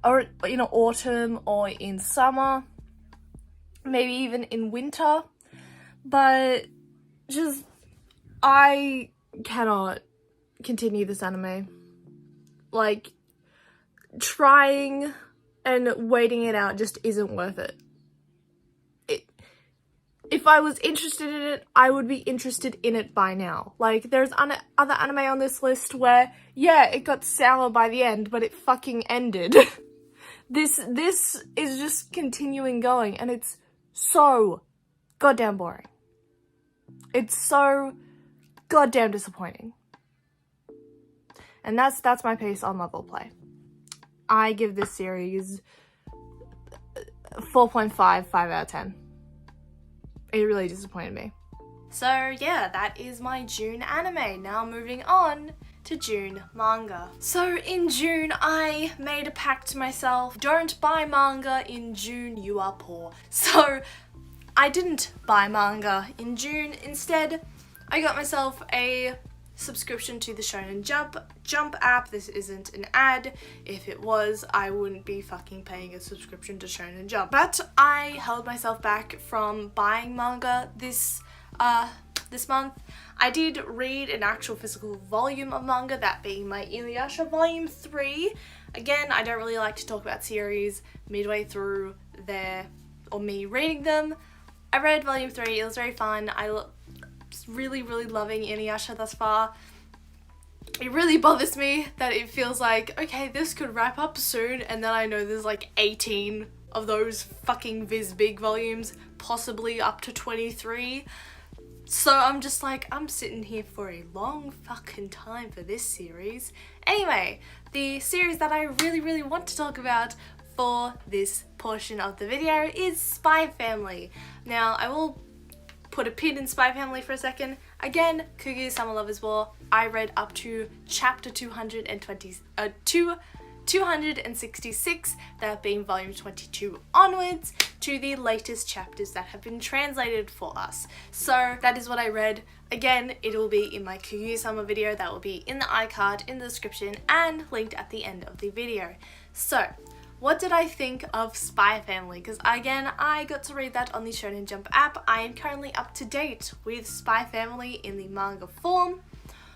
or in autumn or in summer, maybe even in winter. But just, I cannot continue this anime. Like, trying and waiting it out just isn't worth it. If I was interested in it, I would be interested in it by now. Like, there's other anime on this list where, yeah, it got sour by the end, but it fucking ended. This is just continuing going, and it's so goddamn boring. It's so goddamn disappointing. And that's my piece on level play. I give this series 4.5 5 out of 10. It really disappointed me. So yeah, that is my June anime. Now moving on to June manga. So in June, I made a pact to myself, don't buy manga in June, you are poor. So I didn't buy manga in June. Instead, I got myself a subscription to the Shonen Jump app. This isn't an ad. If it was, I wouldn't be fucking paying a subscription to Shonen Jump. But I held myself back from buying manga this month. I did read an actual physical volume of manga, that being my Inuyasha Volume 3. Again, I don't really like to talk about series midway through me reading them. I read Volume 3, it was very fun. Really loving Inuyasha thus far. It really bothers me that it feels like, okay, this could wrap up soon, and then I know there's like 18 of those fucking Viz Big volumes, possibly up to 23. So I'm just like, I'm sitting here for a long fucking time for this series. Anyway, the series that I really want to talk about for this portion of the video is Spy Family. Now, I will put a pin in Spy Family for a second. Again, Kaguya-sama Lovers War. I read up to chapter 266, that being volume 22 onwards, to the latest chapters that have been translated for us. So that is what I read. Again, it will be in my Kaguya-sama video, that will be in the iCard, in the description, and linked at the end of the video. So, what did I think of Spy Family? Because again, I got to read that on the Shonen Jump app. I am currently up to date with Spy Family in the manga form.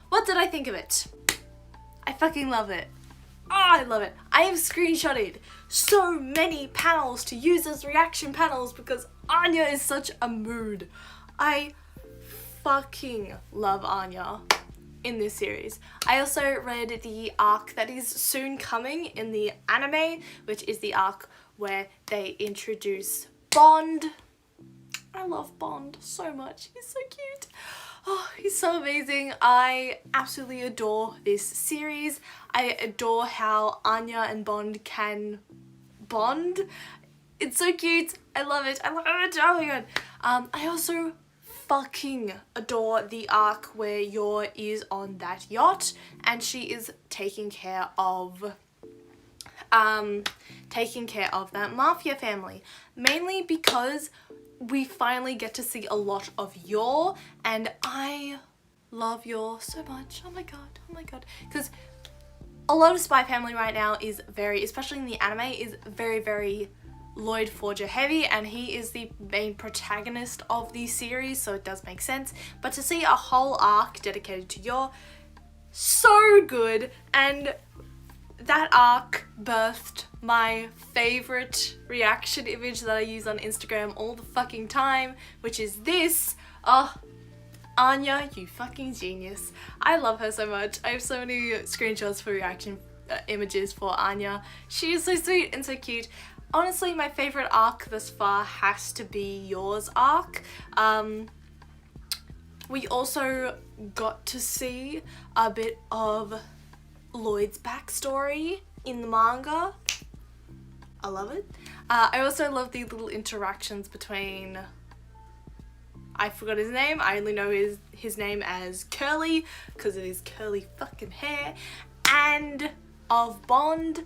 What did I think of it? I fucking love it. Oh, I love it. I have screenshotted so many panels to use as reaction panels because Anya is such a mood. I fucking love Anya in this series. I also read the arc that is soon coming in the anime, which is the arc where they introduce Bond. I love Bond so much. He's so cute. Oh, he's so amazing. I absolutely adore this series. I adore how Anya and Bond can bond. It's so cute. I love it. I love it. Oh my god. I also fucking adore the arc where Yor is on that yacht and she is taking care of that mafia family, mainly because we finally get to see a lot of Yor, and I love Yor so much. Oh my god, because a lot of Spy Family right now is very, especially in the anime, is very Lloyd Forger heavy, and he is the main protagonist of the series, so it does make sense. But to see a whole arc dedicated to Yor, so good. And that arc birthed my favorite reaction image that I use on Instagram all the fucking time, which is this. Oh, Anya, you fucking genius. I love her so much. I have so many screenshots for reaction images for Anya. She is so sweet and so cute. Honestly, my favorite arc thus far has to be Yor's arc. We also got to see a bit of Lloyd's backstory in the manga. I love it. I also love the little interactions between, I forgot his name, I only know his name as Curly because it is curly fucking hair, and of Bond.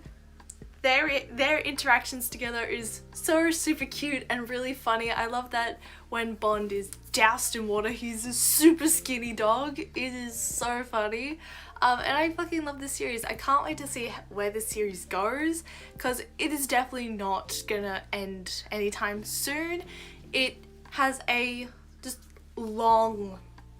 Their interactions together is so super cute and really funny. I love that when Bond is doused in water, he's a super skinny dog. It is so funny. And I fucking love this series. I can't wait to see where this series goes because it is definitely not gonna end anytime soon. It has a just long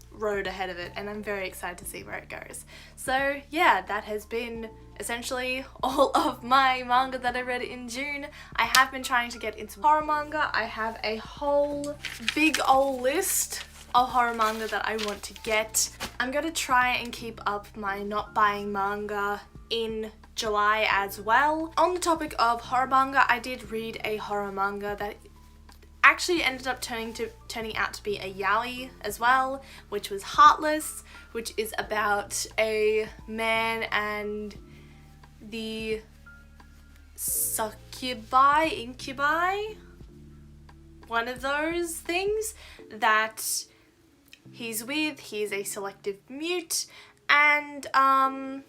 road ahead of it and I'm very excited to see where it goes. So yeah, that has been essentially all of my manga that I read in June. I have been trying to get into horror manga. I have a whole big old list of horror manga that I want to get. I'm gonna try and keep up my not buying manga in July as well. On the topic of horror manga, I did read a horror manga that actually ended up turning out to be a yaoi as well, which was Heartless, which is about a man and the incubi, one of those things that he's with. He's a selective mute, and yeah,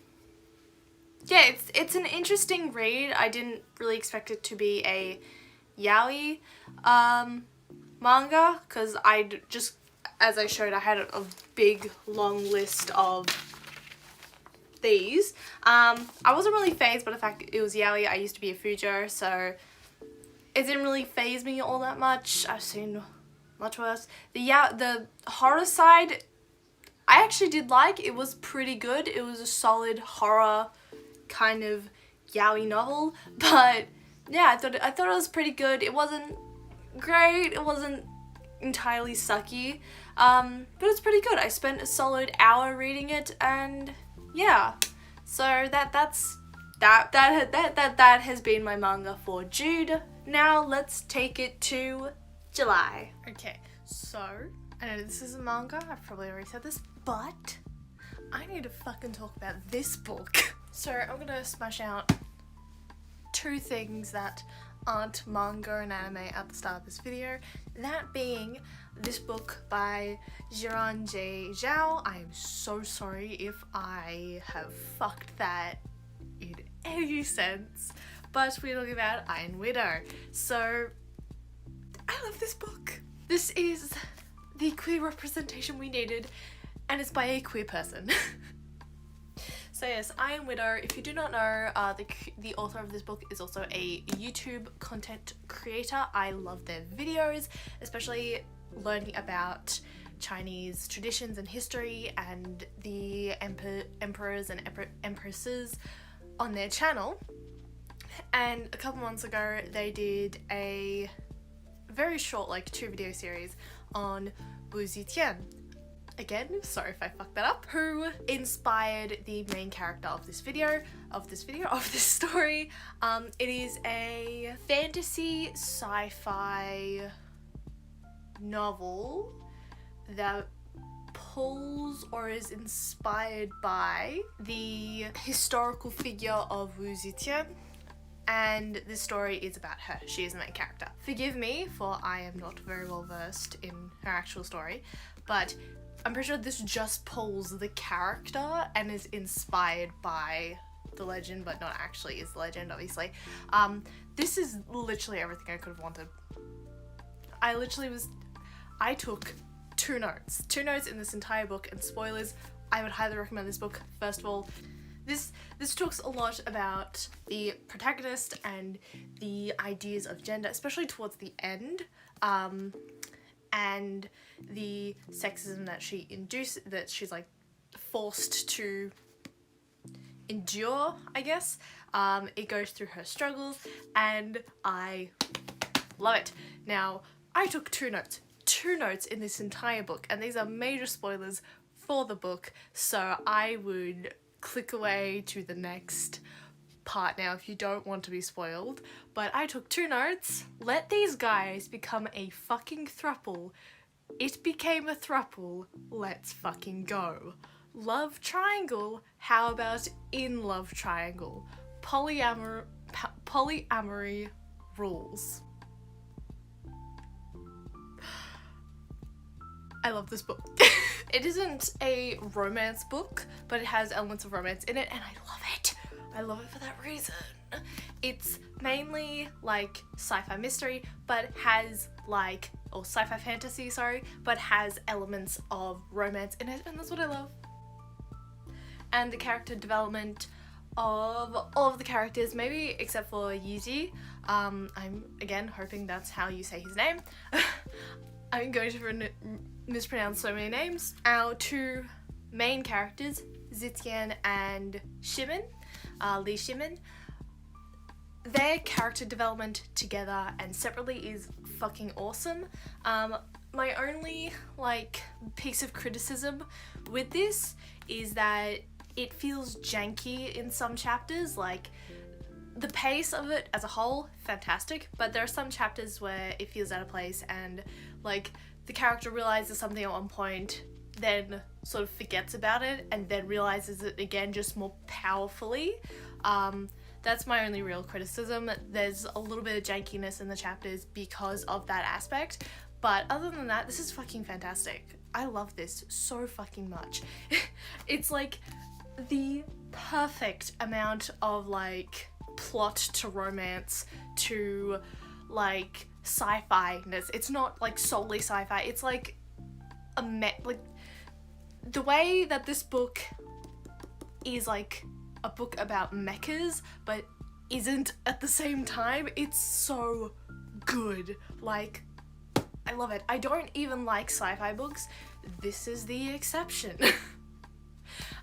it's an interesting read. I didn't really expect it to be a yaoi manga because I just, as I showed, I had a big long list of these. I wasn't really fazed by the fact that it was yaoi. I used to be a Fujo, so it didn't really faze me all that much. I've seen much worse. The horror side I actually did like. It was pretty good. It was a solid horror kind of yaoi novel, but yeah, I thought it was pretty good. It wasn't great. It wasn't entirely sucky, but it's pretty good. I spent a solid hour reading it, and yeah, so that has been my manga for June. Now let's take it to July. Okay, so I know this is a manga. I've probably already said this, but I need to fucking talk about this book. So I'm gonna smash out two things that aren't manga and anime at the start of this video. That being this book by Jiran J. Zhao. I am so sorry if I have fucked that in any sense, but we're talking about Iron Widow. So I love this book. This is the queer representation we needed, and it's by a queer person. So yes, Iron Widow, if you do not know, the author of this book is also a YouTube content creator. I love their videos, especially learning about Chinese traditions and history and the emperors and empresses on their channel. And a couple months ago, they did a very short, like 2-video series on Wu Zetian. Again, sorry if I fucked that up, who inspired the main character of this story. It is a fantasy sci-fi novel that pulls or is inspired by the historical figure of Wu Zetian, and this story is about her. She is the main character. Forgive me for I am not very well versed in her actual story, but I'm pretty sure this just pulls the character and is inspired by the legend, but not actually is the legend, obviously. This is literally everything I could have wanted. I took two notes in this entire book, and spoilers, I would highly recommend this book. First of all, this talks a lot about the protagonist and the ideas of gender, especially towards the end, and the sexism that she's like forced to endure, I guess. It goes through her struggles, and I love it. Now, I took two notes in this entire book, and these are major spoilers for the book, so I would click away to the next part now if you don't want to be spoiled. But I took two notes. Let these guys become a fucking throuple. It became a throuple. Let's fucking go. Love triangle. How about in love triangle? Polyamory rules. I love this book. It isn't a romance book, but it has elements of romance in it, and I love it. I love it for that reason. It's mainly like sci-fi mystery, but has like, or sci-fi fantasy, sorry, but has elements of romance in it, and that's what I love. And the character development of all of the characters, maybe except for Yuji. I'm again hoping that's how you say his name. I'm going to mispronounce so many names. Our two main characters, Zetian and Shimin, Lee Shimin, their character development together and separately is fucking awesome. My only piece of criticism with this is that it feels janky in some chapters. Like, the pace of it as a whole, fantastic, but there are some chapters where it feels out of place, and like the character realizes something at one point, then sort of forgets about it, and then realizes it again just more powerfully. That's my only real criticism. There's a little bit of jankiness in the chapters because of that aspect, but other than that, this is fucking fantastic. I love this so fucking much. It's like the perfect amount of like plot to romance to like sci-fi-ness. It's not like solely sci-fi. It's like like the way that this book is like a book about mechas but isn't at the same time. It's so good. Like, I love it. I don't even like sci-fi books. This is the exception.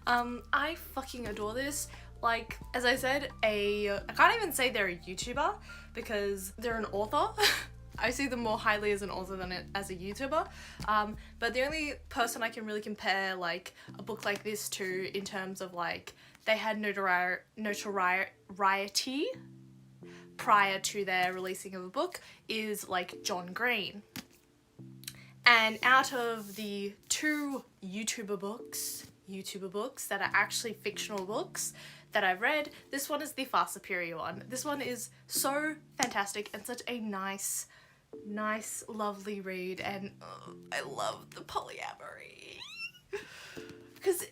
I fucking adore this. Like, as I said, I can't even say they're a YouTuber because they're an author. I see them more highly as an author than as a YouTuber. But the only person I can really compare like a book like this to in terms of like they had notoriety prior to their releasing of a book is like John Green. And out of the two YouTuber books that are actually fictional books that I've read, this one is the far superior one. This one is so fantastic and such a nice, lovely read, and I love the polyamory. Because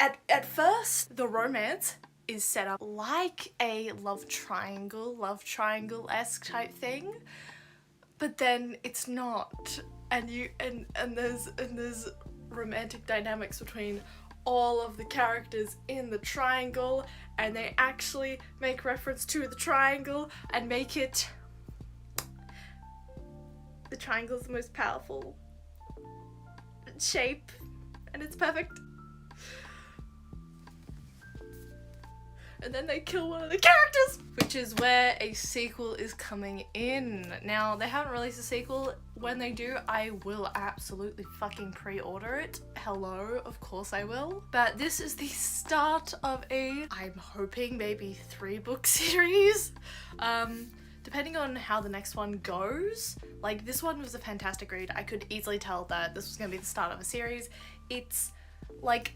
at first, the romance is set up like a love triangle-esque type thing, but then it's not. And there's romantic dynamics between all of the characters in the triangle, and they actually make reference to the triangle and make it the triangle is the most powerful shape, and it's perfect. And then they kill one of the characters, which is where a sequel is coming in. Now, they haven't released a sequel. When they do, I will absolutely fucking pre-order it. Hello, of course I will. But this is the start of I'm hoping maybe 3-book series. depending on how the next one goes, like this one was a fantastic read. I could easily tell that this was going to be the start of a series. It's like,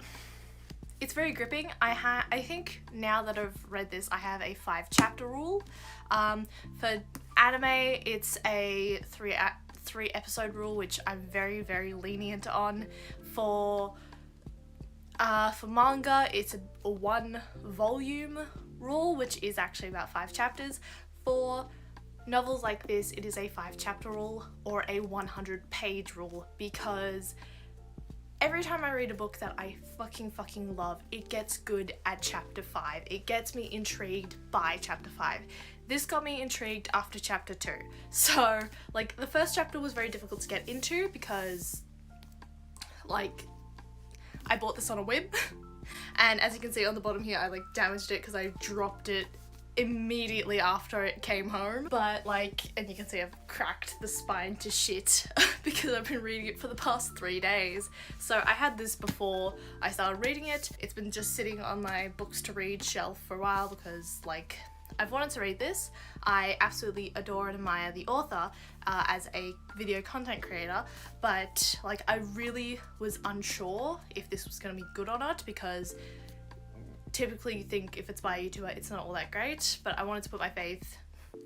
it's very gripping. I think now that I've read this, I have a 5-chapter rule. For anime, it's a 3 episode rule, which I'm very, very lenient on. For manga, it's a 1 volume rule, which is actually about 5 chapters. For novels like this, it is a 5-chapter rule or a 100-page rule, because every time I read a book that I fucking love, it gets good at chapter 5. It gets me intrigued by chapter 5. This got me intrigued after chapter 2. So, like, the first chapter was very difficult to get into because, like, I bought this on a whim. And as you can see on the bottom here, I, like, damaged it because I dropped it immediately after it came home. But, like, and you can see I've cracked the spine to shit because I've been reading it for the past 3 days. So I had this before I started reading it. It's been just sitting on my books to read shelf for a while because, like, I've wanted to read this. I absolutely adore and admire the author as a video content creator, but, like, I really was unsure if this was going to be good or not, because typically you think if it's by a YouTuber it's not all that great, but I wanted to put my faith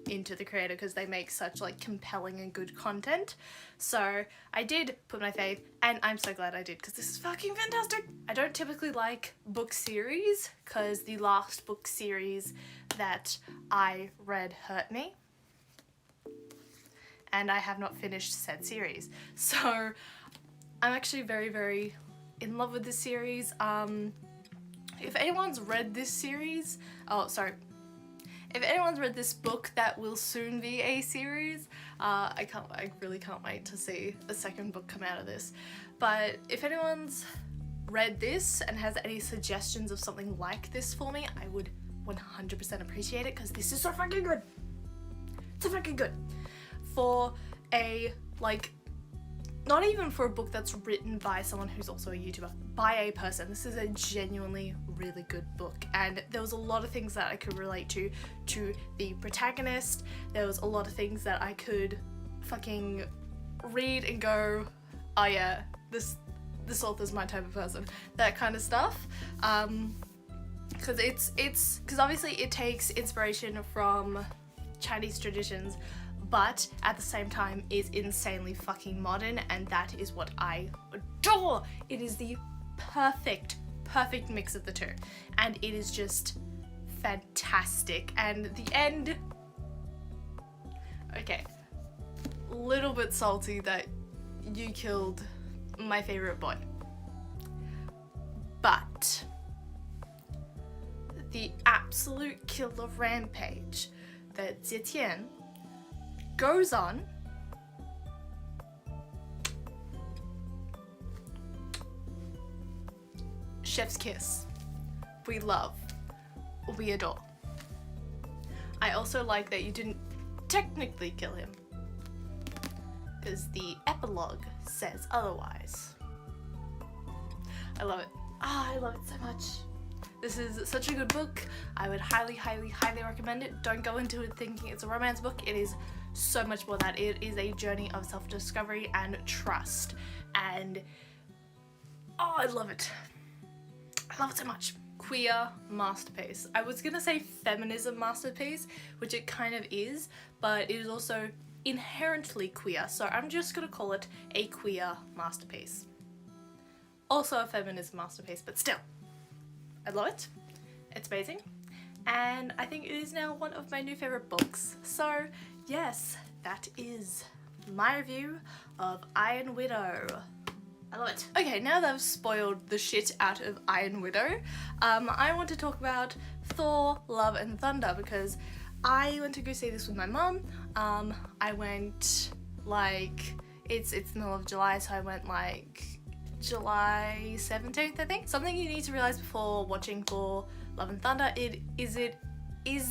into the creator because they make such, like, compelling and good content. So I did put my faith, and I'm so glad I did because this is fucking fantastic. I don't typically like book series because the last book series that I read hurt me, and I have not finished said series. So I'm actually very, very in love with this series. If anyone's read this series, if anyone's read this book that will soon be a series, I really can't wait to see the second book come out of this. But if anyone's read this and has any suggestions of something like this for me, I would 100% appreciate it because this is so fucking good. It's so fucking good. For a, like, not even for a book that's written by someone who's also a YouTuber, by a person. This is a genuinely really good book, and there was a lot of things that I could relate to the protagonist. There was a lot of things that I could fucking read and go, oh yeah, this author's my type of person, that kind of stuff. Because obviously it takes inspiration from Chinese traditions, but at the same time is insanely fucking modern, and that is what I adore. It is the perfect mix of the two, and it is just fantastic. And the end, okay, little bit salty that you killed my favorite boy, but the absolute killer rampage that Zetian goes on chef's kiss. We love, we adore. I also like that you didn't technically kill him, because the epilogue says otherwise. I love it. I love it so much. This is such a good book. I would highly recommend it. Don't go into it thinking it's a romance book. It is so much more than that. It is a journey of self-discovery and trust, and oh, I love it. I love it so much. Queer masterpiece. I was gonna say feminism masterpiece, which it kind of is, but it is also inherently queer, so I'm just gonna call it a queer masterpiece. Also a feminism masterpiece, but still, I love it. It's amazing, and I think it is now one of my new favorite books. So yes, that is my review of Iron Widow. I love it. Okay, now that I've spoiled the shit out of Iron Widow, I want to talk about Thor, Love and Thunder, because I went to go see this with my mum. I went, like, it's in the middle of July, so I went like July 17th, I think. Something you need to realize before watching Thor, Love and Thunder, it is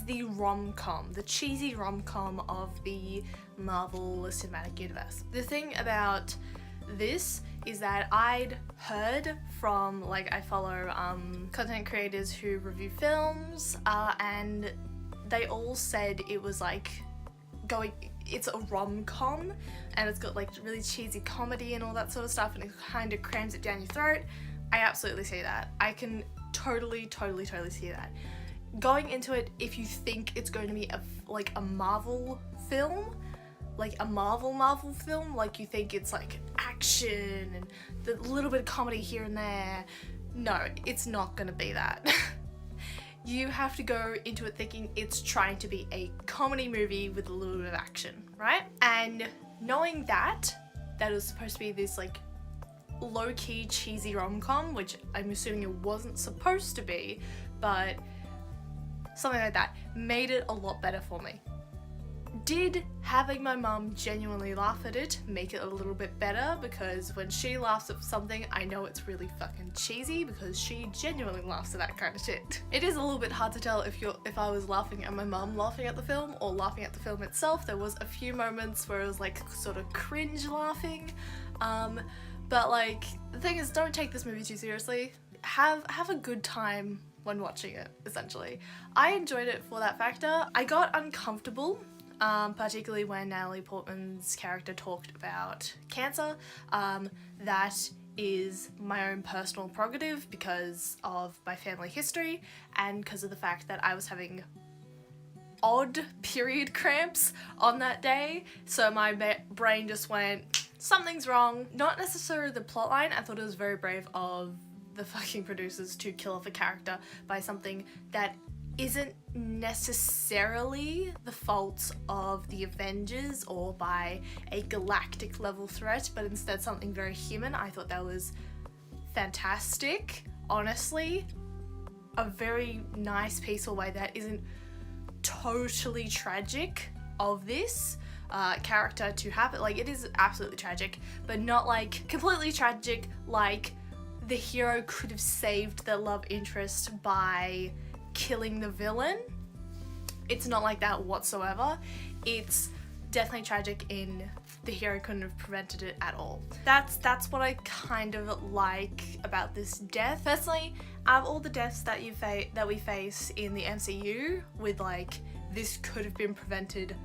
the rom-com, the cheesy rom-com of the Marvel Cinematic Universe. The thing about this is that I'd heard from, like, I follow content creators who review films, and they all said it was, like, it's a rom-com and it's got like really cheesy comedy and all that sort of stuff, and it kind of crams it down your throat. I absolutely see that. I can totally see that. Going into it, if you think it's going to be a Marvel film, like a Marvel film, like you think it's like action and the little bit of comedy here and there, no, it's not gonna be that. You have to go into it thinking it's trying to be a comedy movie with a little bit of action, right? And knowing that it was supposed to be this like low-key cheesy rom-com, which I'm assuming it wasn't supposed to be, but something like that made it a lot better for me. Did having my mum genuinely laugh at it make it a little bit better, because when she laughs at something, I know it's really fucking cheesy because she genuinely laughs at that kind of shit. It is a little bit hard to tell if I was laughing at my mum laughing at the film or laughing at the film itself. There was a few moments where it was like sort of cringe laughing, but like the thing is, don't take this movie too seriously. Have a good time when watching it, essentially. I enjoyed it for that factor. I got uncomfortable, particularly when Natalie Portman's character talked about cancer. That is my own personal prerogative because of my family history and because of the fact that I was having odd period cramps on that day, so my brain just went, something's wrong. Not necessarily the plotline. I thought it was very brave of the fucking producers to kill off a character by something that isn't necessarily the fault of the Avengers or by a galactic level threat, but instead something very human. I thought that was fantastic. Honestly, a very nice, peaceful way that isn't totally tragic of this character to have it. Like, it is absolutely tragic, but not like completely tragic, like the hero could have saved their love interest by killing the villain. It's not like that whatsoever. It's definitely tragic in the hero couldn't have prevented it at all. That's what I kind of like about this death. Personally, out of all the deaths that we face in the MCU, with like this could have been prevented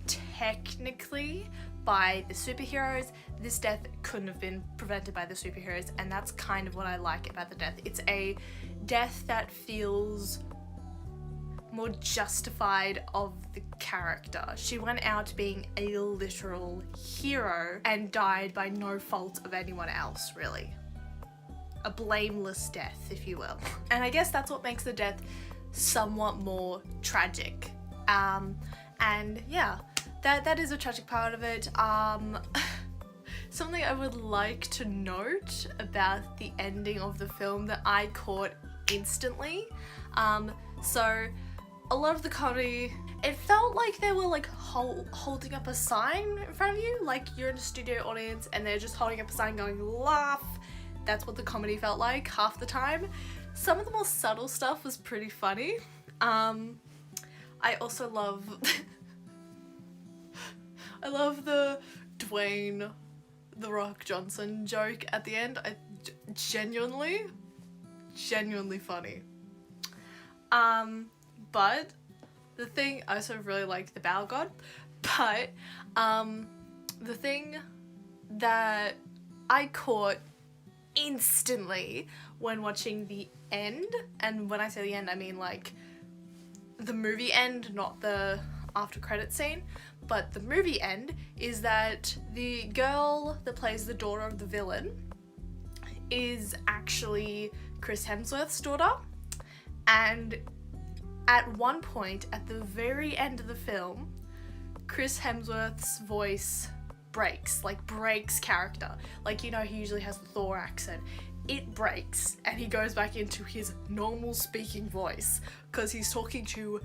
technically by the superheroes, this death couldn't have been prevented by the superheroes, and that's kind of what I like about the death. It's a death that feels more justified of the character. She went out being a literal hero and died by no fault of anyone else, really. A blameless death, if you will. And I guess that's what makes the death somewhat more tragic. And yeah, that is a tragic part of it. Something I would like to note about the ending of the film that I caught instantly. So a lot of the comedy, it felt like they were like holding up a sign in front of you, like you're in a studio audience and they're just holding up a sign going, laugh. That's what the comedy felt like half the time. Some of the more subtle stuff was pretty funny. I also love I love the Dwayne The Rock Johnson joke at the end. Genuinely funny. But the thing, I also really like the Bow God, but the thing that I caught instantly when watching the end, and when I say the end I mean like the movie end, not the after credit scene, but the movie end, is that the girl that plays the daughter of the villain is actually Chris Hemsworth's daughter. And at one point at the very end of the film, Chris Hemsworth's voice breaks character. Like, you know, he usually has the Thor accent. It breaks and he goes back into his normal speaking voice because he's talking to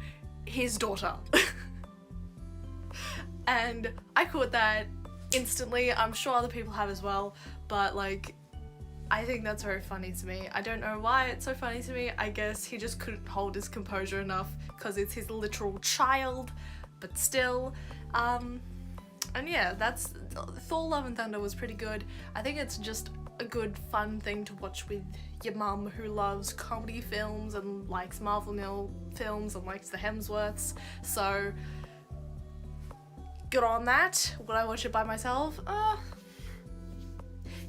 his daughter. And I caught that instantly. I'm sure other people have as well, but like, I think that's very funny to me. I don't know why it's so funny to me. I guess he just couldn't hold his composure enough because it's his literal child, but still. And yeah, that's Thor Love and Thunder was pretty good. I think it's just a good fun thing to watch with your mum who loves comedy films and likes Marvel films and likes the Hemsworths. So good on that. Would I watch it by myself?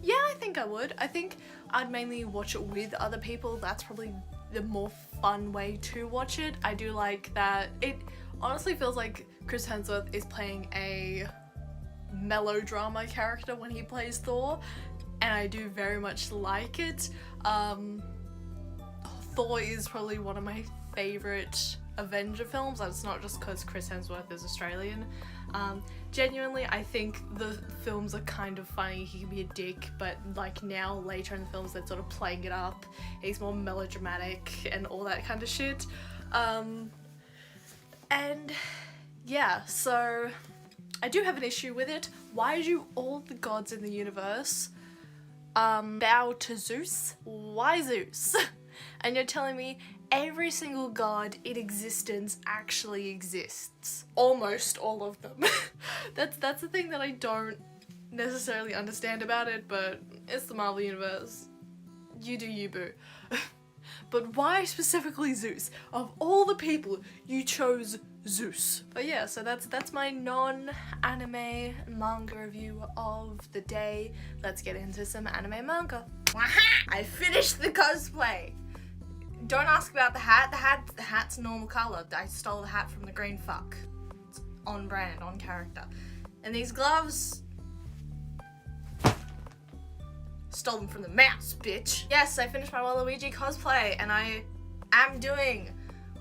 Yeah, I think I would. I think I'd mainly watch it with other people. That's probably the more fun way to watch it. I do like that it honestly feels like Chris Hemsworth is playing a melodrama character when he plays Thor, and I do very much like it. Thor is probably one of my favorite Avenger films. It's not just because Chris Hemsworth is Australian. Genuinely, I think the films are kind of funny. He can be a dick, but like now later in the films they're sort of playing it up. He's more melodramatic and all that kind of shit. And yeah, so I do have an issue with it. Why do all the gods in the universe bow to Zeus? Why Zeus? And you're telling me every single god in existence actually exists. Almost all of them. That's the thing that I don't necessarily understand about it, but it's the Marvel Universe. You do you, boo. But why specifically Zeus? Of all the people, you chose Zeus. But yeah, so that's my non-anime manga review of the day. Let's get into some anime manga. I finished the cosplay. Don't ask about the hat. The hat's normal color. I stole the hat from the green fuck. It's on brand, on character. And these gloves, stole them from the mouse, bitch. Yes, I finished my Waluigi cosplay, and I am doing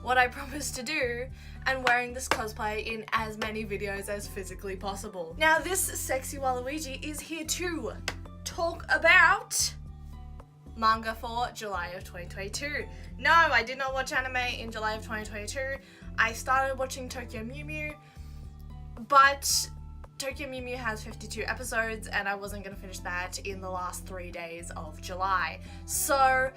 what I promised to do and wearing this cosplay in as many videos as physically possible. Now, this sexy Waluigi is here to talk about manga for July of 2022. No, I did not watch anime in July of 2022. I started watching Tokyo Mew Mew, but Tokyo Mew Mew has 52 episodes and I wasn't gonna finish that in the last 3 days of July. So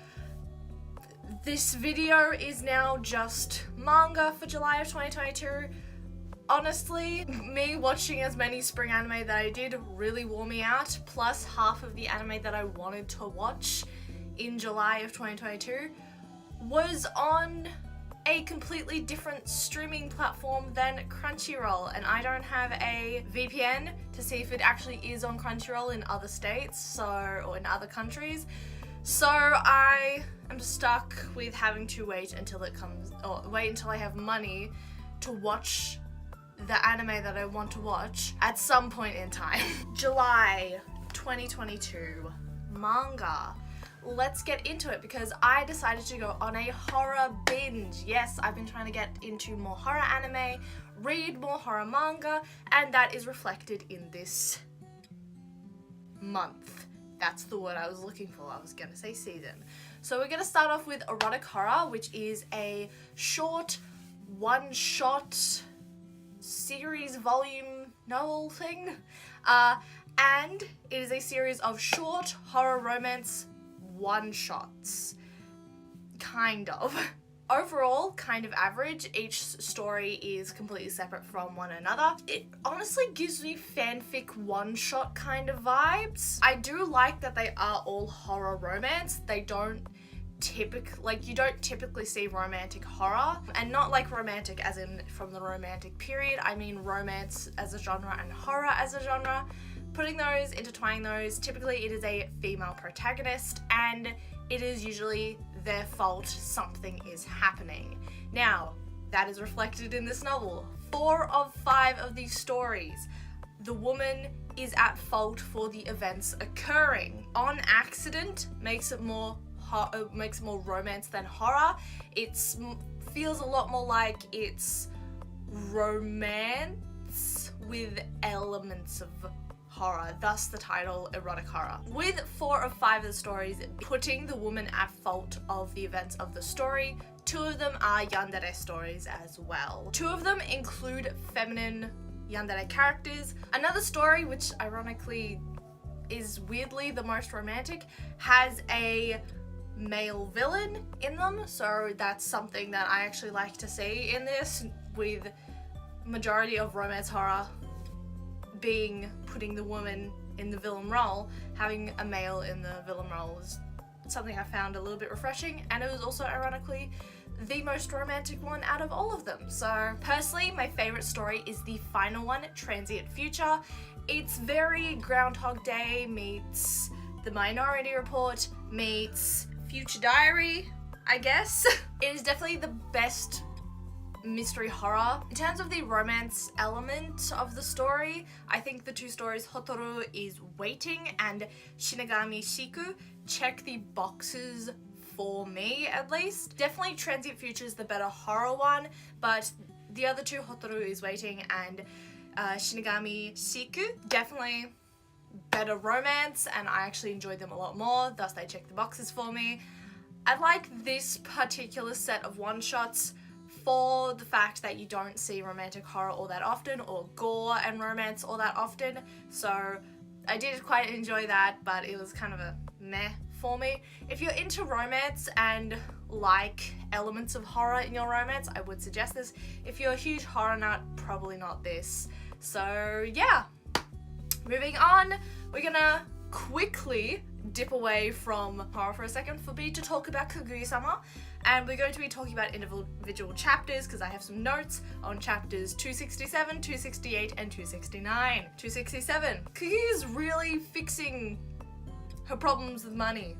this video is now just manga for July of 2022. Honestly, me watching as many spring anime that I did really wore me out, plus half of the anime that I wanted to watch in July of 2022 was on a completely different streaming platform than Crunchyroll, and I don't have a VPN to see if it actually is on Crunchyroll in other states, or in other countries. So I am stuck with having to wait until it comes, or wait until I have money to watch the anime that I want to watch at some point in time. July 2022 manga. Let's get into it because I decided to go on a horror binge. Yes, I've been trying to get into more horror anime, read more horror manga, and that is reflected in this month. That's the word I was looking for. I was gonna say season. So we're gonna start off with erotic horror, which is a short one-shot series volume novel thing. And it is a series of short horror romance one-shots. Kind of. Overall, kind of average. Each story is completely separate from one another. It honestly gives me fanfic one-shot kind of vibes. I do like that they are all horror romance. They don't you don't typically see romantic horror, and not like romantic as in from the romantic period. I mean romance as a genre and horror as a genre. Intertwining those, typically it is a female protagonist and it is usually their fault something is happening. Now, that is reflected in this novel. 4 of 5 of these stories, the woman is at fault for the events occurring. On accident makes it more romance than horror. It feels a lot more like it's romance with elements of horror, thus the title erotic horror. With 4 of 5 of the stories putting the woman at fault of the events of the story, 2 of them are yandere stories as well. 2 of them include feminine yandere characters. Another story, which ironically is weirdly the most romantic, has a male villain in them, so that's something that I actually like to see in this, with majority of romance horror being putting the woman in the villain role. Having a male in the villain role is something I found a little bit refreshing, and it was also ironically the most romantic one out of all of them. So personally, my favorite story is the final one, Transient Future. It's very Groundhog Day meets The Minority Report meets Future Diary, I guess. It is definitely the best mystery horror. In terms of the romance element of the story, I think the two stories, Hotoru is Waiting and Shinigami Shiku, check the boxes for me at least. Definitely Transient Future is the better horror one, but the other two, Hotoru is Waiting and Shinigami Shiku, definitely better romance, and I actually enjoyed them a lot more, thus they check the boxes for me. I like this particular set of one-shots for the fact that you don't see romantic horror all that often, or gore and romance all that often, so I did quite enjoy that, but it was kind of a meh for me. If you're into romance and like elements of horror in your romance, I would suggest this. If you're a huge horror nut, probably not this. So yeah, moving on, we're gonna quickly dip away from horror for a second for me to talk about Kaguya-sama, and we're going to be talking about individual chapters because I have some notes on chapters 267, 268, and 269. 267. Kaguya's really fixing her problems with money.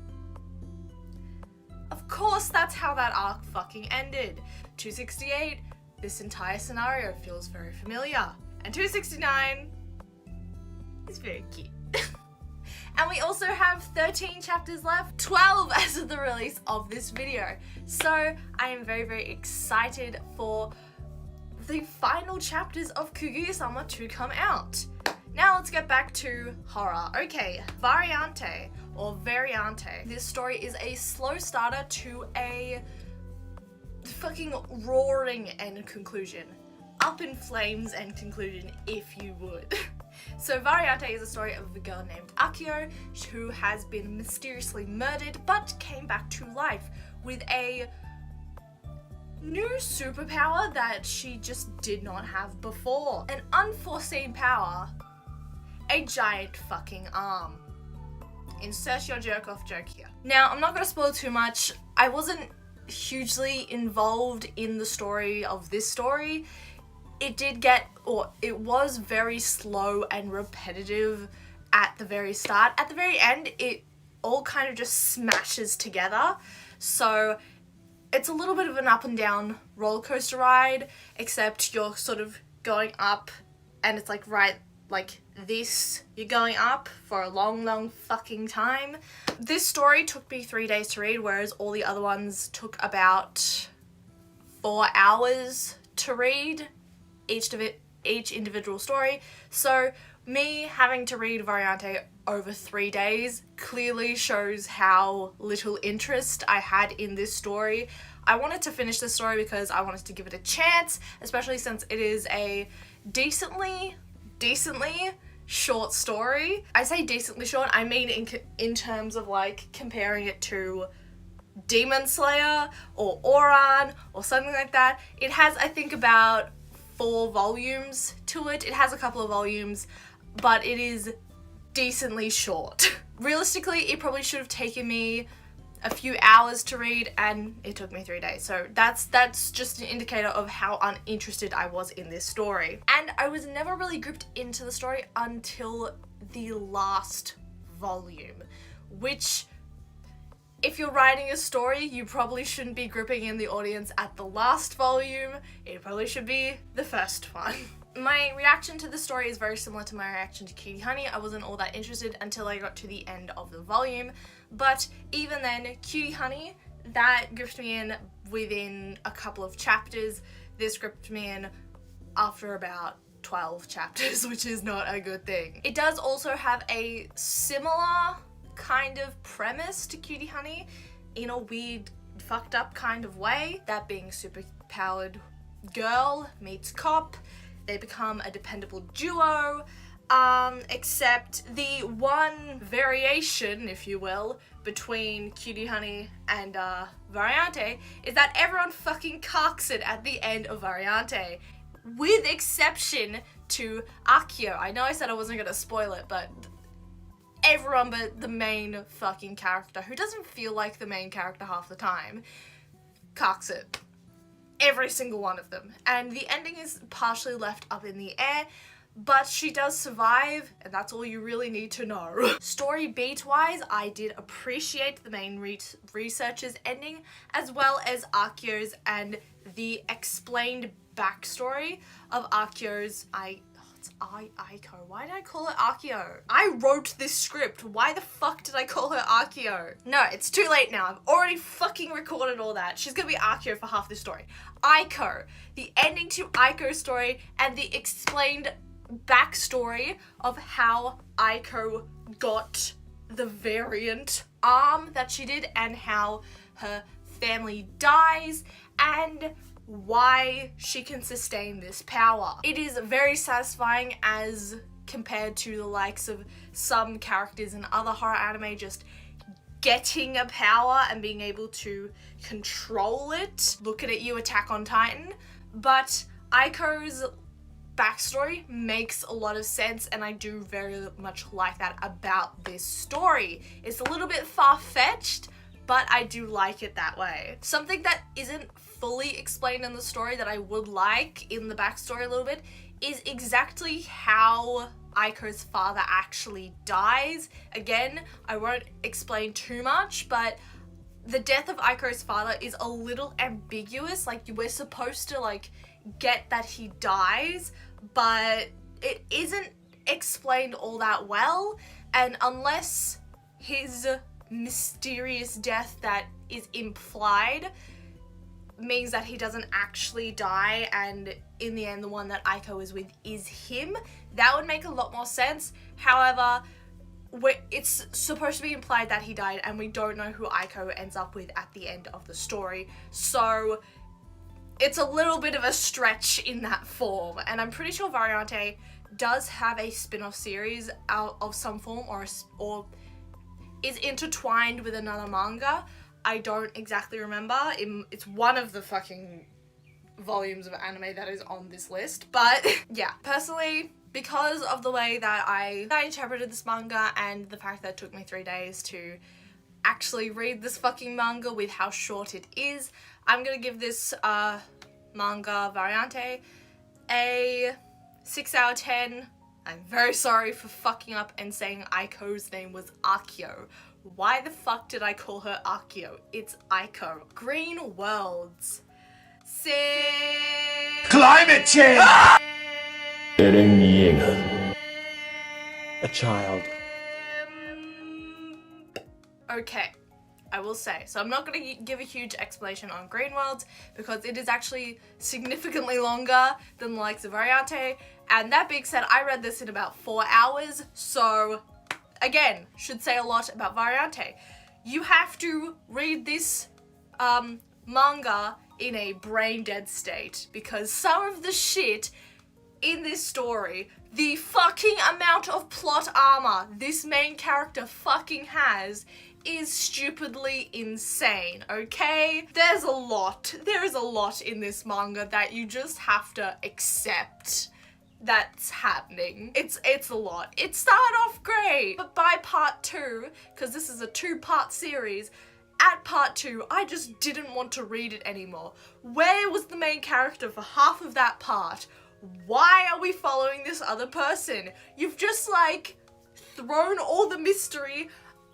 Of course, that's how that arc fucking ended. 268, this entire scenario feels very familiar. And 269 is very cute. And we also have 13 chapters left, 12 as of the release of this video. So I am very, very excited for the final chapters of Kaguya-sama to come out. Now let's get back to horror. Okay, Variante or Variante. This story is a slow starter to a fucking roaring end conclusion. Up in flames end conclusion, if you would. So Variante is a story of a girl named Akio who has been mysteriously murdered but came back to life with a new superpower that she just did not have before. An unforeseen power, a giant fucking arm. Insert your jerk off joke here. Now, I'm not gonna spoil too much. I wasn't hugely involved in the story of this story. It was very slow and repetitive at the very start. At the very end, it all kind of just smashes together. So it's a little bit of an up and down roller coaster ride, except you're sort of going up and it's like right like this. You're going up for a long, long fucking time. This story took me 3 days to read, whereas all the other ones took about 4 hours to read. Each individual story. So me having to read Variante over 3 days clearly shows how little interest I had in this story. I wanted to finish this story because I wanted to give it a chance, especially since it is a decently short story. I say decently short, I mean in terms of like comparing it to Demon Slayer or Oran or something like that. It has, I think, about 4 volumes to it. It has a couple of volumes, but it is decently short. Realistically, it probably should have taken me a few hours to read, and it took me 3 days. So that's just an indicator of how uninterested I was in this story. And I was never really gripped into the story until the last volume, which, if you're writing a story, you probably shouldn't be gripping in the audience at the last volume. It probably should be the first one. My reaction to the story is very similar to my reaction to Cutie Honey. I wasn't all that interested until I got to the end of the volume. But even then, Cutie Honey, that gripped me in within a couple of chapters. This gripped me in after about 12 chapters, which is not a good thing. It does also have a similar kind of premise to Cutie Honey in a weird, fucked up kind of way. That being super powered girl meets cop. They become a dependable duo, except the one variation, if you will, between Cutie Honey and Variante is that everyone fucking cocks it at the end of Variante, with exception to Akio. I know I said I wasn't gonna spoil it, but everyone but the main fucking character, who doesn't feel like the main character half the time, cocks it. every single one of them. And the ending is partially left up in the air, but she does survive, and that's all you really need to know. Story beat-wise, I did appreciate the main researcher's ending, as well as Akio's and the explained backstory of Akio's. Aiko. Why did I call it Akio? I wrote this script. Why the fuck did I call her Akio? No, it's too late now. I've already fucking recorded all that. She's gonna be Akio for half this story. Aiko. The ending to Aiko's story and the explained backstory of how Aiko got the variant arm that she did and how her family dies and why she can sustain this power. It is very satisfying as compared to the likes of some characters in other horror anime just getting a power and being able to control it. Looking at you, Attack on Titan. But Aiko's backstory makes a lot of sense, and I do very much like that about this story. It's a little bit far-fetched, but I do like it that way. Something that isn't fully explained in the story that I would like in the backstory a little bit is exactly how Aiko's father actually dies. Again, I won't explain too much, but the death of Aiko's father is a little ambiguous. Like, we're supposed to like get that he dies, but it isn't explained all that well, and unless his mysterious death that is implied means that he doesn't actually die and in the end the one that Aiko is with is him, that would make a lot more sense. However, it's supposed to be implied that he died and we don't know who Aiko ends up with at the end of the story, so it's a little bit of a stretch in that form. And I'm pretty sure Variante does have a spin-off series out of some form or is intertwined with another manga. I don't exactly remember. It's one of the fucking volumes of anime that is on this list. But yeah, personally, because of the way that I interpreted this manga and the fact that it took me 3 days to actually read this fucking manga with how short it is, I'm gonna give this manga Variante a 6 out of 10. I'm very sorry for fucking up and saying Aiko's name was Akio. Why the fuck did I call her Akio? It's Aiko. Green Worlds. Climate change! A child. Okay, I will say. So I'm not going to give a huge explanation on Green Worlds because it is actually significantly longer than the likes of Variante. And that being said, I read this in about 4 hours, so again, should say a lot about Variante. You have to read this manga in a brain dead state because some of the shit in this story, the fucking amount of plot armor this main character fucking has is stupidly insane, okay? There is a lot in this manga that you just have to accept that's happening. It's a lot. It started off great, but by part 2, because this is a 2-part series, at part 2, I just didn't want to read it anymore. Where was the main character for half of that part? Why are we following this other person? You've just like thrown all the mystery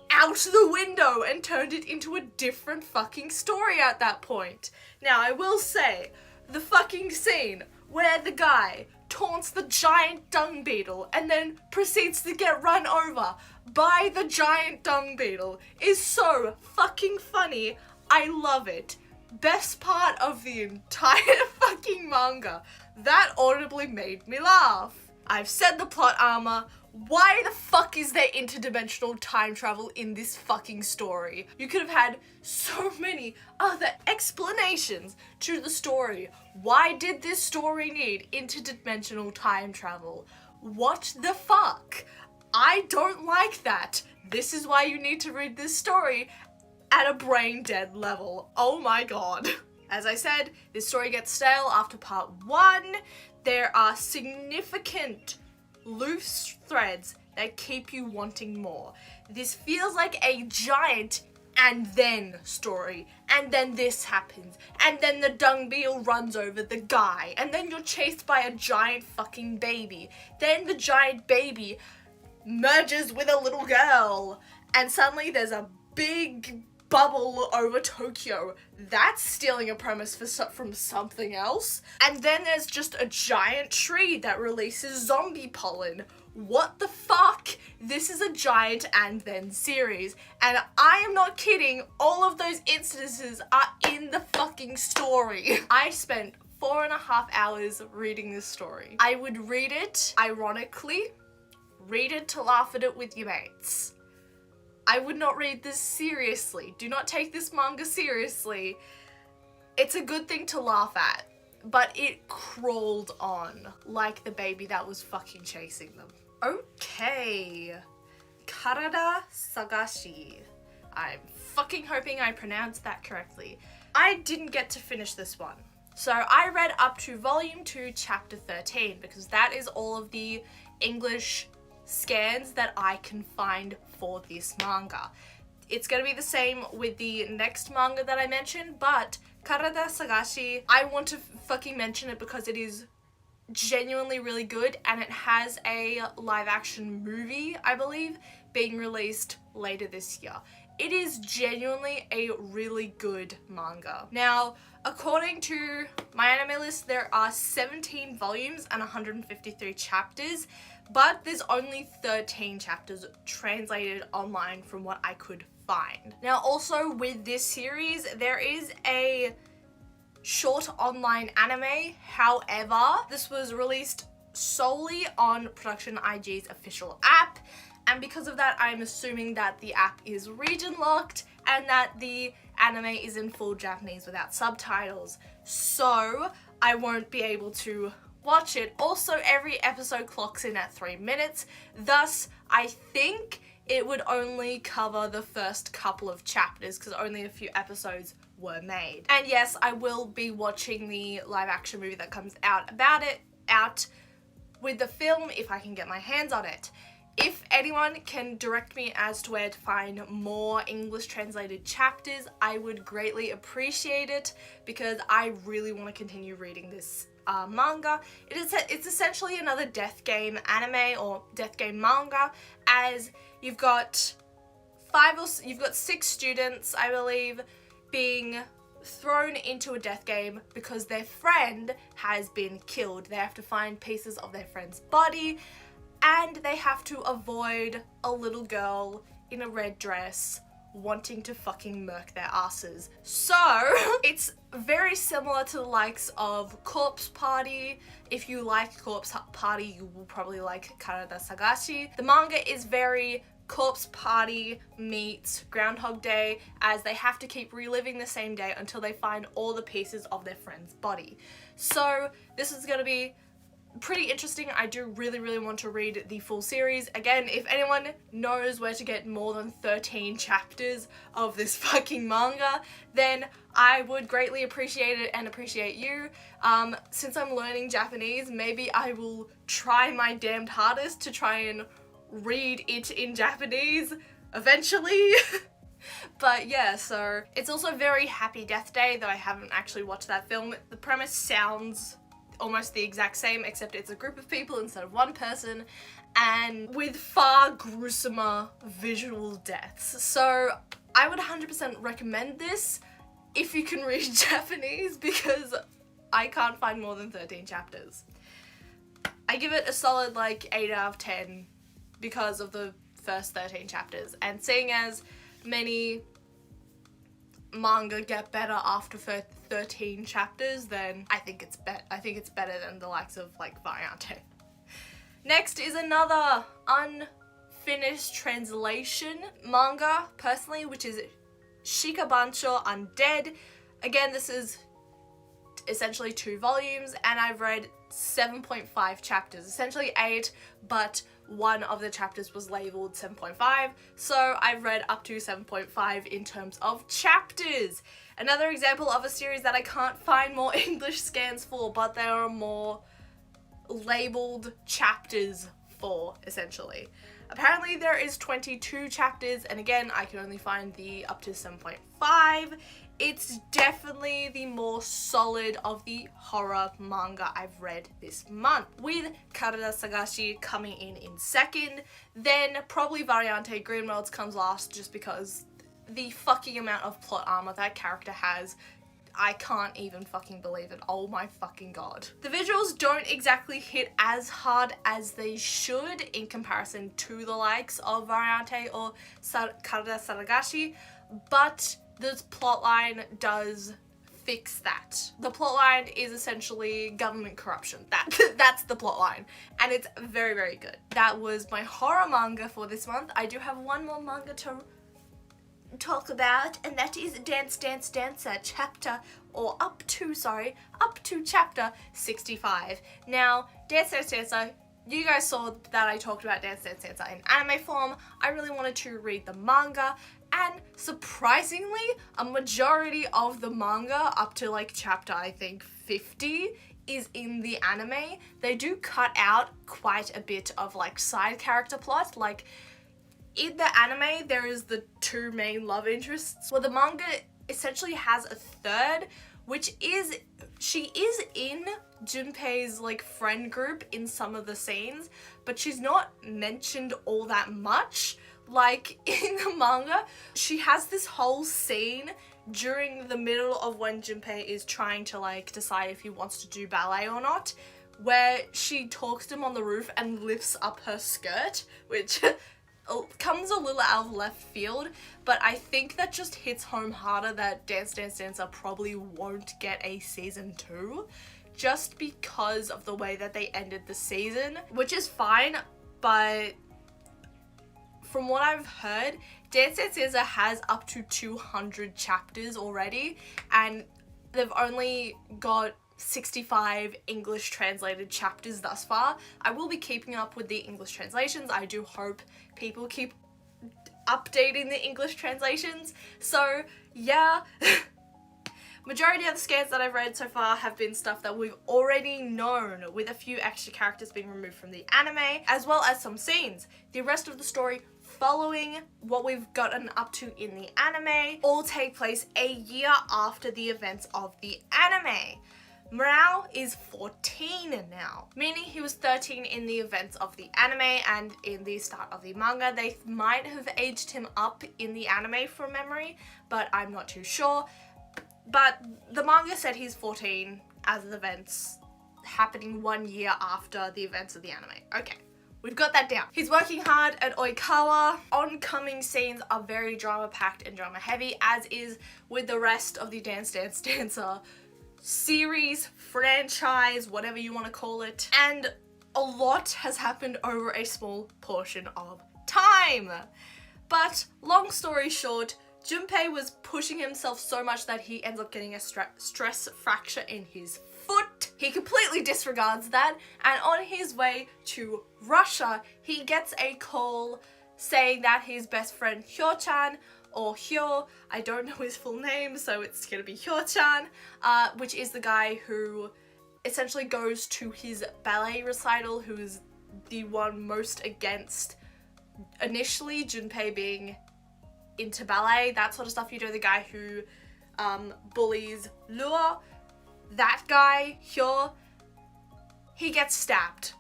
out the window and turned it into a different fucking story at that point. Now, I will say, the fucking scene where the guy taunts the giant dung beetle and then proceeds to get run over by the giant dung beetle is so fucking funny. I love it. Best part of the entire fucking manga. That audibly made me laugh. I've said the plot armor. Why the fuck is there interdimensional time travel in this fucking story? You could have had so many other explanations to the story. Why did this story need interdimensional time travel? What the fuck? I don't like that. This is why you need to read this story at a brain dead level. Oh my god. As I said, this story gets stale after part 1. There are significant loose threads that keep you wanting more. This feels like a giant and then story, and then this happens, and then the dung beetle runs over the guy, and then you're chased by a giant fucking baby. Then the giant baby merges with a little girl, and suddenly there's a big bubble over Tokyo. That's stealing a premise from something else. And then there's just a giant tree that releases zombie pollen. What the fuck? This is a giant and then series. And I am not kidding, all of those instances are in the fucking story. I spent 4.5 hours reading this story. I would read it, ironically, read it to laugh at it with your mates. I would not read this seriously. Do not take this manga seriously. It's a good thing to laugh at, but it crawled on like the baby that was fucking chasing them. Okay. Karada Sagashi. I'm fucking hoping I pronounced that correctly. I didn't get to finish this one. So I read up to volume 2, chapter 13, because that is all of the English scans that I can find for this manga. It's gonna be the same with the next manga that I mentioned, but Karada Sagashi, I want to fucking mention it because it is genuinely really good, and it has a live action movie, I believe, being released later this year. It is genuinely a really good manga. Now, according to my anime list, there are 17 volumes and 153 chapters, but there's only 13 chapters translated online from what I could find. Now, also with this series, there is a short online anime. However, this was released solely on Production IG's official app, and because of that, I'm assuming that the app is region locked and that the anime is in full Japanese without subtitles, so I won't be able to watch it. Also, every episode clocks in at 3 minutes, thus I think it would only cover the first couple of chapters because only a few episodes were made. And yes, I will be watching the live action movie that comes out with the film if I can get my hands on it. If anyone can direct me as to where to find more English translated chapters, I would greatly appreciate it because I really want to continue reading this manga. It's essentially another death game anime or death game manga, as you've got 6 students, I believe, being thrown into a death game because their friend has been killed. They have to find pieces of their friend's body, and they have to avoid a little girl in a red dress wanting to fucking murk their asses. So, it's very similar to the likes of Corpse Party. If you like Corpse Party, you will probably like Karada Sagashi. The manga is very Corpse Party meets Groundhog Day, as they have to keep reliving the same day until they find all the pieces of their friend's body. So, this is gonna be pretty interesting. I do really want to read the full series. Again, if anyone knows where to get more than 13 chapters of this fucking manga, then I would greatly appreciate it and appreciate you. Since I'm learning Japanese, maybe I will try my damned hardest to try and read it in Japanese eventually. But yeah, so it's also Very Happy Death Day, though I haven't actually watched that film. The premise sounds almost the exact same, except it's a group of people instead of one person, and with far gruesomer visual deaths. So I would 100% recommend this if you can read Japanese, because I can't find more than 13 chapters. I give it a solid like 8 out of 10 because of the first 13 chapters, and seeing as many manga get better after 13 chapters, then I think it's better than the likes of like Variante. Next is another unfinished translation manga, personally, which is Shikabancho Undead. Again, this is essentially 2 volumes, and I've read 7.5 chapters, essentially 8, but one of the chapters was labeled 7.5, so I've read up to 7.5 in terms of chapters. Another example of a series that I can't find more English scans for, but there are more labeled chapters for, essentially. Apparently there is 22 chapters, and again, I can only find the up to 7.5. It's definitely the more solid of the horror manga I've read this month, with Karada Sagashi coming in second, then probably Variante Green Worlds comes last just because the fucking amount of plot armor that character has, I can't even fucking believe it. Oh my fucking god. The visuals don't exactly hit as hard as they should in comparison to the likes of Variante or Karada Sagashi, but this plotline does fix that. The plotline is essentially government corruption. That's the plotline, and it's very, very good. That was my horror manga for this month. I do have one more manga to talk about, and that is Dance Dance Dancer up to chapter 65. Now, Dance Dance Dancer, you guys saw that I talked about Dance Dance Dancer in anime form. I really wanted to read the manga, and surprisingly, a majority of the manga up to like chapter, I think, 50 is in the anime. They do cut out quite a bit of like side character plot. Like in the anime, there is the two main love interests. Well, the manga essentially has a third, which is, she is in Junpei's like friend group in some of the scenes, but she's not mentioned all that much. Like in the manga, she has this whole scene during the middle of when Junpei is trying to like decide if he wants to do ballet or not, where she talks to him on the roof and lifts up her skirt, which comes a little out of left field, but I think that just hits home harder that Dance Dance Dancer probably won't get a season 2 just because of the way that they ended the season, which is fine, but from what I've heard, Dance Dance Dancer has up to 200 chapters already, and they've only got 65 English translated chapters thus far. I will be keeping up with the English translations. I do hope people keep updating the English translations. So yeah, majority of the scans that I've read so far have been stuff that we've already known, with a few extra characters being removed from the anime, as well as some scenes. The rest of the story following what we've gotten up to in the anime all take place a year after the events of the anime. Murao is 14 now, meaning he was 13 in the events of the anime, and in the start of the manga they might have aged him up in the anime from memory, but I'm not too sure. But the manga said he's 14 as the events happening 1 year after the events of the anime. Okay, we've got that down. He's working hard at Oikawa. Oncoming scenes are very drama-packed and drama-heavy, as is with the rest of the Dance Dance Dancer series, franchise, whatever you want to call it. And a lot has happened over a small portion of time. But long story short, Junpei was pushing himself so much that he ends up getting a stress fracture in his foot. He completely disregards that, and on his way to Russia, he gets a call saying that his best friend Hyo-chan, or Hyo, I don't know his full name, so it's gonna be Hyo-chan, which is the guy who essentially goes to his ballet recital, who is the one most against initially Junpei being into ballet, that sort of stuff. You know, the guy who bullies Lua, that guy, Hyo, he gets stabbed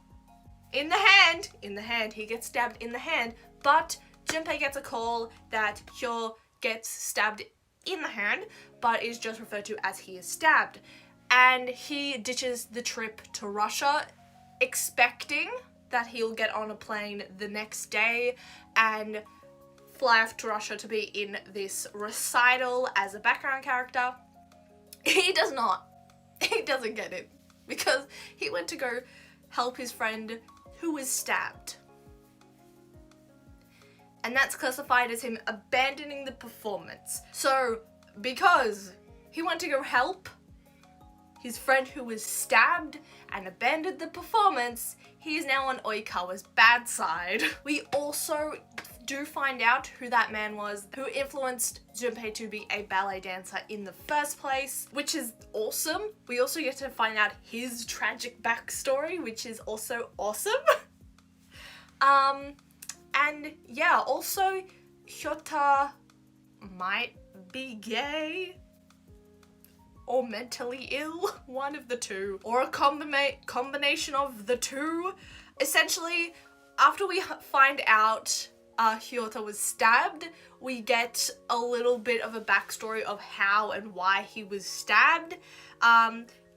in the hand, he gets stabbed in the hand, but Junpei gets a call that Hyo gets stabbed in the hand, but is just referred to as he is stabbed. And he ditches the trip to Russia, expecting that he'll get on a plane the next day and fly off to Russia to be in this recital as a background character. He does not. He doesn't get it, because he went to go help his friend who was stabbed. And that's classified as him abandoning the performance. So, because he went to go help his friend who was stabbed and abandoned the performance, he is now on Oikawa's bad side. We also do find out who that man was who influenced Junpei to be a ballet dancer in the first place, which is awesome. We also get to find out his tragic backstory, which is also awesome. And yeah, also Hyota might be gay or mentally ill, one of the two, or a combination of the two. Essentially, after we find out Hyota was stabbed, we get a little bit of a backstory of how and why he was stabbed.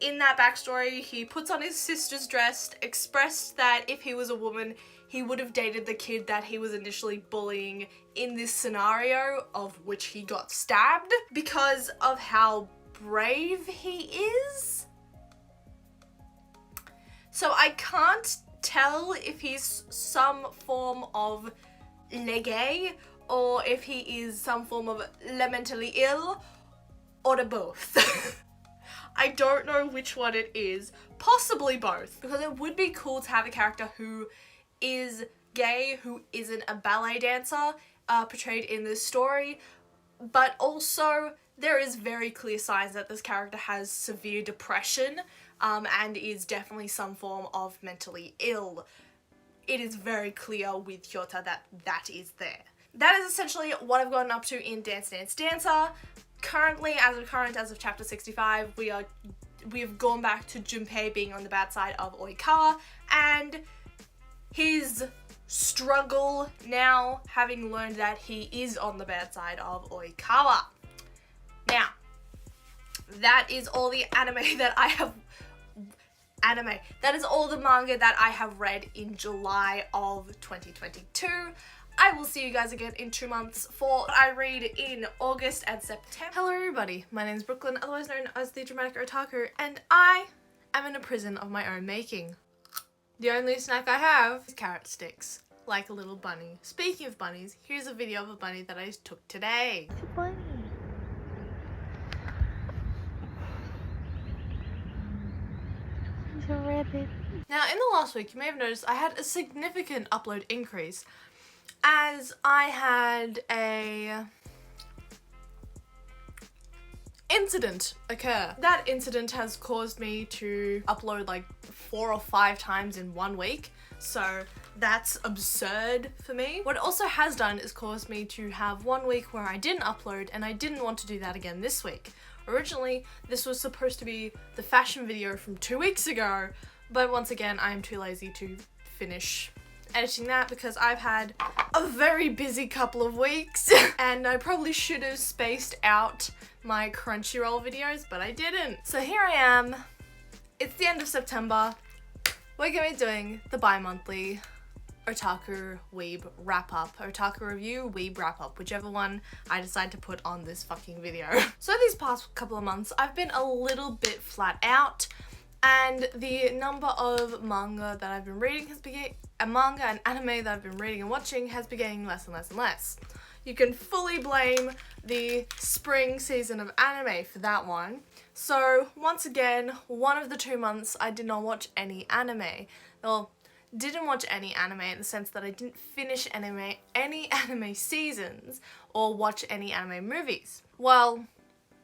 In that backstory, he puts on his sister's dress, expressed that if he was a woman, he would have dated the kid that he was initially bullying in this scenario of which he got stabbed because of how brave he is. So I can't tell if he's some form of le gay or if he is some form of le mentally ill or the both. I don't know which one it is. Possibly both, because it would be cool to have a character who is gay, who isn't a ballet dancer, portrayed in this story, but also there is very clear signs that this character has severe depression and is definitely some form of mentally ill. It is very clear with Hyota that that is there. That is essentially what I've gotten up to in Dance Dance Dancer. Currently, as of chapter 65, we have gone back to Junpei being on the bad side of Oikawa and his struggle now, having learned that he is on the bad side of Oikawa. Now, that is all the that is all the manga that I have read in July of 2022. I will see you guys again in 2 months for what I read in August and September. Hello everybody, my name is Brooklyn, otherwise known as the Dramatic Otaku, and I am in a prison of my own making. The only snack I have is carrot sticks, like a little bunny. Speaking of bunnies, here's a video of a bunny that I took today. It's a bunny. He's a rabbit. Now, in the last week, you may have noticed I had a significant upload increase as I had a incident occur. That incident has caused me to upload like 4 or 5 times in 1 week, so that's absurd for me. What it also has done is caused me to have 1 week where I didn't upload, and I didn't want to do that again this week. Originally, this was supposed to be the fashion video from 2 weeks ago, but once again, I am too lazy to finish editing that because I've had a very busy couple of weeks and I probably should have spaced out my Crunchyroll videos, but I didn't. So here I am. It's the end of September. We're gonna be doing the bi-monthly Otaku Weeb Wrap Up, Otaku Review Weeb Wrap Up, whichever one I decide to put on this fucking video. So these past couple of months, I've been a little bit flat out, and the number of manga that I've been reading manga and anime that I've been reading and watching has been getting less and less and less. You can fully blame the spring season of anime for that one. So once again, one of the 2 months I did not watch any anime. Well, didn't watch any anime in the sense that I didn't finish any anime seasons or watch any anime movies. Well,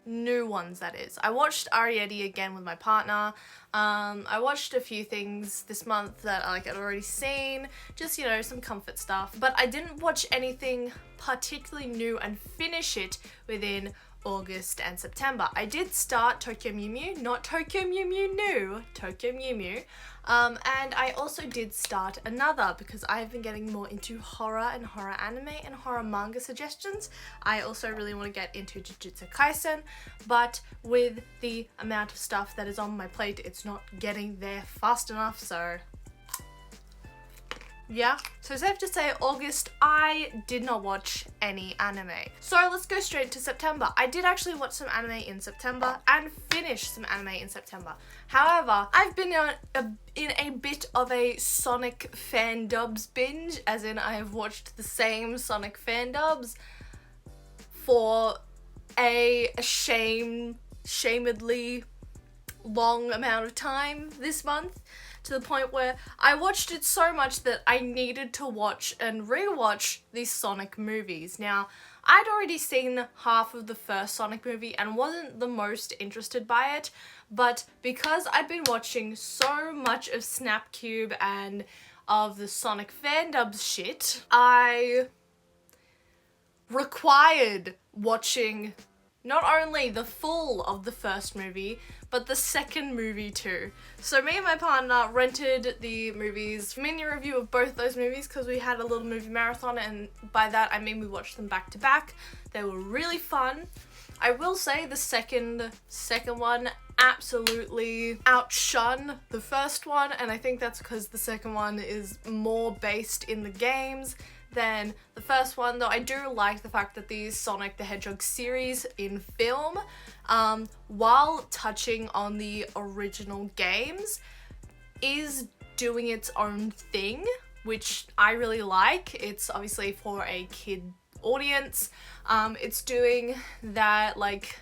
new ones, that is. I watched Ariete again with my partner. I watched a few things this month that I had already seen, just, you know, some comfort stuff, but I didn't watch anything particularly new and finish it within August and September. I did start Tokyo Mew Mew, not Tokyo Mew Mew New, Tokyo Mew Mew, and I also did start another because I've been getting more into horror and horror anime and horror manga suggestions. I also really want to get into Jujutsu Kaisen, but with the amount of stuff that is on my plate, it's not getting there fast enough, so yeah. So safe to say, August, I did not watch any anime. So let's go straight to September. I did actually watch some anime in September and finish some anime in September. However, I've been in a bit of a Sonic fan dubs binge, as in I have watched the same Sonic fan dubs for a shamedly long amount of time this month, to the point where I watched it so much that I needed to watch and rewatch these Sonic movies. Now, I'd already seen half of the first Sonic movie and wasn't the most interested by it, but because I'd been watching so much of Snapcube and of the Sonic fandub shit, I required watching not only the full of the first movie, but the second movie too. So me and my partner rented the movies, mini review of both those movies because we had a little movie marathon, and by that I mean we watched them back to back. They were really fun. I will say the second one absolutely outshone the first one, and I think that's because the second one is more based in the games than the first one, though I do like the fact that the Sonic the Hedgehog series in film, while touching on the original games, is doing its own thing, which I really like. It's obviously for a kid audience. It's doing that, like,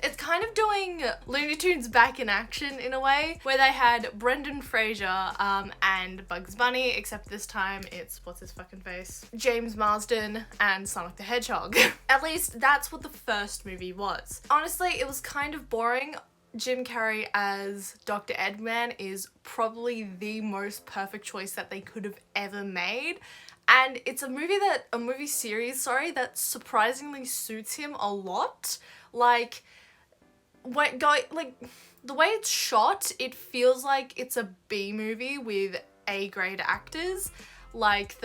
it's kind of doing Looney Tunes back in action in a way, where they had Brendan Fraser and Bugs Bunny, except this time it's, what's his fucking face? James Marsden and Sonic the Hedgehog. At least that's what the first movie was. Honestly, it was kind of boring. Jim Carrey as Dr. Eggman is probably the most perfect choice that they could have ever made. And it's a movie series that surprisingly suits him a lot. Like, the way it's shot, it feels like it's a B movie with A-grade actors. Like,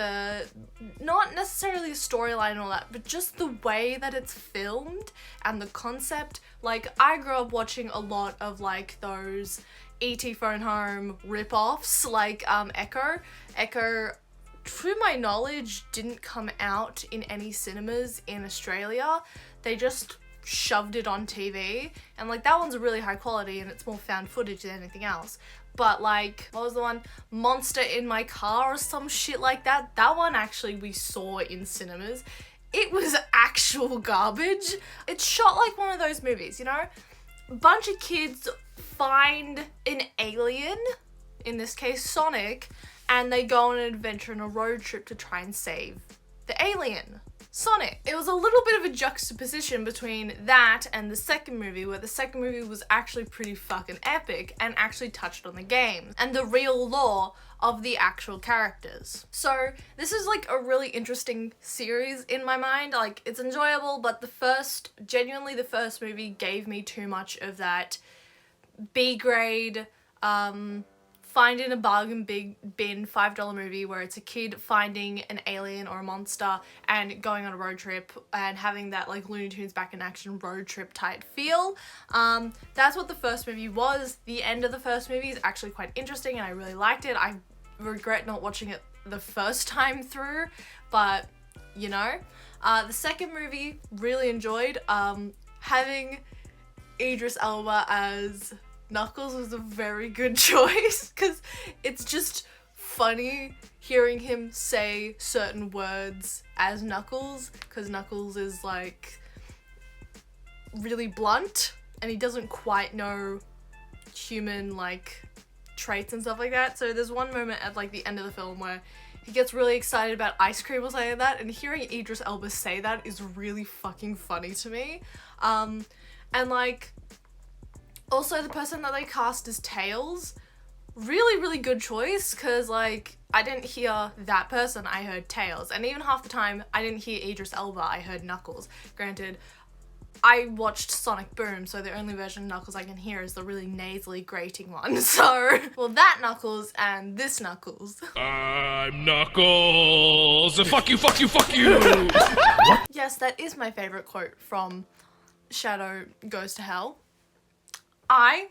not necessarily the storyline and all that, but just the way that it's filmed and the concept. Like, I grew up watching a lot of, like, those E.T. Phone Home rip-offs, like Echo. Echo, to my knowledge, didn't come out in any cinemas in Australia. They just shoved it on TV, and like that one's really high quality and it's more found footage than anything else. But like, what was the one? Monster in My Car or some shit like that. That one actually we saw in cinemas. It was actual garbage. It's shot like one of those movies, you know? A bunch of kids find an alien, in this case Sonic, and they go on an adventure on a road trip to try and save the alien, Sonic. It was a little bit of a juxtaposition between that and the second movie, where the second movie was actually pretty fucking epic and actually touched on the game and the real lore of the actual characters. So this is like a really interesting series in my mind. Like, it's enjoyable, but the first movie gave me too much of that B-grade, find in a bargain bin $5 movie where it's a kid finding an alien or a monster and going on a road trip and having that like Looney Tunes back in action road trip type feel. That's what the first movie was. The end of the first movie is actually quite interesting and I really liked it. I regret not watching it the first time through, but you know. The second movie, really enjoyed. Having Idris Elba as Knuckles was a very good choice because it's just funny hearing him say certain words as Knuckles, because Knuckles is like really blunt and he doesn't quite know human like traits and stuff like that. So there's one moment at like the end of the film where he gets really excited about ice cream or something like that, and hearing Idris Elba say that is really fucking funny to me. And like, also the person that they cast as Tails, really, really good choice, because like, I didn't hear that person, I heard Tails, and even half the time I didn't hear Idris Elba, I heard Knuckles. Granted, I watched Sonic Boom, so the only version of Knuckles I can hear is the really nasally grating one. So, well, that Knuckles and this Knuckles. I'm Knuckles! Fuck you, fuck you, fuck you! Yes, that is my favourite quote from Shadow Goes to Hell. I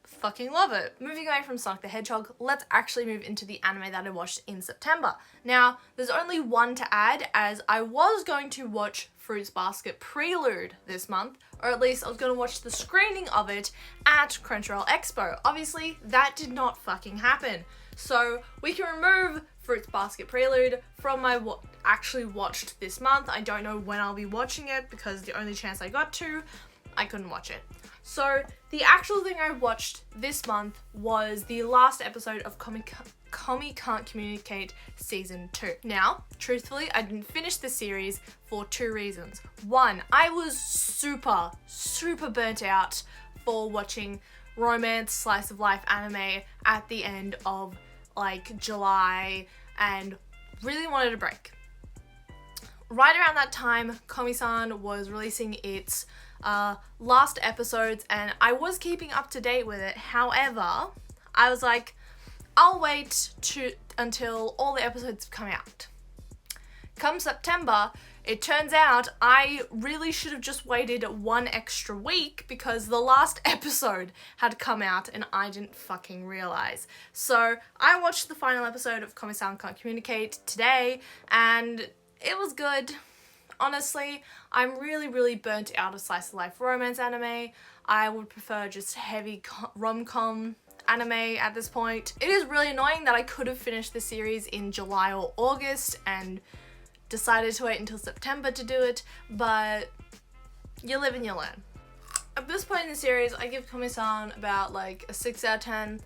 fucking love it. Moving away from Sonic the Hedgehog, let's actually move into the anime that I watched in September. Now, there's only one to add, as I was going to watch Fruits Basket Prelude this month, or at least I was going to watch the screening of it at Crunchyroll Expo. Obviously, that did not fucking happen. So we can remove Fruits Basket Prelude from my actually watched this month. I don't know when I'll be watching it because the only chance I got to, I couldn't watch it. So the actual thing I watched this month was the last episode of Komi Can't Communicate Season 2. Now, truthfully, I didn't finish the series for two reasons. One, I was super burnt out for watching romance slice of life anime at the end of like July and really wanted a break. Right around that time, Komi-san was releasing its last episodes and I was keeping up to date with it. However, I was like, I'll wait until all the episodes have come out. Come September, it turns out I really should have just waited 1 extra week because the last episode had come out and I didn't fucking realize. So I watched the final episode of Komi-san Can't Communicate today and it was good. Honestly, I'm really burnt out of slice of life romance anime. I would prefer just heavy rom-com anime at this point. It is really annoying that I could have finished the series in July or August and decided to wait until September to do it, but you live and you learn. At this point in the series, I give Komi-san about like a 6 out of 10.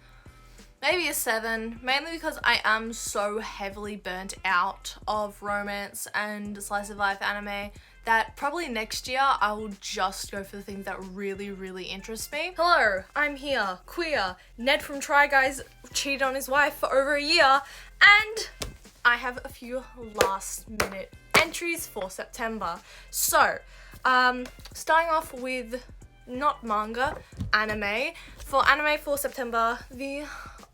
Maybe a 7, mainly because I am so heavily burnt out of romance and slice of life anime that probably next year I will just go for the things that really interest me. Hello, I'm here, queer. Ned from Try Guys cheated on his wife for over a year, and I have a few last minute entries for September. So, starting off with not manga, anime. For anime for September, the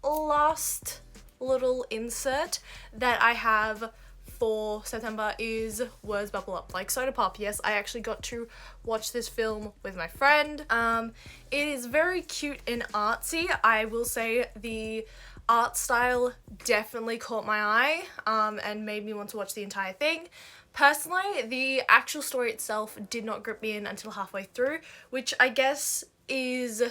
last little insert that I have for September is Words Bubble Up Like Soda Pop. Yes, I actually got to watch this film with my friend. It is very cute and artsy. I will say the art style definitely caught my eye and made me want to watch the entire thing. Personally, the actual story itself did not grip me in until halfway through, which I guess is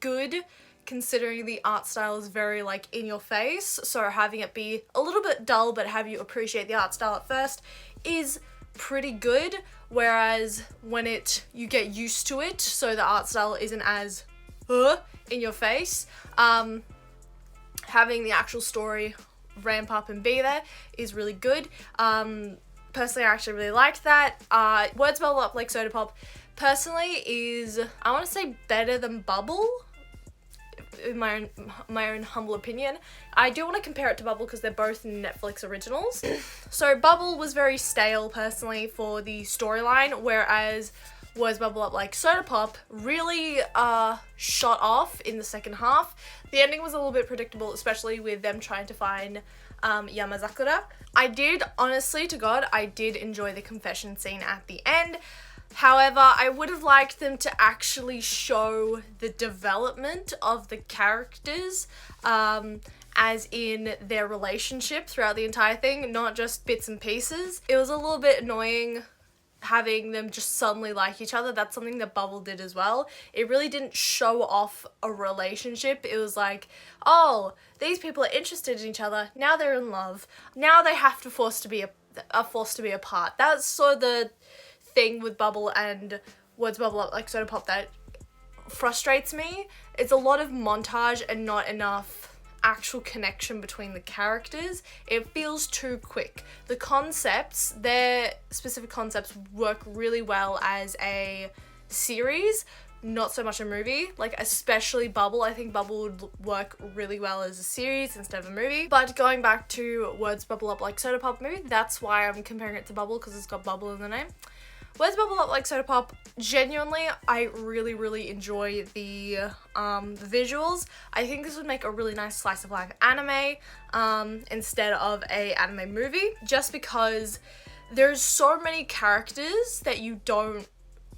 good considering the art style is very like in your face, so having it be a little bit dull but have you appreciate the art style at first is pretty good, whereas when you get used to it, so the art style isn't as in your face, having the actual story ramp up and be there is really good. Personally, I actually really liked that. Words Bubble Up Like Soda Pop personally is, I want to say, better than Bubble, in my own humble opinion. I do want to compare it to Bubble because they're both Netflix originals. So Bubble was very stale personally for the storyline, whereas Words Bubble Up Like Soda Pop really shot off in the second half. The ending was a little bit predictable, especially with them trying to find Yamazakura. Honestly to God, I did enjoy the confession scene at the end. However, I would have liked them to actually show the development of the characters, as in their relationship throughout the entire thing, not just bits and pieces. It was a little bit annoying having them just suddenly like each other. That's something that Bubble did as well. It really didn't show off a relationship. It was like, oh, these people are interested in each other, now they're in love, now they have to forced to be apart. That's sort of the thing with Bubble and Words Bubble Up Like Soda Pop that frustrates me. It's a lot of montage and not enough actual connection between the characters. It feels too quick. The concepts, their specific concepts, work really well as a series, not so much a movie. Like, especially Bubble. I think Bubble would work really well as a series instead of a movie. But going back to Words Bubble Up Like Soda Pop movie, that's why I'm comparing it to Bubble, because it's got Bubble in the name. Words Bubble Up Like Soda Pop, genuinely, I really enjoy the visuals. I think this would make a really nice slice of life anime instead of a anime movie, just because there's so many characters that you don't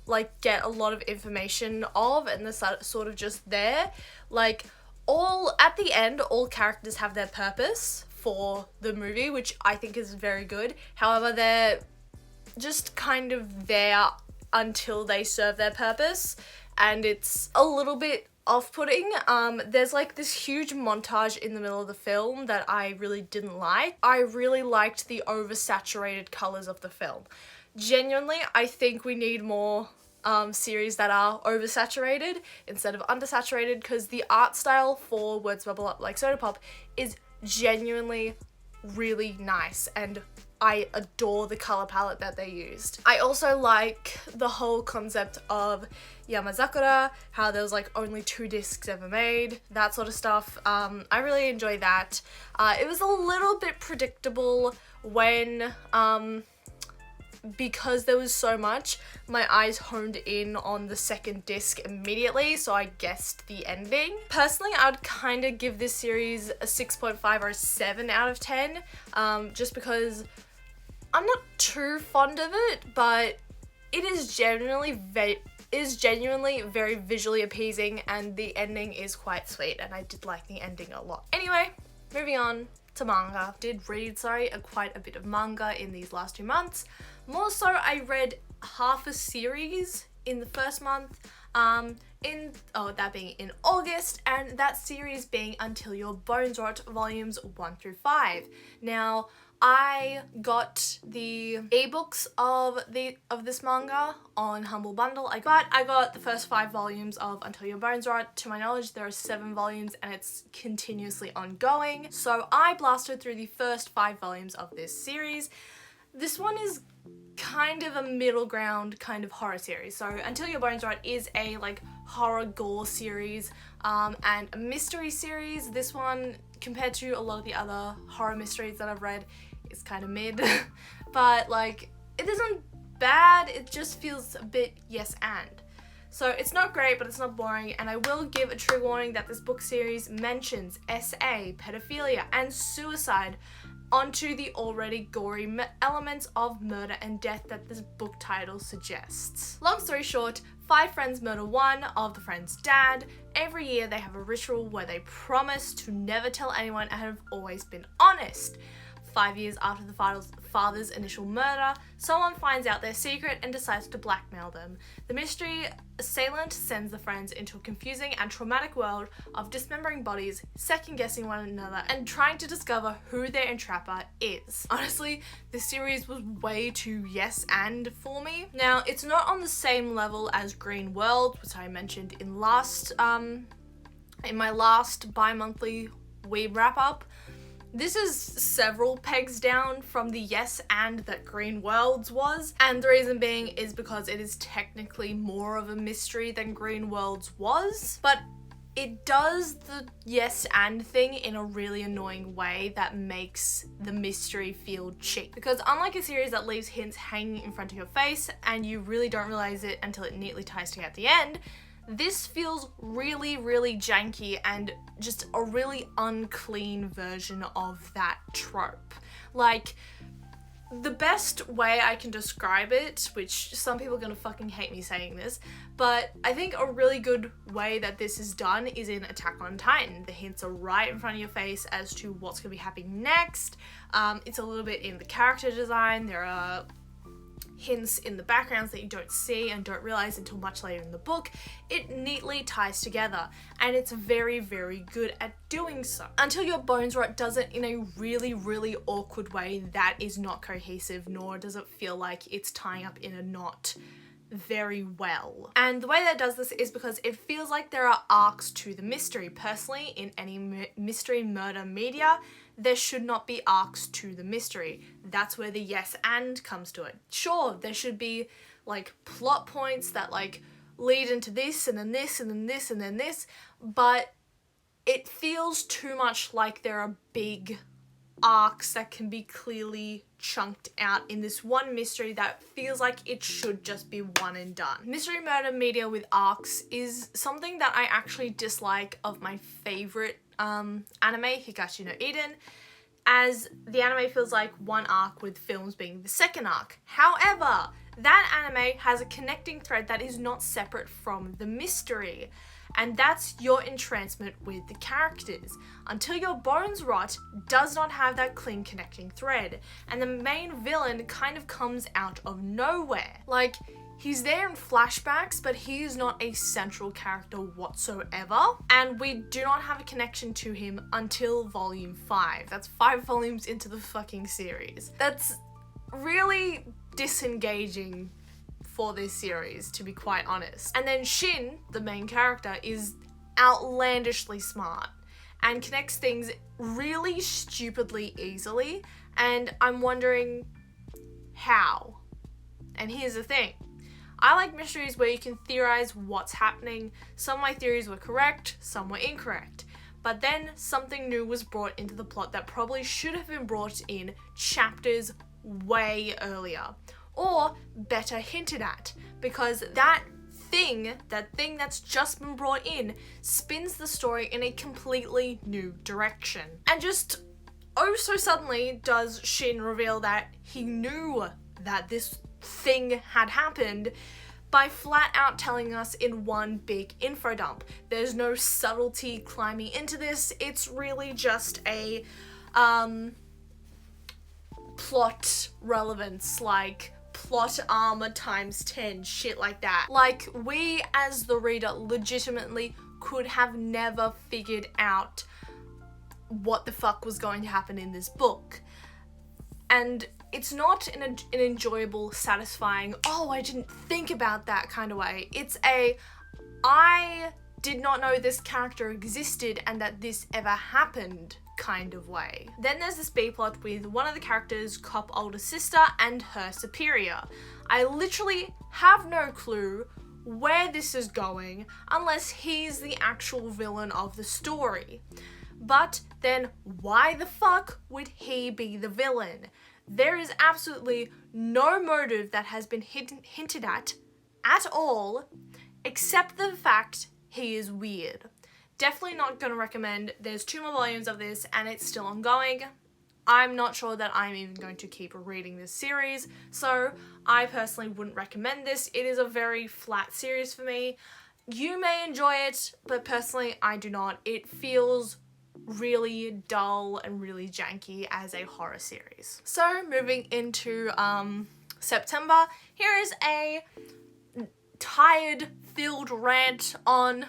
like get a lot of information of, and they're sort of just there. Like, at the end, all characters have their purpose for the movie, which I think is very good. However, they're just kind of there until they serve their purpose, and it's a little bit off-putting. There's like this huge montage in the middle of the film that I really didn't like. I really liked the oversaturated colors of the film. Genuinely, I think we need more series that are oversaturated instead of undersaturated, because the art style for Words Bubble Up Like Soda Pop is genuinely really nice and I adore the color palette that they used. I also like the whole concept of Yamazakura, how there was like only 2 discs ever made, that sort of stuff. I really enjoy that. It was a little bit predictable when, because there was so much, my eyes honed in on the second disc immediately, so I guessed the ending. Personally, I would kind of give this series a 6.5 or a 7 out of 10, just because I'm not too fond of it, but it is genuinely very visually appeasing, and the ending is quite sweet, and I did like the ending a lot. Anyway, moving on to manga. Did read, quite a bit of manga in these last 2 months. More so, I read half a series in the first month, that being in August, and that series being Until Your Bones Rot volumes 1 through 5. Now, I got the ebooks of this manga on Humble Bundle. I got the first 5 volumes of Until Your Bones Rot. To my knowledge, there are 7 volumes and it's continuously ongoing. So I blasted through the first 5 volumes of this series. This one is kind of a middle ground kind of horror series. So Until Your Bones Rot is a like horror gore series and a mystery series. This one, compared to a lot of the other horror mysteries that I've read, is kind of mid. But like, it isn't bad, it just feels a bit yes and. So it's not great, but it's not boring, and I will give a trigger warning that this book series mentions SA, pedophilia, and suicide onto the already gory elements of murder and death that this book title suggests. Long story short, 5 friends murder one of the friend's dad. Every year they have a ritual where they promise to never tell anyone and have always been honest. 5 years after the father's initial murder, someone finds out their secret and decides to blackmail them. The mystery assailant sends the friends into a confusing and traumatic world of dismembering bodies, second-guessing one another, and trying to discover who their entrapper is. Honestly, this series was way too yes and for me. Now, it's not on the same level as Green World, which I mentioned in my last bi-monthly Weeb Wrap-Up. This is several pegs down from the yes and that Green Worlds was, and the reason being is because it is technically more of a mystery than Green Worlds was, but it does the yes and thing in a really annoying way that makes the mystery feel cheap. Because unlike a series that leaves hints hanging in front of your face and you really don't realize it until it neatly ties together at the end, this feels really, really janky and just a really unclean version of that trope. Like, the best way I can describe it, which some people are gonna fucking hate me saying this, but I think a really good way that this is done is in Attack on Titan. The hints are right in front of your face as to what's gonna be happening next. It's a little bit in the character design. There are hints in the backgrounds that you don't see and don't realize until much later in the book. It neatly ties together, and it's very, very good at doing so. Until Your Bones Rot does it in a really, really awkward way that is not cohesive, nor does it feel like it's tying up in a knot very well. And the way that it does this is because it feels like there are arcs to the mystery. Personally, in any mystery murder media, there should not be arcs to the mystery. That's where the yes and comes to it. Sure, there should be like plot points that like lead into this and then this and then this and then this, but it feels too much like there are big arcs that can be clearly chunked out in this one mystery that feels like it should just be one and done. Mystery murder media with arcs is something that I actually dislike of my favorite anime, Hikashi no Eden, as the anime feels like one arc with films being the second arc. However, that anime has a connecting thread that is not separate from the mystery, and that's your entrancement with the characters. Until Your Bones Rot does not have that clean connecting thread, and the main villain kind of comes out of nowhere. Like, he's there in flashbacks, but he is not a central character whatsoever, and we do not have a connection to him until volume 5. That's 5 volumes into the fucking series. That's really disengaging for this series, to be quite honest. And then Shin, the main character, is outlandishly smart, and connects things really stupidly easily, and I'm wondering how. And here's the thing. I like mysteries where you can theorize what's happening. Some of my theories were correct, some were incorrect. But then something new was brought into the plot that probably should have been brought in chapters way earlier. Or better hinted at, because that thing that's just been brought in spins the story in a completely new direction. And just oh so suddenly does Shin reveal that he knew that this thing had happened by flat out telling us in one big info dump. There's no subtlety climbing into this, it's really just a plot relevance, like plot armor times 10, shit like that. Like, we as the reader legitimately could have never figured out what the fuck was going to happen in this book. And it's not in an enjoyable, satisfying, oh, I didn't think about that kind of way. It's a, I did not know this character existed and that this ever happened kind of way. Then there's this B-plot with one of the characters' cop older sister and her superior. I literally have no clue where this is going unless he's the actual villain of the story. But then why the fuck would he be the villain? There is absolutely no motive that has been hinted at all, except the fact he is weird. Definitely not going to recommend. There's 2 more volumes of this and it's still ongoing. I'm not sure that I'm even going to keep reading this series, so I personally wouldn't recommend this. It is a very flat series for me. You may enjoy it, but personally I do not. It feels really dull and really janky as a horror series. So moving into September, here is a tired filled rant on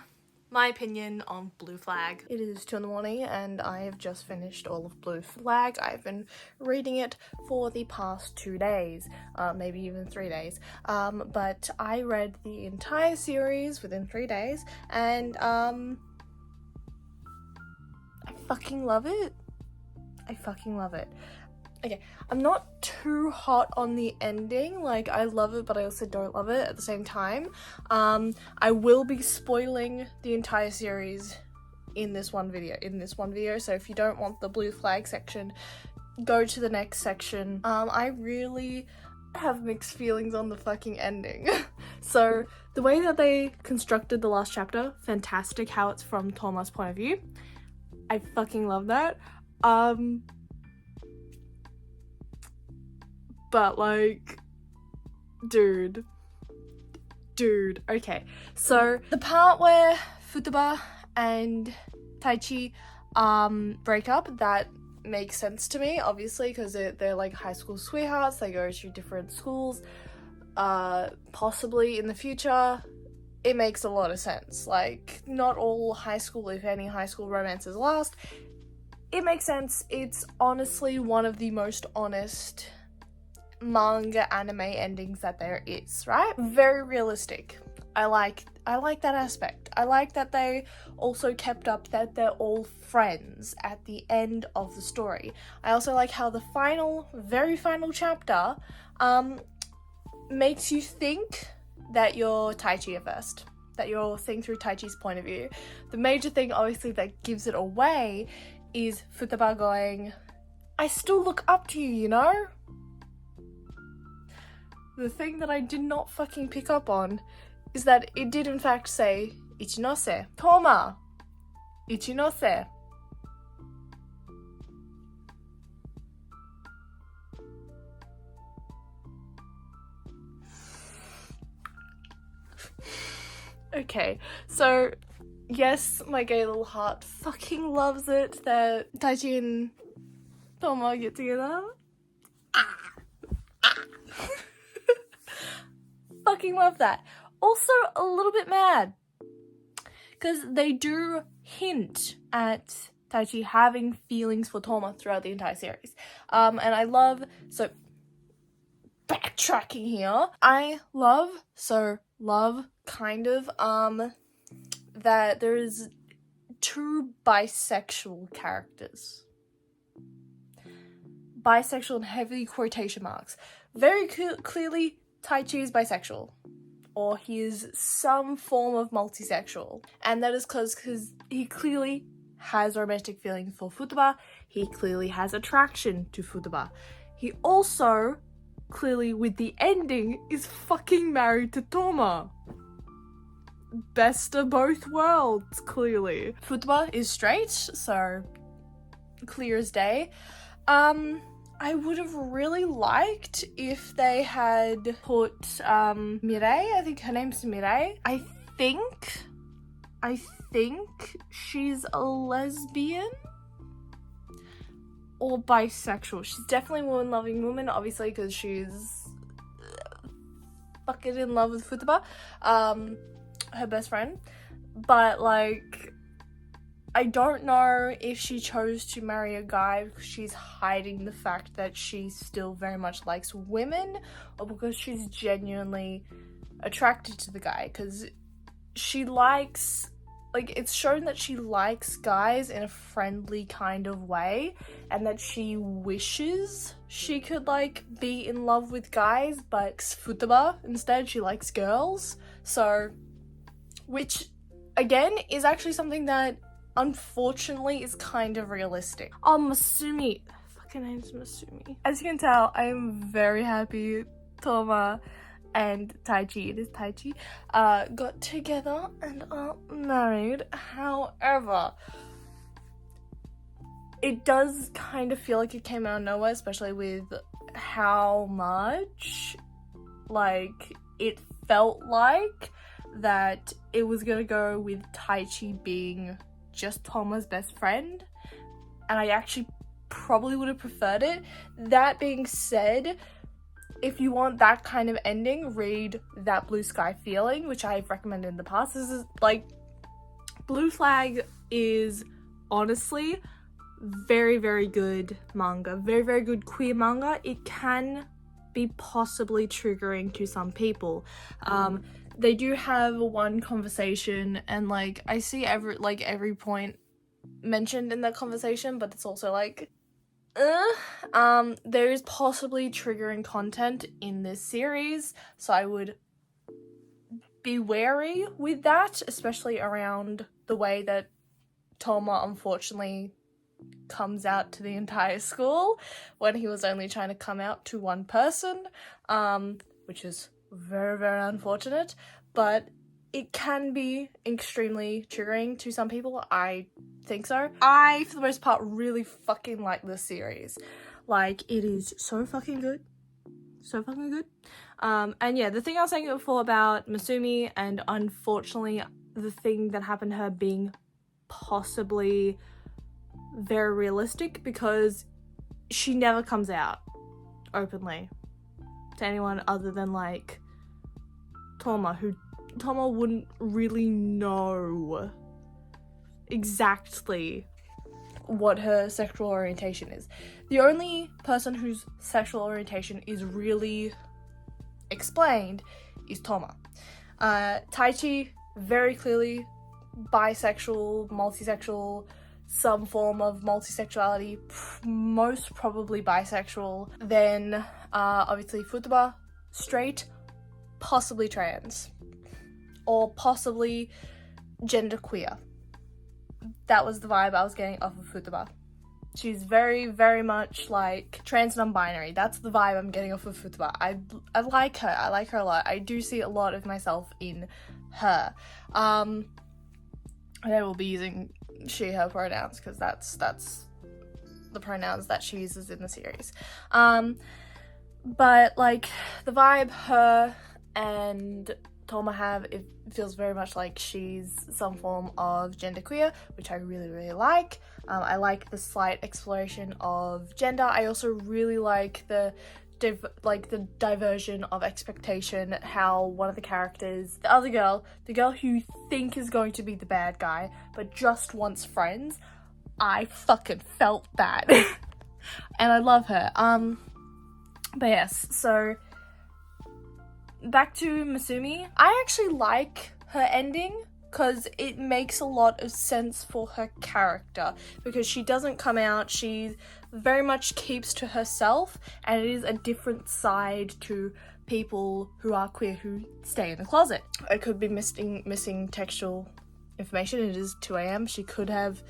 my opinion on Blue Flag. It is 2 in the morning and I have just finished all of Blue Flag. I've been reading it for the past 2 days, maybe even 3 days, but I read the entire series within 3 days and I fucking love it. I fucking love it. Okay, I'm not too hot on the ending. Like, I love it, but I also don't love it at the same time. I will be spoiling the entire series in this one video. So if you don't want the Blue Flag section, go to the next section. I really have mixed feelings on the fucking ending. So the way that they constructed the last chapter, fantastic. How it's from Toma's point of view, I fucking love that. But like, dude, okay. So the part where Futaba and Taichi break up, that makes sense to me, obviously, because they're like high school sweethearts. They go to different schools, possibly in the future. It makes a lot of sense. Like, not all high school, if any high school romances last. It makes sense. It's honestly one of the most honest manga anime endings that there is, right? Very realistic. I like that aspect. I like that they also kept up that they're all friends at the end of the story. I also like how the very final chapter makes you think that you're Taichi at first, that you're seeing through Taichi's point of view. The major thing, obviously, that gives it away is Futaba going, I still look up to you, you know? The thing that I did not fucking pick up on is that it did in fact say Ichinose. Toma! Ichinose. Okay, so yes, my gay little heart fucking loves it that Taichi and Toma get together. Fucking love that. Also a little bit mad because they do hint at Taichi having feelings for Toma throughout the entire series. And I love, so backtracking here, I love kind of that there is two bisexual characters. Bisexual in heavy quotation marks. Very clearly, Taichi is bisexual. Or he is some form of multisexual. And that is because he clearly has romantic feelings for Futaba. He clearly has attraction to Futaba. He also, clearly with the ending, is fucking married to Toma. Best of both worlds, clearly. Futaba is straight, so clear as day. I would have really liked if they had put Mireille, I think her name's Mireille. I think she's a lesbian or bisexual. She's definitely a woman-loving woman, obviously, because she's fucking in love with Futaba, her best friend. But, like, I don't know if she chose to marry a guy because she's hiding the fact that she still very much likes women, or because she's genuinely attracted to the guy, because she likes, like, it's shown that she likes guys in a friendly kind of way, and that she wishes she could, like, be in love with guys, but Futaba, instead, she likes girls. So, which, again, is actually something that unfortunately is kind of realistic. Oh, Masumi. Fucking name's Masumi. As you can tell, I am very happy Toma and Taichi, it is Taichi, got together and are married. However, it does kind of feel like it came out of nowhere, especially with how much, like, it felt like that it was gonna go with Taichi being just Toma's best friend, and I actually probably would have preferred it. That being said, if you want that kind of ending, read That Blue Sky Feeling, which I've recommended in the past. This is, like, Blue Flag is honestly very, very good manga. Very, very good queer manga. It can be possibly triggering to some people. They do have one conversation, and, like, I see every point mentioned in that conversation, but it's also like, there is possibly triggering content in this series, so I would be wary with that, especially around the way that Toma unfortunately comes out to the entire school when he was only trying to come out to one person, which is very, very unfortunate, but it can be extremely triggering to some people. I think so. I, for the most part, really fucking like this series. Like, it is so fucking good. So fucking good. And yeah, the thing I was saying before about Masumi, and unfortunately the thing that happened to her being possibly very realistic, because she never comes out openly to anyone other than, like, Toma, who Toma wouldn't really know exactly what her sexual orientation is. The only person whose sexual orientation is really explained is Toma. Taichi, very clearly bisexual, multisexual, some form of multisexuality, most probably bisexual. Then obviously Futaba, straight, possibly trans, or possibly genderqueer. That was the vibe I was getting off of Futaba. She's very, very much like trans non-binary. That's the vibe I'm getting off of Futaba. I like her. I like her a lot. I do see a lot of myself in her. And I will be using she, her pronouns, because that's the pronouns that she uses in the series. But, like, the vibe her and Toma have, it feels very much like she's some form of genderqueer, which I really, really like. I like the slight exploration of gender. I also really like the diversion of expectation, how one of the characters, the other girl, the girl who you think is going to be the bad guy, but just wants friends, I fucking felt that. And I love her. But yes, so back to Masumi. I actually like her ending because it makes a lot of sense for her character, because she doesn't come out, she very much keeps to herself, and it is a different side to people who are queer who stay in the closet. I could be missing textual information. It is 2 a.m. She could have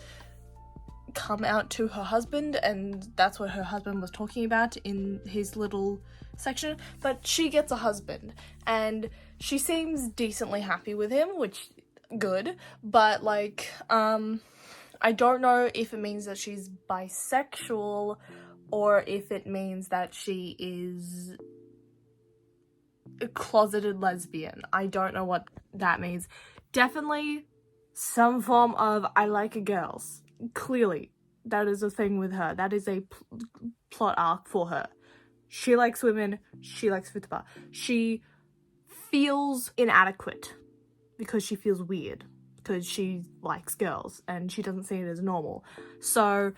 come out to her husband, and that's what her husband was talking about in his little section, but she gets a husband and she seems decently happy with him, which good, but like I don't know if it means that she's bisexual or if it means that she is a closeted lesbian. I don't know what that means. Definitely some form of I like girls. Clearly, that is a thing with her. That is a plot arc for her. She likes women. She likes futaba. She feels inadequate because she feels weird because she likes girls and she doesn't see it as normal. So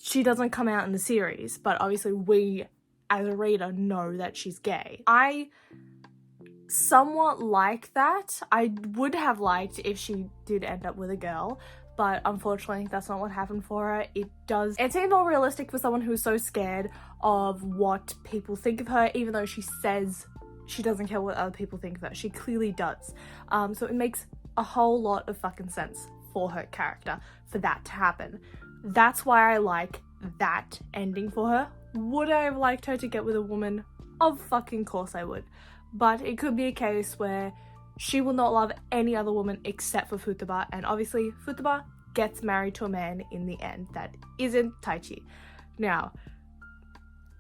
she doesn't come out in the series, but obviously we as a reader know that she's gay. I somewhat like that. I would have liked if she did end up with a girl, but unfortunately that's not what happened for her. It seems more realistic for someone who's so scared of what people think of her, even though she says she doesn't care what other people think of her. She clearly does. So it makes a whole lot of fucking sense for her character for that to happen. That's why I like that ending for her. Would I have liked her to get with a woman? Of fucking course I would. But it could be a case where she will not love any other woman except for Futaba, and obviously Futaba gets married to a man in the end that isn't Taichi. Now,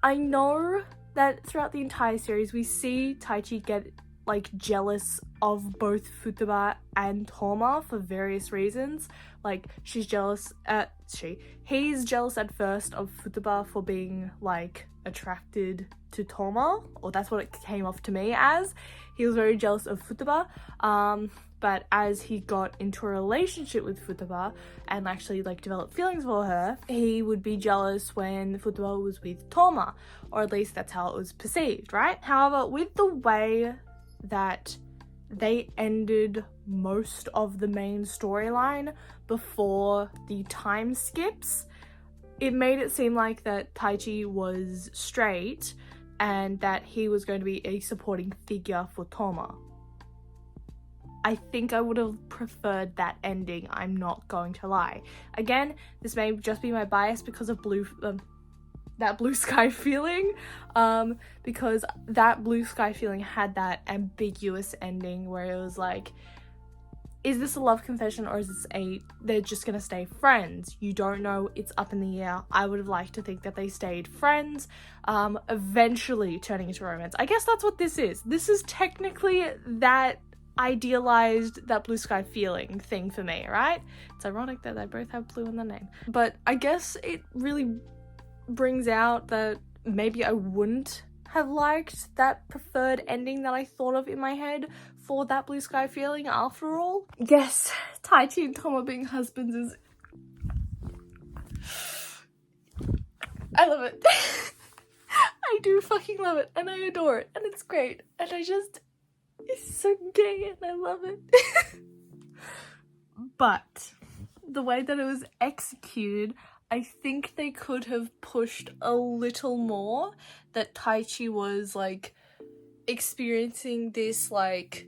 I know that throughout the entire series we see Taichi get like jealous of both Futaba and Toma for various reasons. Like he's jealous at first of Futaba for being like attracted to Toma, or that's what it came off to me as. He was very jealous of Futaba, but as he got into a relationship with Futaba and actually like developed feelings for her, he would be jealous when Futaba was with Toma, or at least that's how it was perceived, right? However, with the way that they ended most of the main storyline before the time skips, it made it seem like that Taichi was straight and that he was going to be a supporting figure for Toma. I think I would have preferred that ending, I'm not going to lie. Again, this may just be my bias because of that blue sky feeling, because that blue sky feeling had that ambiguous ending where it was like, is this a love confession or is this they're just gonna stay friends? You don't know, it's up in the air. I would have liked to think that they stayed friends, eventually turning into romance. I guess that's what this is. This is technically that idealized, that blue sky feeling thing for me, right? It's ironic that they both have blue in the name. But I guess it really brings out that maybe I wouldn't have liked that preferred ending that I thought of in my head for that blue sky feeling after all. Yes, Taichi and Toma being husbands is... I love it. I do fucking love it, and I adore it, and it's great, and it's so gay, and I love it. But the way that it was executed, I think they could have pushed a little more that Taichi was like experiencing this like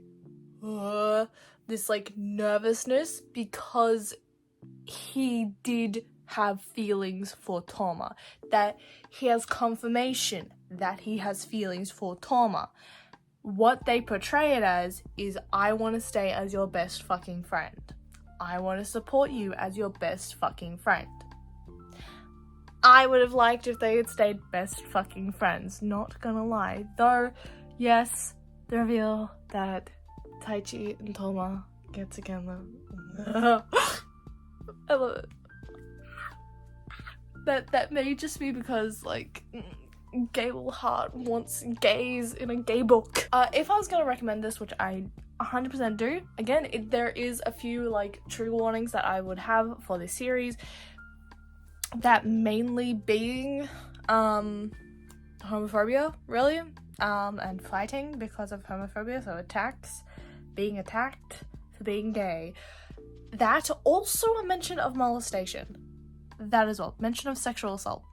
nervousness because he did have feelings for Toma, that he has confirmation that he has feelings for Toma. What they portray it as is, I want to stay as your best fucking friend. I want to support you as your best fucking friend. I would have liked if they had stayed best fucking friends, not gonna lie. Though, yes, the reveal that Taichi and Toma get together. I love it. That may just be because, like, gay little heart wants gays in a gay book. If I was gonna recommend this, which I 100% do, again, there is a few, like, trigger warnings that I would have for this series. That mainly being homophobia, really, and fighting because of homophobia, so attacks, being attacked, for being gay. That, also a mention of molestation. That as well. Mention of sexual assault.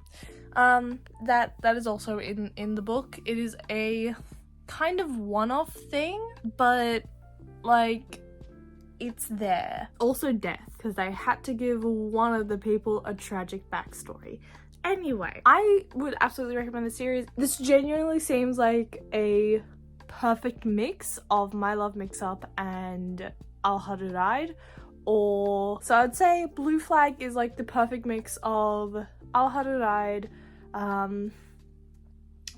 That is also in the book. It is a kind of one-off thing, but like it's there. Also death, because they had to give one of the people a tragic backstory. Anyway, I would absolutely recommend the series. This genuinely seems like a perfect mix of My Love Mix-Up and Al Hadid. So I'd say Blue Flag is like the perfect mix of Al Hadid,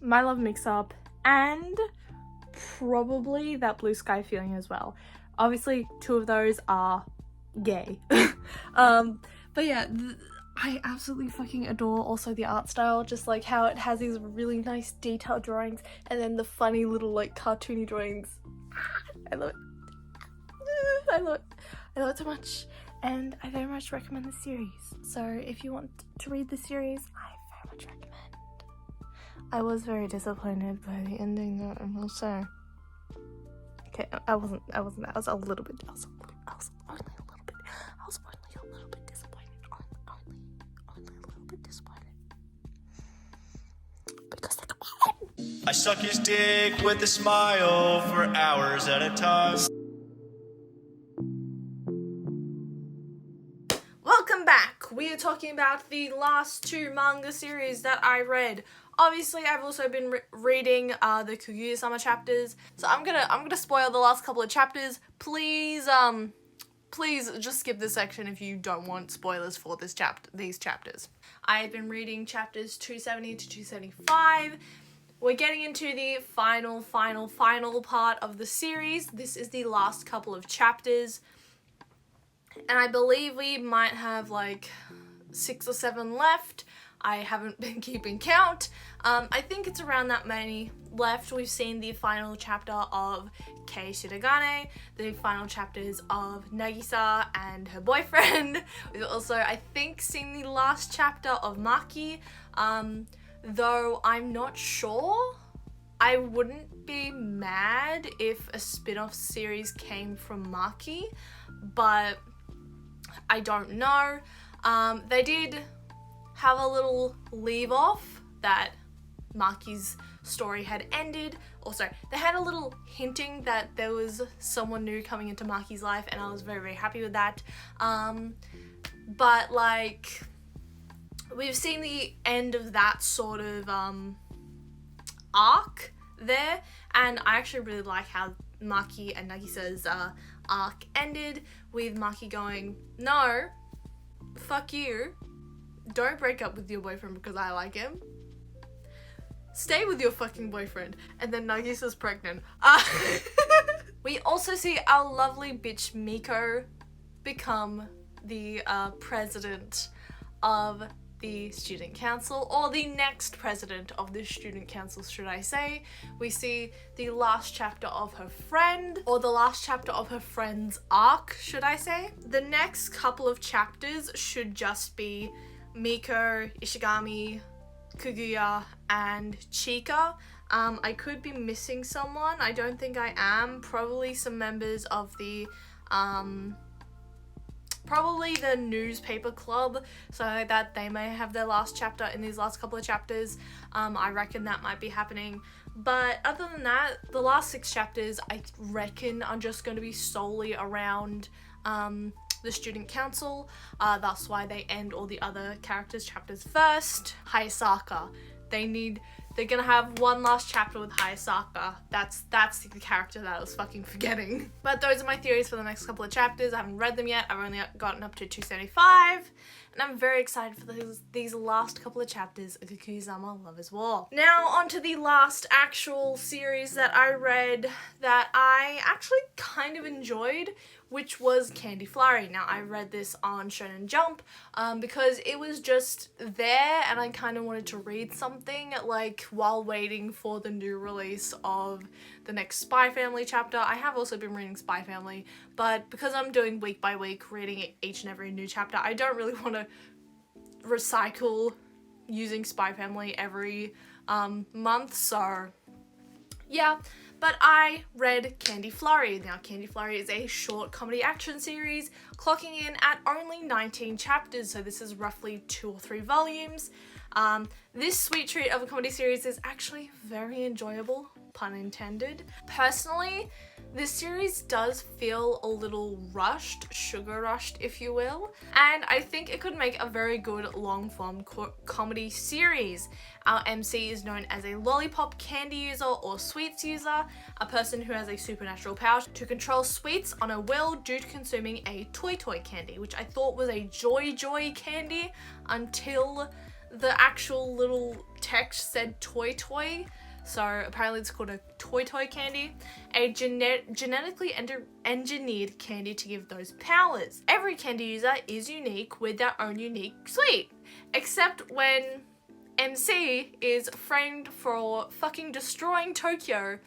My Love Mix-Up, and probably That Blue Sky Feeling as well. Obviously, two of those are gay. But yeah, I absolutely fucking adore also the art style, just like how it has these really nice detailed drawings and then the funny little like cartoony drawings. I love it. I love it so much, and I very much recommend the series. So if you want to read the series, I very much recommend. I was very disappointed by the ending, though, I will say. Okay, I wasn't. I was a little bit. I was only a little bit disappointed. Only a little bit disappointed. Because they go I suck his dick with a smile for hours at a time. Welcome back! We are talking about the last two manga series that I read. Obviously, I've also been reading the Kaguya-sama chapters, so I'm gonna spoil the last couple of chapters. Please just skip this section if you don't want spoilers for these chapters. I've been reading chapters 270 to 275. We're getting into the final part of the series. This is the last couple of chapters. And I believe we might have like 6 or 7 left. I haven't been keeping count. I think it's around that many left. We've seen the final chapter of Kei Shiragane, the final chapters of Nagisa and her boyfriend. We've also, I think, seen the last chapter of Maki, though I'm not sure. I wouldn't be mad if a spin-off series came from Maki, but I don't know. They did have a little leave off that Maki's story had ended. Also, they had a little hinting that there was someone new coming into Maki's life, and I was very, very happy with that. But like, we've seen the end of that sort of arc there, and I actually really like how Maki and Nagisa's arc ended, with Maki going, no, fuck you, don't break up with your boyfriend because I like him, stay with your fucking boyfriend. And then Nagisa's pregnant. We also see our lovely bitch Miko become the president of the student council, or the next president of the student council, should I say. We see the last chapter of her friend, or the last chapter of her friend's arc, should I say. The next couple of chapters should just be Miko, Ishigami, Kaguya, and Chika. I could be missing someone. I don't think I am. Probably some members of the probably the newspaper club, so that they may have their last chapter in these last couple of chapters. I reckon that might be happening. But other than that, the last 6 chapters I reckon are just going to be solely around the student council. That's why they end all the other characters' chapters first. Hayasaka. They're gonna have one last chapter with Hayasaka. That's the character that I was fucking forgetting. But those are my theories for the next couple of chapters. I haven't read them yet. I've only gotten up to 275. And I'm very excited for these last couple of chapters of Kaguya-sama Lover's War. Now on to the last actual series that I read that I actually kind of enjoyed, which was Candy Flurry. Now I read this on Shonen Jump because it was just there and I kind of wanted to read something like while waiting for the new release of the next Spy Family chapter. I have also been reading Spy Family, but because I'm doing week by week reading each and every new chapter, I don't really want to recycle using Spy Family every month, so yeah. But I read Candy Flurry. Now, Candy Flurry is a short comedy action series clocking in at only 19 chapters, so this is roughly 2 or 3 volumes. This sweet treat of a comedy series is actually very enjoyable, pun intended. Personally, this series does feel a little rushed, sugar rushed if you will, and I think it could make a very good long-form comedy series. Our MC is known as a lollipop candy user or sweets user, a person who has a supernatural power to control sweets on a will due to consuming a toy candy, which I thought was a joy candy until the actual little text said toy. So apparently it's called a toy candy, a genetically engineered candy to give those powers. Every candy user is unique with their own unique sweet, except when MC is framed for fucking destroying Tokyo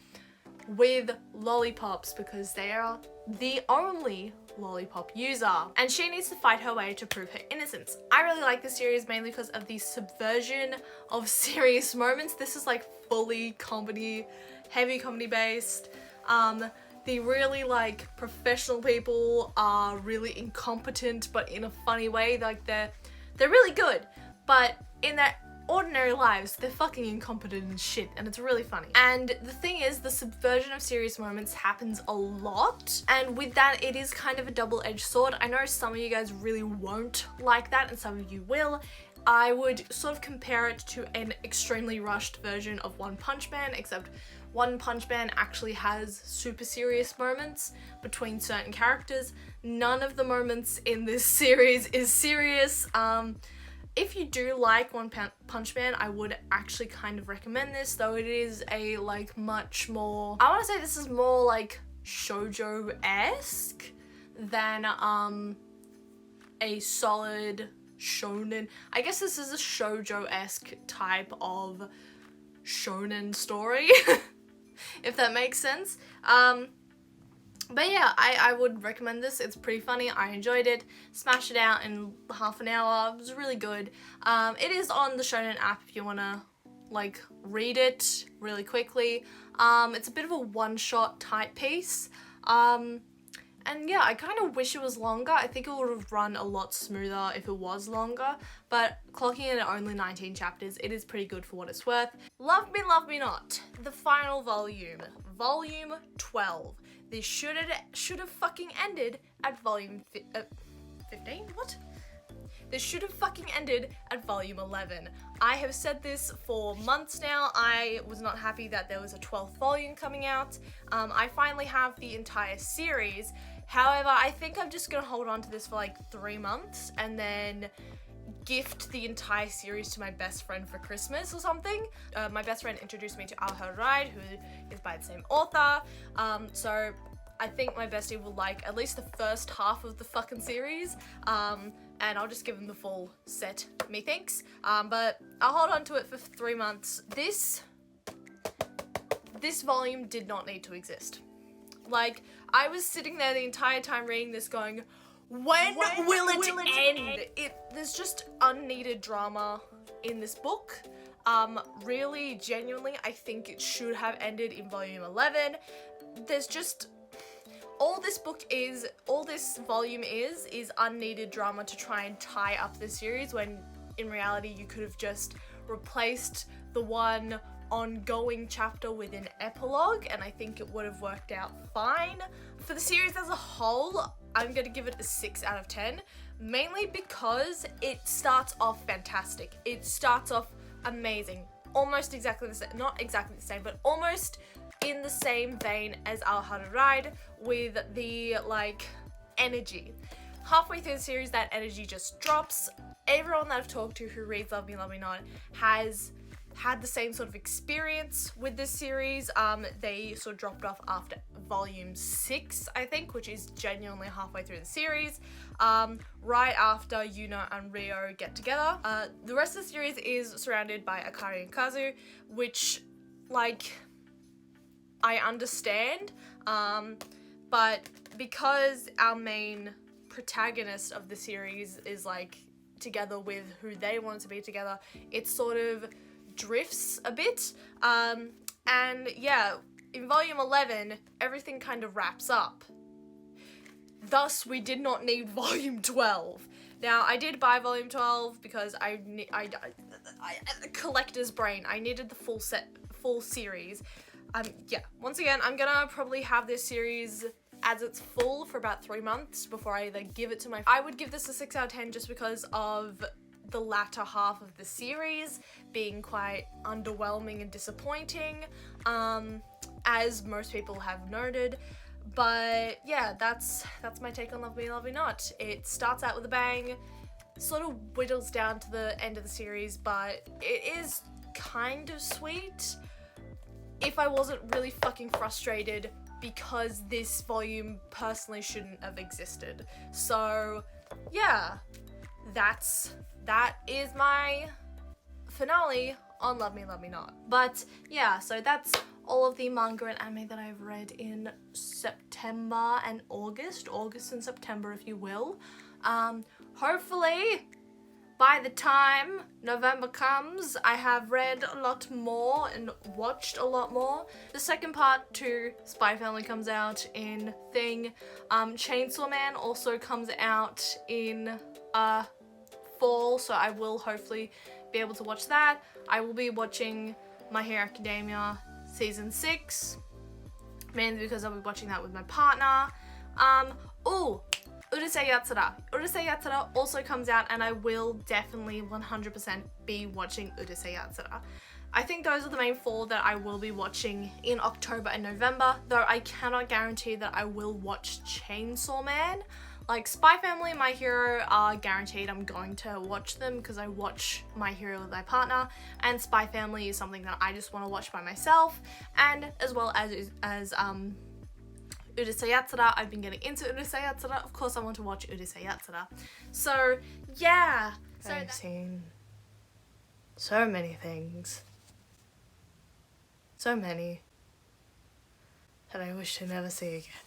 with lollipops because they are the only lollipop user, and she needs to fight her way to prove her innocence. I really like this series mainly because of the subversion of serious moments. This is like fully comedy, heavy comedy based. The really like professional people are really incompetent but in a funny way. Like they're really good, but in their ordinary lives they're fucking incompetent and shit, and it's really funny. And the thing is, the subversion of serious moments happens a lot, and with that it is kind of a double-edged sword. I know some of you guys really won't like that and some of you will. I would sort of compare it to an extremely rushed version of One Punch Man, except One Punch Man actually has super serious moments between certain characters. None of the moments in this series is serious. If you do like One Punch Man, I would actually kind of recommend this, though it is a like much more, I want to say this is more like shoujo-esque than a solid shonen. I guess this is a shoujo-esque type of shonen story, if that makes sense. But yeah, I would recommend this. It's pretty funny. I enjoyed it. Smashed it out in half an hour. It was really good. It is on the Shonen app if you want to like read it really quickly. It's a bit of a one-shot type piece. And yeah, I kind of wish it was longer. I think it would have run a lot smoother if it was longer, but clocking in at only 19 chapters, it is pretty good for what it's worth. Love Me Not, the final volume, volume 12. This should have fucking ended at volume 15? What? This should have fucking ended at volume 11. I have said this for months now. I was not happy that there was a 12th volume coming out. I finally have the entire series. However, I think I'm just gonna hold on to this for like 3 months and then gift the entire series to my best friend for Christmas or something. My best friend introduced me to Our Her Ride, who is by the same author. So I think my bestie will like at least the first half of the fucking series. And I'll just give him the full set, methinks. But I'll hold on to it for 3 months. This volume did not need to exist. Like, I was sitting there the entire time reading this going, when will it end? There's just unneeded drama in this book. Really, genuinely, I think it should have ended in volume 11. There's just, all this volume is unneeded drama to try and tie up the series, when in reality you could have just replaced the one ongoing chapter with an epilogue, and I think it would have worked out fine. For the series as a whole, I'm gonna give it a 6 out of 10, mainly because it starts off fantastic. It starts off amazing. Almost exactly the same, not exactly the same, but almost in the same vein as Our Her Ride, with the like energy. Halfway through the series, that energy just drops. Everyone that I've talked to who reads Love Me Not has had the same sort of experience with this series. They sort of dropped off after volume 6, I think, which is genuinely halfway through the series, right after Yuno and Rio get together. The rest of the series is surrounded by Akari and Kazu, which, like, I understand, but because our main protagonist of the series is, like, together with who they wanted to be together, it sort of drifts a bit, and yeah, in volume 11, everything kind of wraps up. Thus, we did not need volume 12. Now, I did buy volume 12 because I collector's brain. I needed the full series. Yeah, once again, I'm gonna probably have this series as it's full for about 3 months before I either give it to my... I would give this a 6 out of 10 just because of the latter half of the series being quite underwhelming and disappointing, as most people have noted. But yeah, that's my take on Love Me, Love Me Not. It starts out with a bang, sort of whittles down to the end of the series, but it is kind of sweet if I wasn't really fucking frustrated because this volume personally shouldn't have existed. So yeah, that is my finale on Love Me, Love Me Not. But yeah, so that's all of the manga and anime that I've read in September and August and September, if you will. Hopefully by the time November comes, I have read a lot more and watched a lot more. The second part to Spy Family comes out in Thing. Chainsaw Man also comes out in fall, so I will hopefully be able to watch that. I will be watching My Hero Academia Season 6, mainly because I'll be watching that with my partner. Urusei Yatsura. Urusei Yatsura also comes out, and I will definitely 100% be watching Urusei Yatsura. I think those are the main 4 that I will be watching in October and November, though I cannot guarantee that I will watch Chainsaw Man. Like Spy Family and My Hero are guaranteed I'm going to watch them because I watch My Hero with my partner, and Spy Family is something that I just want to watch by myself, and as well as Urusei Yatsura. I've been getting into Urusei Yatsura. Of course I want to watch Urusei Yatsura. So yeah. I've seen so many things. So many that I wish to never see again.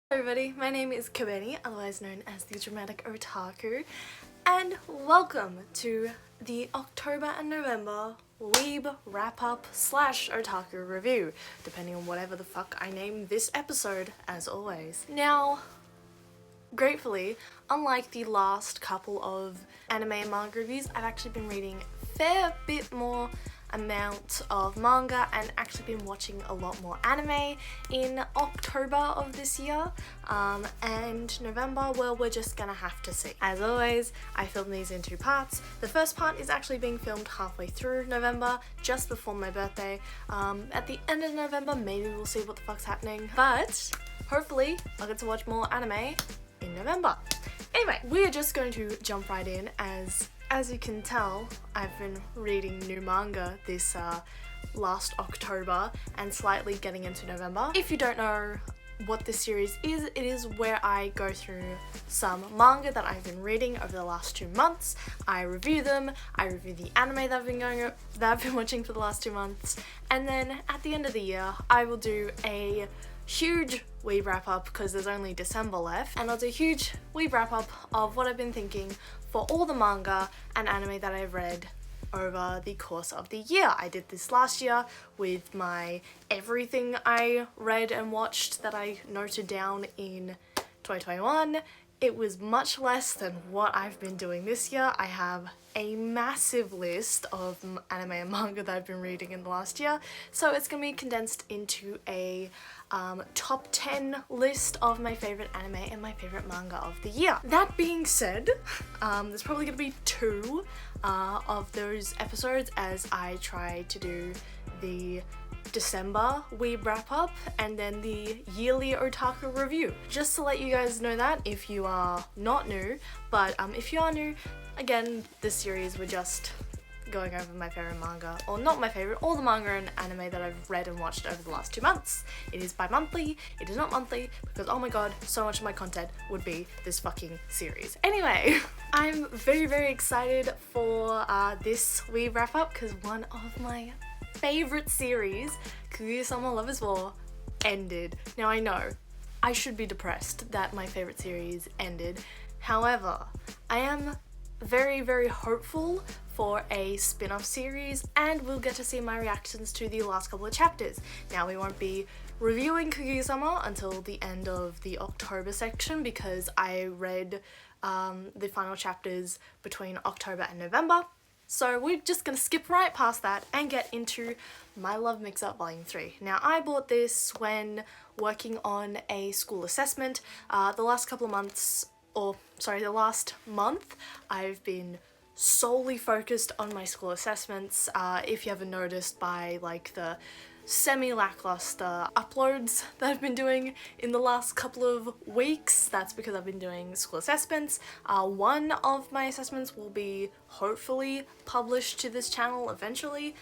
Hello everybody, my name is Kabeni, otherwise known as the Dramatic Otaku, and welcome to the October and November Weeb Wrap-Up / Otaku Review, depending on whatever the fuck I name this episode, as always. Now, gratefully, unlike the last couple of anime and manga reviews, I've actually been reading a fair bit more amount of manga and actually been watching a lot more anime in October of this year, and November, well, we're just gonna have to see. As always, I filmed these in 2 parts. The first part is actually being filmed halfway through November, just before my birthday. At the end of November, maybe we'll see what the fuck's happening, but hopefully I'll get to watch more anime in November. Anyway, we are just going to jump right in. As you can tell, I've been reading new manga this last October and slightly getting into November. If you don't know what this series is, it is where I go through some manga that I've been reading over the last 2 months. I review them, I review the anime that I've been watching for the last 2 months, and then at the end of the year, I will do a huge Weeb Wrap Up because there's only December left, and I'll do a huge Weeb Wrap Up of what I've been thinking for all the manga and anime that I've read over the course of the year. I did this last year with my everything I read and watched that I noted down in 2021. It was much less than what I've been doing this year. I have a massive list of anime and manga that I've been reading in the last year, so it's gonna be condensed into a top 10 list of my favorite anime and my favorite manga of the year. That being said, there's probably gonna be 2 of those episodes as I try to do the December Weeb Wrap Up and then the yearly Otaku Review. Just to let you guys know that if you are not new, but if you are new, again, this series we're just going over my favorite manga, or not my favorite, all the manga and anime that I've read and watched over the last 2 months. It is bi-monthly, it is not monthly, because oh my god, so much of my content would be this fucking series. Anyway, I'm very, very excited for this Weeb Wrap Up because one of my favorite series, Kaguya-sama Love is War, ended. Now I know, I should be depressed that my favorite series ended. However, I am very, very hopeful for a spin-off series, and we'll get to see my reactions to the last couple of chapters. Now, we won't be reviewing Kaguya-sama until the end of the October section because I read the final chapters between October and November. So we're just gonna skip right past that and get into My Love Mix-Up Volume 3. Now, I bought this when working on a school assessment. The last month, I've been solely focused on my school assessments. If you haven't noticed by like the semi-lackluster uploads that I've been doing in the last couple of weeks, that's because I've been doing school assessments. One of my assessments will be hopefully published to this channel eventually,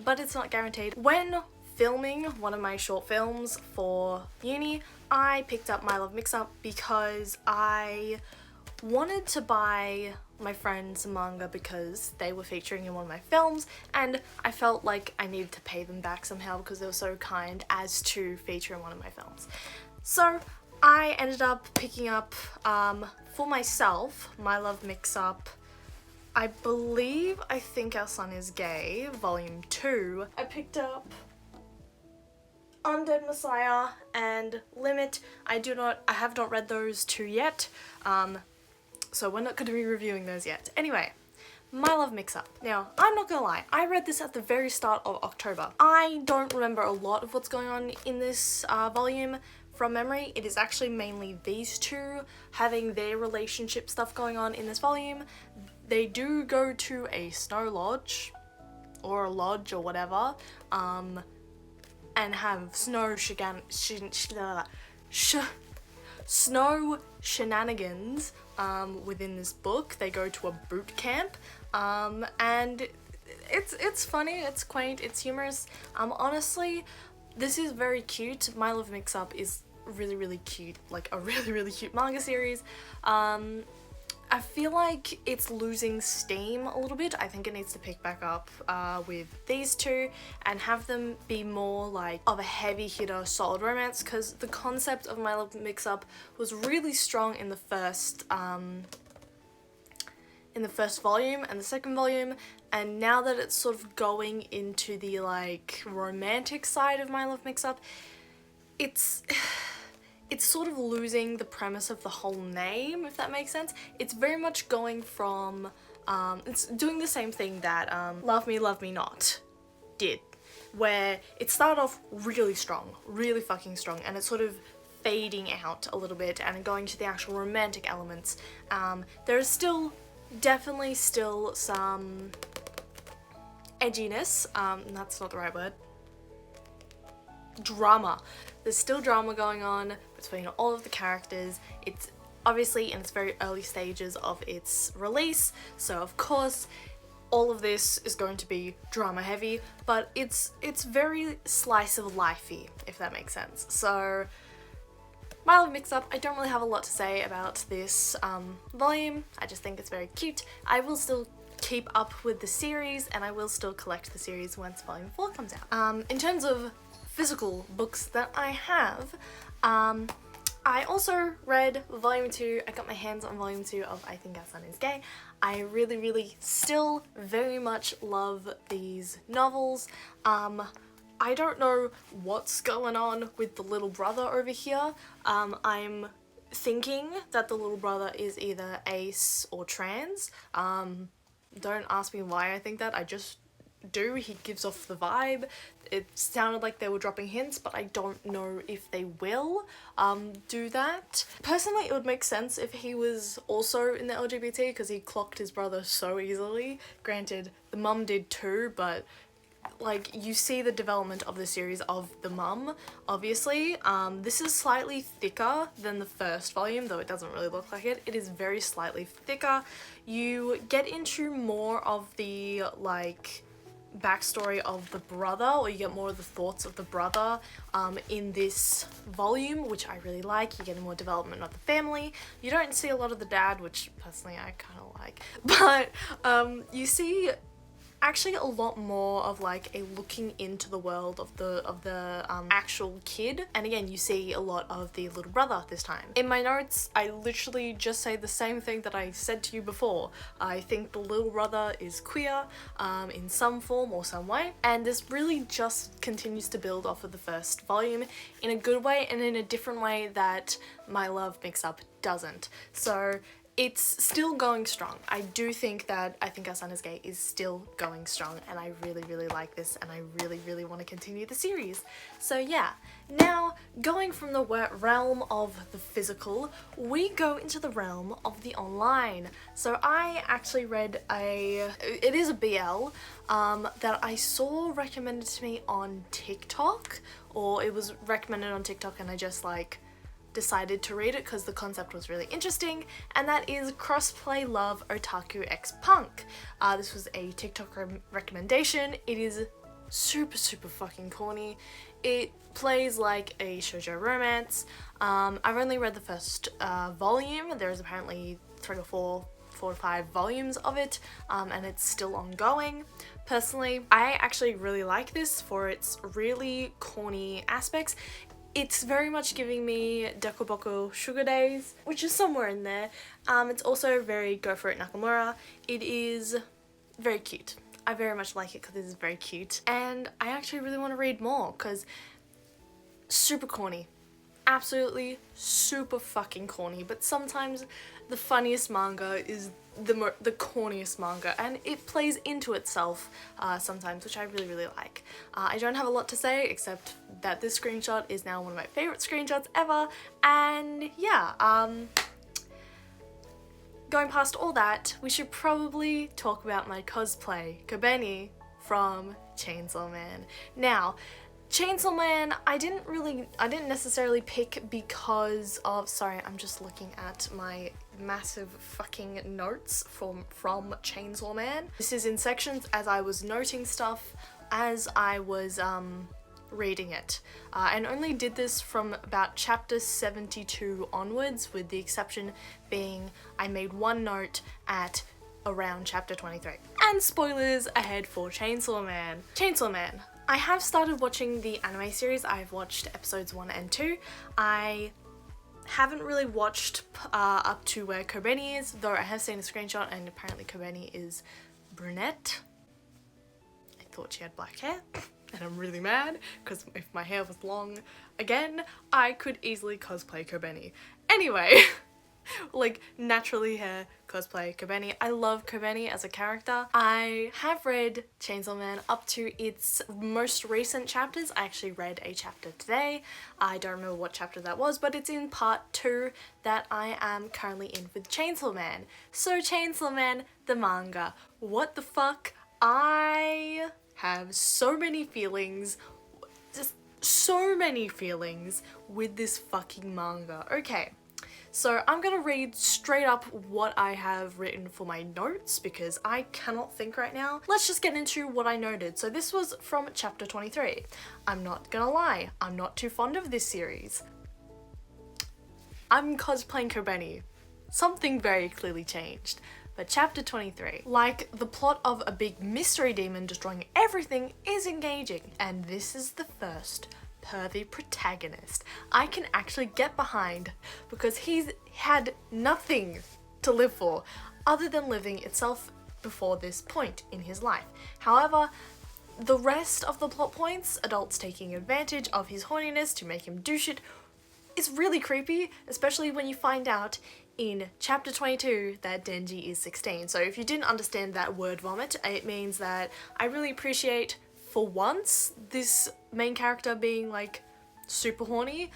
but it's not guaranteed. When filming one of my short films for uni, I picked up My Love Mix-Up because I wanted to buy my friends manga because they were featuring in one of my films, and I felt like I needed to pay them back somehow because they were so kind as to feature in one of my films. So I ended up picking up for myself My Love Mix-Up, I think Our Son is Gay, Volume 2. I picked up Undead Messiah and Limit. I have not read those two yet, so we're not going to be reviewing those yet. Anyway, My Love Mix-Up. Now, I'm not gonna lie, I read this at the very start of October. I don't remember a lot of what's going on in this volume from memory. It is actually mainly these two having their relationship stuff going on in this volume. They do go to a snow lodge, or a lodge or whatever, and have snow shenanigans within this book. They go to a boot camp, and it's funny, it's quaint, it's humorous. Honestly, this is very cute. My Love Mix-Up is really cute, like a really cute manga series. I feel like it's losing steam a little bit. I think it needs to pick back up with these two and have them be more like of a heavy hitter solid romance, because the concept of My Love Mix-Up was really strong in the first volume and the second volume, and now that it's sort of going into the like romantic side of My Love Mix-Up, it's sort of losing the premise of the whole name, if that makes sense. It's very much going from, it's doing the same thing that Love Me, Love Me Not did, where it started off really strong, really fucking strong, and it's sort of fading out a little bit and going to the actual romantic elements. There is definitely still some edginess, that's not the right word, drama. There's still drama going on between all of the characters. It's obviously in its very early stages of its release, so of course all of this is going to be drama heavy, but it's very slice of lifey, if that makes sense. So My Love Mix-Up, I don't really have a lot to say about this volume. I just think it's very cute. I will still keep up with the series, and I will still collect the series once volume 4 comes out. In terms of physical books that I have, I also read volume 2. I got my hands on volume 2 of I Think Our Son is Gay. I really still very much love these novels. I don't know what's going on with the little brother over here. I'm thinking that the little brother is either ace or trans. Don't ask me why I think that, I just do. He gives off the vibe. It sounded like they were dropping hints, but I don't know if they will do that. Personally, it would make sense if he was also in the LGBT, because he clocked his brother so easily. Granted, the mum did too, but like, you see the development of the series of the mum, obviously. This is slightly thicker than the first volume, though it doesn't really look like it. It is very slightly thicker. You get into more of the like backstory of the brother, or you get more of the thoughts of the brother in this volume, which I really like. You get more development of the family. You don't see a lot of the dad, which personally I kind of like, but you see actually a lot more of like a looking into the world of the actual kid. And again, you see a lot of the little brother this time. In my notes, I literally just say the same thing that I said to you before. I think the little brother is queer in some form or some way, and this really just continues to build off of the first volume in a good way and in a different way that My Love Mix-Up doesn't. So it's still going strong. I do think that I Think Our Son is Gay is still going strong, and I really, really like this, and I really, really want to continue the series. So yeah, now going from the realm of the physical, we go into the realm of the online. So I actually read it is a BL that I saw recommended to me on TikTok, or it was recommended on TikTok and I just like decided to read it because the concept was really interesting, and that is Crossplay Love Otaku X Punk. This was a TikTok recommendation. It is super fucking corny. It plays like a shoujo romance. I've only read the first volume. There's apparently 3 or 4 or 5 volumes of it, and it's still ongoing. Personally, I actually really like this for its really corny aspects. It's very much giving me Dekoboko Sugar Days, which is somewhere in there. It's also very Go For It Nakamura. It is very cute. I very much like it because it is very cute. And I actually really want to read more because super corny. Absolutely super fucking corny. But sometimes the funniest manga is the corniest manga, and it plays into itself sometimes, which I really, really like. I don't have a lot to say except that this screenshot is now one of my favorite screenshots ever, and yeah, going past all that, we should probably talk about my cosplay, Kobeni from Chainsaw Man. Now, Chainsaw Man, I didn't necessarily pick because of, sorry, I'm just looking at my massive fucking notes from Chainsaw Man. This is in sections as I was noting stuff as I was reading it, and only did this from about chapter 72 onwards, with the exception being I made one note at around chapter 23. And spoilers ahead for Chainsaw Man. Chainsaw Man. I have started watching the anime series. I've watched episodes 1 and 2. I haven't really watched up to where Kobeni is, though I have seen a screenshot and apparently Kobeni is brunette. I thought she had black hair, and I'm really mad because if my hair was long again, I could easily cosplay Kobeni. Anyway, like naturally hair cosplay Kobeni. I love Kobeni as a character. I have read Chainsaw Man up to its most recent chapters. I actually read a chapter today. I don't remember what chapter that was, but it's in part 2 that I am currently in with Chainsaw Man. So Chainsaw Man, the manga. What the fuck? I have so many feelings, just so many feelings with this fucking manga. Okay. So I'm gonna read straight up what I have written for my notes because I cannot think right now. Let's just get into what I noted. So this was from chapter 23. I'm not gonna lie, I'm not too fond of this series. I'm cosplaying Kobeni. Something very clearly changed. But chapter 23, like the plot of a big mystery demon destroying everything, is engaging. And this is the first pervy protagonist I can actually get behind because he's had nothing to live for other than living itself before this point in his life. However, the rest of the plot points, adults taking advantage of his horniness to make him do shit, is really creepy, especially when you find out in chapter 22 that Denji is 16. So if you didn't understand that word vomit, it means that I really appreciate for once this main character being like super horny,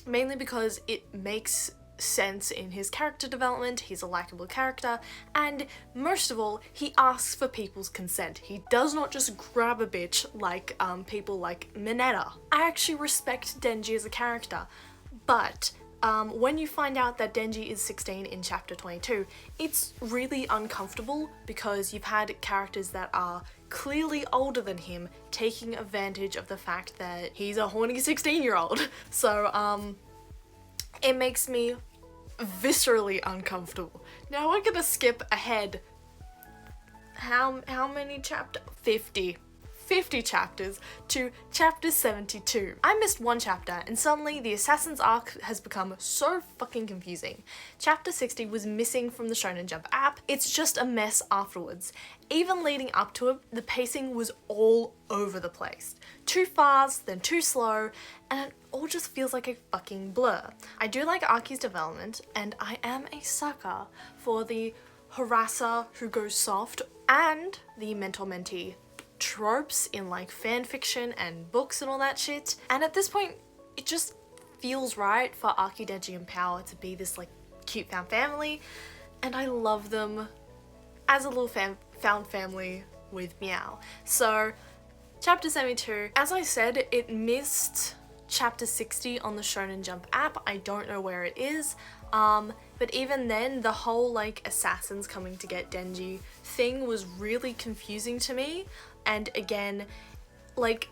mainly because it makes sense in his character development. He's a likable character, and most of all, he asks for people's consent. He does not just grab a bitch like people like Mineta. I actually respect Denji as a character, but when you find out that Denji is 16 in chapter 22, it's really uncomfortable because you've had characters that are clearly older than him taking advantage of the fact that he's a horny 16-year-old. So, it makes me viscerally uncomfortable. Now we're gonna skip ahead how many chapters? 50 chapters to chapter 72. I missed one chapter and suddenly the Assassin's arc has become so fucking confusing. Chapter 60 was missing from the Shonen Jump app. It's just a mess afterwards. Even leading up to it, the pacing was all over the place. Too fast, then too slow, and it all just feels like a fucking blur. I do like Aki's development, and I am a sucker for the harasser who goes soft and the mentor-mentee tropes in like fan fiction and books and all that shit. And at this point, it just feels right for Aki, Denji, and Power to be this like cute found family, and I love them as a little found family with Meow. So chapter 72, as I said, it missed chapter 60 on the Shonen Jump app. I don't know where it is, but even then, the whole like assassins coming to get Denji thing was really confusing to me. And again, like,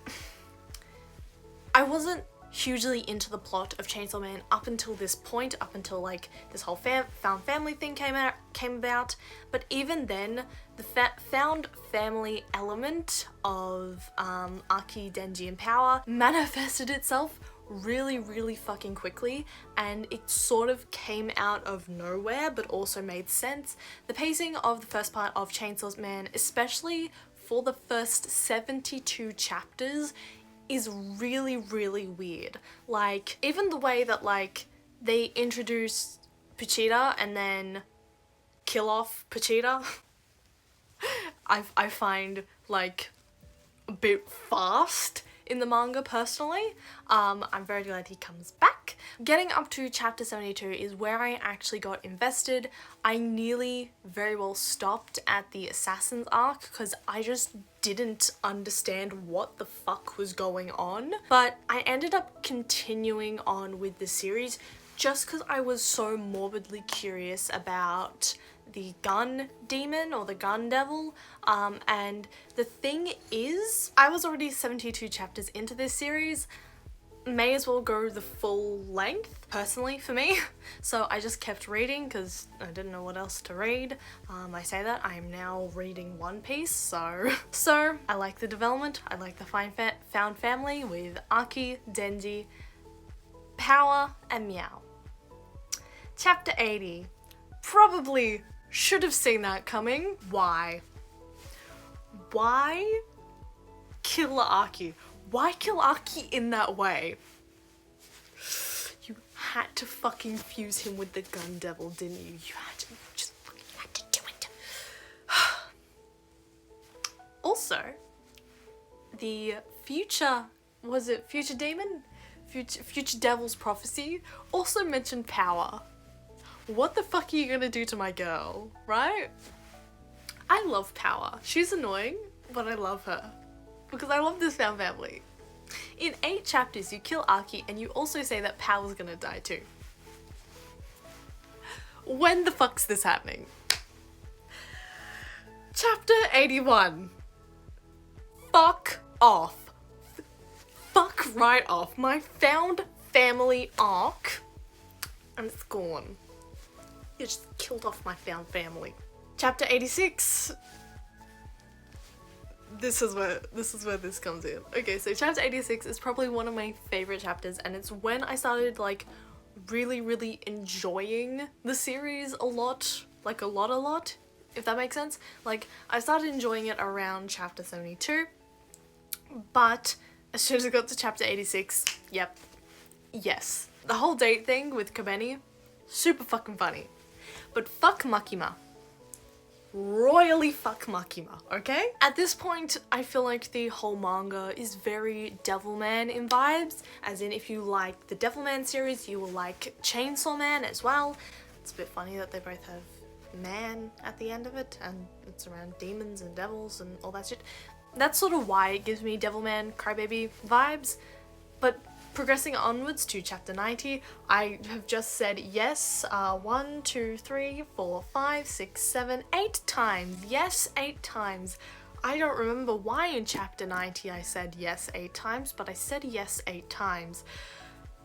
I wasn't hugely into the plot of Chainsaw Man up until this point, up until like this whole found family thing came about. But even then, the found family element of Aki, Denji, and Power manifested itself really fucking quickly, and it sort of came out of nowhere but also made sense. The pacing of the first part of Chainsaw Man, especially for the first 72 chapters, is really weird. Like, even the way that like they introduce Pochita and then kill off Pochita I find like a bit fast in the manga personally. I'm very glad he comes back. Getting up to chapter 72 is where I actually got invested. I nearly very well stopped at the Assassin's arc because I just didn't understand what the fuck was going on. But I ended up continuing on with the series just because I was so morbidly curious about the gun demon or the gun devil, and the thing is, I was already 72 chapters into this series, may as well go the full length personally for me, so I just kept reading because I didn't know what else to read. I say that, I am now reading One Piece, so I like the development, I like the found family with Aki, Denji, Power, and Meow. Chapter 80, probably should have seen that coming. Why kill Aki? Why kill Aki in that way? You had to fucking fuse him with the gun devil, didn't you? You just fucking had to do it. Also, the future demon? Future devil's prophecy also mentioned Power. What the fuck are you gonna do to my girl, right? I love Power. She's annoying, but I love her. Because I love this found family. In 8 chapters, you kill Aki and you also say that Power's gonna die too. When the fuck's this happening? Chapter 81. Fuck off. Fuck right off. My found family arc. And it's gone. You just killed off my found family. Chapter 86. This is where this comes in. Okay, so chapter 86 is probably one of my favorite chapters, and it's when I started like really enjoying the series a lot, like a lot, if that makes sense. Like, I started enjoying it around chapter 72, but as soon as I got to chapter 86, yes. The whole date thing with Kobeni, super fucking funny. But fuck Makima. Royally fuck Makima, okay? At this point, I feel like the whole manga is very Devilman in vibes, as in if you like the Devilman series, you will like Chainsaw Man as well. It's a bit funny that they both have man at the end of it, and it's around demons and devils and all that shit. That's sort of why it gives me Devilman Crybaby vibes, but progressing onwards to chapter 90, I have just said yes 1, 2, 3, 4, 5, 6, 7, 8 times. Yes, 8 times. I don't remember why in chapter 90 I said yes 8 times, but I said yes 8 times.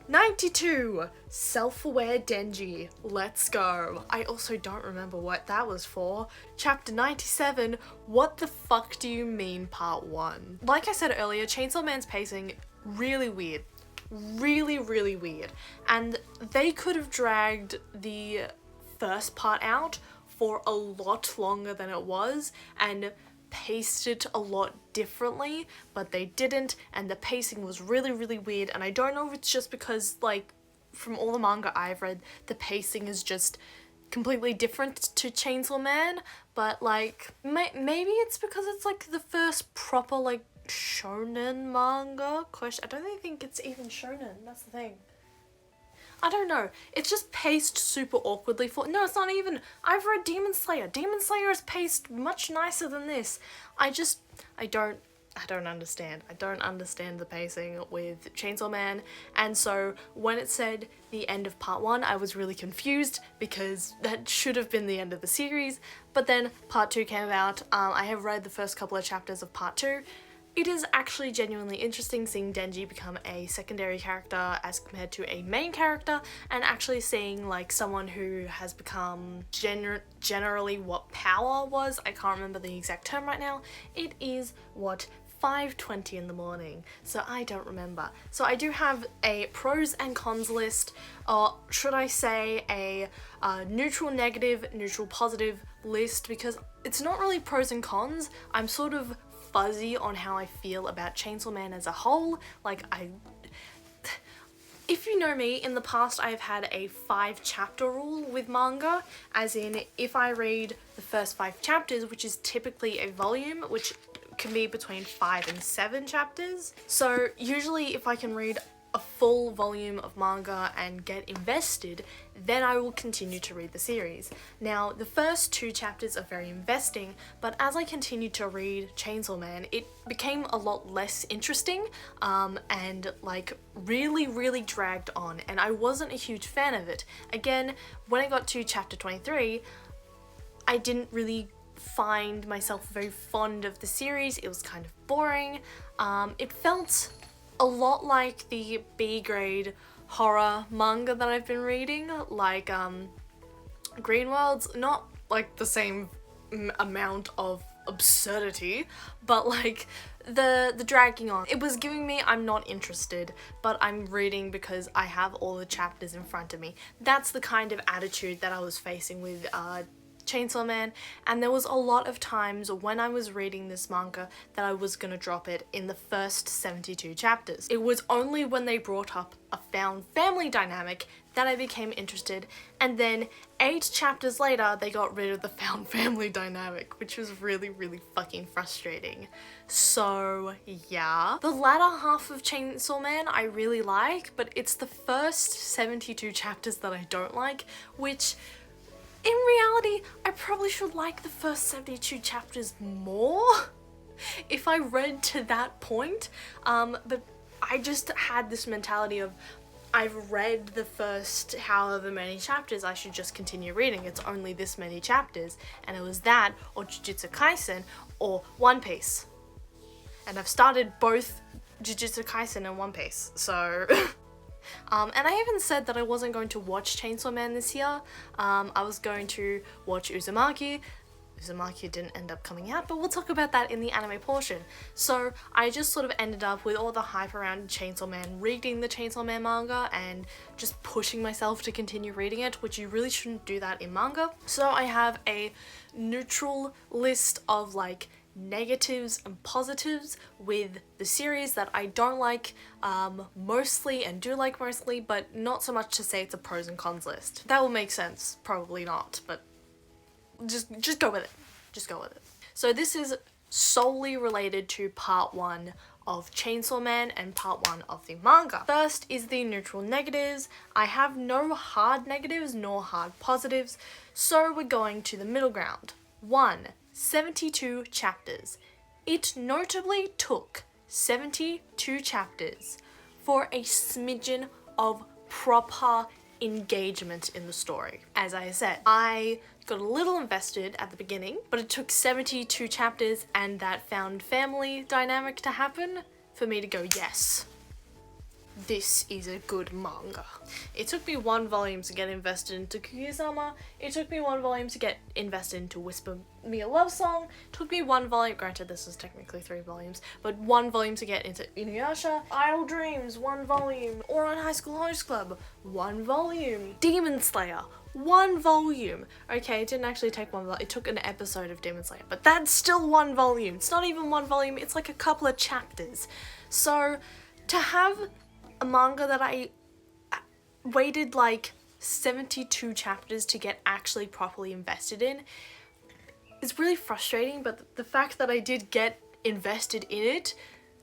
92, Self-Aware Denji. Let's go. I also don't remember what that was for. Chapter 97, What the Fuck Do You Mean Part 1. Like I said earlier, Chainsaw Man's pacing, really weird. Really, really weird. And they could have dragged the first part out for a lot longer than it was and paced it a lot differently, but they didn't, and the pacing was really, really weird. And I don't know if it's just because, like, from all the manga I've read, the pacing is just completely different to Chainsaw Man, but like maybe it's because it's like the first proper like shonen manga. I don't really think it's even shonen, that's the thing. I don't know, it's just paced super awkwardly for— no, it's not even— I've read Demon Slayer. Demon Slayer is paced much nicer than this. I don't understand. I don't understand the pacing with Chainsaw Man, and so when it said the end of part 1, I was really confused because that should have been the end of the series, but then part 2 came about. I have read the first couple of chapters of part 2. It is actually genuinely interesting seeing Denji become a secondary character as compared to a main character, and actually seeing like someone who has become generally what power was. I can't remember the exact term right now. It is what, 5:20 in the morning, so I don't remember. So I do have a pros and cons list, or should I say a neutral negative, neutral positive list, because it's not really pros and cons. I'm sort of fuzzy on how I feel about Chainsaw Man as a whole. Like, if you know me, in the past I've had a 5-chapter rule with manga, as in if I read the first 5 chapters, which is typically a volume, which can be between 5 and 7 chapters. So usually if I can read a full volume of manga and get invested, then I will continue to read the series. Now, the first 2 chapters are very investing, but as I continued to read Chainsaw Man, it became a lot less interesting, and like really, really dragged on, and I wasn't a huge fan of it. Again, when I got to chapter 23, I didn't really find myself very fond of the series. It was kind of boring. It felt a lot like the B-grade horror manga that I've been reading, like Green World's, not like the same amount of absurdity, but like the dragging on. It was giving me, I'm not interested, but I'm reading because I have all the chapters in front of me. That's the kind of attitude that I was facing with Chainsaw Man, and there was a lot of times when I was reading this manga that I was gonna drop it in the first 72 chapters. It was only when they brought up a found family dynamic that I became interested, and then 8 chapters later they got rid of the found family dynamic, which was really, really fucking frustrating. So yeah, the latter half of Chainsaw Man I really like, but it's the first 72 chapters that I don't like, which in reality, I probably should like the first 72 chapters more if I read to that point, but I just had this mentality of, I've read the first however many chapters, I should just continue reading. It's only this many chapters, and it was that or Jujutsu Kaisen or One Piece. And I've started both Jujutsu Kaisen and One Piece, so and I even said that I wasn't going to watch Chainsaw Man this year. I was going to watch Uzumaki. Uzumaki didn't end up coming out, but we'll talk about that in the anime portion. So I just sort of ended up with all the hype around Chainsaw Man, reading the Chainsaw Man manga and just pushing myself to continue reading it, which you really shouldn't do that in manga. So I have a neutral list of like negatives and positives with the series that I don't like mostly and do like mostly, but not so much to say it's a pros and cons list. That will make sense, probably not, but just go with it. Just go with it. So this is solely related to part 1 of Chainsaw Man and part 1 of the manga. First is the neutral negatives. I have no hard negatives nor hard positives, so we're going to the middle ground. 1. 72 chapters. It notably took 72 chapters for a smidgen of proper engagement in the story. As I said, I got a little invested at the beginning, but it took 72 chapters and that found family dynamic to happen for me to go, yes, this is a good manga. It took me 1 volume to get invested into Kaguya-sama. It took me 1 volume to get invested into Whisper Me a Love Song. It took me 1 volume, granted this is technically 3 volumes, but 1 volume to get into Inuyasha. Idle Dreams, 1 volume. Ouran High School Host Club, 1 volume. Demon Slayer, 1 volume. Okay, it didn't actually take 1 volume. It took an episode of Demon Slayer, but that's still 1 volume. It's not even 1 volume, it's like a couple of chapters. So to have a manga that I waited like 72 chapters to get actually properly invested in is really frustrating, but the fact that I did get invested in it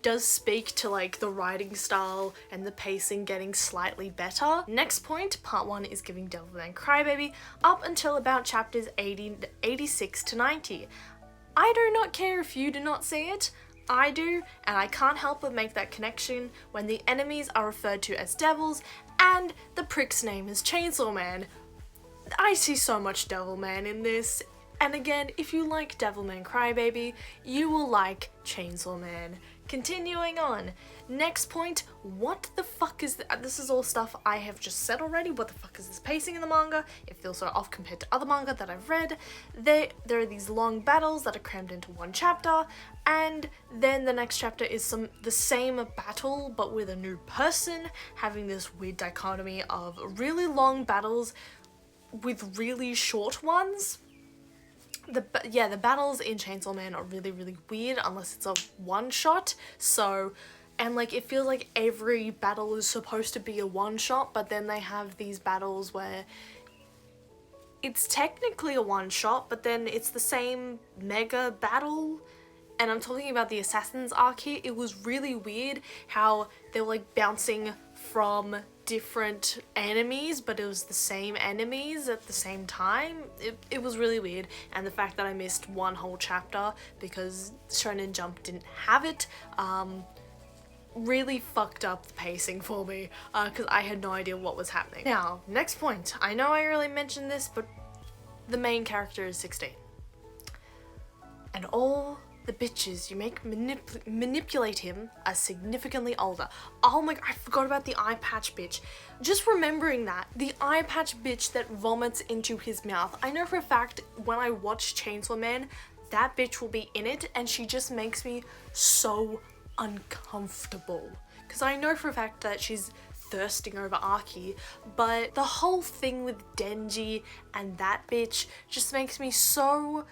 does speak to like the writing style and the pacing getting slightly better. Next point, part 1 is giving Devilman Crybaby up until about chapters 86 to 90. I do not care if you do not see it. I do, and I can't help but make that connection when the enemies are referred to as devils and the prick's name is Chainsaw Man. I see so much Devilman in this, and again, if you like Devilman Crybaby, you will like Chainsaw Man. Continuing on, next point, what the fuck is this is all stuff I have just said already. What the fuck is this pacing in the manga? It feels so off compared to other manga that I've read. There are these long battles that are crammed into 1 chapter, and then the next chapter is the same battle but with a new person, having this weird dichotomy of really long battles with really short ones. The battles in Chainsaw Man are really, really weird unless it's a one-shot. So, and like it feels like every battle is supposed to be a one-shot, but then they have these battles where it's technically a one-shot, but then it's the same mega battle. And I'm talking about the Assassins arc here. It was really weird how they were like bouncing from different enemies, but it was the same enemies at the same time. It was really weird, and the fact that I missed 1 whole chapter because Shonen Jump didn't have it really fucked up the pacing for me because I had no idea what was happening. Now, next point. I know I really mentioned this, but the main character is 16. And all the bitches you make manipulate him are significantly older. Oh my god, I forgot about the eye patch bitch. Just remembering that, the eye patch bitch that vomits into his mouth. I know for a fact when I watch Chainsaw Man, that bitch will be in it, and she just makes me so uncomfortable. Because I know for a fact that she's thirsting over Aki, but the whole thing with Denji and that bitch just makes me so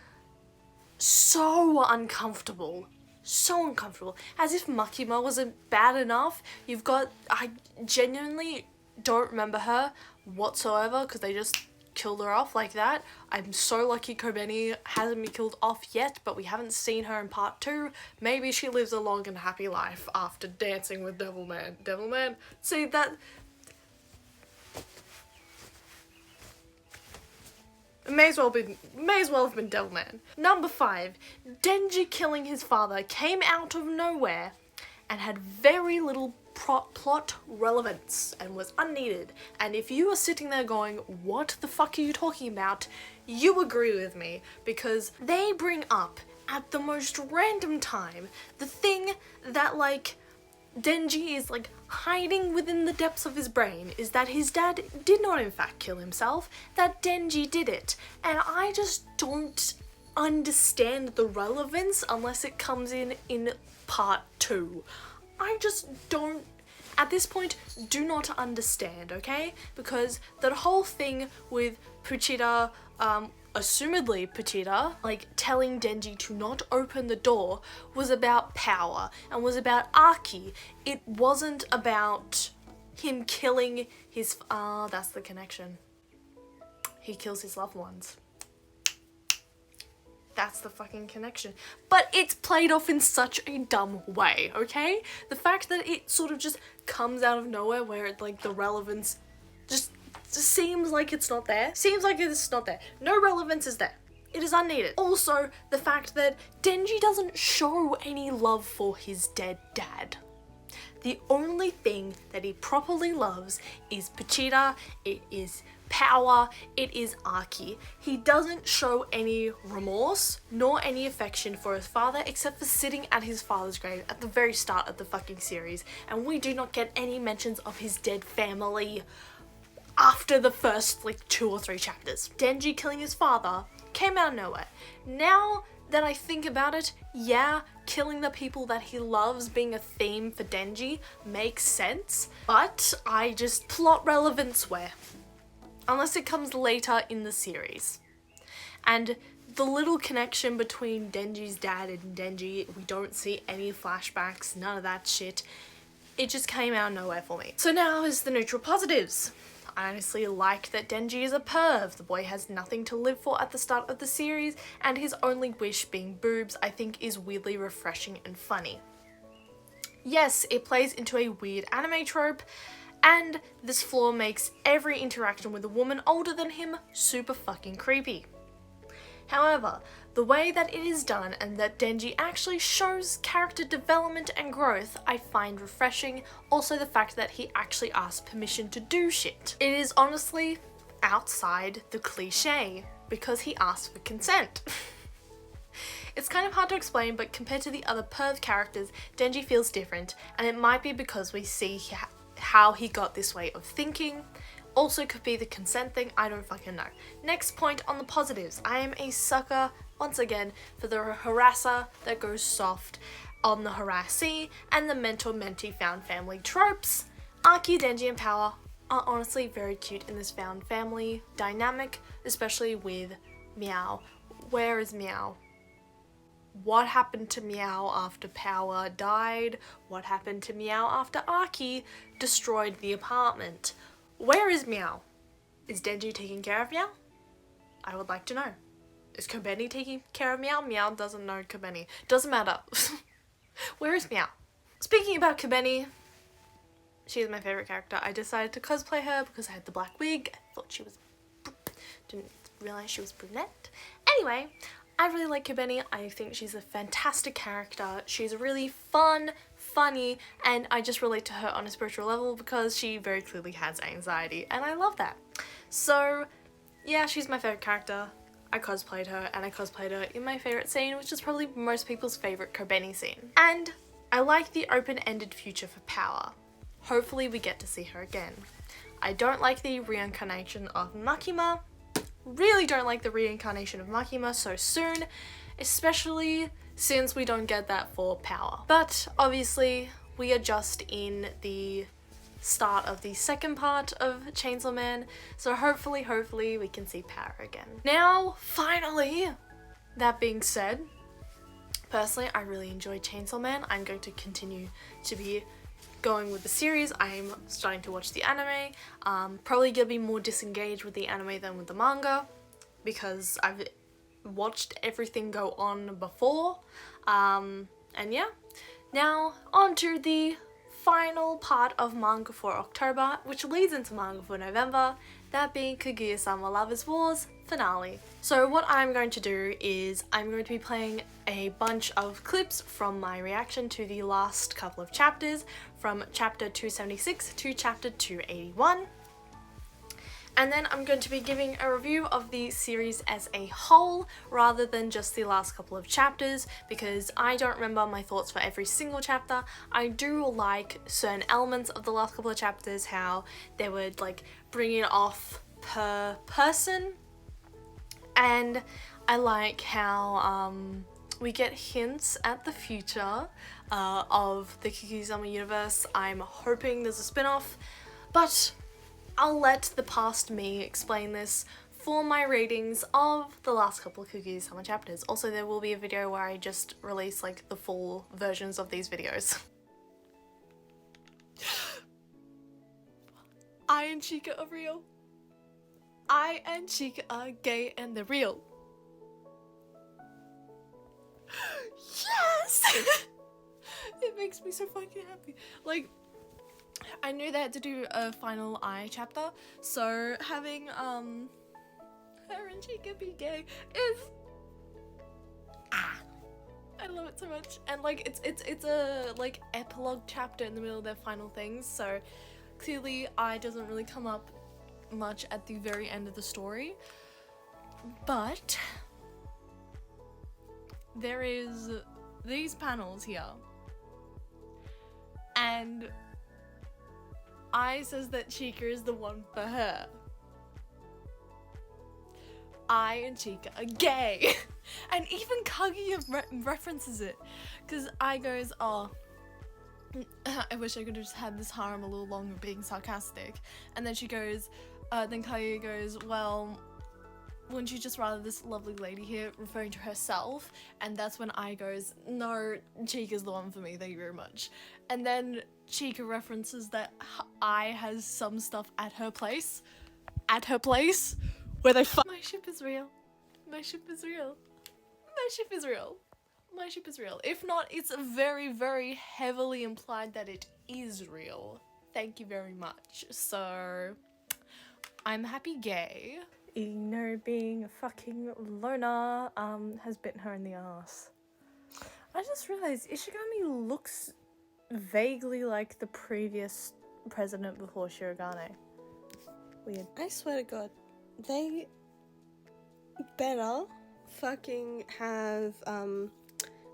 uncomfortable. So uncomfortable. As if Makima wasn't bad enough. I genuinely don't remember her whatsoever because they just killed her off like that. I'm so lucky Kobeni hasn't been killed off yet, but we haven't seen her in part 2. Maybe she lives a long and happy life after dancing with Devilman. Devilman? See, that... May as well have been Devilman. Number 5. Denji killing his father came out of nowhere and had very little plot relevance and was unneeded. And if you are sitting there going, what the fuck are you talking about? You agree with me, because they bring up at the most random time the thing that like Denji is like hiding within the depths of his brain is that his dad did not in fact kill himself, that Denji did it. And I just don't understand the relevance unless it comes in part 2. I just don't, at this point, do not understand, okay? Because the whole thing with Puchita, assumedly Puchita, like telling Denji to not open the door was about power and was about Aki. It wasn't about him killing his, that's the connection. He kills his loved ones. That's the fucking connection. But it's played off in such a dumb way, okay? The fact that it sort of just comes out of nowhere where it, like the relevance just seems like it's not there. Seems like it's not there. No relevance is there. It is unneeded. Also, the fact that Denji doesn't show any love for his dead dad. The only thing that he properly loves is Pochita, it is power, it is Aki. He doesn't show any remorse nor any affection for his father except for sitting at his father's grave at the very start of the fucking series, and we do not get any mentions of his dead family after the first like 2 or 3 chapters. Denji killing his father came out of nowhere. Now that I think about it, yeah, killing the people that he loves being a theme for Denji makes sense, but I just plot relevance where? Unless it comes later in the series. And the little connection between Denji's dad and Denji, we don't see any flashbacks, none of that shit. It just came out of nowhere for me. So now is the neutral positives. I honestly like that Denji is a perv. The boy has nothing to live for at the start of the series, and his only wish being boobs I think is weirdly refreshing and funny. Yes, it plays into a weird anime trope, and this flaw makes every interaction with a woman older than him super fucking creepy. However, the way that it is done and that Denji actually shows character development and growth I find refreshing. Also the fact that he actually asked permission to do shit. It is honestly outside the cliche because he asked for consent. It's kind of hard to explain, but compared to the other perv characters, Denji feels different, and it might be because we see how he got this way of thinking. Also could be the consent thing, I don't fucking know. Next point on the positives. I am a sucker, once again, for the harasser that goes soft on the harassee and the mentor-mentee found family tropes. Aki, Denji, and Power are honestly very cute in this found family dynamic, especially with Meow. Where is Meow? What happened to Meow after Power died? What happened to Meow after Aki destroyed the apartment? Where is Meow? Is Denji taking care of Meow? I would like to know. Is Kobeni taking care of Meow? Meow doesn't know Kobeni. Doesn't matter. Where is Meow? Speaking about Kobeni, she is my favorite character. I decided to cosplay her because I had the black wig. I thought she was... didn't realize she was brunette. Anyway, I really like Kobeni. I think she's a fantastic character. She's really fun, funny, and I just relate to her on a spiritual level because she very clearly has anxiety, and I love that. So yeah, she's my favorite character. I cosplayed her, and I cosplayed her in my favorite scene, which is probably most people's favorite Kobeni scene. And I like the open-ended future for Power. Hopefully we get to see her again. I don't like the reincarnation of Makima. Really don't like the reincarnation of Makima so soon, especially since we don't get that for Power. But obviously we are just in the start of the second part of Chainsaw Man, so hopefully we can see Power again. Now, finally, that being said, personally I really enjoyed Chainsaw Man. I'm going to continue to be going with the series. I'm starting to watch the anime. Probably gonna be more disengaged with the anime than with the manga because I've watched everything go on before. And yeah, now on to the final part of manga for October, which leads into manga for November, that being Kaguya-sama Lovers Wars finale. So what I'm going to do is I'm going to be playing a bunch of clips from my reaction to the last couple of chapters, from chapter 276 to chapter 281. And then I'm going to be giving a review of the series as a whole rather than just the last couple of chapters, because I don't remember my thoughts for every single chapter. I do like certain elements of the last couple of chapters, how they would like bring it off per person, and I like how we get hints at the future of the Kaguya-sama universe. I'm hoping there's a spin-off, but I'll let the past me explain this for my ratings of the last couple of Kaguya-sama chapters. Also, there will be a video where I just release like the full versions of these videos. I and Chika are real. I and Chika are gay and they're real. Yes! It makes me so fucking happy. Like, I knew they had to do a final I chapter, so having her and Chika be gay is I love it so much. And like it's a like epilogue chapter in the middle of their final things, so clearly I doesn't really come up much at the very end of the story. But there is these panels here, and I says that Chika is the one for her. I and Chika are gay. And even Kaguya references it, because I goes, oh, I wish I could have just had this harem a little longer, being sarcastic. And then she goes, then Kaguya goes, well, wouldn't you just rather this lovely lady here, referring to herself? And that's when I goes, no, Chika's the one for me, thank you very much. And then Chika references that I has some stuff at her place, where they my ship is real. My ship is real. My ship is real. My ship is real. If not, it's very, very heavily implied that it is real. Thank you very much. So, I'm happy gay. Ino being a fucking loner, has bitten her in the ass. I just realized Ishigami looks vaguely like the previous president before Shirogane. Weird. I swear to God, they better fucking have a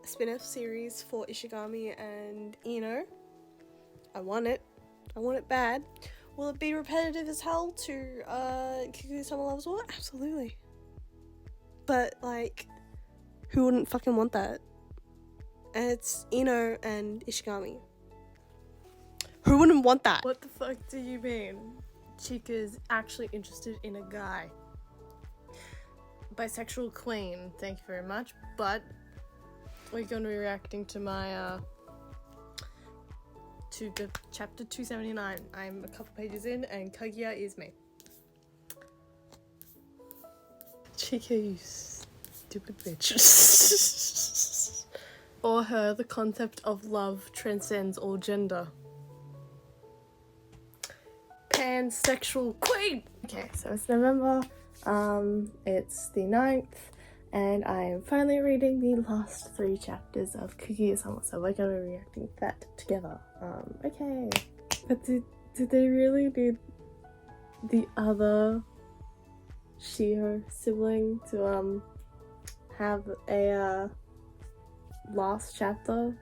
spin-off series for Ishigami and Ino. I want it. I want it bad. Will it be repetitive as hell to Kaguya-sama Loves War? Absolutely. But, like, who wouldn't fucking want that? And it's Ino and Ishigami. Who wouldn't want that? What the fuck do you mean? Chika's actually interested in a guy. Bisexual queen, thank you very much. But we're going to be reacting to my to the chapter 279. I'm a couple pages in and Kaguya is me. Chika, you stupid bitch. For her, the concept of love transcends all gender. Pansexual queen! Okay, so it's November, it's the 9th, and I am finally reading the last 3 chapters of Kaguya-sama, so we're gonna be reacting to that together. Okay. But did they really need the other Shio sibling to, have a, last chapter?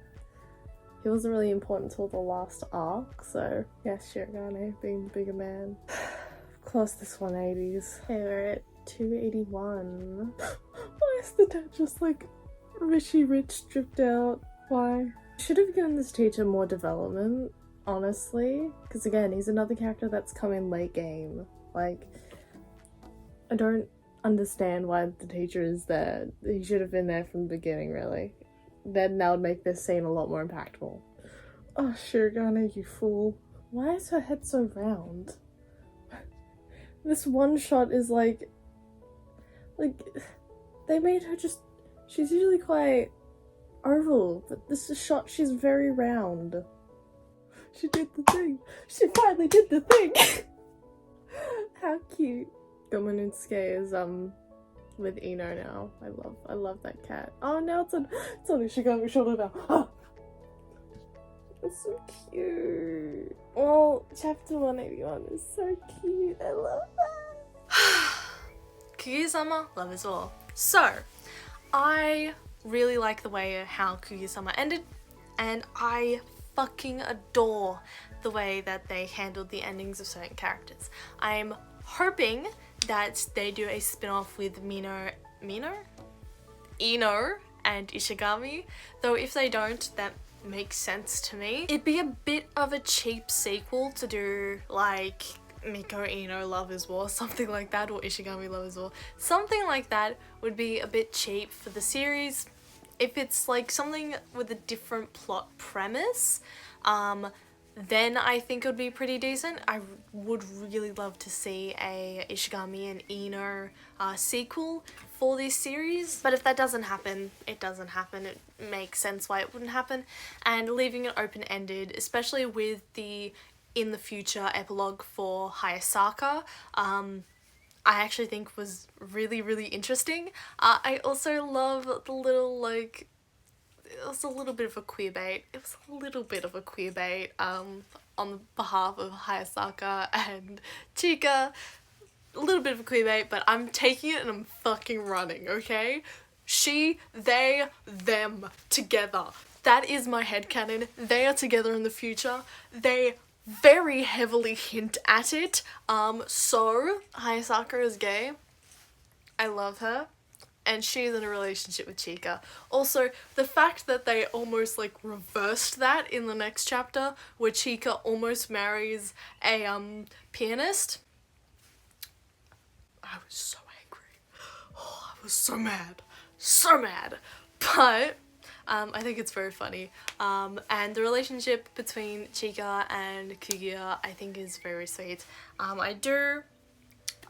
He wasn't really important until the last arc, so yes, Shirogane being the bigger man. Of course, this 180s. Okay, we're at 281. Why is the dad just like Richie Rich stripped out? Why? Should have given this teacher more development, honestly, because again, he's another character that's come in late game. Like, I don't understand why the teacher is there. He should have been there from the beginning, really. Then that would make this scene a lot more impactful. Oh, Shirogane, you fool. Why is her head so round? This one shot is like, they made her just, she's usually quite oval, but this is shot, she's very round. She did the thing. She finally did the thing. How cute. Gomanutsuke is, with Ino now. I love that cat. Oh, now it's on Ishigami's shoulder now. Oh. It's so cute. Oh, chapter 181 is so cute. I love that. Kaguya-sama, love is all. So, I really like the way how Kaguya-sama ended, and I fucking adore the way that they handled the endings of certain characters. I'm hoping that they do a spin-off with Ino and Ishigami, though if they don't, that makes sense to me. It'd be a bit of a cheap sequel to do like Miko Ino Love is War, something like that, or Ishigami Love is War. Something like that would be a bit cheap for the series. If it's like something with a different plot premise, then I think it would be pretty decent. I would really love to see a Ishigami and Ino sequel for this series. But if that doesn't happen, it doesn't happen. It makes sense why it wouldn't happen. And leaving it open-ended, especially with the in the future epilogue for Hayasaka, I actually think was really, really interesting. I also love the little like was a little bit of a queer bait. It was a little bit of a queer bait on behalf of Hayasaka and Chika. A little bit of a queer bait, but I'm taking it and I'm fucking running, okay? She, they, them, together. That is my headcanon. They are together in the future. They very heavily hint at it. So, Hayasaka is gay. I love her. And she's in a relationship with Chika. Also, the fact that they almost like reversed that in the next chapter, where Chika almost marries a pianist. I was so angry. Oh, I was so mad. So mad. But I think it's very funny. And the relationship between Chika and Kugiya I think is very sweet.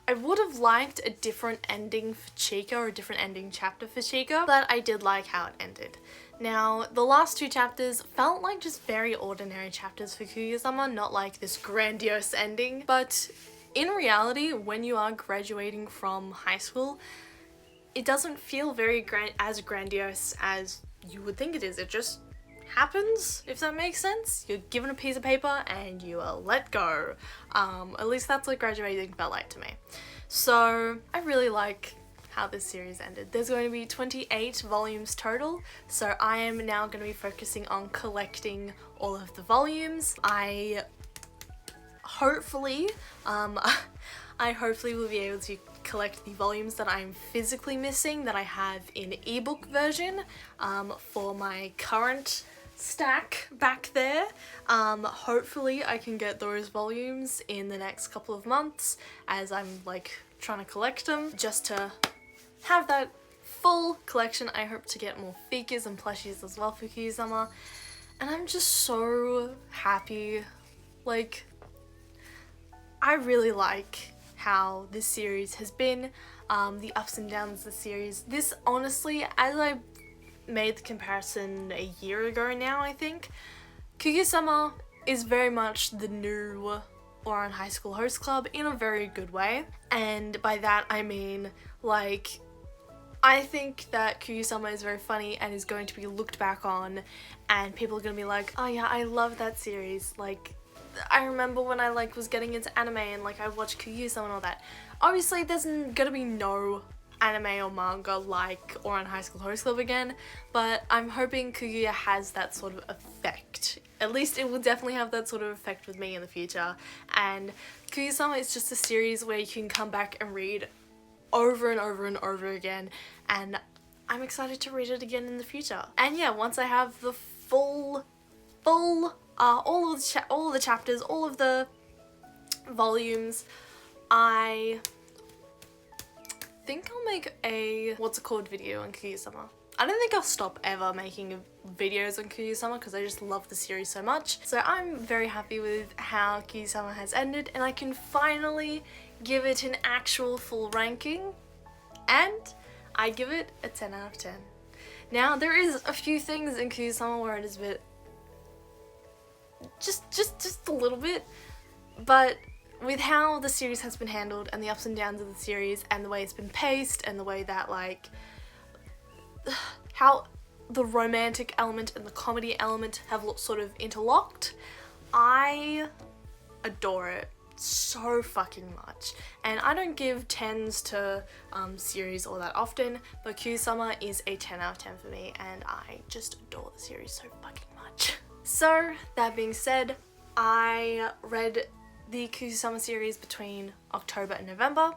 I would have liked a different ending for Chika, or a different ending chapter for Chika, but I did like how it ended. Now, the last two chapters felt like just very ordinary chapters for Kuya-sama, not like this grandiose ending, but in reality, when you are graduating from high school, it doesn't feel very as grandiose as you would think it is. It just happens, if that makes sense. You're given a piece of paper and you are let go. At least that's what graduating felt like to me. So I really like how this series ended. There's going to be 28 volumes total, so I am now going to be focusing on collecting all of the volumes. I hopefully will be able to collect the volumes that I'm physically missing that I have in ebook version for my current stack back there. Hopefully I can get those volumes in the next couple of months as I'm like trying to collect them, just to have that full collection. I hope to get more figures and plushies as well for Kuya-sama, and I'm just so happy. Like, I really like how this series has been, the ups and downs of the series. This, honestly, as I made the comparison a year ago now, I think, Kuya-sama is very much the new Ouran High School Host Club in a very good way. And by that I mean, like, I think that Kuya-sama is very funny and is going to be looked back on, and people are going to be like, oh yeah, I love that series. Like, I remember when I like was getting into anime and like I watched Kuya-sama and all that. Obviously there's gonna be no anime or manga like Ouran High School Host Club again, but I'm hoping Kuya has that sort of effect. At least it will definitely have that sort of effect with me in the future. And Kuya-sama is just a series where you can come back and read over and over and over again, and I'm excited to read it again in the future. And yeah, once I have the full all of the chapters, all of the volumes, I think I'll make a video on Kuya-sama. I don't think I'll stop ever making videos on Kuya-sama because I just love the series so much. So I'm very happy with how Kuya-sama has ended, and I can finally give it an actual full ranking, and I give it a 10 out of 10. Now, there is a few things in Kuya-sama where it is a bit just a little bit, but with how the series has been handled and the ups and downs of the series and the way it's been paced and the way that, like, how the romantic element and the comedy element have sort of interlocked, I adore it so fucking much. And I don't give 10s to series all that often, but Kuya-sama is a 10 out of 10 for me, and I just adore the series so fucking much. So, that being said, I read the Kuya-sama series between October and November.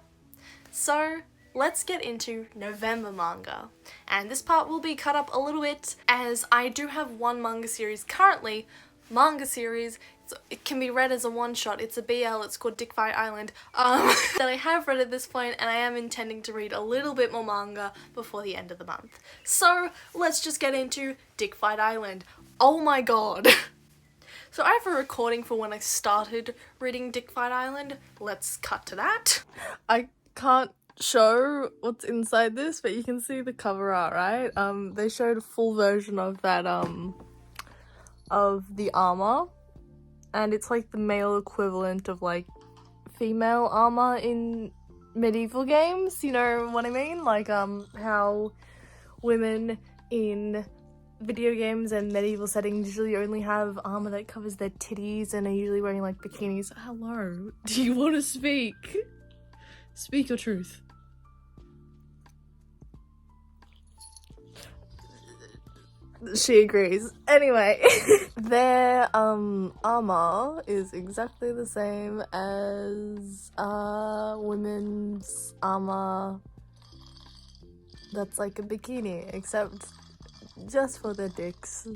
So, let's get into November manga. And this part will be cut up a little bit, as I do have one manga series currently. Manga series, it can be read as a one-shot. It's a BL, it's called Dick Fight Island, that I have read at this point, and I am intending to read a little bit more manga before the end of the month. So, let's just get into Dick Fight Island. Oh my god. So I have a recording for when I started reading Dick Fight Island. Let's cut to that. I can't show what's inside this, but you can see the cover art, right? They showed a full version of that, of the armor. And it's like the male equivalent of like female armor in medieval games, you know what I mean? Like, how women in video games and medieval settings usually only have armor that covers their titties and are usually wearing like bikinis. Hello, do you want to speak? Speak your truth. She agrees. Anyway, their armor is exactly the same as women's armor that's like a bikini, except just for their dicks.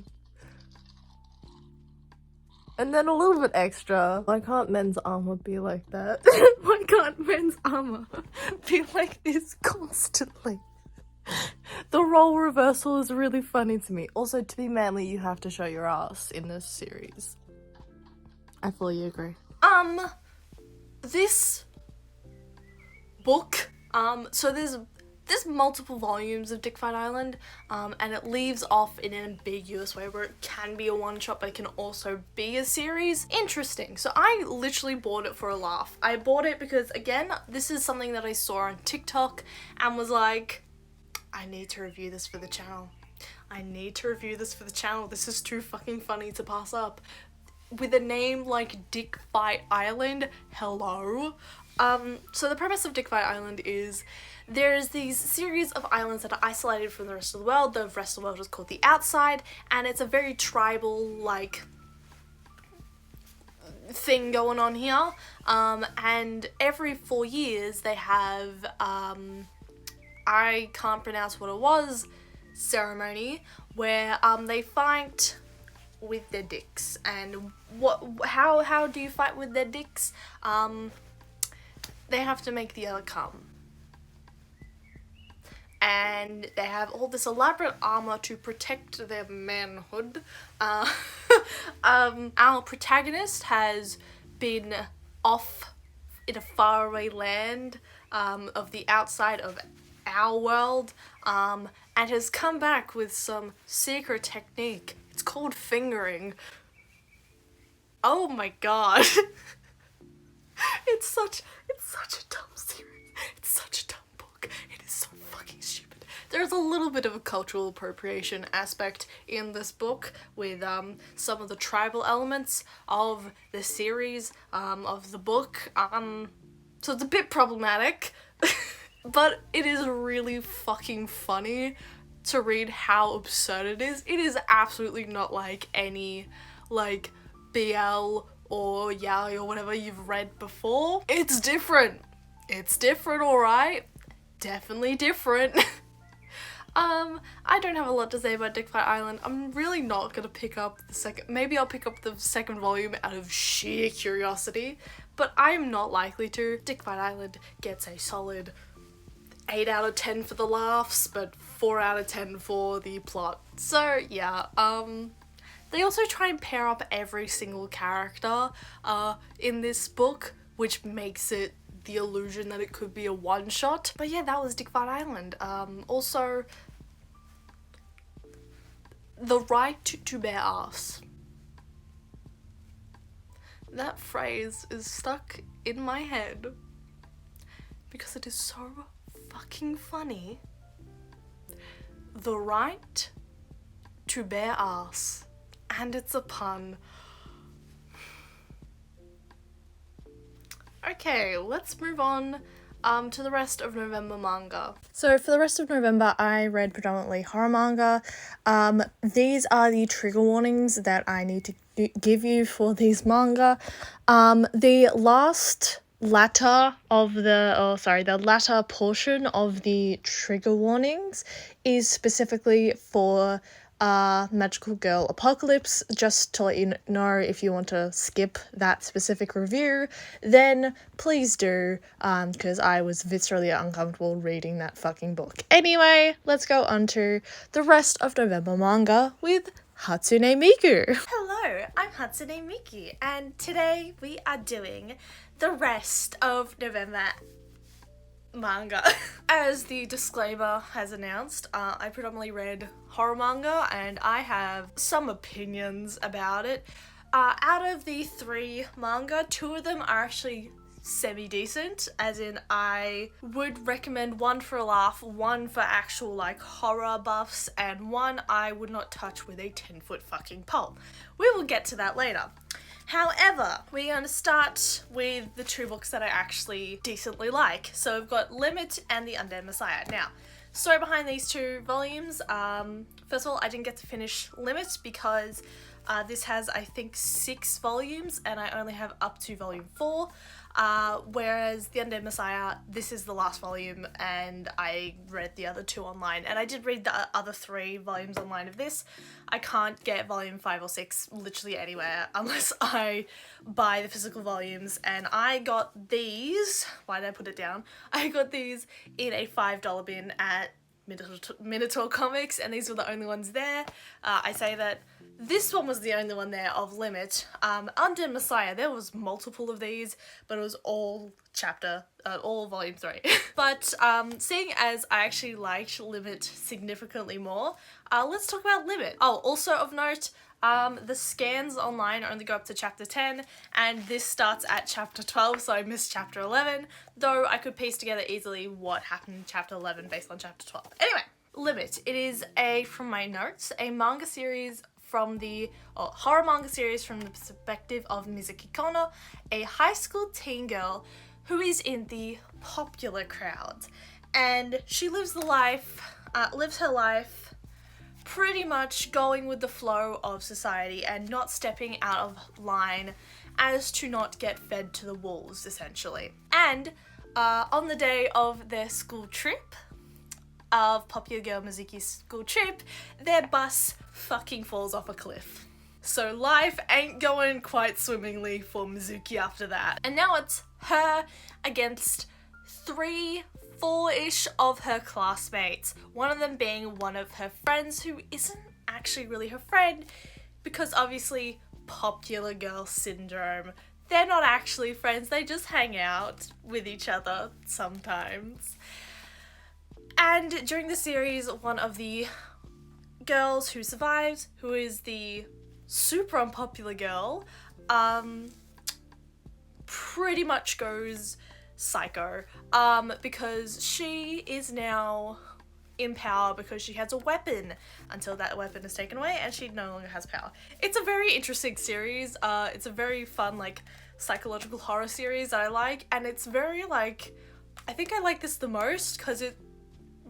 And then a little bit extra. Why can't men's armor be like that? Why can't men's armor be like this constantly? The role reversal is really funny to me. Also, to be manly, you have to show your ass in this series. I fully agree. This book, so there's multiple volumes of Dick Fight Island, and it leaves off in an ambiguous way where it can be a one-shot, but it can also be a series. Interesting. So I literally bought it for a laugh. I bought it because, again, this is something that I saw on TikTok and was like, I need to review this for the channel. This is too fucking funny to pass up. With a name like Dick Fight Island, hello? So the premise of Dick Fight Island is there's these series of islands that are isolated from the rest of the world. The rest of the world is called the Outside, and it's a very tribal, like, thing going on here. And every 4 years they have, I can't pronounce what it was, ceremony where they fight with their dicks. And how do you fight with their dicks? They have to make the other come. And they have all this elaborate armor to protect their manhood. Our protagonist has been off in a faraway land of the outside of our world, and has come back with some secret technique. It's called fingering. Oh my god. It's such a dumb series. It's such a dumb book. It is so fucking stupid. There's a little bit of a cultural appropriation aspect in this book with some of the tribal elements of the series, of the book. So it's a bit problematic. But it is really fucking funny to read how absurd it is. It is absolutely not like any, like, BL or yaoi or whatever you've read before. It's different. It's different, alright? Definitely different. I don't have a lot to say about Dick Fight Island. I'm really not gonna pick up the second, maybe I'll pick up the second volume out of sheer curiosity, but I'm not likely to. Dick Fight Island gets a solid 8 out of 10 for the laughs, but 4 out of 10 for the plot. So yeah, they also try and pair up every single character in this book, which makes it the illusion that it could be a one-shot. But yeah, that was Dick Fight Island. Also, the right to bear ass. That phrase is stuck in my head because it is so fucking funny. The right to bear ass. And it's a pun. Okay, let's move on to the rest of November manga. So for the rest of November, I read predominantly horror manga. These are the trigger warnings that I need to give you for these manga. The latter portion of the trigger warnings is specifically for Magical Girl Apocalypse. Just to let you know, if you want to skip that specific review, then please do, because I was viscerally uncomfortable reading that fucking book. Anyway, let's go on to the rest of November manga with Hatsune Miku. Hello, I'm Hatsune Miku, and today we are doing the rest of November manga. As the disclaimer has announced, I predominantly read horror manga and I have some opinions about it. Out of the 3 manga, 2 of them are actually semi-decent, as in I would recommend one for a laugh, one for actual like horror buffs, and one I would not touch with a 10-foot fucking pole. We will get to that later. However, we're going to start with the two books that I actually decently like. So we've got Limit and The Undead Messiah. Now, story behind these two volumes, first of all, I didn't get to finish Limit because this has, I think, 6 volumes and I only have up to volume 4. Whereas The Undead Messiah, this is the last volume and I read the other 2 online, and I did read the other 3 volumes online of this. I can't get volume 5 or 6 literally anywhere unless I buy the physical volumes, and I got these, why did I put it down? I got these in a $5 bin at Minotaur Comics, and these were the only ones there. I say that this one was the only one there of Limit. Undead Messiah, there was multiple of these, but it was all all volume 3. But seeing as I actually liked Limit significantly more, let's talk about Limit. Oh, also of note, the scans online only go up to chapter 10, and this starts at chapter 12, so I missed chapter 11, though I could piece together easily what happened in chapter 11 based on chapter 12. Anyway, Limit. It is from my notes, a manga series from the horror manga series from the perspective of Mizuki Kono, a high school teen girl who is in the popular crowd, and she lives her life pretty much going with the flow of society and not stepping out of line as to not get fed to the wolves, essentially. And on the day of their school trip, of popular girl Mizuki's school trip, their bus fucking falls off a cliff. So life ain't going quite swimmingly for Mizuki after that. And now it's her against 3-4-ish of her classmates, one of them being one of her friends who isn't actually really her friend, because obviously popular girl syndrome. They're not actually friends, they just hang out with each other sometimes. And during the series, one of the girls who survives, who is the super unpopular girl, pretty much goes psycho, because she is now in power because she has a weapon until that weapon is taken away and she no longer has power. It's a very interesting series. It's a very fun, like, psychological horror series that I like, and it's very, like, I think I like this the most because it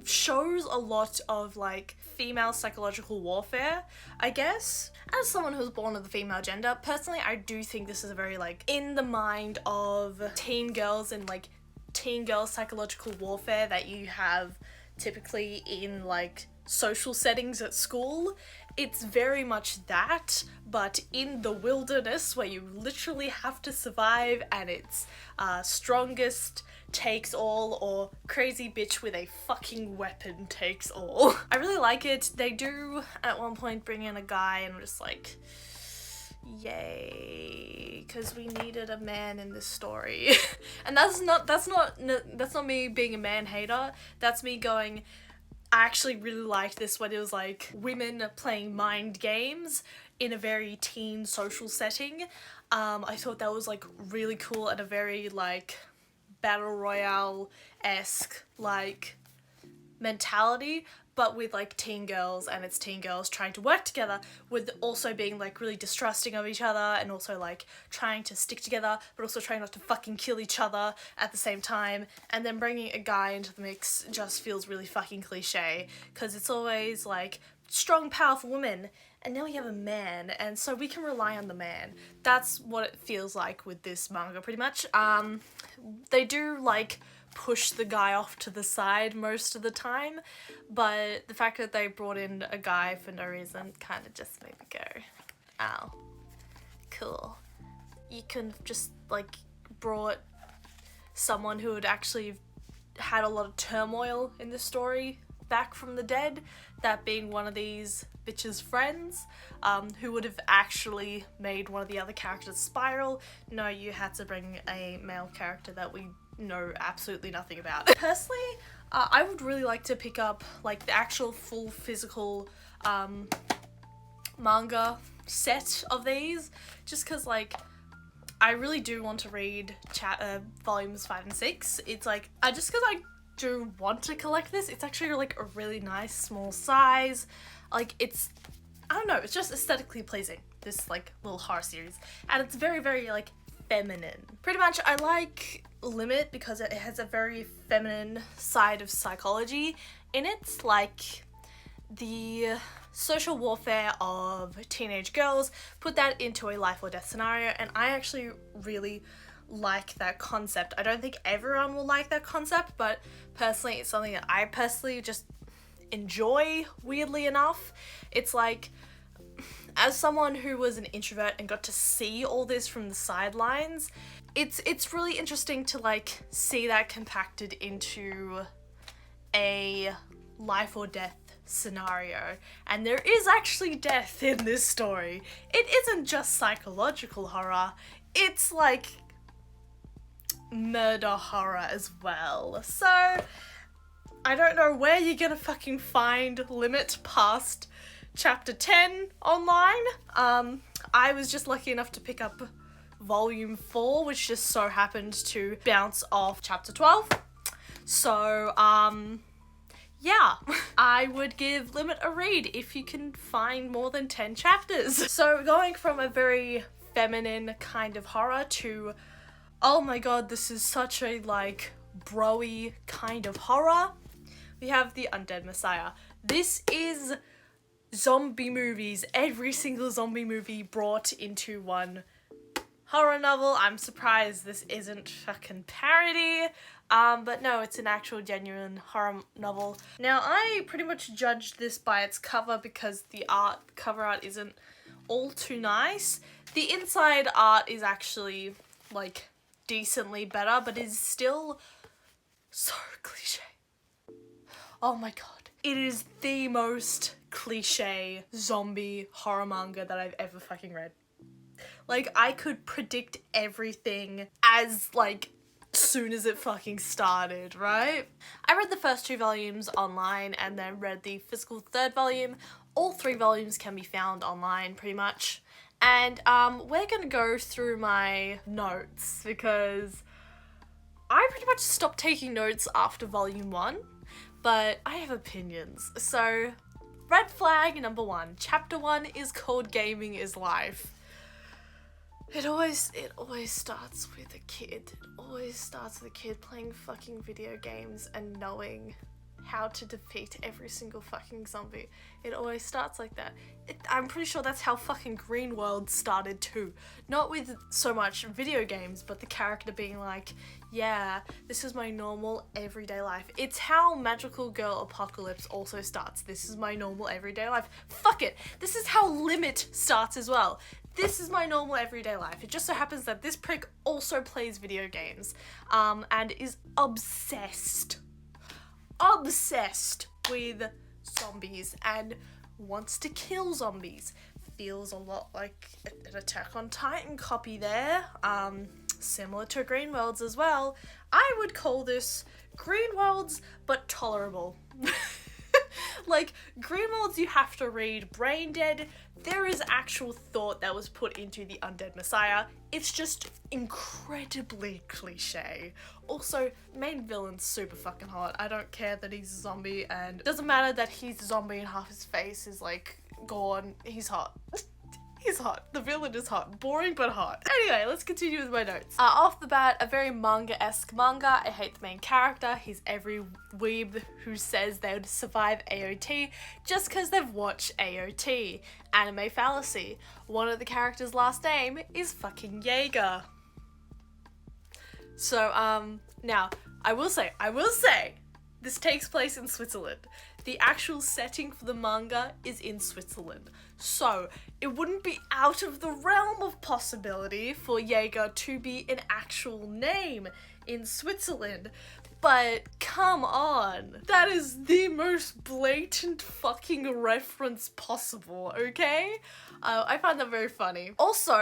shows a lot of, like, female psychological warfare, I guess. As someone who's born of the female gender, personally I do think this is a very, like, in the mind of teen girls and, like, teen girl psychological warfare that you have typically in, like, social settings at school. It's very much that, but in the wilderness where you literally have to survive, and it's strongest takes all, or crazy bitch with a fucking weapon takes all. I really like it. They do at one point bring in a guy, and I'm just like, yay, because we needed a man in this story. And that's not me being a man hater. That's me going, I actually really liked this when it was like women playing mind games in a very teen social setting. I thought that was, like, really cool and a very, like, battle royale-esque, like, mentality, but with, like, teen girls, and it's teen girls trying to work together with also being, like, really distrusting of each other, and also, like, trying to stick together but also trying not to fucking kill each other at the same time. And then bringing a guy into the mix just feels really fucking cliche, because it's always, like, strong, powerful women, and now we have a man, and so we can rely on the man. That's what it feels like with this manga, pretty much. They do, like, push the guy off to the side most of the time, but the fact that they brought in a guy for no reason kind of just made me go, oh, cool. You could have just, like, brought someone who had actually had a lot of turmoil in the story back from the dead, that being one of these bitches' friends, who would have actually made one of the other characters spiral. No, you had to bring a male character that we know absolutely nothing about. Personally, I would really like to pick up, like, the actual full physical manga set of these, just because, like, I really do want to read volumes 5 and 6. It's like, just because I do want to collect this, it's actually like a really nice small size. Like it's, I don't know, it's just aesthetically pleasing, this like little horror series. And it's very, very like feminine. Pretty much I like Limit because it has a very feminine side of psychology in it, like the social warfare of teenage girls, put that into a life or death scenario, and I actually really like that concept. I don't think everyone will like that concept, but personally it's something that I personally just enjoy, weirdly enough. It's like, as someone who was an introvert and got to see all this from the sidelines, it's really interesting to like see that compacted into a life or death scenario. And there is actually death in this story. It isn't just psychological horror, it's like murder horror as well. So I don't know where you're gonna fucking find Limit past chapter 10 online. I was just lucky enough to pick up volume 4, which just so happened to bounce off chapter 12. So, yeah, I would give Limit a read if you can find more than 10 chapters. So going from a very feminine kind of horror to, oh my god, this is such a like bro-y kind of horror, we have The Undead Messiah. This is zombie movies, every single zombie movie brought into one horror novel. I'm surprised this isn't fucking parody, but no, it's an actual genuine horror novel. Now, I pretty much judged this by its cover because the cover art isn't all too nice. The inside art is actually like decently better, but is still so cliche. Oh my god. It is the most cliche zombie horror manga that I've ever fucking read. Like, I could predict everything as, like, soon as it fucking started, right? I read the first 2 volumes online and then read the physical 3rd volume. All 3 volumes can be found online, pretty much. And, we're gonna go through my notes because I pretty much stopped taking notes after volume 1, but I have opinions. So, red flag number 1. Chapter 1 is called Gaming is Life. It always starts with a kid. It always starts with a kid playing fucking video games and knowing how to defeat every single fucking zombie. It always starts like that. I'm pretty sure that's how fucking Green World started too. Not with so much video games, but the character being like, yeah, this is my normal everyday life. It's how Magical Girl Apocalypse also starts. This is my normal everyday life. Fuck it. This is how Limit starts as well. This is my normal everyday life. It just so happens that this prick also plays video games, and is obsessed with zombies and wants to kill zombies. Feels a lot like an Attack on Titan copy there, similar to Green Worlds as well. I would call this Green Worlds, but tolerable. Like, Green Worlds you have to read brain dead. There is actual thought that was put into The Undead Messiah. It's just incredibly cliche. Also, main villain's super fucking hot. I don't care that he's a zombie, and it doesn't matter that he's a zombie and half his face is like gone. He's hot. He's hot. The villain is hot. Boring, but hot. Anyway, let's continue with my notes. Off the bat, a very manga-esque manga. I hate the main character. He's every weeb who says they would survive AOT just because they've watched AOT. Anime fallacy. One of the characters' last name is fucking Jaeger. So, now, I will say, this takes place in Switzerland. The actual setting for the manga is in Switzerland. So, it wouldn't be out of the realm of possibility for Jaeger to be an actual name in Switzerland. But come on, that is the most blatant fucking reference possible, okay? I find that very funny. Also,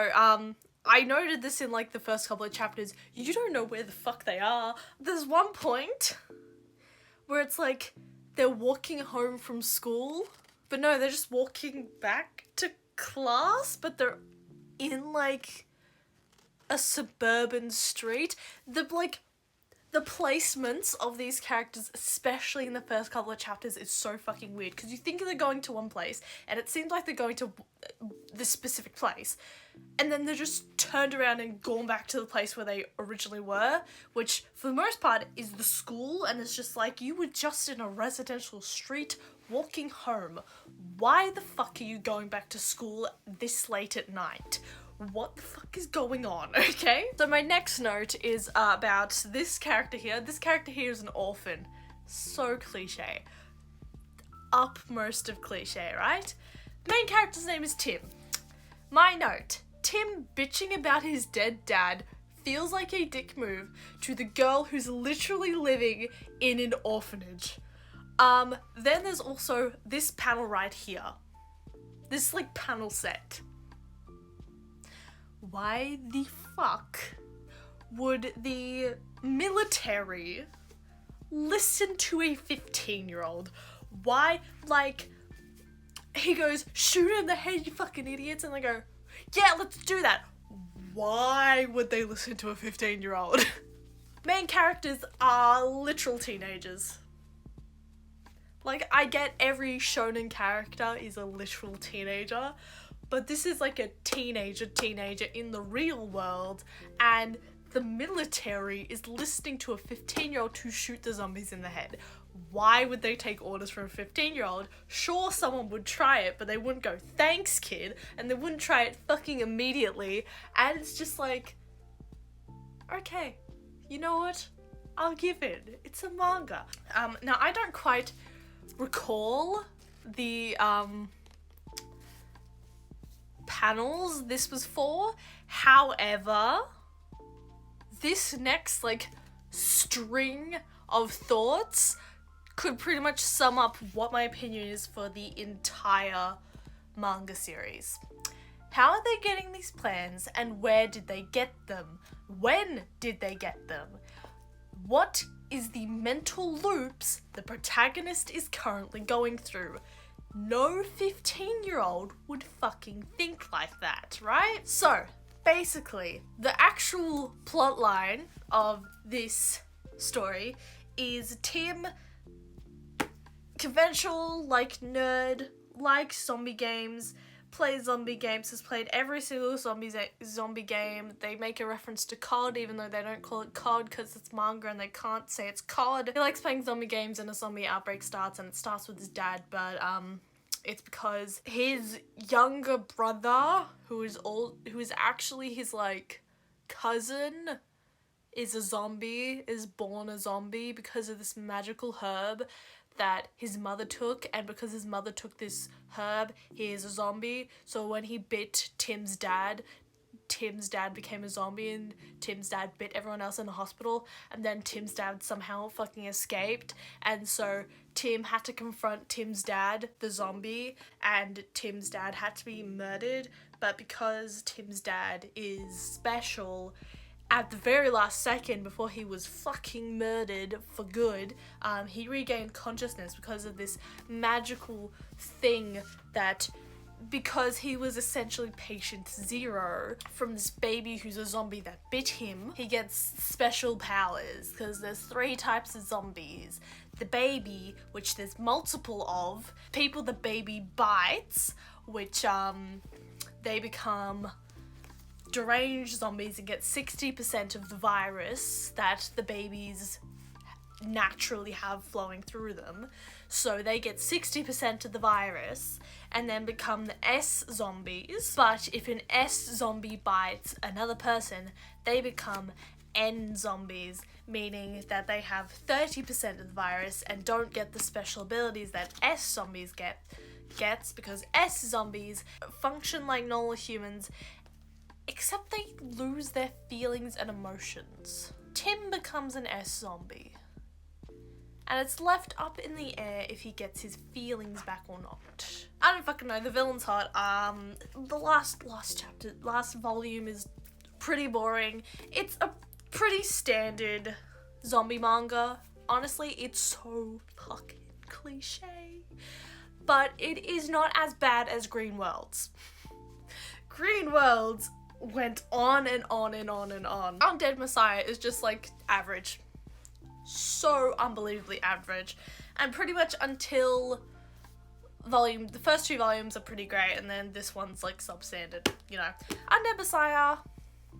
I noted this in like the first couple of chapters. You don't know where the fuck they are. There's one point where it's like they're walking home from school, but no, they're just walking back to class, but they're in like a suburban street. The placements of these characters, especially in the first couple of chapters, is so fucking weird, because you think they're going to one place and it seems like they're going to this specific place, and then they're just turned around and gone back to the place where they originally were, which for the most part is the school, and it's just like, you were just in a residential street walking home. Why the fuck are you going back to school this late at night? What the fuck is going on, okay? So my next note is about this character here. This character here is an orphan. So cliche. Upmost of cliche, right? Main character's name is Tim. My note, Tim bitching about his dead dad feels like a dick move to the girl who's literally living in an orphanage. Then there's also this panel right here. This like panel set. Why the fuck would the military listen to a 15-year-old? Why, like, he goes, shoot in the head, you fucking idiots, and they go, yeah, let's do that. Why would they listen to a 15-year-old? Main characters are literal teenagers. Like, I get every shonen character is a literal teenager, but this is like a teenager in the real world, and the military is listening to a 15-year-old to shoot the zombies in the head. Why would they take orders from a 15-year-old? Sure, someone would try it, but they wouldn't go, thanks, kid, and they wouldn't try it fucking immediately, and it's just like, okay, you know what? I'll give it. It's a manga. Now, I don't quite recall the, panels this was for. However, this next like string of thoughts could pretty much sum up what my opinion is for the entire manga series. How are they getting these plans, and where did they get them? When did they get them? What is the mental loops the protagonist is currently going through? No 15-year-old would fucking think like that, right? So, basically, the actual plotline of this story is Tim, conventional, like, nerd, likes zombie games, plays zombie games, has played every single zombie game. They make a reference to COD, even though they don't call it COD because it's manga and they can't say it's COD. He likes playing zombie games, and a zombie outbreak starts, and it starts with his dad, but it's because his younger brother, who is actually his like cousin, is born a zombie because of this magical herb that his mother took, and because his mother took this herb, he is a zombie. So when he bit Tim's dad became a zombie, and Tim's dad bit everyone else in the hospital, and then Tim's dad somehow fucking escaped, and so Tim had to confront Tim's dad, the zombie, and Tim's dad had to be murdered. But because Tim's dad is special, at the very last second before he was fucking murdered for good, he regained consciousness because of this magical thing that, because he was essentially patient zero from this baby who's a zombie that bit him, he gets special powers, because there's 3 types of zombies. The baby, which there's multiple of, people the baby bites, which they become deranged zombies and get 60% of the virus that the babies naturally have flowing through them. So they get 60% of the virus and then become the S zombies. But if an S zombie bites another person, they become N zombies, meaning that they have 30% of the virus and don't get the special abilities that S zombies gets, because S zombies function like normal humans, except they lose their feelings and emotions. Tim becomes an S zombie, and it's left up in the air if he gets his feelings back or not. I don't fucking know. The villain's hot. The last volume is pretty boring. It's a pretty standard zombie manga. Honestly, it's so fucking cliche, but it is not as bad as Green Worlds. Green Worlds went on and on and on and on. Undead Messiah is just like average. So unbelievably average. And pretty much until the first 2 volumes are pretty great, and then this one's like substandard, you know. Undead Messiah,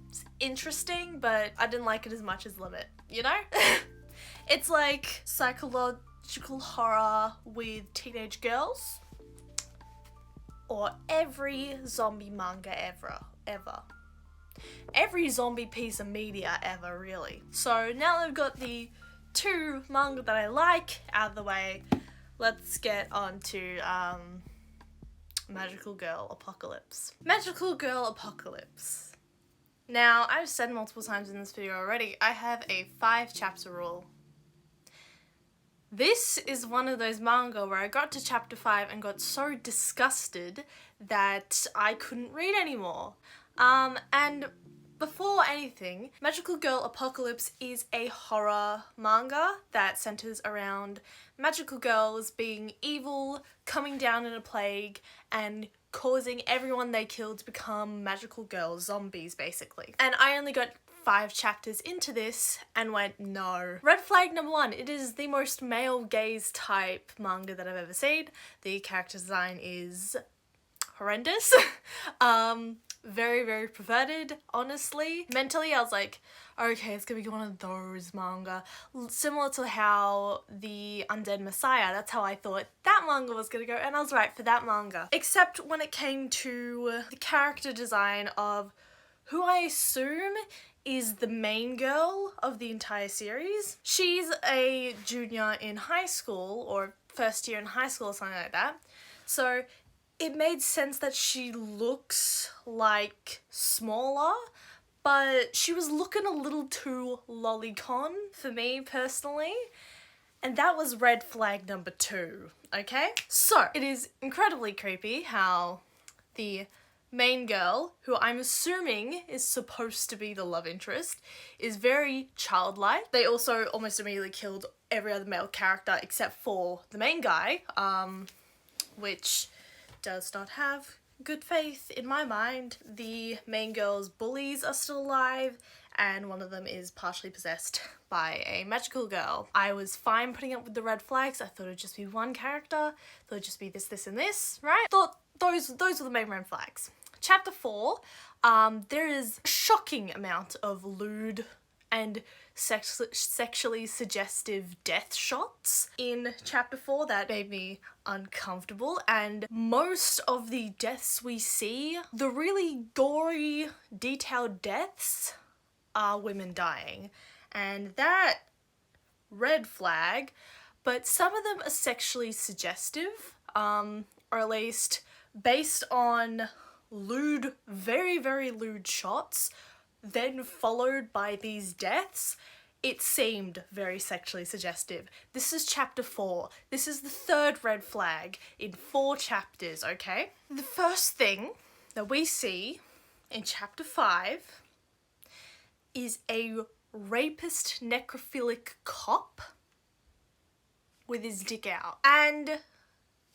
it's interesting, but I didn't like it as much as Limit, you know? It's like psychological horror with teenage girls, or every zombie manga ever. Every zombie piece of media ever, really. So now that I've got the 2 manga that I like out of the way, let's get on to Magical Girl Apocalypse. Magical Girl Apocalypse. Now, I've said multiple times in this video already, I have a 5 chapter rule. This is one of those manga where I got to chapter 5 and got so disgusted that I couldn't read anymore. And before anything, Magical Girl Apocalypse is a horror manga that centers around magical girls being evil, coming down in a plague, and causing everyone they kill to become magical girls, zombies basically. And I only got 5 chapters into this and went, no. Red flag number 1, it is the most male gaze type manga that I've ever seen. The character design is horrendous. Very, very perverted, honestly. Mentally, I was like, okay, it's gonna be one of those manga. Similar to how the Undead Messiah, that's how I thought that manga was gonna go, and I was right for that manga. Except when it came to the character design of who I assume is the main girl of the entire series. She's a junior in high school, or first year in high school or something like that. So it made sense that she looks like smaller, but she was looking a little too lolicon for me personally, and that was red flag number 2, okay? So, it is incredibly creepy how the main girl, who I'm assuming is supposed to be the love interest, is very childlike. They also almost immediately killed every other male character except for the main guy, which does not have good faith in my mind. The main girl's bullies are still alive, and one of them is partially possessed by a magical girl. I was fine putting up with the red flags. I thought it'd just be one character. Thought it'd just be this, this, and this, right? Thought those were the main red flags. Chapter 4, there is a shocking amount of lewd and sexually suggestive death shots in chapter 4 that made me uncomfortable, and most of the deaths we see, the really gory, detailed deaths, are women dying, and that red flag, but some of them are sexually suggestive, or at least based on lewd, very, very lewd shots, then followed by these deaths. It seemed very sexually suggestive. This is chapter 4. This is the 3rd red flag in 4 chapters, okay? The first thing that we see in chapter 5 is a rapist necrophilic cop with his dick out. And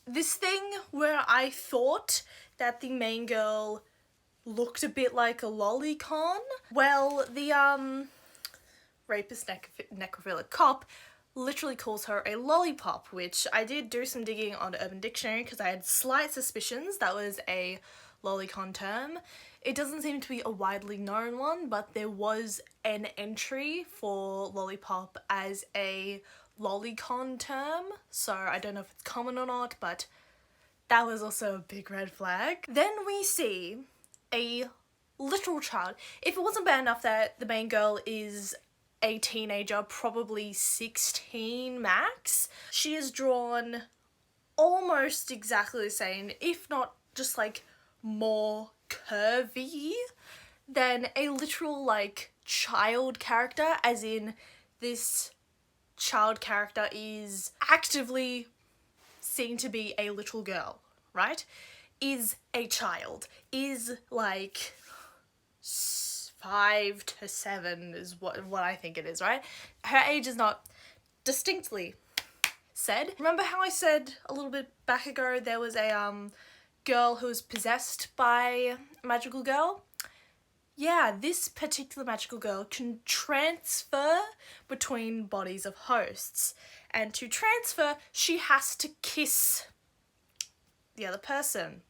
this thing where I thought that the main girl looked a bit like a lolicon, well, the rapist necrophilic cop literally calls her a lollipop, which I did do some digging on Urban Dictionary because I had slight suspicions that was a lolicon term. It doesn't seem to be a widely known one, but there was an entry for lollipop as a lolicon term, so I don't know if it's common or not, but that was also a big red flag. Then we see a literal child. If it wasn't bad enough that the main girl is a teenager, probably 16 max, she is drawn almost exactly the same, if not just like more curvy than a literal like child character, as in this child character is actively seen to be a little girl, right? Is a child, is like 5 to 7 is what I think it is, right? Her age is not distinctly said. Remember how I said a little bit back ago there was a girl who was possessed by a magical girl? yeah, this particular magical girl can transfer between bodies of hosts. And to transfer, she has to kiss the other person.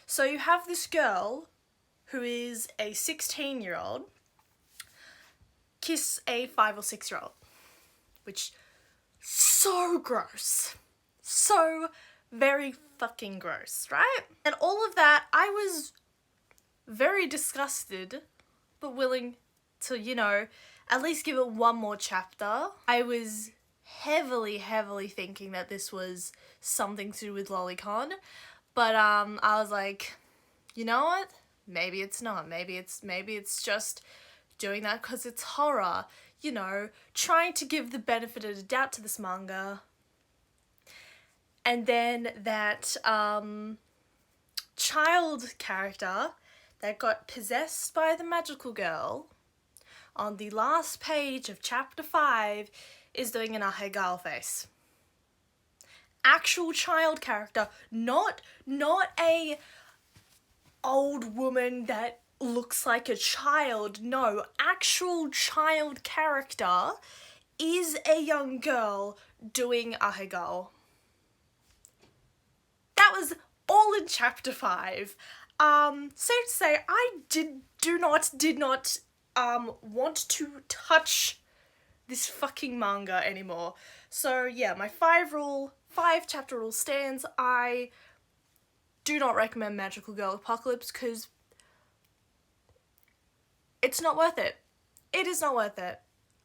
So you have this girl who is a 16-year-old kiss a 5 or 6-year-old, which so gross. So very fucking gross, right? And all of that, I was very disgusted, but willing to, you know, at least give it one more chapter. I was heavily thinking that this was something to do with Lolicon, but I was like, you know what? Maybe it's not. Maybe it's just doing that because it's horror. You know, trying to give the benefit of the doubt to this manga. And then that child character that got possessed by the magical girl on the last page of chapter 5 is doing an ahegao face. Actual child character, not a old woman that looks like a child. No, actual child character is a young girl doing ahegao. That was all in chapter 5. Safe to say, I did not want to touch this fucking manga anymore. So yeah, my 5 chapter rule stands. I do not recommend Magical Girl Apocalypse because it's not worth it. It is not worth it.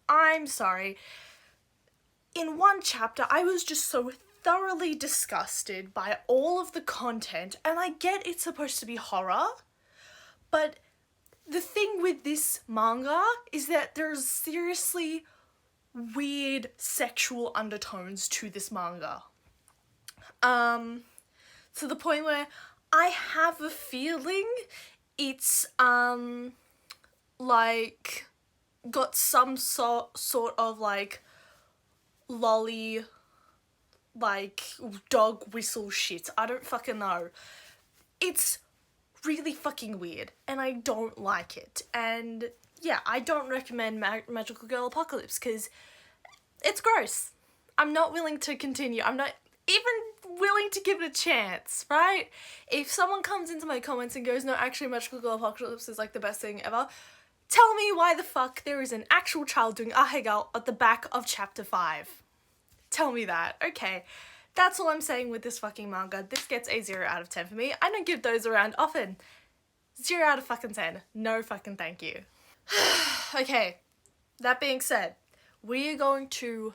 I'm sorry. In one chapter, I was just so thoroughly disgusted by all of the content, and I get it's supposed to be horror, but the thing with this manga is that there's seriously weird sexual undertones to this manga. To the point where I have a feeling it's like got some sort of like lolly, like dog whistle shit. I don't fucking know. It's really fucking weird and I don't like it. And yeah, I don't recommend Magical Girl Apocalypse because it's gross. I'm not willing to continue. I'm not even willing to give it a chance, right? If someone comes into my comments and goes, no, actually Magical Girl Apocalypse is like the best thing ever, tell me why the fuck there is an actual child doing ahegao at the back of chapter 5. Tell me that. Okay, that's all I'm saying with this fucking manga. This gets a 0 out of 10 for me. I don't give those around often. 0 out of fucking 10. No fucking thank you. Okay, that being said, we are going to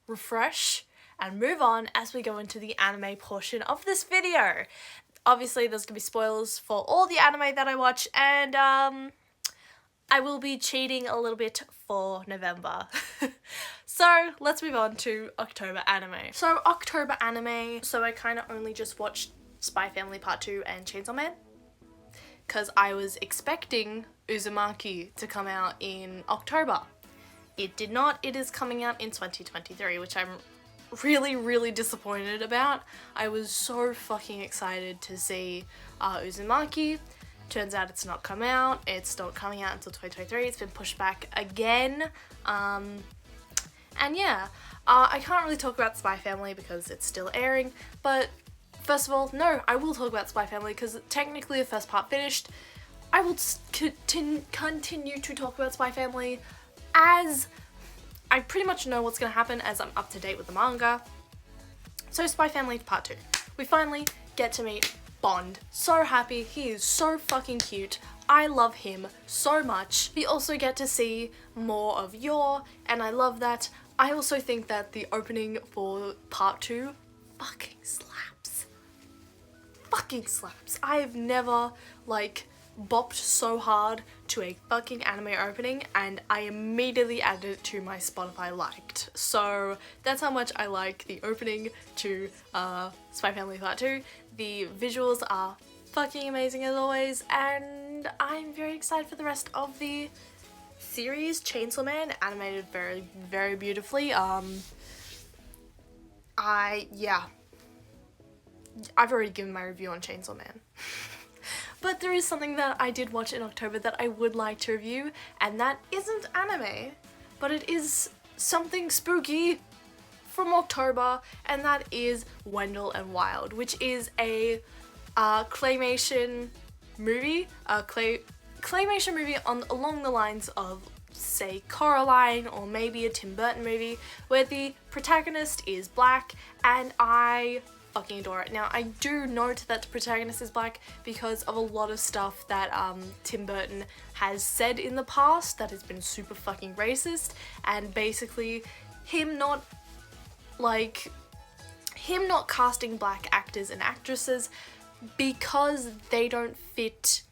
refresh and move on as we go into the anime portion of this video. Obviously, there's gonna be spoilers for all the anime that I watch, and I will be cheating a little bit for November. So let's move on to October anime. So October anime, so I kind of only just watched Spy Family Part 2 and Chainsaw Man because I was expecting Uzumaki to come out in October. It did not. It is coming out in 2023, which I'm really disappointed about. I was so fucking excited to see Uzumaki. Turns out it's not come out. It's not coming out until 2023. It's been pushed back again. And yeah, I can't really talk about Spy Family because it's still airing, but first of all, no, I will talk about Spy Family because technically the first part finished. I will continue to talk about Spy Family as I pretty much know what's going to happen as I'm up to date with the manga. So Spy Family Part 2. We finally get to meet Bond. So happy. He is so fucking cute. I love him so much. We also get to see more of Yor, and I love that. I also think that the opening for Part 2 fucking slaps. Fucking slaps. I have never, like, bopped so hard to a fucking anime opening, and I immediately added it to my Spotify liked. So that's how much I like the opening to Spy Family Part 2. The visuals are fucking amazing as always, and I'm very excited for the rest of the series. Chainsaw Man, animated very beautifully. I've already given my review on Chainsaw Man. But there is something that I did watch in October that I would like to review, and that isn't anime, but it is something spooky from October, and that is Wendell and Wild, which is a claymation movie, claymation movie along the lines of, say, Coraline, or maybe a Tim Burton movie, where the protagonist is black, and I fucking adore it. Now, I do note that the protagonist is black because of a lot of stuff that Tim Burton has said in the past that has been super fucking racist, and basically him not casting black actors and actresses because they don't fit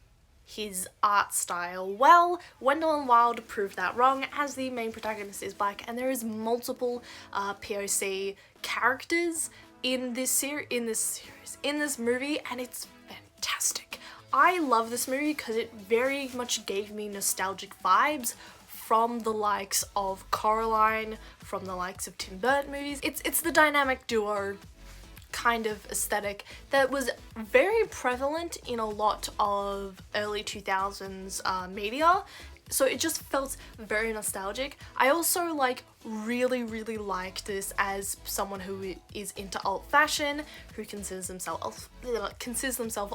his art style. Well, Wendell and Wild proved that wrong, as the main protagonist is black, and there is multiple POC characters in this movie, and it's fantastic. I love this movie because it very much gave me nostalgic vibes from the likes of Coraline, from the likes of Tim Burton movies. It's the dynamic duo kind of aesthetic that was very prevalent in a lot of early 2000s media, so it just felt very nostalgic. I also really liked this as someone who is into alt fashion, who considers themselves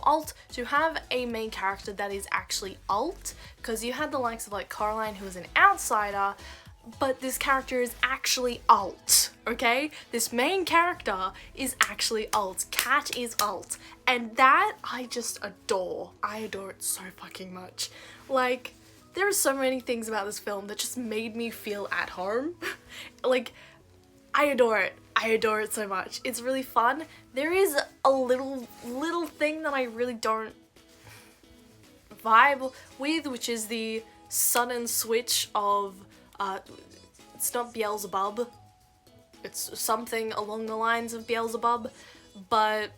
alt, to have a main character that is actually alt, because you had the likes of Coraline, who was an outsider, but this character is actually alt, okay? This main character is actually alt. Kat is alt. And that I just adore. I adore it so fucking much. There are so many things about this film that just made me feel at home. I adore it. I adore it so much. It's really fun. There is a little thing that I really don't vibe with, which is the sudden switch of it's not Beelzebub, it's something along the lines of Beelzebub, but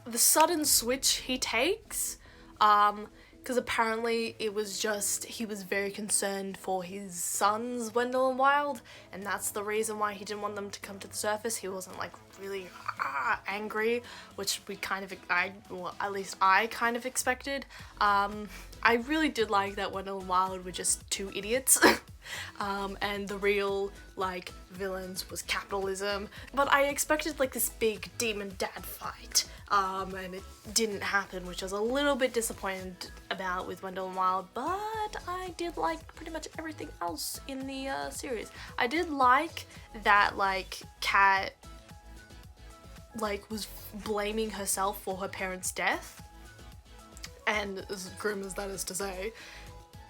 the sudden switch he takes, because apparently it was just, he was very concerned for his sons, Wendell and Wild, and that's the reason why he didn't want them to come to the surface. He wasn't really angry, which we kind of, at least I kind of expected. I really did like that Wendell and Wild were just two idiots, and the real villains was capitalism. But I expected this big demon dad fight, and it didn't happen, which I was a little bit disappointed about with Wendell and Wild. But I did like pretty much everything else in the series. I did like that Kat was blaming herself for her parents' death, and as grim as that is to say,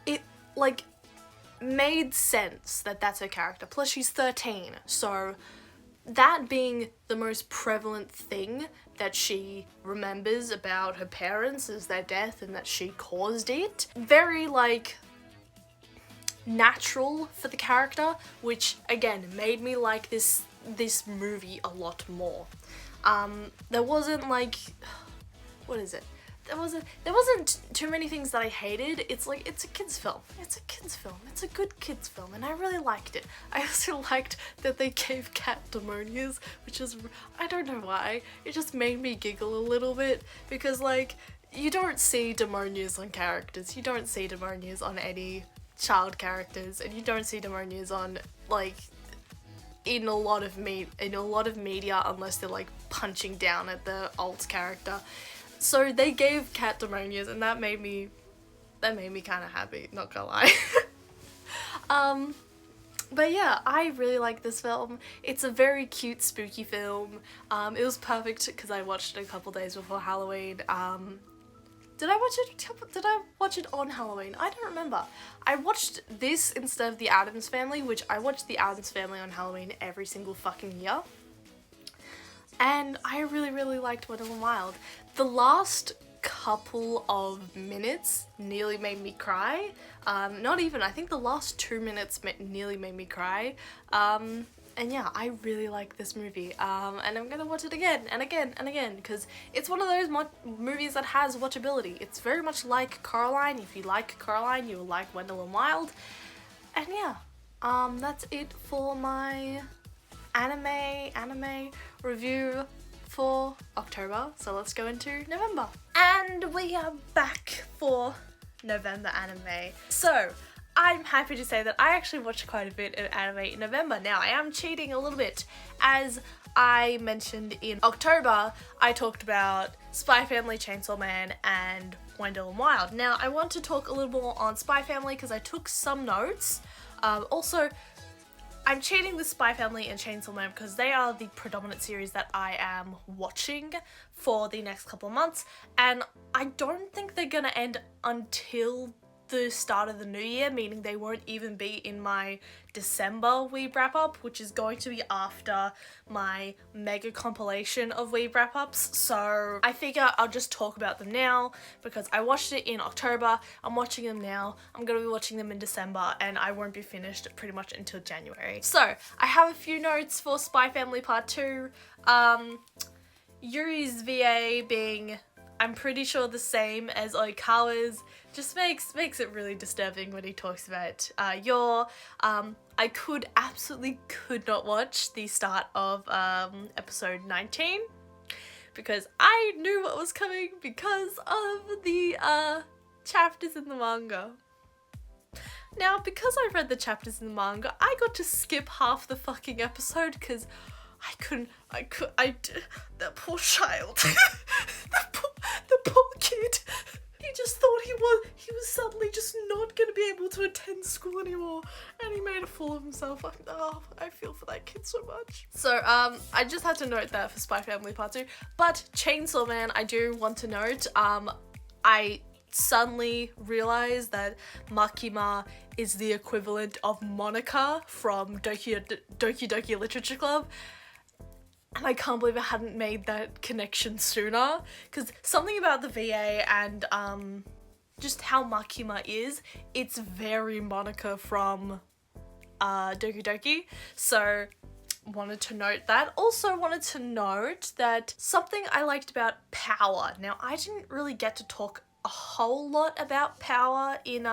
it made sense that that's her character. Plus she's 13, so that being the most prevalent thing that she remembers about her parents is their death and that she caused it, very natural for the character, which again made me like this movie a lot more. There wasn't what is it? There wasn't too many things that I hated. It's a kid's film. It's a kid's film. It's a good kid's film, and I really liked it. I also liked that they gave Kat demonias, which is, I don't know why, it just made me giggle a little bit, because you don't see demonias on characters. You don't see demonias on any child characters, and you don't see demonias on in a lot of media unless they're punching down at the alt character. So they gave Kat demonias, and that made me kind of happy, not gonna lie. But yeah, I really like this film. It's a very cute, spooky film. It was perfect because I watched it a couple days before Halloween. Did I watch it on Halloween? I don't remember. I watched this instead of The Addams Family, which I watched The Addams Family on Halloween every single fucking year. And I really liked Wendell and Wild. The last couple of minutes nearly made me cry. Not even, I think the last 2 minutes nearly made me cry. And yeah, I really like this movie. And I'm gonna watch it again and again and again, because it's one of those movies that has watchability. It's very much like Coraline. If you like Coraline, you will like Wendell and Wild. And yeah, that's it for my anime review for October, so let's go into November. And we are back for November anime. So, I'm happy to say that I actually watched quite a bit of anime in November. Now, I am cheating a little bit. As I mentioned in October, I talked about Spy Family, Chainsaw Man, and Wendell and Wild. Now, I want to talk a little more on Spy Family because I took some notes. Also, I'm cheating with Spy Family and Chainsaw Man because they are the predominant series that I am watching for the next couple of months, and I don't think they're gonna end until the start of the new year, meaning they won't even be in my December Weeb Wrap Up, which is going to be after my mega compilation of Weeb Wrap Ups. So I figure I'll just talk about them now because I watched it in October, I'm watching them now, I'm going to be watching them in December, and I won't be finished pretty much until January. So I have a few notes for Spy Family Part 2. Yuri's VA being, I'm pretty sure, the same as Oikawa's just makes it really disturbing when he talks about Yor. I absolutely could not watch the start of episode 19 because I knew what was coming because of the chapters in the manga. Now, because I read the chapters in the manga, I got to skip half the fucking episode because that poor child, the poor kid, he just thought he was suddenly just not gonna be able to attend school anymore, and he made a fool of himself. I feel for that kid so much. So, I just had to note that for Spy Family Part 2, but Chainsaw Man, I do want to note, I suddenly realized that Makima is the equivalent of Monica from Doki Doki Literature Club. And I can't believe I hadn't made that connection sooner, because something about the VA and just how Makima is, it's very Monica from Doki Doki. So wanted to note that. Also wanted to note that something I liked about Power. Now, I didn't really get to talk a whole lot about Power in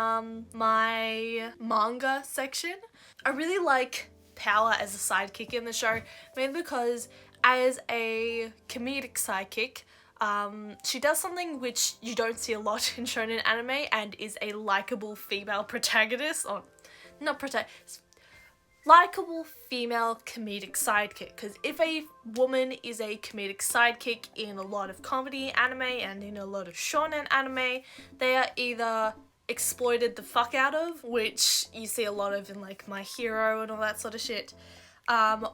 my manga section. I really like Power as a sidekick in the show, mainly because as a comedic sidekick, she does something which you don't see a lot in shonen anime and is a likable female protagonist, or not protagonist, likable female comedic sidekick. Because if a woman is a comedic sidekick in a lot of comedy anime and in a lot of shonen anime, they are either exploited the fuck out of, which you see a lot of in like My Hero and all that sort of shit,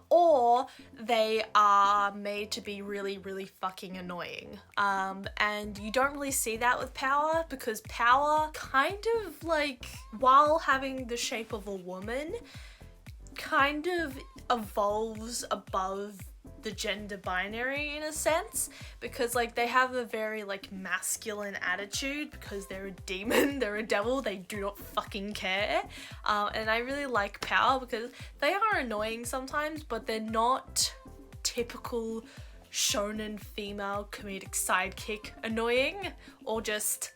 or they are made to be really, really fucking annoying. And you don't really see that with Power, because Power kind of, like, while having the shape of a woman, kind of evolves above the gender binary in a sense, because like they have a very like masculine attitude because they're a demon, they're a devil, they do not fucking care, and I really like Power because they are annoying sometimes, but they're not typical shonen female comedic sidekick annoying, or just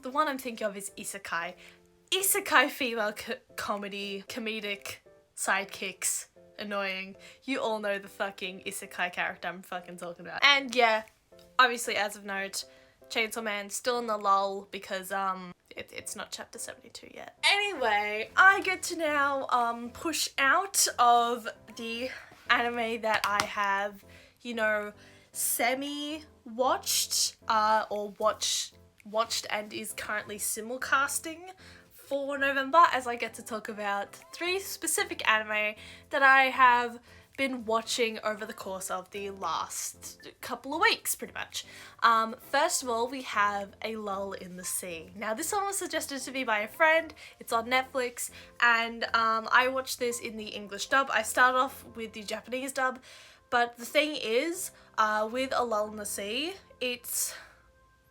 the one I'm thinking of is Isekai female comedic sidekicks annoying. You all know the fucking isekai character I'm fucking talking about. And yeah, obviously, as of note, Chainsaw Man still in the lull because it's not chapter 72 yet. Anyway, I get to now push out of the anime that I have, you know, semi-watched or watched and is currently simulcasting for November, as I get to talk about 3 specific anime that I have been watching over the course of the last couple of weeks, pretty much. First of all, we have A Lull in the Sea. Now, this one was suggested to me by a friend. It's on Netflix, and I watched this in the English dub. I started off with the Japanese dub, but the thing is, with A Lull in the Sea, it's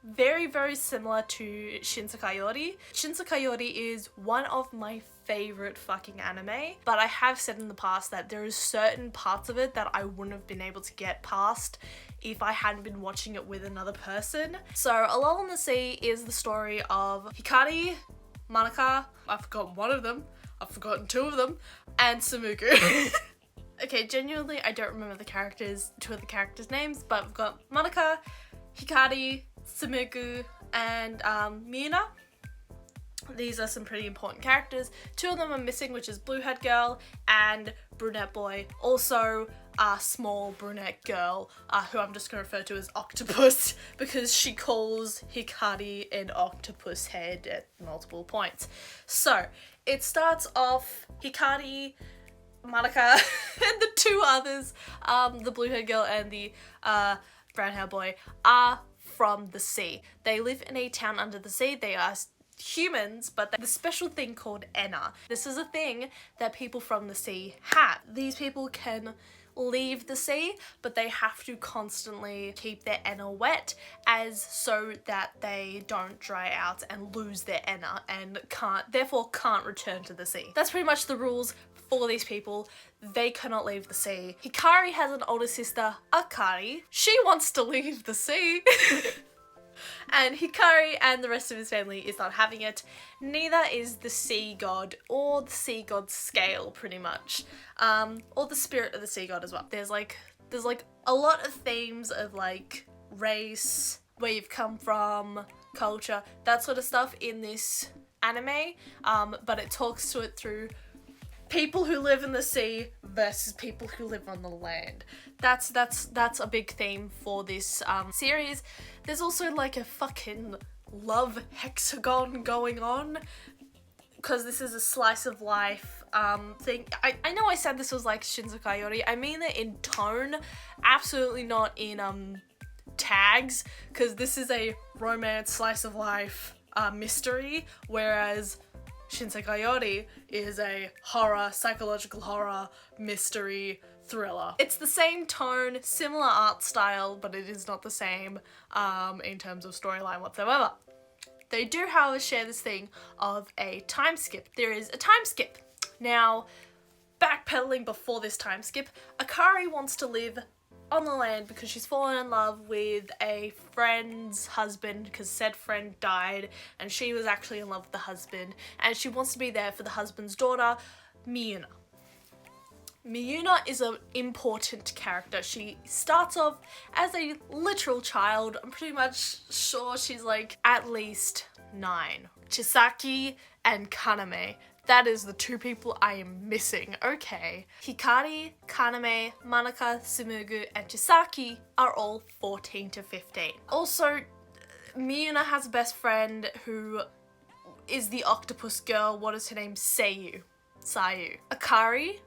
very, very similar to Shinsekai Yori. Shinsekai Yori is one of my favorite fucking anime, but I have said in the past that there is certain parts of it that I wouldn't have been able to get past if I hadn't been watching it with another person. So A Lull in the Sea is the story of Hikari, Manaka, I've forgotten one of them, I've forgotten 2 of them, and Samuku. Okay, genuinely, I don't remember two of the characters' names, but we've got Monika, Hikari, Sumugu, and Mina. These are some pretty important characters. Two of them are missing, which is Blue-Haired Girl and Brunette Boy. Also, a small brunette girl, who I'm just going to refer to as Octopus, because she calls Hikari an octopus head at multiple points. So, it starts off Hikari, Monika, and the two others, the blue-haired girl and the brown-haired boy, are from the sea. They live in a town under the sea. They are humans, but the special thing called Enna. This is a thing that people from the sea have. These people can leave the sea, but they have to constantly keep their Enna wet so that they don't dry out and lose their Enna and therefore can't return to the sea. That's pretty much the rules for these people. They cannot leave the sea. Hikari has an older sister, Akari. She wants to leave the sea. And Hikari and the rest of his family is not having it. Neither is the sea god or the sea god's scale, pretty much. Or the spirit of the sea god as well. There's like a lot of themes of like race, where you've come from, culture, that sort of stuff in this anime. But it talks to it through people who live in the sea versus people who live on the land. That's a big theme for this series. There's also like a fucking love hexagon going on, because this is a slice of life thing. I know I said this was like Shinzo Kayori. I mean it in tone, absolutely not in tags, because this is a romance slice of life mystery, whereas Shinzo Kayori is a horror, psychological horror, mystery, thriller. It's the same tone, similar art style, but it is not the same in terms of storyline whatsoever. They do, however, share this thing of a time skip. There is a time skip. Now, backpedaling before this time skip, Akari wants to live on the land because she's fallen in love with a friend's husband, because said friend died and she was actually in love with the husband, and she wants to be there for the husband's daughter, Miyuna. Miyuna is an important character. She starts off as a literal child. I'm pretty much sure she's like at least 9. Chisaki and Kaname. That is the two people I am missing. Okay. Hikari, Kaname, Monika, Sumugu, and Chisaki are all 14 to 15. Also, Miyuna has a best friend who is the octopus girl. What is her name? Sayu. Akari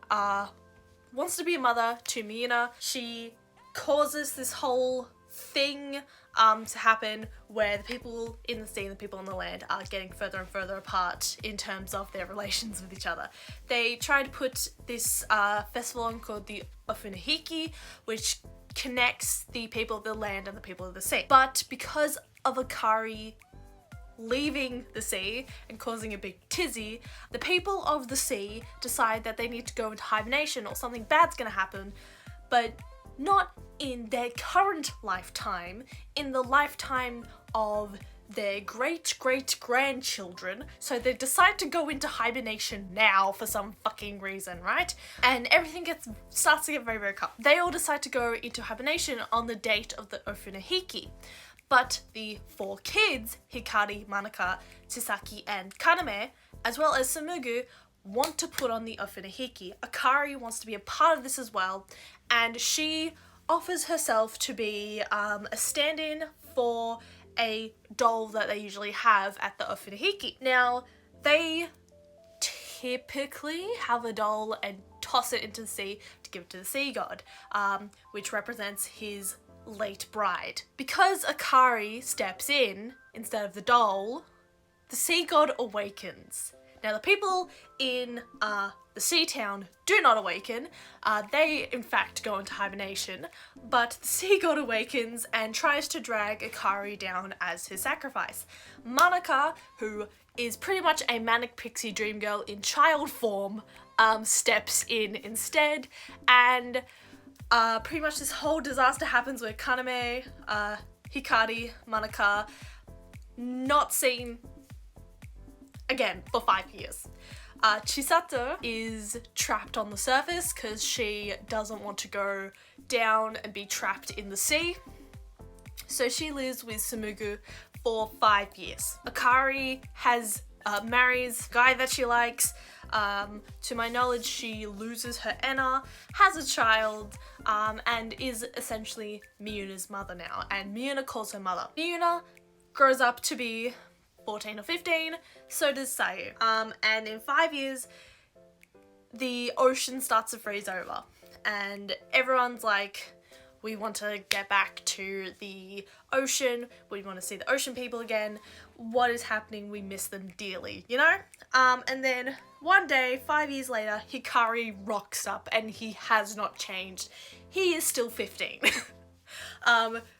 wants to be a mother to Miyuna. She causes this whole thing to happen where the people in the sea and the people on the land are getting further and further apart in terms of their relations with each other. They try to put this festival on called the Ofunahiki, which connects the people of the land and the people of the sea. But because of Akari leaving the sea and causing a big tizzy, the people of the sea decide that they need to go into hibernation or something bad's gonna happen, but not in their current lifetime, in the lifetime of their great-great-grandchildren. So they decide to go into hibernation now for some fucking reason, right? And everything starts to get very, very calm. They all decide to go into hibernation on the date of the Ofunahiki. But the 4 kids, Hikari, Monika, Chisaki, and Kaname, as well as Sumugu, want to put on the Ofunahiki. Akari wants to be a part of this as well, and she offers herself to be a stand-in for a doll that they usually have at the Ofunahiki. Now, they typically have a doll and toss it into the sea to give it to the sea god, which represents his late bride. Because Akari steps in instead of the doll, the sea god awakens. Now, the people in the sea town do not awaken. They, in fact, go into hibernation, but the sea god awakens and tries to drag Akari down as his sacrifice. Monika, who is pretty much a manic pixie dream girl in child form, steps in instead, and pretty much this whole disaster happens where Kaname, Hikari, Monika, not seen again for 5 years. Chisato is trapped on the surface because she doesn't want to go down and be trapped in the sea. So she lives with Tsumugu for 5 years. Akari marries a guy that she likes. To my knowledge, she loses her Enna, has a child, and is essentially Miyuna's mother now. And Miyuna calls her mother. Miyuna grows up to be 14 or 15, so does Sayu. And in 5 years, the ocean starts to freeze over. And everyone's like, we want to get back to the ocean, we want to see the ocean people again, what is happening, we miss them dearly, you know? And then one day, 5 years later, Hikari rocks up and he has not changed. He is still 15.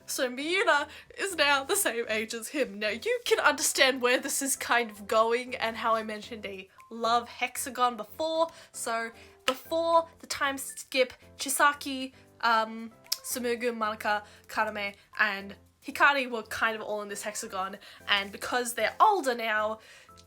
So Miyuna is now the same age as him. Now you can understand where this is kind of going and how I mentioned a love hexagon before. So before the time skip, Chisaki, Tsumugu, Madoka, Kaname, and Hikari were kind of all in this hexagon, and because they're older now,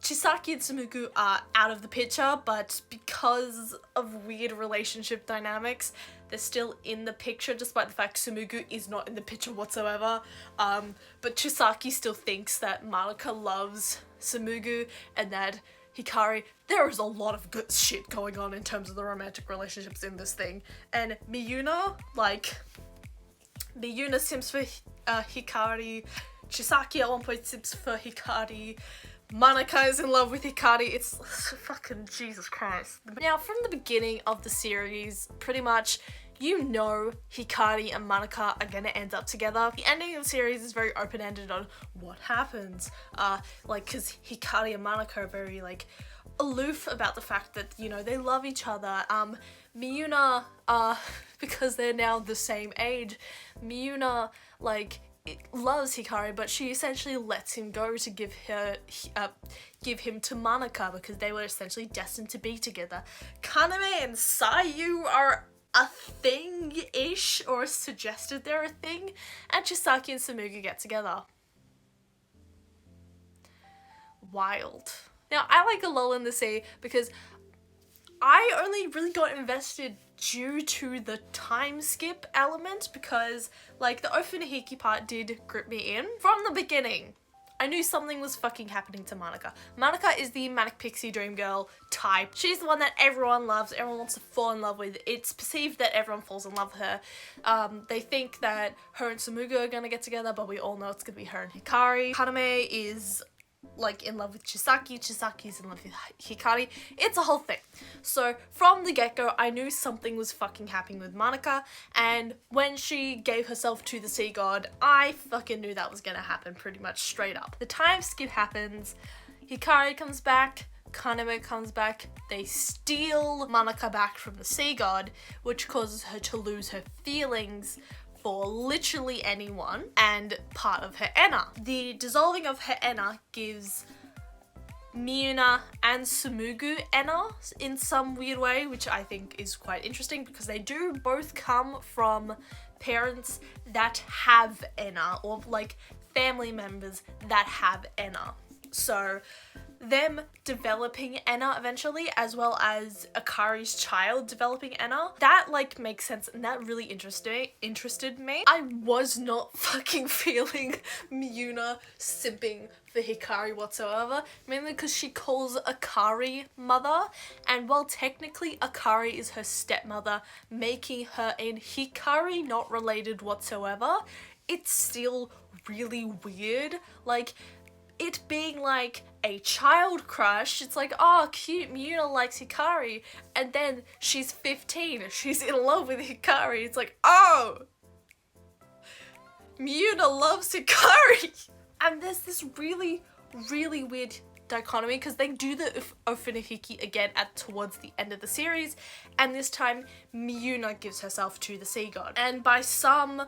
Chisaki and Tsumugu are out of the picture, but because of weird relationship dynamics, they're still in the picture, despite the fact Tsumugu is not in the picture whatsoever. But Chisaki still thinks that Madoka loves Tsumugu, and that Hikari, there is a lot of good shit going on in terms of the romantic relationships in this thing. And Miyuna sims for Hikari, Chisaki at one point sims for Hikari, Madoka is in love with Hikari. It's fucking Jesus Christ. Now, from the beginning of the series, pretty much, you know Hikari and Madoka are gonna end up together. The ending of the series is very open-ended on what happens. Because Hikari and Madoka are very, aloof about the fact that, you know, they love each other. Miyuna, because they're now the same age, Miyuna, loves Hikari, but she essentially lets him go to give him to Madoka because they were essentially destined to be together. Kaname and Sayu are a thing-ish, or suggested they're a thing, and Chisaki and Tsumugu get together. Wild. Now, I like a lull in the sea because I only really got invested due to the time skip element, because the Ofunahiki part did grip me in from the beginning. I knew something was fucking happening to Madoka. Madoka is the manic pixie dream girl type. She's the one that everyone loves, everyone wants to fall in love with. It's perceived that everyone falls in love with her. They think that her and Tsumugu are gonna get together, but we all know it's gonna be her and Hikari. Kaname is in love with Chisaki, Chisaki's in love with Hikari. It's a whole thing. So from the get-go, I knew something was fucking happening with Madoka, and when she gave herself to the sea god, I fucking knew that was gonna happen pretty much straight up. The time skip happens, Hikari comes back, Kaname comes back, they steal Madoka back from the sea god, which causes her to lose her feelings for literally anyone and part of her Enna. The dissolving of her Enna gives Miyuna and Tsumugu Enna in some weird way, which I think is quite interesting because they do both come from parents that have Enna, or family members that have Enna. So them developing Enna eventually, as well as Akari's child developing Enna, that makes sense, and that really interested me. I was not fucking feeling Miyuna simping for Hikari whatsoever, mainly because she calls Akari mother, and while technically Akari is her stepmother, making her and Hikari not related whatsoever, it's still really weird. It being a child crush, it's oh cute, Miyuna likes Hikari, and then she's 15, she's in love with Hikari, it's oh, Miyuna loves Hikari. And there's this really, really weird dichotomy because they do the Ofunahiki again towards the end of the series, and this time Miyuna gives herself to the sea god, and by some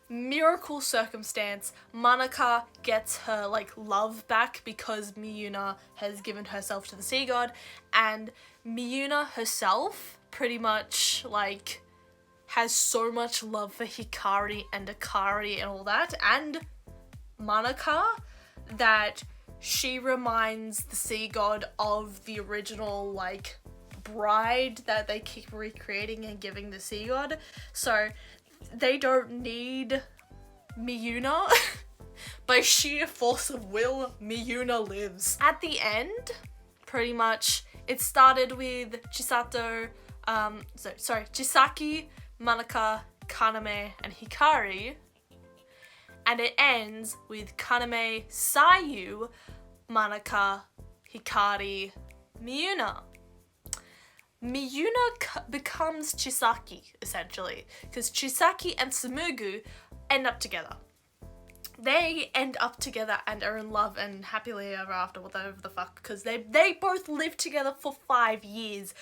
miracle circumstance, Madoka gets her love back because Miyuna has given herself to the sea god, and Miyuna herself pretty much has so much love for Hikari and Akari and all that, and Madoka, that she reminds the sea god of the original like bride that they keep recreating and giving the sea god. So they don't need Miyuna. By sheer force of will, Miyuna lives. At the end, pretty much, it started with Chisaki, Manaka, Kaname, and Hikari. And it ends with Kaname, Sayu, Manaka, Hikari, Miyuna. Miyuna becomes Chisaki, essentially, because Chisaki and Tsumugu end up together. They end up together and are in love and happily ever after, whatever the fuck, because they both live together for 5 years,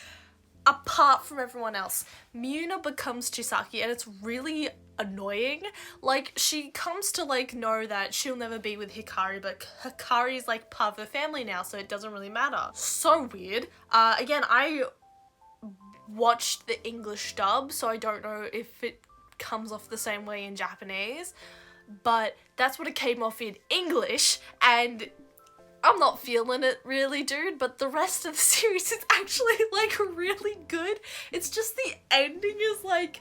apart from everyone else. Miyuna becomes Chisaki, and it's really annoying. Like, she comes to like know that she'll never be with Hikari, but Hikari's like part of her family now, so it doesn't really matter. So weird. Again, I watched the English dub, so I don't know if it comes off the same way in Japanese, but that's what it came off in English, and I'm not feeling it really, dude, but the rest of the series is actually like really good. It's just the ending is like,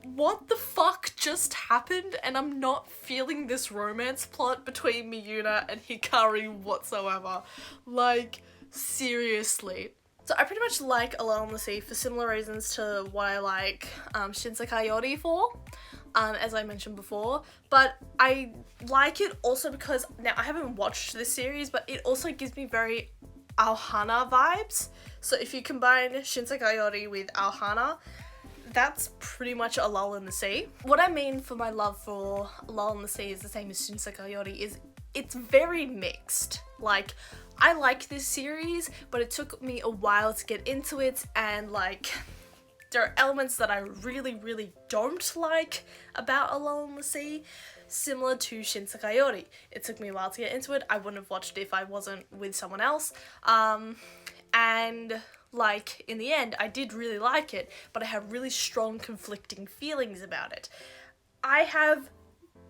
what the fuck just happened? And I'm not feeling this romance plot between Miyuna and Hikari whatsoever. Like, seriously. So I pretty much like A Lull in the Sea for similar reasons to what I like Shinsekai Yori for, as I mentioned before. But I like it also because, now I haven't watched this series, but it also gives me very Aohana vibes. So if you combine Shinsekai Yori with Aohana, that's pretty much A Lull in the Sea. What I mean for my love for A Lull in the Sea is the same as Shinsekai Yori, is it's very mixed. Like, I like this series, but it took me a while to get into it, and like, there are elements that I really, really don't like about A Lull in the Sea, similar to Shinsekai Yori. It took me a while to get into it. I wouldn't have watched it if I wasn't with someone else. And like, in the end, I did really like it, but I have really strong conflicting feelings about it. I have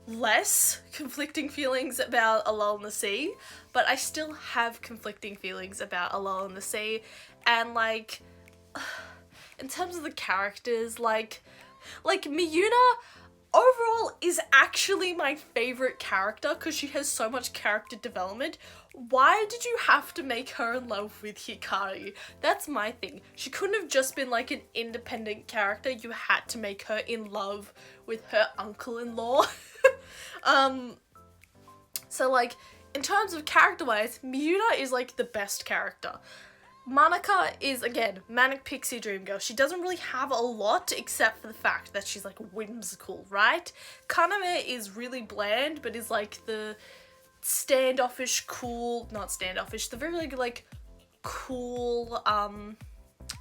less conflicting feelings about A Lull in the Sea, but I still have conflicting feelings about A Lull in the Sea, and like, in terms of the characters, like Miyuna overall is actually my favorite character because she has so much character development. Why did you have to make her in love with Hikari? That's my thing. She couldn't have just been like an independent character. You had to make her in love with her uncle-in-law. So like, in terms of character-wise, Miyuna is like the best character. Manaka is, again, manic pixie dream girl. She doesn't really have a lot except for the fact that she's like whimsical, right? Kaname is really bland, but is like the standoffish, cool, not standoffish, the very like cool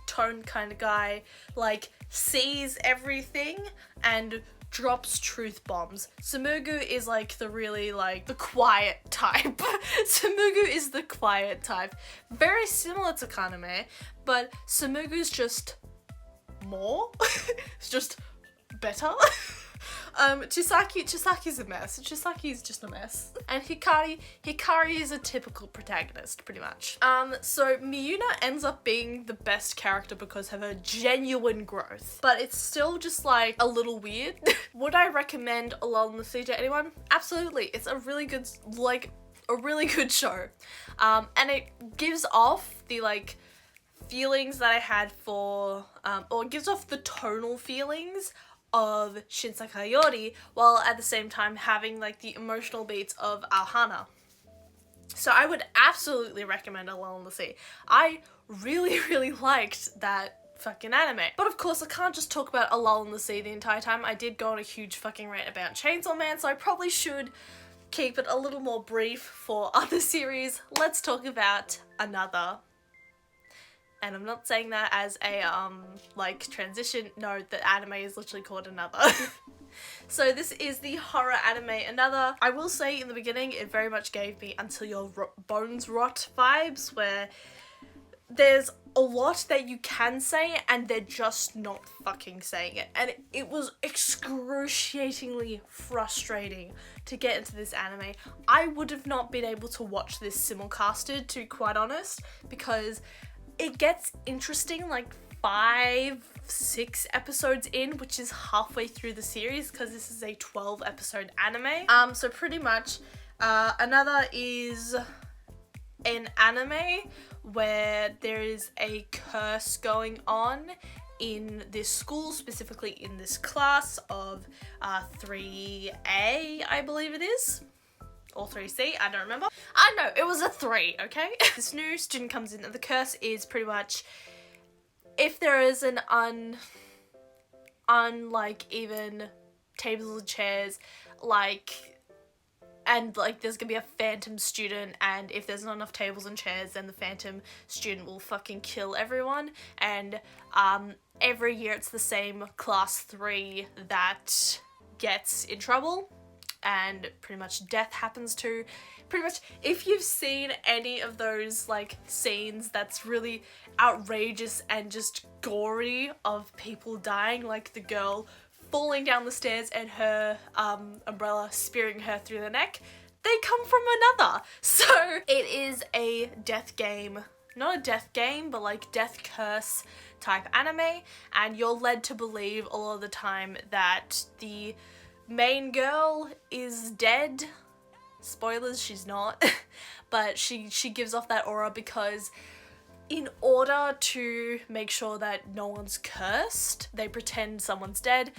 tone kind of guy, like sees everything and drops truth bombs. Tsumugu is like the really like the quiet type. Tsumugu is the quiet type. Very similar to Kaname, but Tsumugu's just more. It's just better. Chisaki's a mess. Chisaki's just a mess. And Hikari is a typical protagonist, pretty much. So Miyuna ends up being the best character because of her genuine growth. But it's still just like a little weird. Would I recommend A Lull in the Sea to anyone? Absolutely. It's a really good, like, a really good show. And it gives off the like feelings that I had for, or it gives off the tonal feelings of Shinsekai Yori, while at the same time having like the emotional beats of Aohana. So I would absolutely recommend A Lull in the Sea. I really, really liked that fucking anime. But of course I can't just talk about A Lull in the Sea the entire time. I did go on a huge fucking rant about Chainsaw Man, so I probably should keep it a little more brief for other series. Let's talk about another. And I'm not saying that as a, like, transition. No, the anime is literally called Another. So this is the horror anime Another. I will say in the beginning, it very much gave me Until Your Bones Rot vibes, where there's a lot that you can say and they're just not fucking saying it. And it was excruciatingly frustrating to get into this anime. I would have not been able to watch this simulcasted, to be quite honest, because it gets interesting like 5-6 episodes in, which is halfway through the series, because this is a 12 episode anime. So pretty much another is an anime where there is a curse going on in this school, specifically in this class of 3A, I believe it is. Or 3C, I don't remember. I know, it was a 3, okay? This new student comes in and the curse is pretty much, if there is an unlike even tables and chairs, and there's gonna be a phantom student, and if there's not enough tables and chairs, then the phantom student will fucking kill everyone. And every year it's the same class 3 that gets in trouble, and pretty much death happens to. Pretty much, if you've seen any of those scenes that's really outrageous and just gory of people dying, like the girl falling down the stairs and her umbrella spearing her through the neck, they come from another. So it is a death game, not a death game, but death curse type anime, and you're led to believe a lot of the time that the main girl is dead. Spoilers, she's not. But she gives off that aura because in order to make sure that no one's cursed, they pretend someone's dead.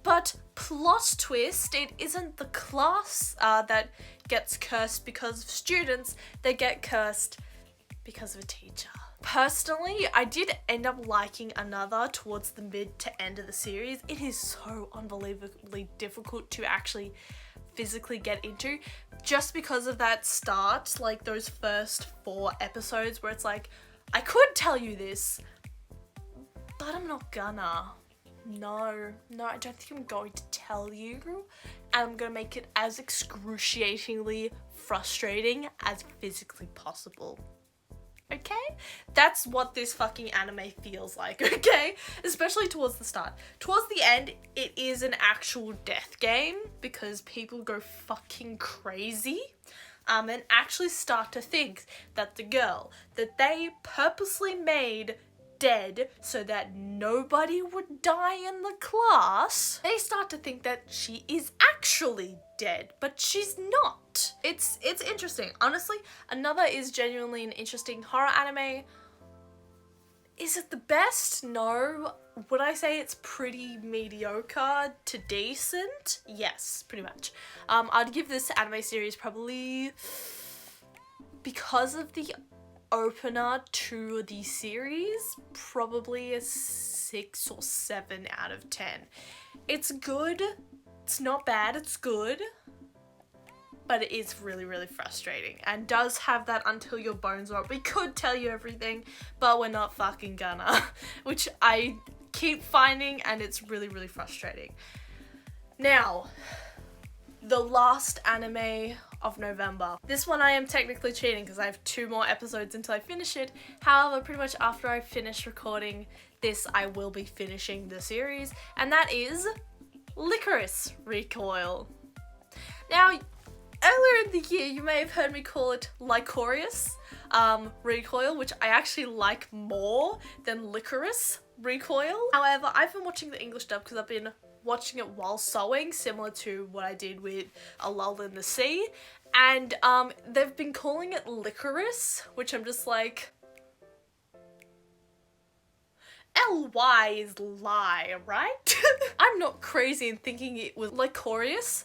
But plot twist, it isn't the class that gets cursed because of students, they get cursed because of a teacher. Personally, I did end up liking another towards the mid to end of the series. It is so unbelievably difficult to actually physically get into, just because of that start, those first 4 episodes where it's I could tell you this, but I'm not gonna. No, I don't think I'm going to tell you, and I'm gonna make it as excruciatingly frustrating as physically possible. Okay? That's what this fucking anime feels like, okay? Especially towards the start. Towards the end, it is an actual death game because people go fucking crazy and actually start to think that the girl that they purposely made dead so that nobody would die in the class, they start to think that she is actually dead, but she's not. It's interesting. Honestly, another is genuinely an interesting horror anime. Is it the best? No. Would I say it's pretty mediocre to decent? Yes, pretty much. I'd give this anime series probably, because of the opener to the series, probably a 6 or 7 out of 10. It's good. It's not bad, it's good. But it is really, really frustrating and does have that until your bones are up. We could tell you everything, but we're not fucking gonna. Which I keep finding, and it's really, really frustrating. Now, the last anime of November. This one I am technically cheating because I have 2 more episodes until I finish it. However, pretty much after I finish recording this, I will be finishing the series, and that is Licorice Recoil. Now, earlier in the year, you may have heard me call it Licorice Recoil, which I actually like more than Licorice Recoil. However, I've been watching the English dub because I've been watching it while sewing, similar to what I did with A Lull in the Sea, and they've been calling it Licorice, which I'm just like, L-Y is lie, right? I'm not crazy in thinking it was Licorious.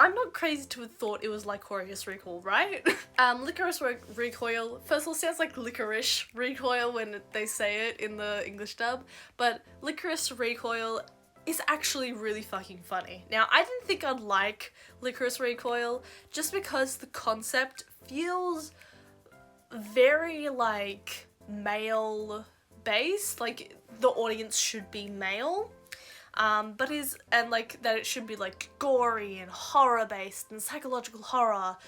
I'm not crazy to have thought it was Licorice Recoil, right? Licorice Recoil, first of all, sounds like Licorice Recoil when they say it in the English dub, but Licorice Recoil is actually really fucking funny. Now, I didn't think I'd like Licorice Recoil just because the concept feels very male based, the audience should be male. But that it should be gory and horror based and psychological horror.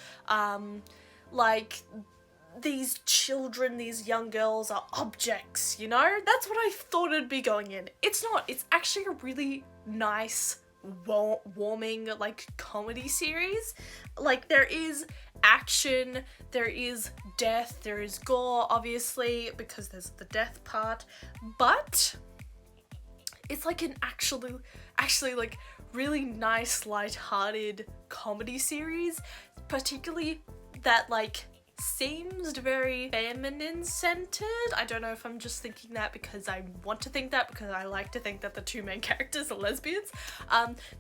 these children, these young girls are objects, you know? That's what I thought it'd be going in. It's not. It's actually a really nice, warming, like, comedy series. Like, there is action, there is death, there is gore, obviously, because there's the death part, but it's like an actually like really nice, light-hearted comedy series, particularly that, like, seems very feminine-centered. I don't know if I'm just thinking that because I want to think that, because I like to think that the two main characters are lesbians.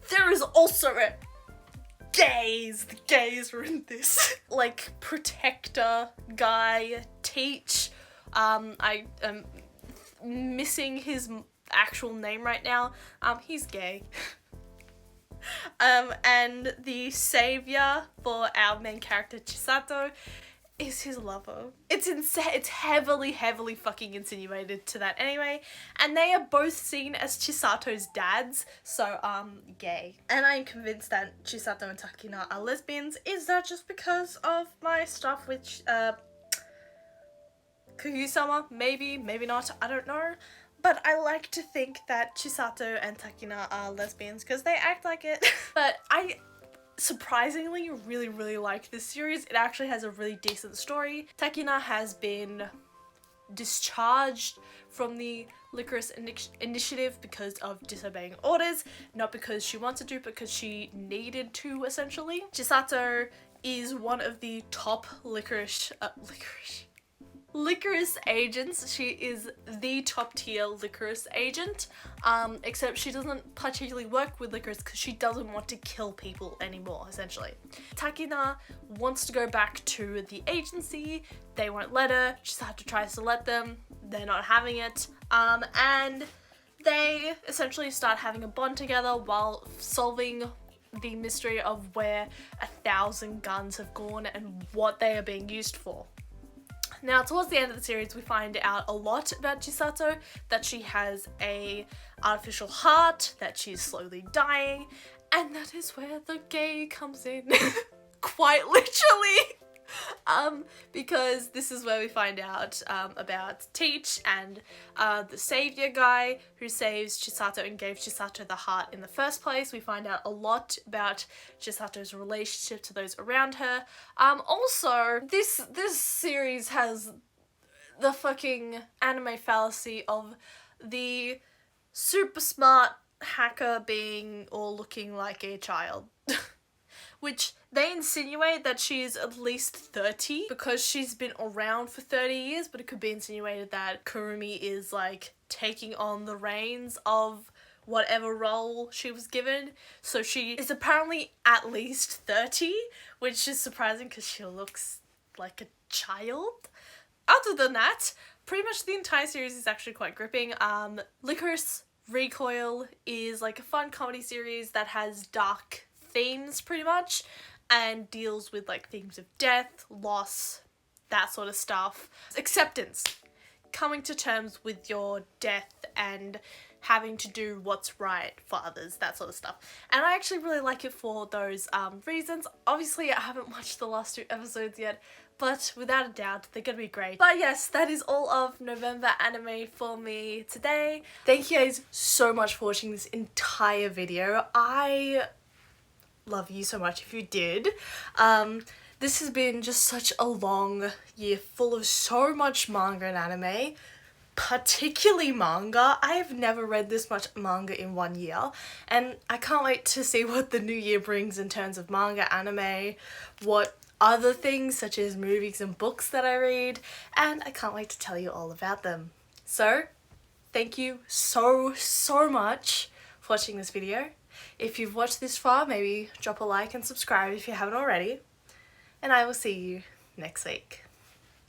There is also a gays. The gays were in this. Like, protector guy, Teach. I am missing his actual name right now. He's gay. And the savior for our main character, Chisato, is his lover. It's heavily fucking insinuated to that anyway, and they are both seen as Chisato's dads, so gay. And I'm convinced that Chisato and Takina are lesbians. Is that just because of my stuff with Kaguya-sama? Maybe not, I don't know. But I like to think that Chisato and Takina are lesbians because they act like it. But I surprisingly really like this series. It actually has a really decent story. Takina has been discharged from the Licorice Initiative because of disobeying orders, not because she wanted to, because she needed to, essentially. Chisato is one of the top licorice agents. She is the top tier licorice agent, except she doesn't particularly work with licorice because she doesn't want to kill people anymore, essentially. Takina wants to go back to the agency. They won't let her. Chisato tries to let them. They're not having it. And they essentially start having a bond together while solving the mystery of where 1,000 guns have gone and what they are being used for. Now, towards the end of the series, we find out a lot about Chisato, that she has a artificial heart, that she's slowly dying, and that is where the gay comes in. Quite literally. Because this is where we find out about Teach and the savior guy who saves Chisato and gave Chisato the heart in the first place. We find out a lot about Chisato's relationship to those around her. Also, this series has the fucking anime fallacy of the super smart hacker being or looking like a child. Which they insinuate that she's at least 30 because she's been around for 30 years, but it could be insinuated that Kurumi is like taking on the reins of whatever role she was given. So she is apparently at least 30, which is surprising because she looks like a child. Other than that, pretty much the entire series is actually quite gripping. Licorice Recoil is like a fun comedy series that has dark themes pretty much and deals with like themes of death, loss, that sort of stuff. Acceptance, coming to terms with your death and having to do what's right for others, that sort of stuff. And I actually really like it for those reasons. Obviously I haven't watched the last 2 episodes yet, but without a doubt they're gonna be great. But yes, that is all of November anime for me today. Thank you guys so much for watching this entire video. I love you so much if you did. This has been just such a long year full of so much manga and anime, particularly manga. I have never read this much manga in 1 year, and I can't wait to see what the new year brings in terms of manga, anime, what other things such as movies and books that I read, and I can't wait to tell you all about them. So thank you so much for watching this video. If you've watched this far, maybe drop a like and subscribe if you haven't already. And I will see you next week.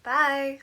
Bye!